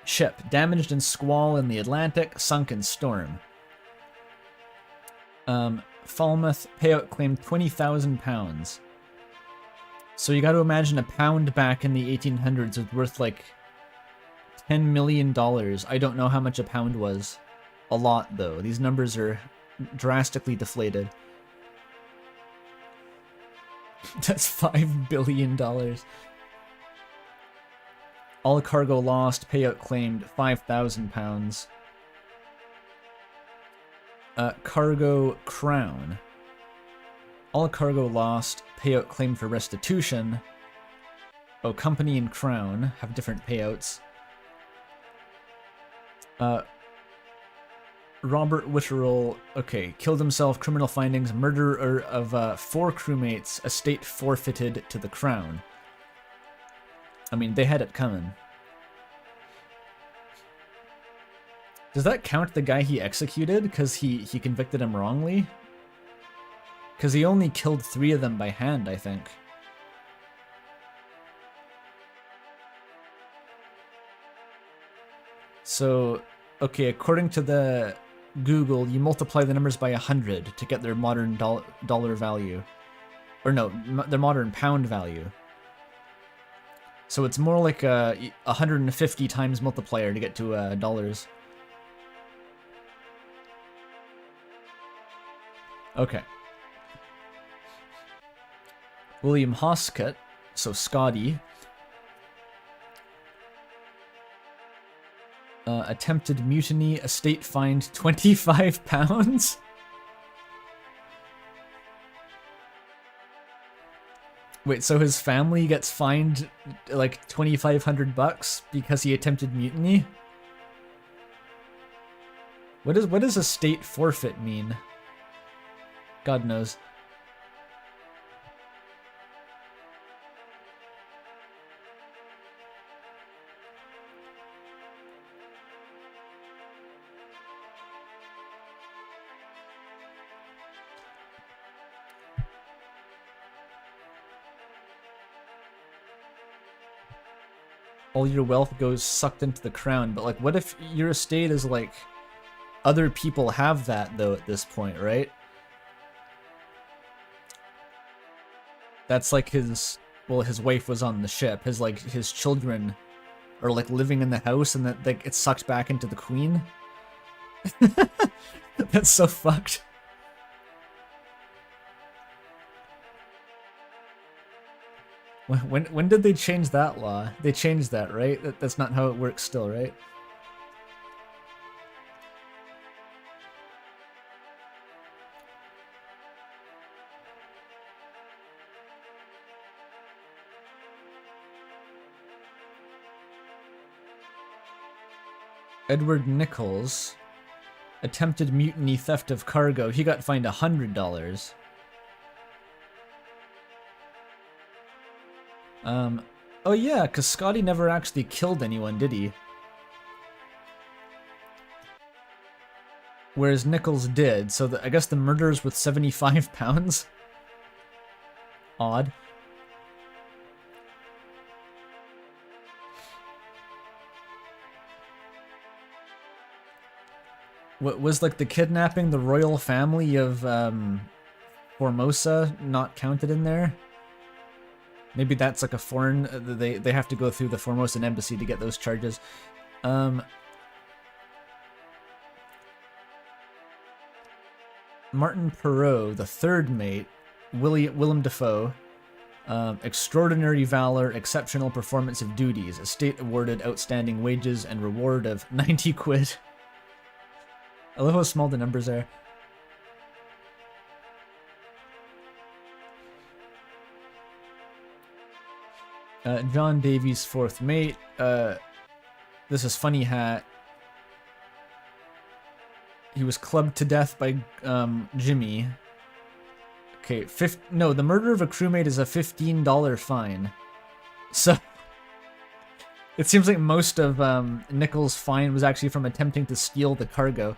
Ship, damaged in squall in the Atlantic, sunk in storm. Falmouth, payout claimed £20,000. So you gotta imagine a pound back in the 1800s was worth like $10 million. I don't know how much a pound was. A lot, though. These numbers are drastically deflated. That's $5 billion. All cargo lost, payout claimed, £5,000. Cargo crown. All cargo lost, payout claimed for restitution. Oh, company and crown have different payouts. Robert Witterell, okay, killed himself, criminal findings, murderer of 4 crewmates, estate forfeited to the crown. I mean, they had it coming. Does that count the guy he executed because he convicted him wrongly? Because he only killed 3 of them by hand, I think. So, okay, according to the Google, you multiply the numbers by 100 to get their modern dollar value. Or no, their modern pound value. So it's more like a 150 times multiplier to get to dollars. Okay. William Hoskett, so Scotty. Attempted mutiny, estate fined £25? Wait, so his family gets fined like $2,500 because he attempted mutiny? What does estate forfeit mean? God knows. All your wealth goes sucked into the crown, but like, what if your estate is like, other people have that though at this point, right? That's like his, well, his wife was on the ship, his children are like living in the house and that like it's sucked back into the queen. That's so fucked. When did they change that law? They changed that, right? That's not how it works still, right? Edward Nichols. Attempted mutiny, theft of cargo. He got fined $100. Oh yeah, because Scotty never actually killed anyone, did he? Whereas Nichols did, so I guess the murder's worth £75? Odd. What was like the kidnapping the royal family of Formosa not counted in there? Maybe that's like a foreign, they have to go through the Formosan embassy to get those charges. Martin Perot, the third mate, Willem Dafoe, extraordinary valor, exceptional performance of duties, estate awarded outstanding wages and reward of 90 quid. I love how small the numbers are. John Davies, fourth mate. This is Funny Hat. He was clubbed to death by Jimmy. Okay, no, the murder of a crewmate is a $15 fine. So it seems like most of Nichols' fine was actually from attempting to steal the cargo.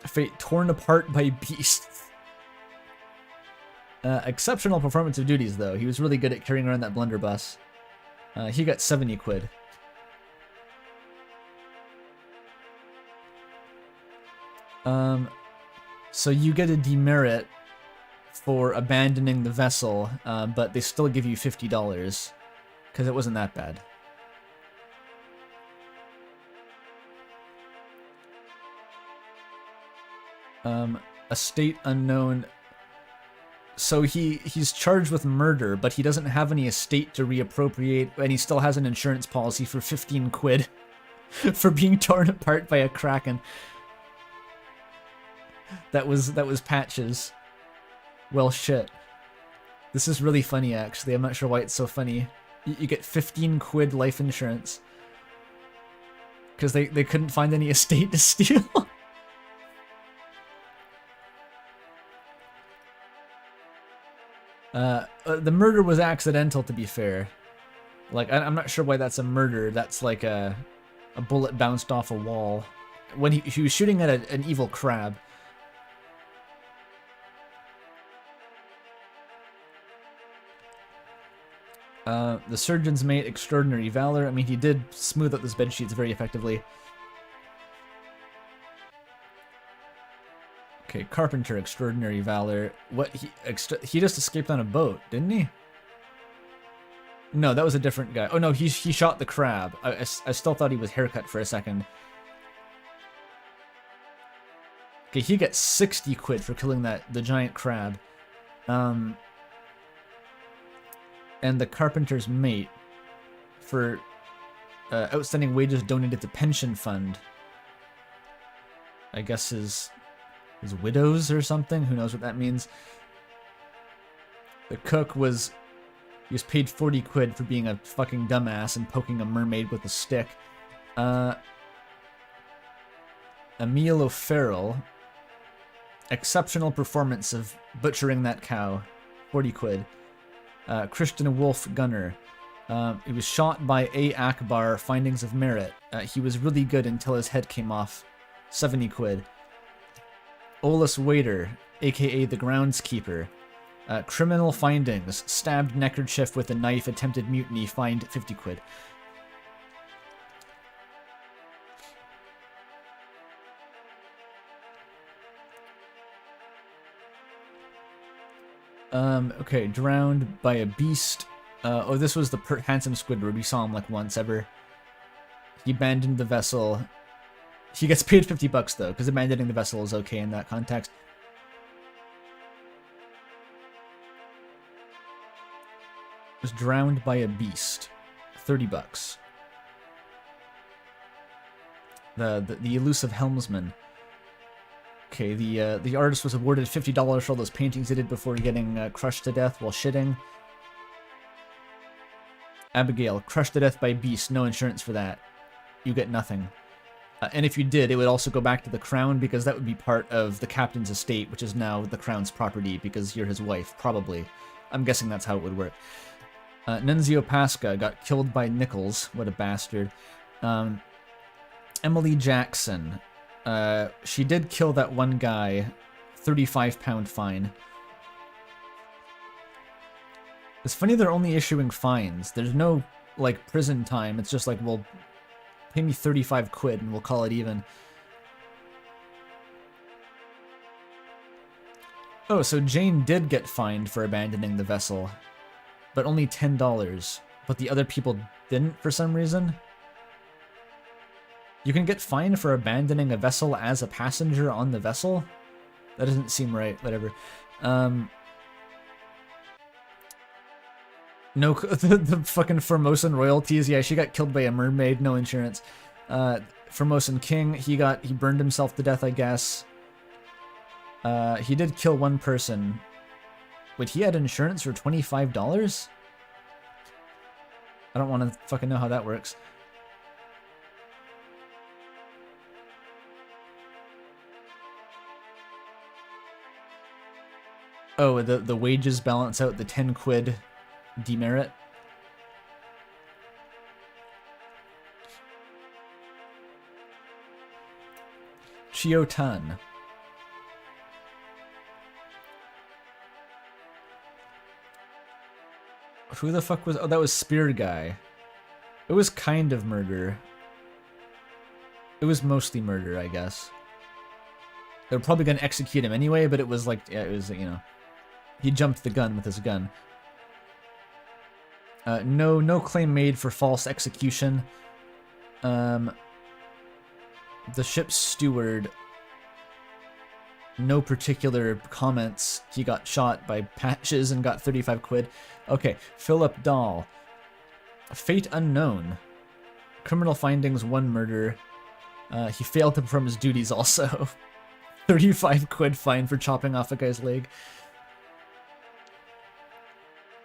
Fate torn apart by beasts. Exceptional performance of duties, though. He was really good at carrying around that blunderbuss. He got 70 quid. So you get a demerit for abandoning the vessel, but they still give you $50, because it wasn't that bad. Estate unknown. So he's charged with murder, but he doesn't have any estate to reappropriate, and he still has an insurance policy for 15 quid for being torn apart by a kraken. That was Patches. Well, shit. This is really funny, actually. I'm not sure why it's so funny. You get 15 quid life insurance. Because they couldn't find any estate to steal. The murder was accidental, to be fair. Like, I'm not sure why that's a murder. That's like a bullet bounced off a wall. When he was shooting at an evil crab. The surgeon's mate, extraordinary valor. I mean, he did smooth out those bed sheets very effectively. Okay, carpenter, extraordinary valor. What he just escaped on a boat, didn't he? No, that was a different guy. Oh no, he shot the crab. I still thought he was haircut for a second. Okay, he gets 60 quid for killing the giant crab. And the carpenter's mate for outstanding wages donated to pension fund. I guess his widows or something. Who knows what that means? The cook was paid 40 quid for being a fucking dumbass and poking a mermaid with a stick. Emil O'Farrell, exceptional performance of butchering that cow, 40 quid. Christian Wolf Gunner. He was shot by A. Akbar, findings of merit. He was really good until his head came off, 70 quid. Olus Waiter, aka the groundskeeper. Criminal findings, stabbed neckerchief with a knife, attempted mutiny, fined 50 quid. Okay, drowned by a beast. Oh, this was the handsome Squidward. We saw him like once ever. He abandoned the vessel. He gets paid 50 bucks though, because abandoning the vessel is okay in that context. Was drowned by a beast. 30 bucks. The elusive helmsman. Okay, the artist was awarded $50 for all those paintings he did before getting crushed to death while shitting. Abigail, crushed to death by beast, no insurance for that. You get nothing. And if you did, it would also go back to the crown, because that would be part of the captain's estate, which is now the crown's property, because you're his wife, probably. I'm guessing that's how it would work. Nunzio Pasca got killed by Nichols. What a bastard. Emily Jackson. She did kill that one guy. £35 fine. It's funny they're only issuing fines. There's no, like, prison time. It's just like, well, pay me 35 quid and we'll call it even. Oh, so Jane did get fined for abandoning the vessel. But only $10. But the other people didn't for some reason. You can get fined for abandoning a vessel as a passenger on the vessel? That doesn't seem right, whatever. No, the fucking Formosan royalties, yeah, she got killed by a mermaid, no insurance. Formosan king, he burned himself to death, I guess. He did kill one person. Wait, he had insurance for $25? I don't want to fucking know how that works. Oh, the wages balance out the 10 quid demerit. Chio Tan. Who the fuck was... Oh, that was Spear Guy. It was kind of murder. It was mostly murder, I guess. They were probably going to execute him anyway, but it was like... Yeah, it was, you know... He jumped the gun with his gun. No claim made for false execution. The ship's steward... no particular comments. He got shot by Patches and got 35 quid. Okay, Philip Dahl. Fate unknown. Criminal findings, 1 murder. He failed to perform his duties also. 35 quid fine for chopping off a guy's leg.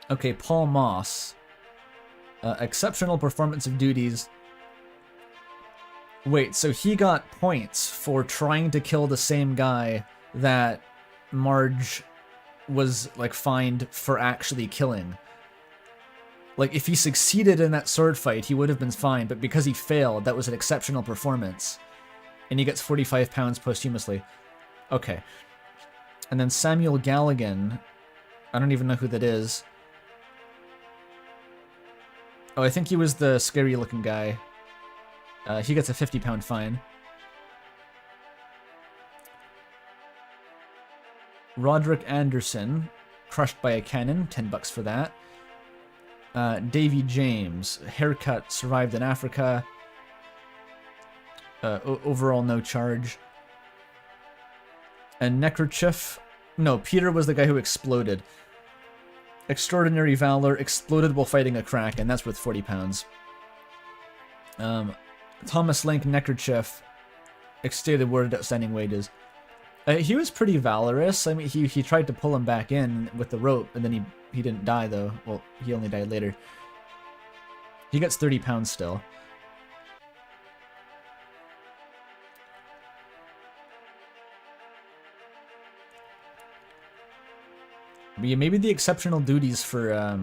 Okay, Paul Moss. Exceptional performance of duties. Wait, so he got points for trying to kill the same guy that Marge was, like, fined for actually killing. Like, if he succeeded in that sword fight, he would have been fine, but because he failed, that was an exceptional performance. And he gets £45 posthumously. Okay. And then Samuel Galligan. I don't even know who that is. Oh, I think he was the scary-looking guy. He gets a £50 fine. Roderick Anderson, crushed by a cannon, $10 for that. Davy James, haircut, survived in Africa. Overall, no charge. And Neckerchief, no, Peter was the guy who exploded. Extraordinary valor, exploded while fighting a kraken. That's worth £40. Thomas Link Neckerchief, exceeded awarded outstanding wages. He was pretty valorous. I mean, he tried to pull him back in with the rope, and then he didn't die though. Well, he only died later. He gets £30 still. But yeah, maybe the exceptional duties for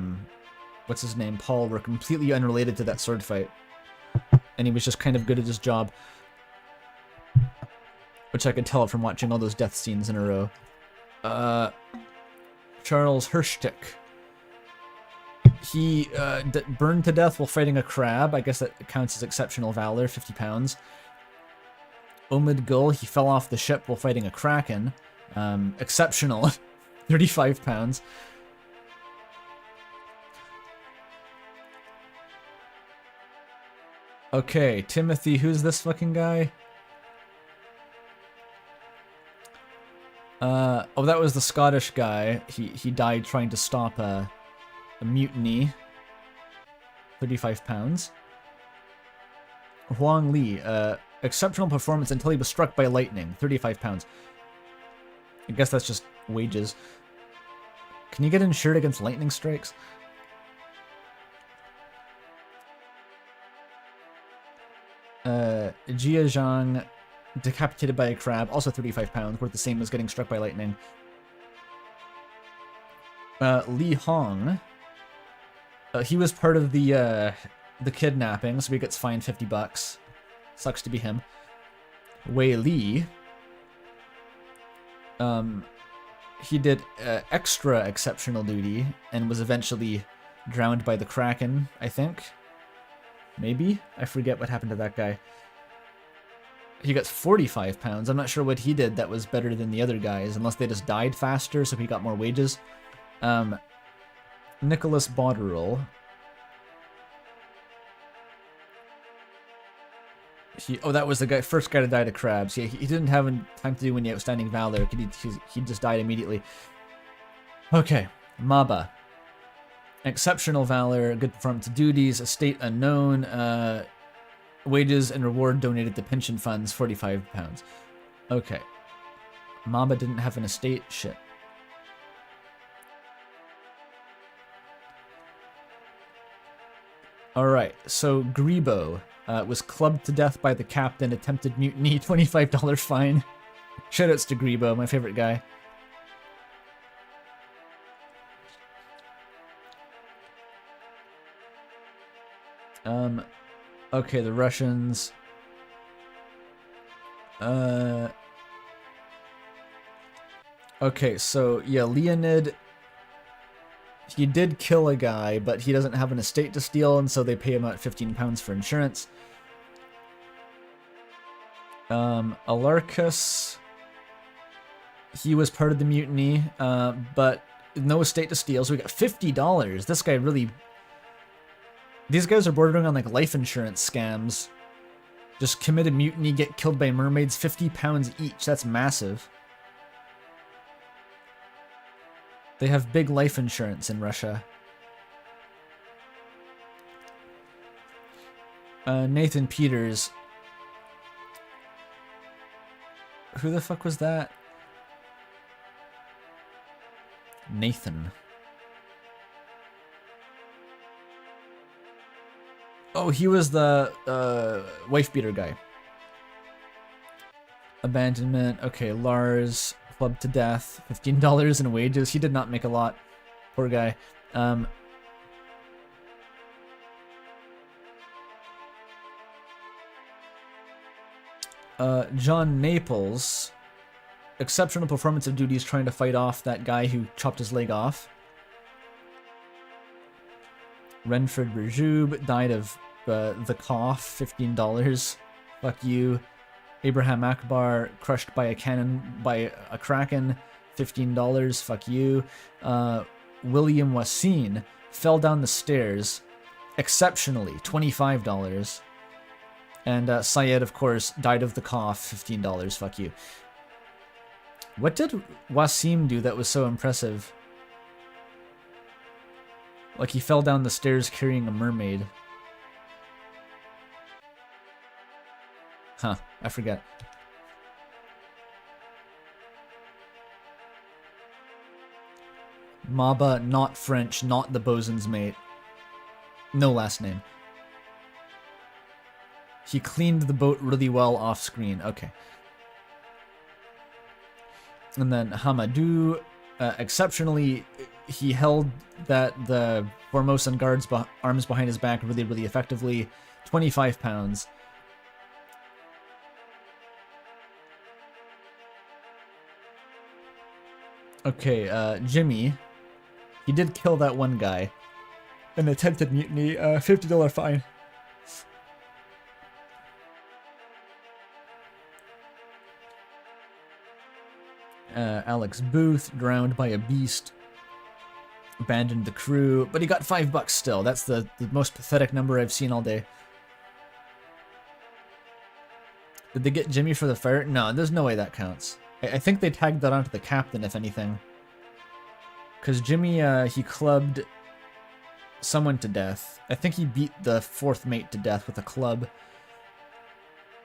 what's his name, Paul, were completely unrelated to that sword fight, and he was just kind of good at his job. Which I could tell from watching all those death scenes in a row. Charles Hirschtick. He burned to death while fighting a crab. I guess that counts as exceptional valor, £50. Omid Gul, he fell off the ship while fighting a kraken. Exceptional, £35. Okay, Timothy, who's this fucking guy? Oh, that was the Scottish guy. He died trying to stop a mutiny. £35. Huang Li, exceptional performance until he was struck by lightning. £35. I guess that's just wages. Can you get insured against lightning strikes? Jia Zhang, decapitated by a crab, also £35, worth the same as getting struck by lightning. Li Hong, he was part of the kidnapping, so he gets fined $50. Sucks to be him. Wei Li, he did extra exceptional duty and was eventually drowned by the Kraken, I think. Maybe? I forget what happened to that guy. He got £45. I'm not sure what he did that was better than the other guys, unless they just died faster, so he got more wages. Nicholas Botterill. Oh, that was the guy, first guy to die to crabs. Yeah, he didn't have time to do any outstanding valor. He just died immediately. Okay, Maba. Exceptional valor, good performance duties, estate unknown, wages and reward donated to pension funds, £45. Okay. Maba didn't have an estate? Shit. Alright, so Greebo was clubbed to death by the captain, attempted mutiny, $25 fine. Shoutouts to Greebo, my favorite guy. Okay, the Russians. Okay, so yeah, Leonid, he did kill a guy, but he doesn't have an estate to steal, and so they pay him out £15 for insurance. Alarcus, he was part of the mutiny, but no estate to steal, so we got $50. This guy really... These guys are bordering on like life insurance scams. Just commit a mutiny, get killed by mermaids, £50 each. That's massive. They have big life insurance in Russia. Nathan Peters. Who the fuck was that? Nathan. Oh, he was the wife beater guy. Abandonment. Okay, Lars. Clubbed to death. $15 in wages. He did not make a lot. Poor guy. John Naples. Exceptional performance of duties trying to fight off that guy who chopped his leg off. Renford Berjube died of the cough. $15. Fuck you. Abraham Akbar crushed by a cannon by a kraken. $15. Fuck you. William Wassine fell down the stairs. Exceptionally. $25. And Syed, of course, died of the cough. $15. Fuck you. What did Wasim do that was so impressive? Like he fell down the stairs carrying a mermaid. Huh, I forget. Maba, not French, not the bosun's mate. No last name. He cleaned the boat really well off screen. Okay. And then Hamadou, exceptionally, he held the Formosan guard's arms behind his back really, really effectively. 25 pounds. Okay, Jimmy. He did kill that one guy. An attempted mutiny, $50 fine. Alex Booth, drowned by a beast. Abandoned the crew, but he got $5 still. That's the most pathetic number I've seen all day. Did they get Jimmy for the fire? No, there's no way that counts. I think they tagged that onto the captain, if anything. Because Jimmy, he clubbed someone to death. I think he beat the fourth mate to death with a club.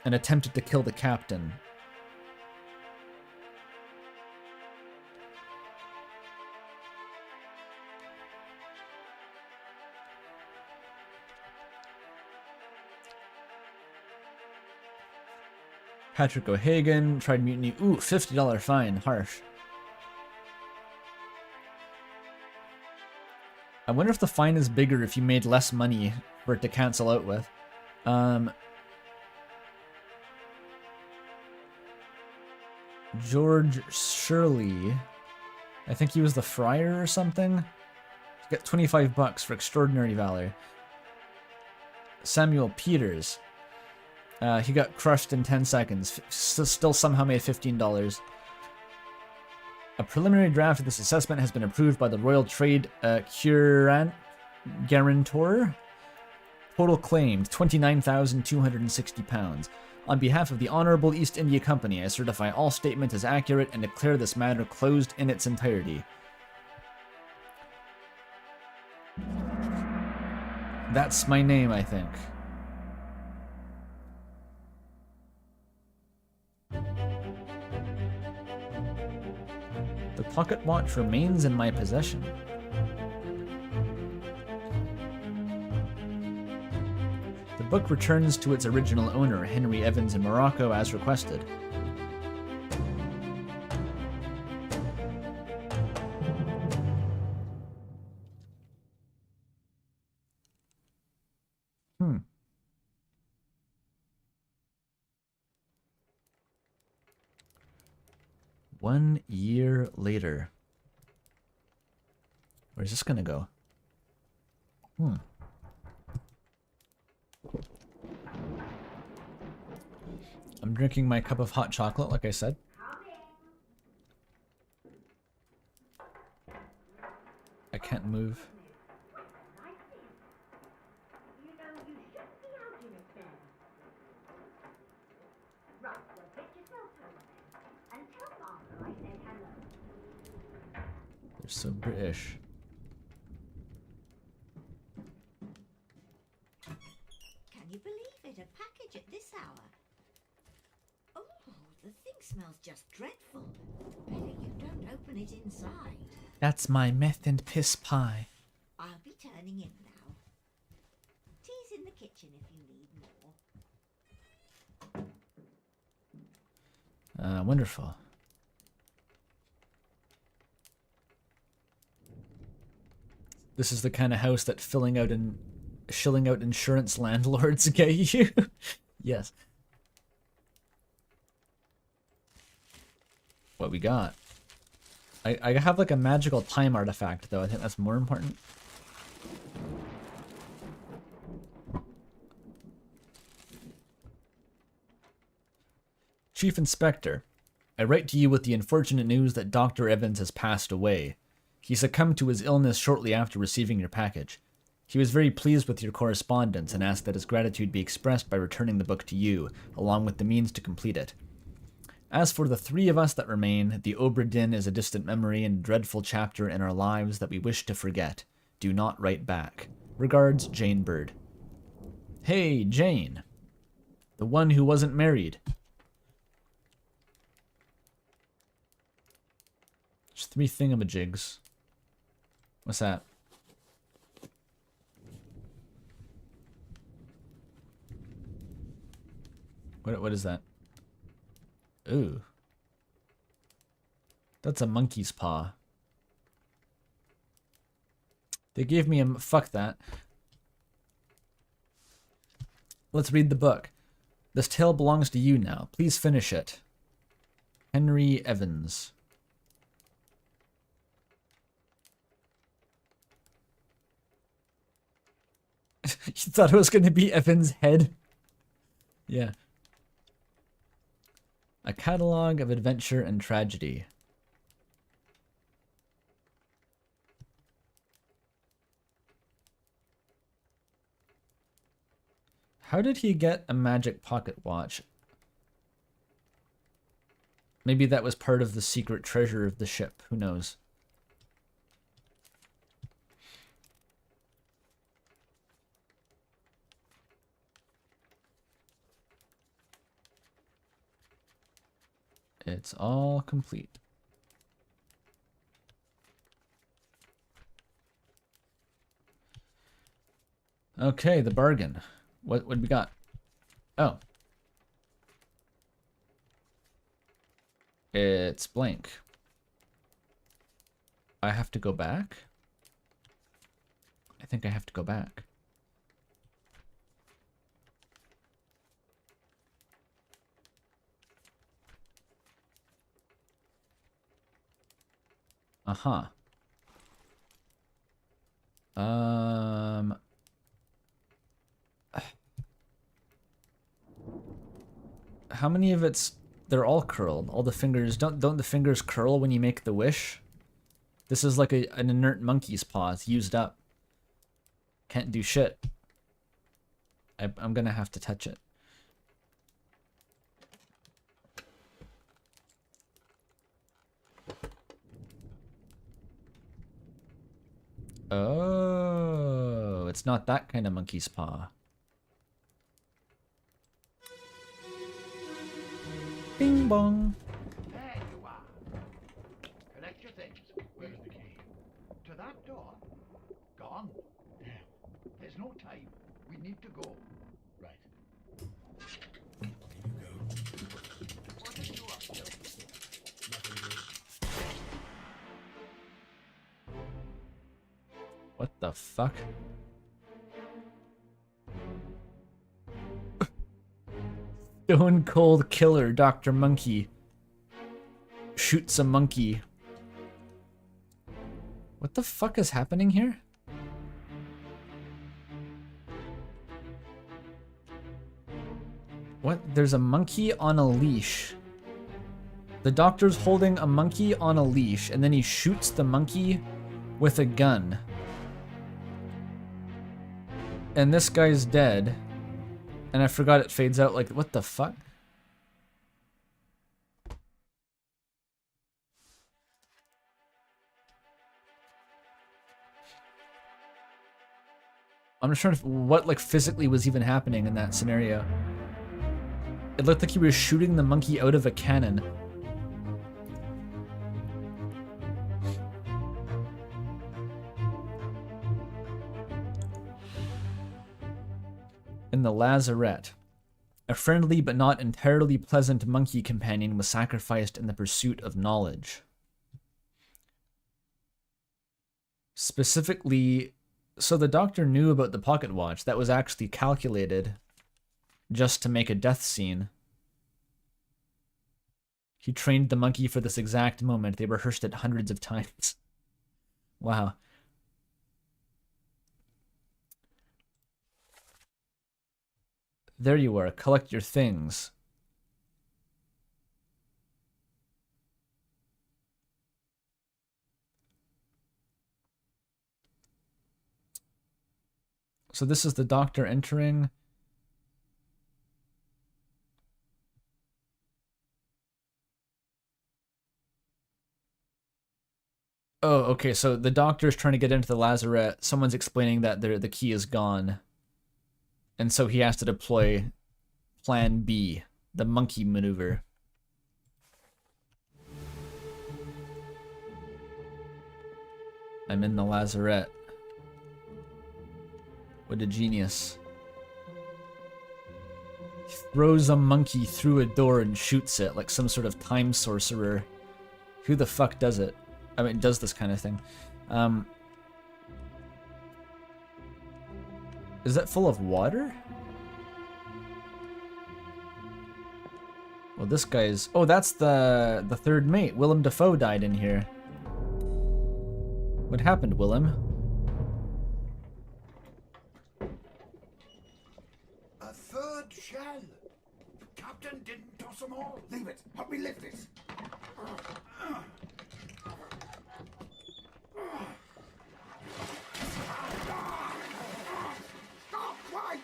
And attempted to kill the captain. Patrick O'Hagan tried mutiny. Ooh, $50 fine. Harsh. I wonder if the fine is bigger if you made less money for it to cancel out with. George Shirley. I think he was the friar or something. He got $25 for extraordinary valor. Samuel Peters. He got crushed in 10 seconds. Still somehow made $15. A preliminary draft of this assessment has been approved by the Royal Trade Guarantor. Total claimed £29,260. On behalf of the Honourable East India Company, I certify all statement is accurate and declare this matter closed in its entirety. That's my name, I think. The pocket watch remains in my possession. The book returns to its original owner, Henry Evans in Morocco, as requested. One year later. Where's this gonna go? I'm drinking my cup of hot chocolate, like I said. I can't move. So British. Can you believe it? A package at this hour. Oh, the thing smells just dreadful. Better you don't open it inside. That's my meth and piss pie. I'll be turning in now. Tea's in the kitchen if you need more. Wonderful. This is the kind of house that shilling out insurance landlords get you. Yes. What we got? I have like a magical time artifact though. I think that's more important. Chief Inspector, I write to you with the unfortunate news that Dr. Evans has passed away. He succumbed to his illness shortly after receiving your package. He was very pleased with your correspondence and asked that his gratitude be expressed by returning the book to you, along with the means to complete it. As for the three of us that remain, the Obra Dinn is a distant memory and a dreadful chapter in our lives that we wish to forget. Do not write back. Regards, Jane Bird. Hey, Jane. The one who wasn't married. There's 3 thingamajigs. What's that? What is that? Ooh. That's a monkey's paw. They gave me a... Fuck that. Let's read the book. This tale belongs to you now. Please finish it. Henry Evans. You thought it was going to be Evan's head? Yeah. A catalog of adventure and tragedy. How did he get a magic pocket watch? Maybe that was part of the secret treasure of the ship. Who knows? It's all complete. Okay, the bargain. What we got? Oh. It's blank. I have to go back? I think I have to go back. Uh-huh. How many of it's... They're all curled. All the fingers... Don't the fingers curl when you make the wish? This is like an inert monkey's paw. It's used up. Can't do shit. I'm gonna have to touch it. Oh, it's not that kind of monkey's paw. Bing bong. There you are. Collect your things. Where's the key? To that door. Gone. Damn. There's no time. We need to go. Right. Here you go. What are you up to? Nothing good. What the fuck? Stone Cold Killer, Dr. Monkey. Shoots a monkey. What the fuck is happening here? What? There's a monkey on a leash. The doctor's holding a monkey on a leash, and then he shoots the monkey with a gun. And this guy's dead. And I forgot it fades out. Like, what the fuck? I'm just trying to what like physically was even happening in that scenario. It looked like he was shooting the monkey out of a cannon. In the lazarette, a friendly but not entirely pleasant monkey companion was sacrificed in the pursuit of knowledge. Specifically, so the doctor knew about the pocket watch that was actually calculated just to make a death scene. He trained the monkey for this exact moment. They rehearsed it hundreds of times. Wow. There you are. Collect your things. So this is the doctor entering. Oh, okay, so the doctor's trying to get into the lazarette. Someone's explaining that the key is gone. And so he has to deploy Plan B, the monkey maneuver. I'm in the lazarette. What a genius. He throws a monkey through a door and shoots it like some sort of time sorcerer. Who the fuck does it? I mean, does this kind of thing. Is that full of water? Well, this guy's... Oh, that's the third mate. Willem Dafoe died in here. What happened, Willem? A third shell. Captain didn't toss them all. Leave it. Help me lift it. Stop! Why?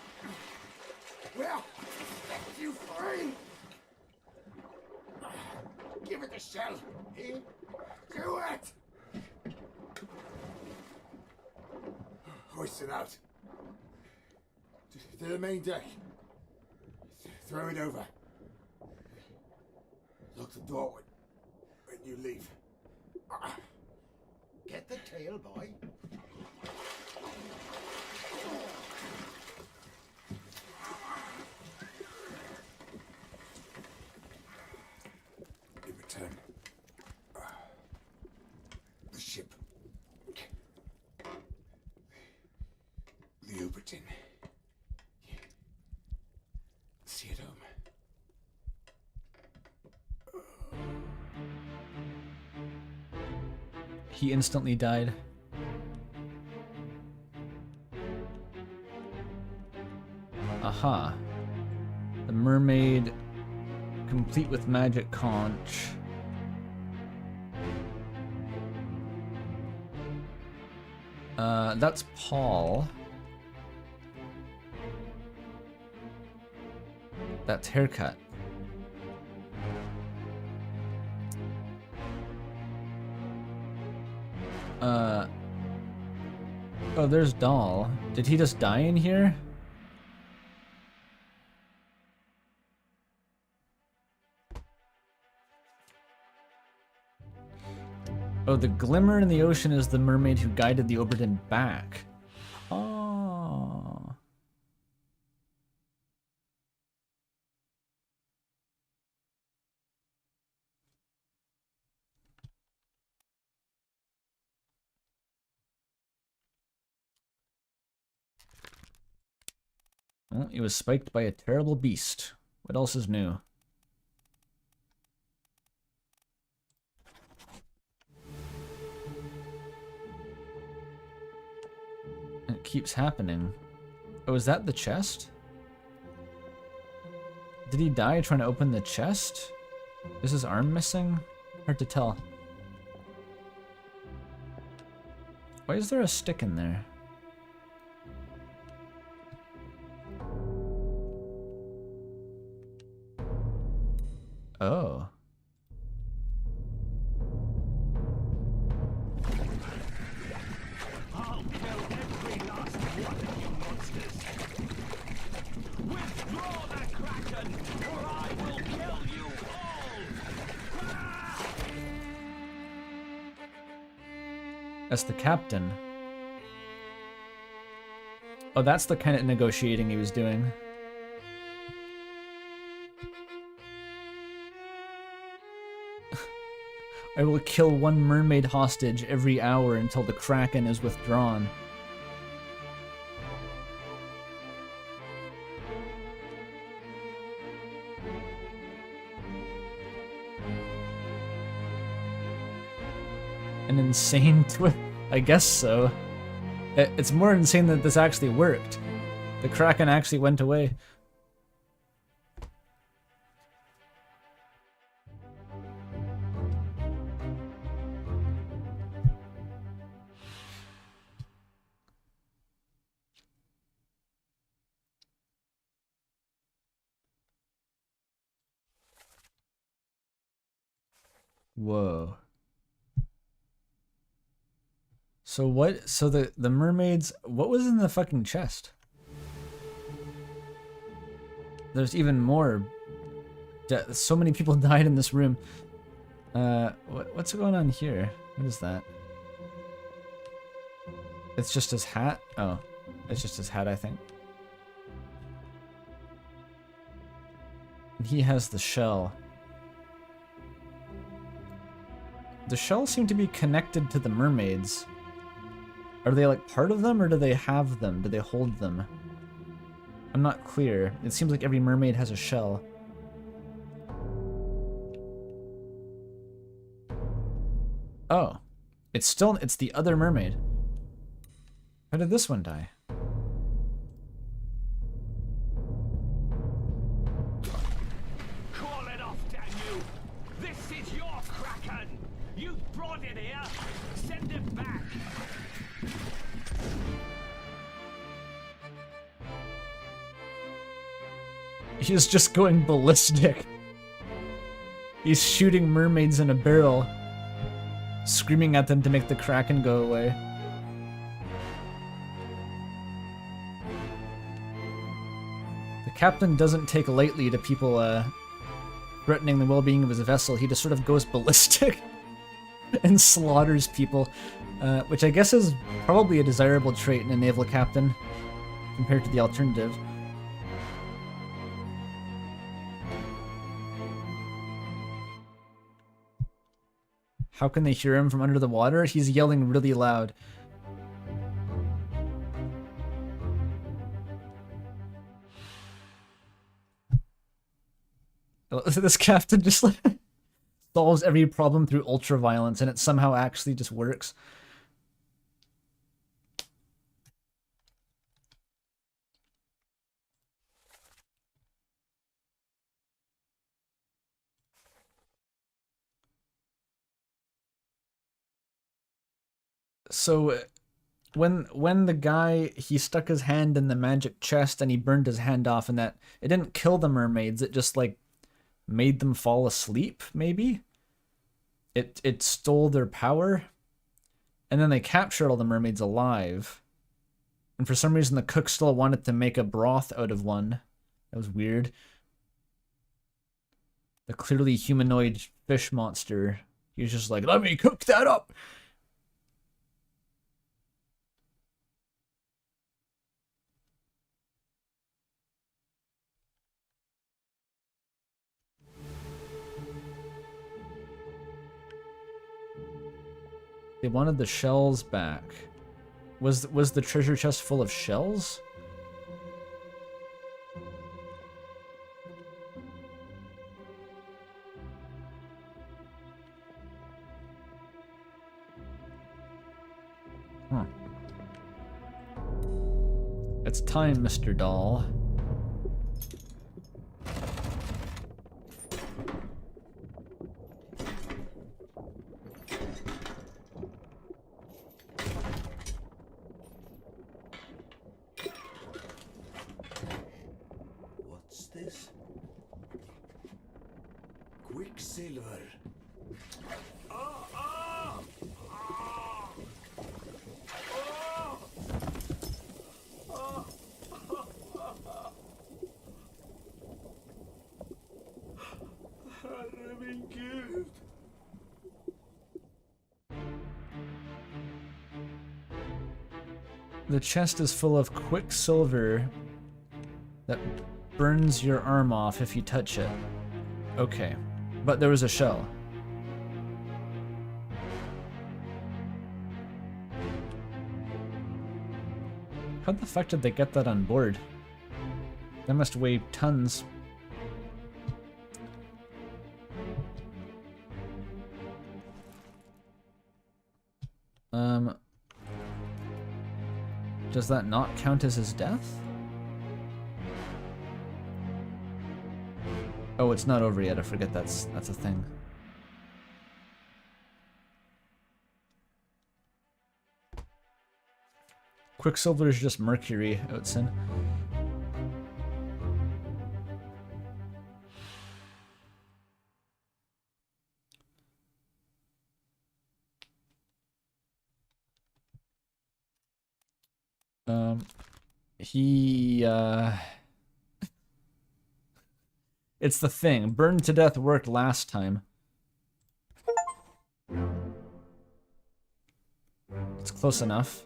Well, set you free. Give it the shell. Here. Do it. Hoist it out. To the main deck. Throw it over. Lock the door when you leave. Get the tail, boy. In return, the ship. The Obra Dinn. See it home. He instantly died. Aha. The mermaid, complete with magic conch. That's Paul. That's haircut. Oh, there's Doll. Did he just die in here? Oh, the glimmer in the ocean is the mermaid who guided the Obra Dinn back. Oh. Well, he was spiked by a terrible beast. What else is new? It keeps happening. Oh, is that the chest? Did he die trying to open the chest? Is his arm missing? Hard to tell. Why is there a stick in there? Oh. I'll kill every last one of you As the captain. Oh, that's the kind of negotiating he was doing. I will kill one mermaid hostage every hour until the Kraken is withdrawn. An insane twist? I guess so. It's more insane that this actually worked. The Kraken actually went away. Whoa. So what? So the mermaids. What was in the fucking chest? There's even more. So many people died in this room. What's going on here? What is that? It's just his hat? Oh, it's just his hat, I think. And he has the shell. The shells seem to be connected to the mermaids. Are they like part of them, or do they have them? Do they hold them? I'm not clear. It seems like every mermaid has a shell. Oh. It's the other mermaid. How did this one die? Call it off, damn you! This is your Kraken! You brought it here! Send it back! He's just going ballistic. He's shooting mermaids in a barrel, screaming at them to make the Kraken go away. The captain doesn't take lightly to people threatening the well-being of his vessel. He just sort of goes ballistic and slaughters people, which I guess is probably a desirable trait in a naval captain compared to the alternative. How can they hear him from under the water? He's yelling really loud. This captain just like solves every problem through ultra-violence, and it somehow actually just works. So when the guy, he stuck his hand in the magic chest and he burned his hand off, and that it didn't kill the mermaids, it just like made them fall asleep, maybe? It stole their power, and then they captured all the mermaids alive, and for some reason the cook still wanted to make a broth out of one. That was weird. The clearly humanoid fish monster, he was just like, let me cook that up! They wanted the shells back. Was the treasure chest full of shells? Huh. It's time, Mr. Doll. What's this? Quicksilver. The chest is full of quicksilver that burns your arm off if you touch it. Okay, but there was a shell. How the fuck did they get that on board? That must weigh tons. Does that not count as his death? Oh, it's not over yet. I forget that's a thing. Quicksilver is just mercury, Outson. It's the thing. Burned to death worked last time. It's close enough.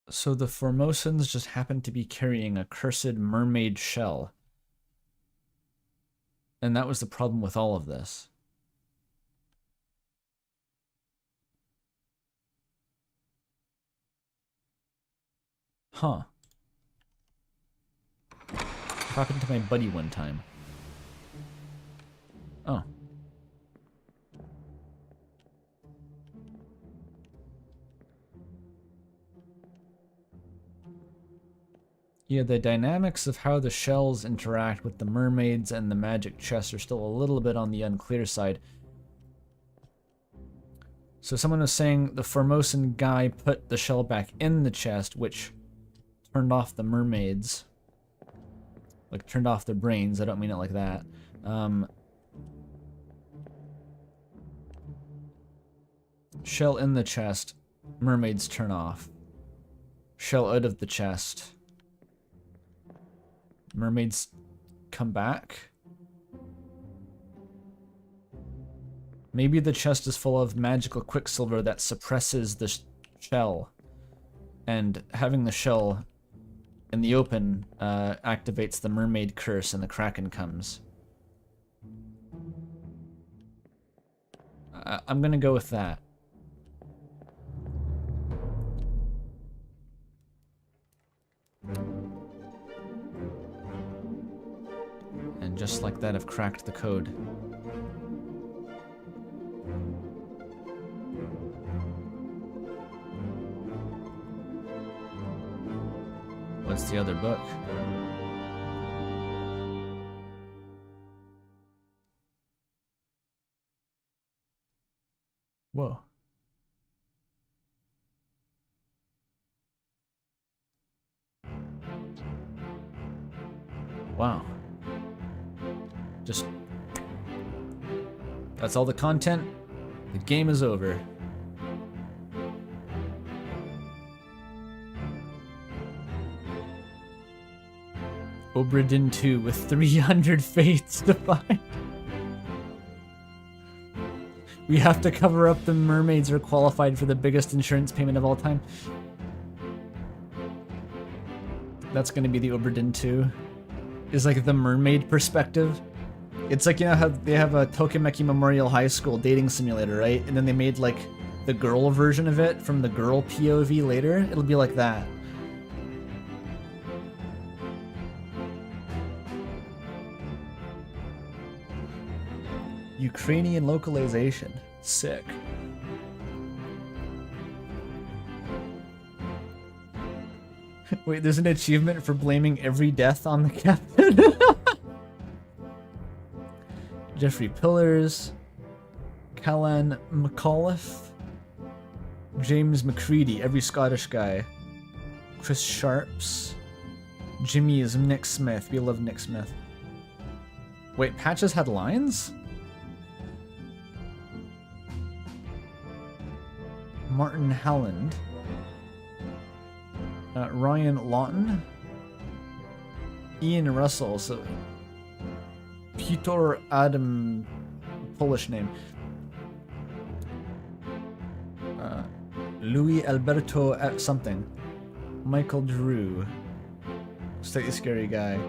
So the Formosans just happened to be carrying a cursed mermaid shell. And that was the problem with all of this. Huh. Talking to my buddy one time. Oh. Yeah, the dynamics of how the shells interact with the mermaids and the magic chest are still a little bit on the unclear side. So someone was saying the Formosan guy put the shell back in the chest, which turned off the mermaids. Like, turned off their brains. I don't mean it like that. Shell in the chest, mermaids turn off. Shell out of the chest, mermaids come back. Maybe the chest is full of magical quicksilver that suppresses the shell, and having the shell in the open activates the mermaid curse and the kraken comes. I'm gonna go with that. And just like that, I've cracked the code. What's the other book? Whoa. Wow. Just... that's all the content? The game is over. Obra Dinn 2 with 300 fates to find. We have to cover up the mermaids are qualified for the biggest insurance payment of all time. That's gonna be the Obra Dinn 2. Is like the mermaid perspective. It's like, you know how they have a Tokimeki Memorial High School dating simulator, right? And then they made like the girl version of it from the girl POV later. It'll be like that. Ukrainian localization. Sick. Wait, there's an achievement for blaming every death on the captain. Jeffrey Pillars, Callan McAuliffe, James McCready, every Scottish guy, Chris Sharps, Jimmy is Nick Smith. We love Nick Smith. Wait, Patches had lines? Martin Halland. Ryan Lawton. Ian Russell. So Peter Adam, Polish name. Louis Alberto something. Michael Drew. Slightly scary guy.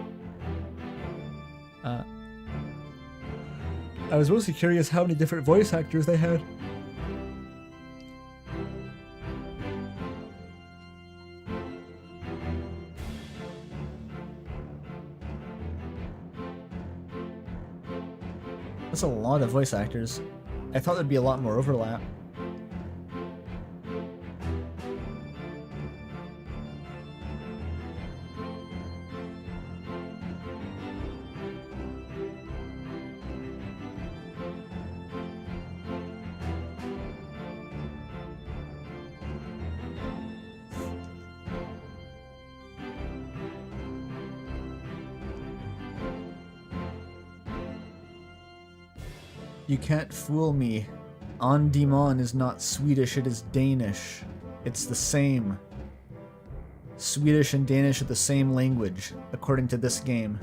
I was mostly curious how many different voice actors they had. That's a lot of voice actors. I thought there'd be a lot more overlap. You can't fool me. On Demon is not Swedish, it is Danish. It's the same. Swedish and Danish are the same language, according to this game.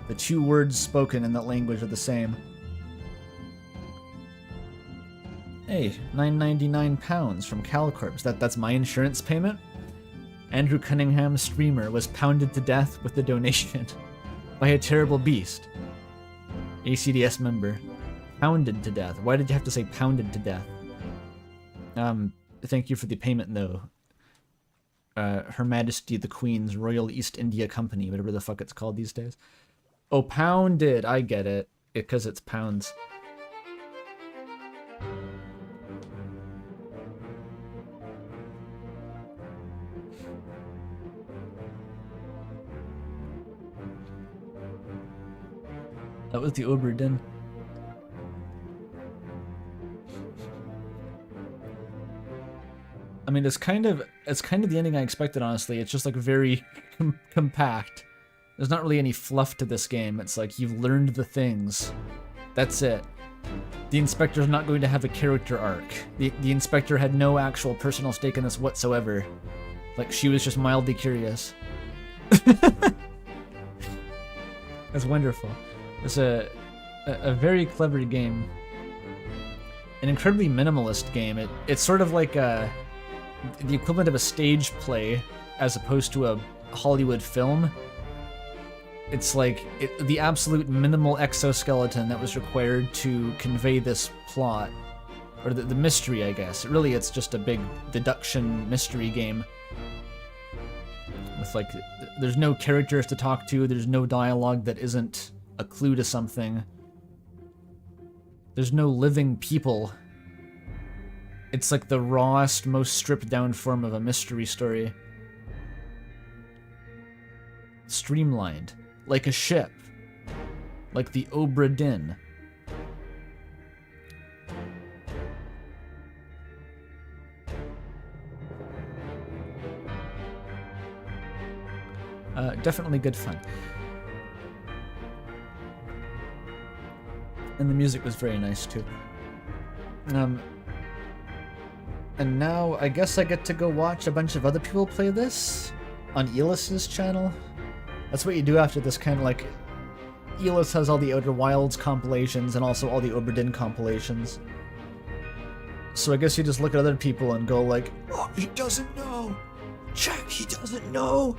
The two words spoken in that language are the same. Hey, £9.99 from CalCorps. That's my insurance payment? Andrew Cunningham Streemurr was pounded to death with the donation by a terrible beast. ACDS member. Pounded to death. Why did you have to say pounded to death? Thank you for the payment, though. Her Majesty the Queen's Royal East India Company, whatever the fuck it's called these days. Oh, pounded. I get it. Because it's pounds. That was the Obra Dinn. I mean, it's kind of the ending I expected, honestly. It's just like very compact. There's not really any fluff to this game. It's like you've learned the things. That's it. The Inspector's not going to have a character arc. The Inspector had no actual personal stake in this whatsoever. Like, she was just mildly curious. That's wonderful. It's a very clever game. An incredibly minimalist game. It's sort of like the equivalent of a stage play as opposed to a Hollywood film. It's like the absolute minimal exoskeleton that was required to convey this plot. Or the mystery, I guess. Really, it's just a big deduction mystery game. With like, there's no characters to talk to, there's no dialogue that isn't a clue to something. There's no living people. It's like the rawest, most stripped down form of a mystery story. Streamlined. Like a ship. Like the Obra Dinn. Definitely good fun. And the music was very nice too. And now I guess I get to go watch a bunch of other people play this on Elis's channel. That's what you do after this, kind of like... Elis has all the Outer Wilds compilations and also all the Obra Dinn compilations. So I guess you just look at other people and go like, oh, he doesn't know! Check, he doesn't know!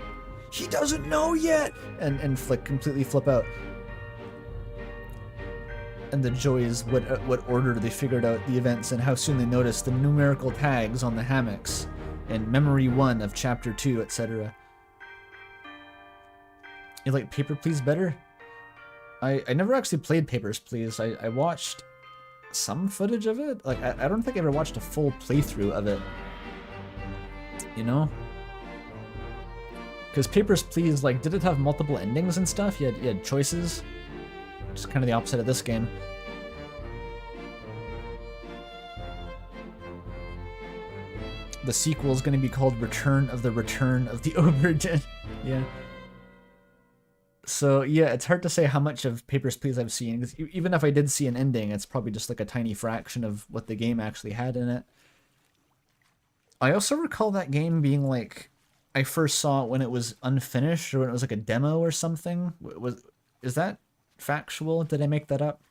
He doesn't know yet! And completely flip out. And the joys, what order they figured out the events and how soon they noticed the numerical tags on the hammocks in Memory 1 of Chapter 2, etc. You like Paper Please better? I never actually played Papers, Please. I watched some footage of it. Like, I don't think I ever watched a full playthrough of it. You know? Because Papers, Please, like, did it have multiple endings and stuff? You had choices? Which is kind of the opposite of this game. The sequel is going to be called Return of the Obra Dinn. Yeah. So yeah, it's hard to say how much of Papers, Please I've seen, 'cause even if I did see an ending, it's probably just like a tiny fraction of what the game actually had in it. I also recall that game being like, I first saw it when it was unfinished, or when it was like a demo or something. Is that factual? Did I make that up?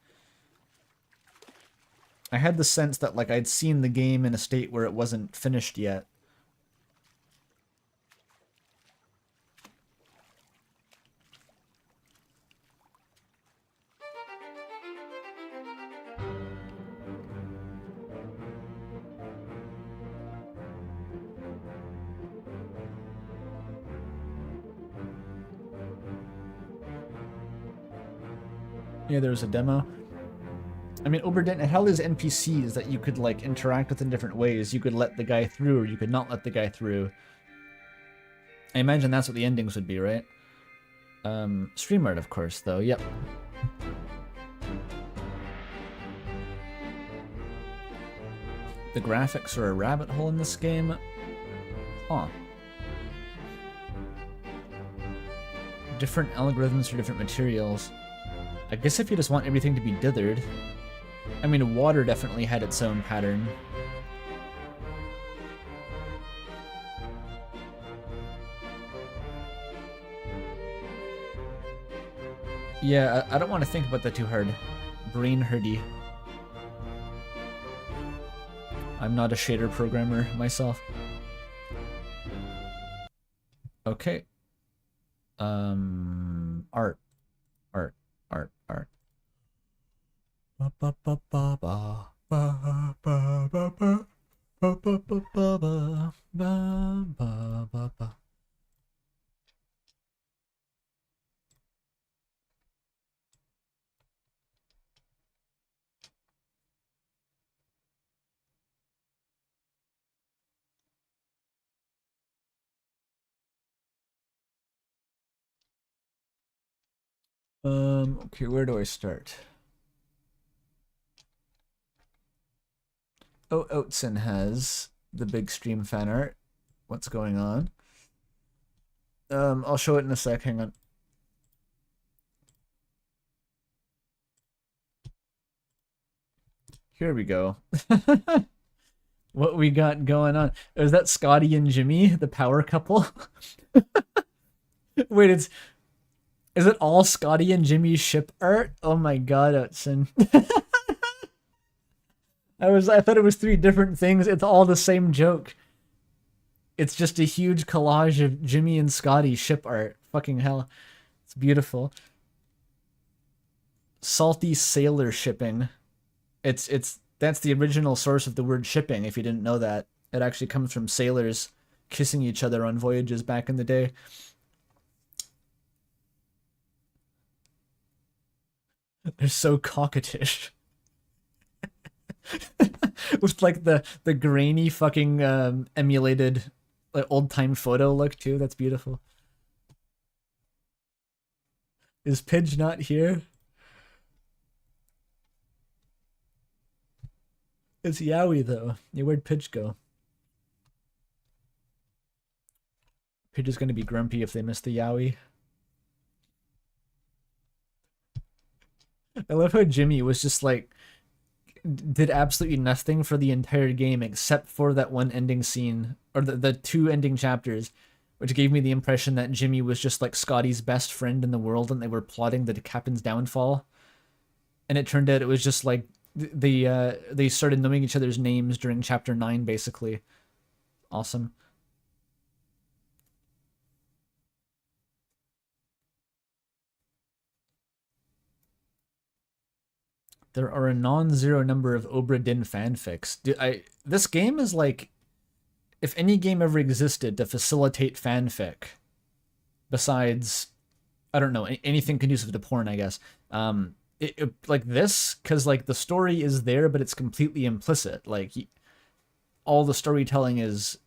I had the sense that like I'd seen the game in a state where it wasn't finished yet. Yeah, there was a demo. I mean, Obra Dinn, it held these NPCs that you could, like, interact with in different ways. You could let the guy through, or you could not let the guy through. I imagine that's what the endings would be, right? Streemurr, of course, though. Yep. The graphics are a rabbit hole in this game. Huh. Different algorithms for different materials. I guess if you just want everything to be dithered. I mean, water definitely had its own pattern. Yeah, I don't want to think about that too hard. Brain herdy. I'm not a shader programmer myself. Okay. Art. Art. Art. Art. Ba ba ba ba ba ba ba ba ba ba ba ba ba ba ba ba. Okay, where do I start? Oh, Oatson has the big stream fan art. What's going on? I'll show it in a sec, hang on. Here we go. What we got going on. Is that Scotty and Jimmy, the power couple? Wait, is it all Scotty and Jimmy's ship art? Oh my god, Oatson. I thought it was 3 different things. It's all the same joke. It's just a huge collage of Jimmy and Scotty ship art. Fucking hell. It's beautiful. Salty sailor shipping. That's the original source of the word shipping, if you didn't know that. It actually comes from sailors kissing each other on voyages back in the day. They're so cockatish. With like the grainy fucking emulated like old-time photo look too. That's beautiful. Is Pidge not here? It's Yowie though. Yeah, where'd Pidge go? Pidge is gonna be grumpy if they miss the Yowie. I love how Jimmy was just like did absolutely nothing for the entire game except for that one ending scene, or the 2 ending chapters, which gave me the impression that Jimmy was just like Scotty's best friend in the world and they were plotting the captain's downfall. And it turned out it was just like they started knowing each other's names during chapter 9 basically. Awesome. There are a non-zero number of Obra Dinn fanfics. This game is like, if any game ever existed to facilitate fanfic, besides, I don't know, anything conducive to porn, I guess. Like this, because like the story is there, but it's completely implicit. Like all the storytelling is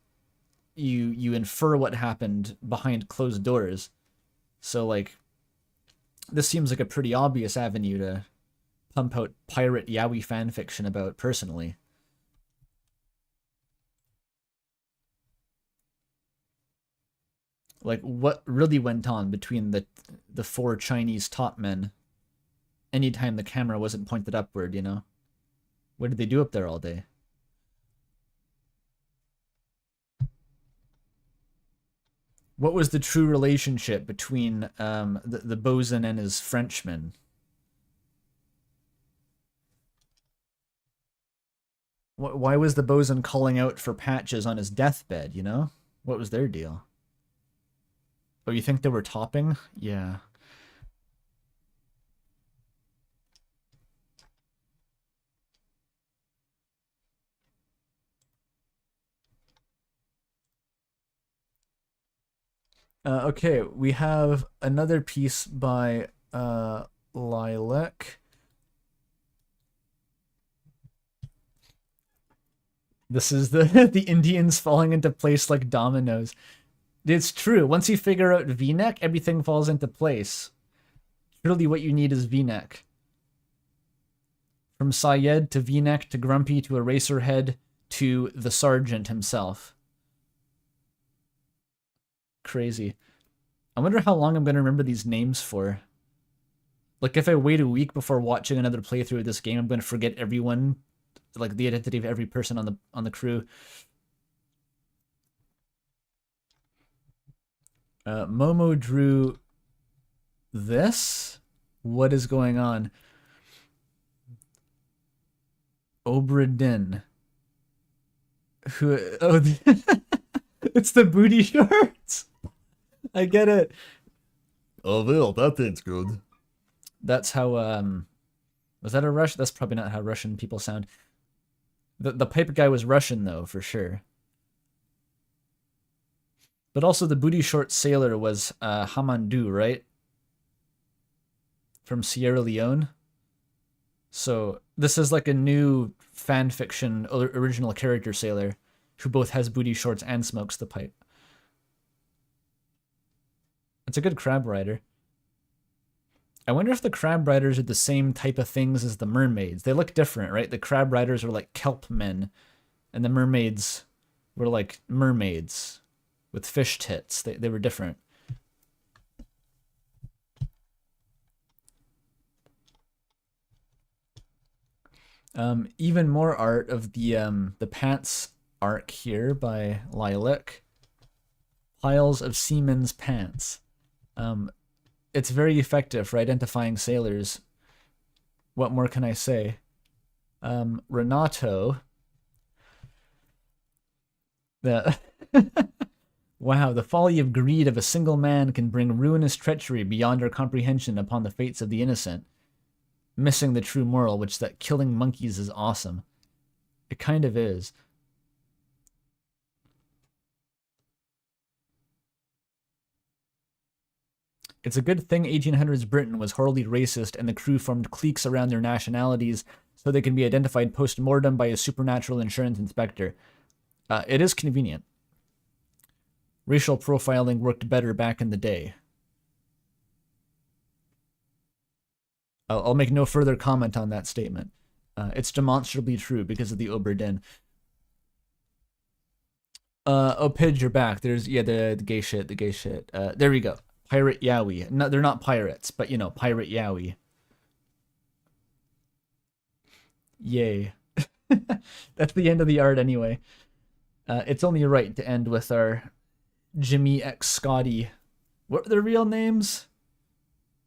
you infer what happened behind closed doors. So like, this seems like a pretty obvious avenue to pump out pirate yaoi fanfiction about personally. Like, what really went on between the 4 Chinese topmen anytime the camera wasn't pointed upward, you know? What did they do up there all day? What was the true relationship between the bosun and his Frenchman? Why was the bosun calling out for patches on his deathbed, you know? What was their deal? Oh, you think they were topping? Yeah. Okay, we have another piece by Lilac. This is the the Indians falling into place like dominoes. It's true. Once you figure out V-neck, everything falls into place. Really what you need is V-neck. From Syed to V-neck to Grumpy to Eraserhead to the Sergeant himself. Crazy. I wonder how long I'm going to remember these names for. Like, if I wait a week before watching another playthrough of this game, I'm going to forget everyone, like the identity of every person on the crew. Momo drew this. What is going on? Obra Dinn. Who? Oh, it's the booty shorts. I get it. Oh, Will, that thing's good. That's how. Was that a Russian? That's probably not how Russian people sound. The pipe guy was Russian though, for sure. But also the booty short sailor was Hamandu, right? From Sierra Leone. So this is like a new fan fiction original character sailor who both has booty shorts and smokes the pipe. It's a good crab rider. I wonder if the crab riders are the same type of things as the mermaids. They look different, right? The crab riders are like kelp men, and the mermaids were like mermaids with fish tits. They were different. Even more art of the pants arc here by Lilac. Piles of seamen's pants. It's very effective for identifying sailors. What more can I say? Renato. Wow, the folly of greed of a single man can bring ruinous treachery beyond our comprehension upon the fates of the innocent. Missing the true moral, which that killing monkeys is awesome. It kind of is. It's a good thing 1800s Britain was horribly racist and the crew formed cliques around their nationalities so they can be identified post-mortem by a supernatural insurance inspector. It is convenient. Racial profiling worked better back in the day. I'll make no further comment on that statement. It's demonstrably true because of the Obra Dinn. Oh, Pidge, you're back. There's, yeah, the gay shit, there we go. Pirate Yowie. No, they're not pirates, but, you know, Pirate Yowie. Yay. That's the end of the art anyway. It's only right to end with our Jimmy X Scotty. What were their real names?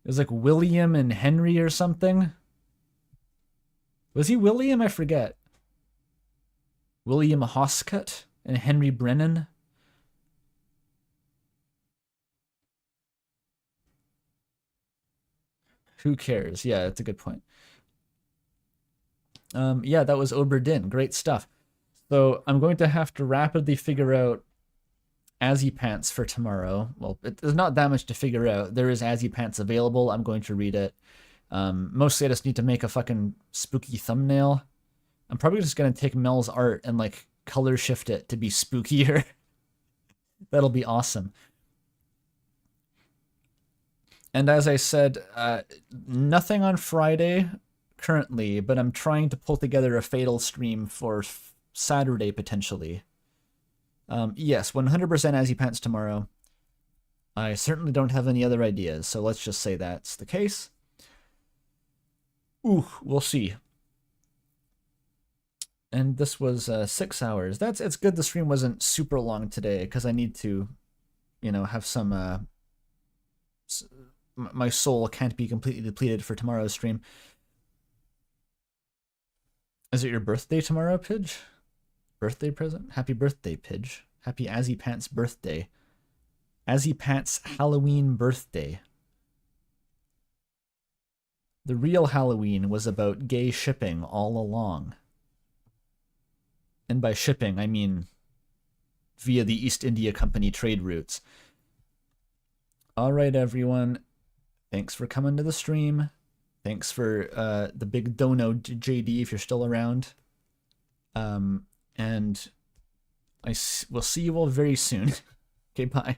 It was like William and Henry or something. Was he William? I forget. William Hoscut and Henry Brennan. Who cares? Yeah, that's a good point. Yeah, that was Obra Dinn. Great stuff. So I'm going to have to rapidly figure out Azzy Pants for tomorrow. Well, there's not that much to figure out. There is Azzy Pants available. I'm going to read it. Mostly I just need to make a fucking spooky thumbnail. I'm probably just going to take Mel's art and like color shift it to be spookier. That'll be awesome. And as I said, nothing on Friday currently, but I'm trying to pull together a Fatal stream for Saturday potentially. Yes, 100% Azzy Pants tomorrow. I certainly don't have any other ideas, so let's just say that's the case. Ooh, we'll see. And this was 6 hours. It's good the stream wasn't super long today, because I need to, you know, have some... my soul can't be completely depleted for tomorrow's stream. Is it your birthday tomorrow, Pidge? Birthday present? Happy birthday, Pidge. Happy Azzy Pants birthday. Azzy Pants Halloween birthday. The real Halloween was about gay shipping all along. And by shipping, I mean via the East India Company trade routes. Alright, everyone. Thanks for coming to the stream. Thanks for the big dono, JD, if you're still around. And we'll see you all very soon. Okay, bye.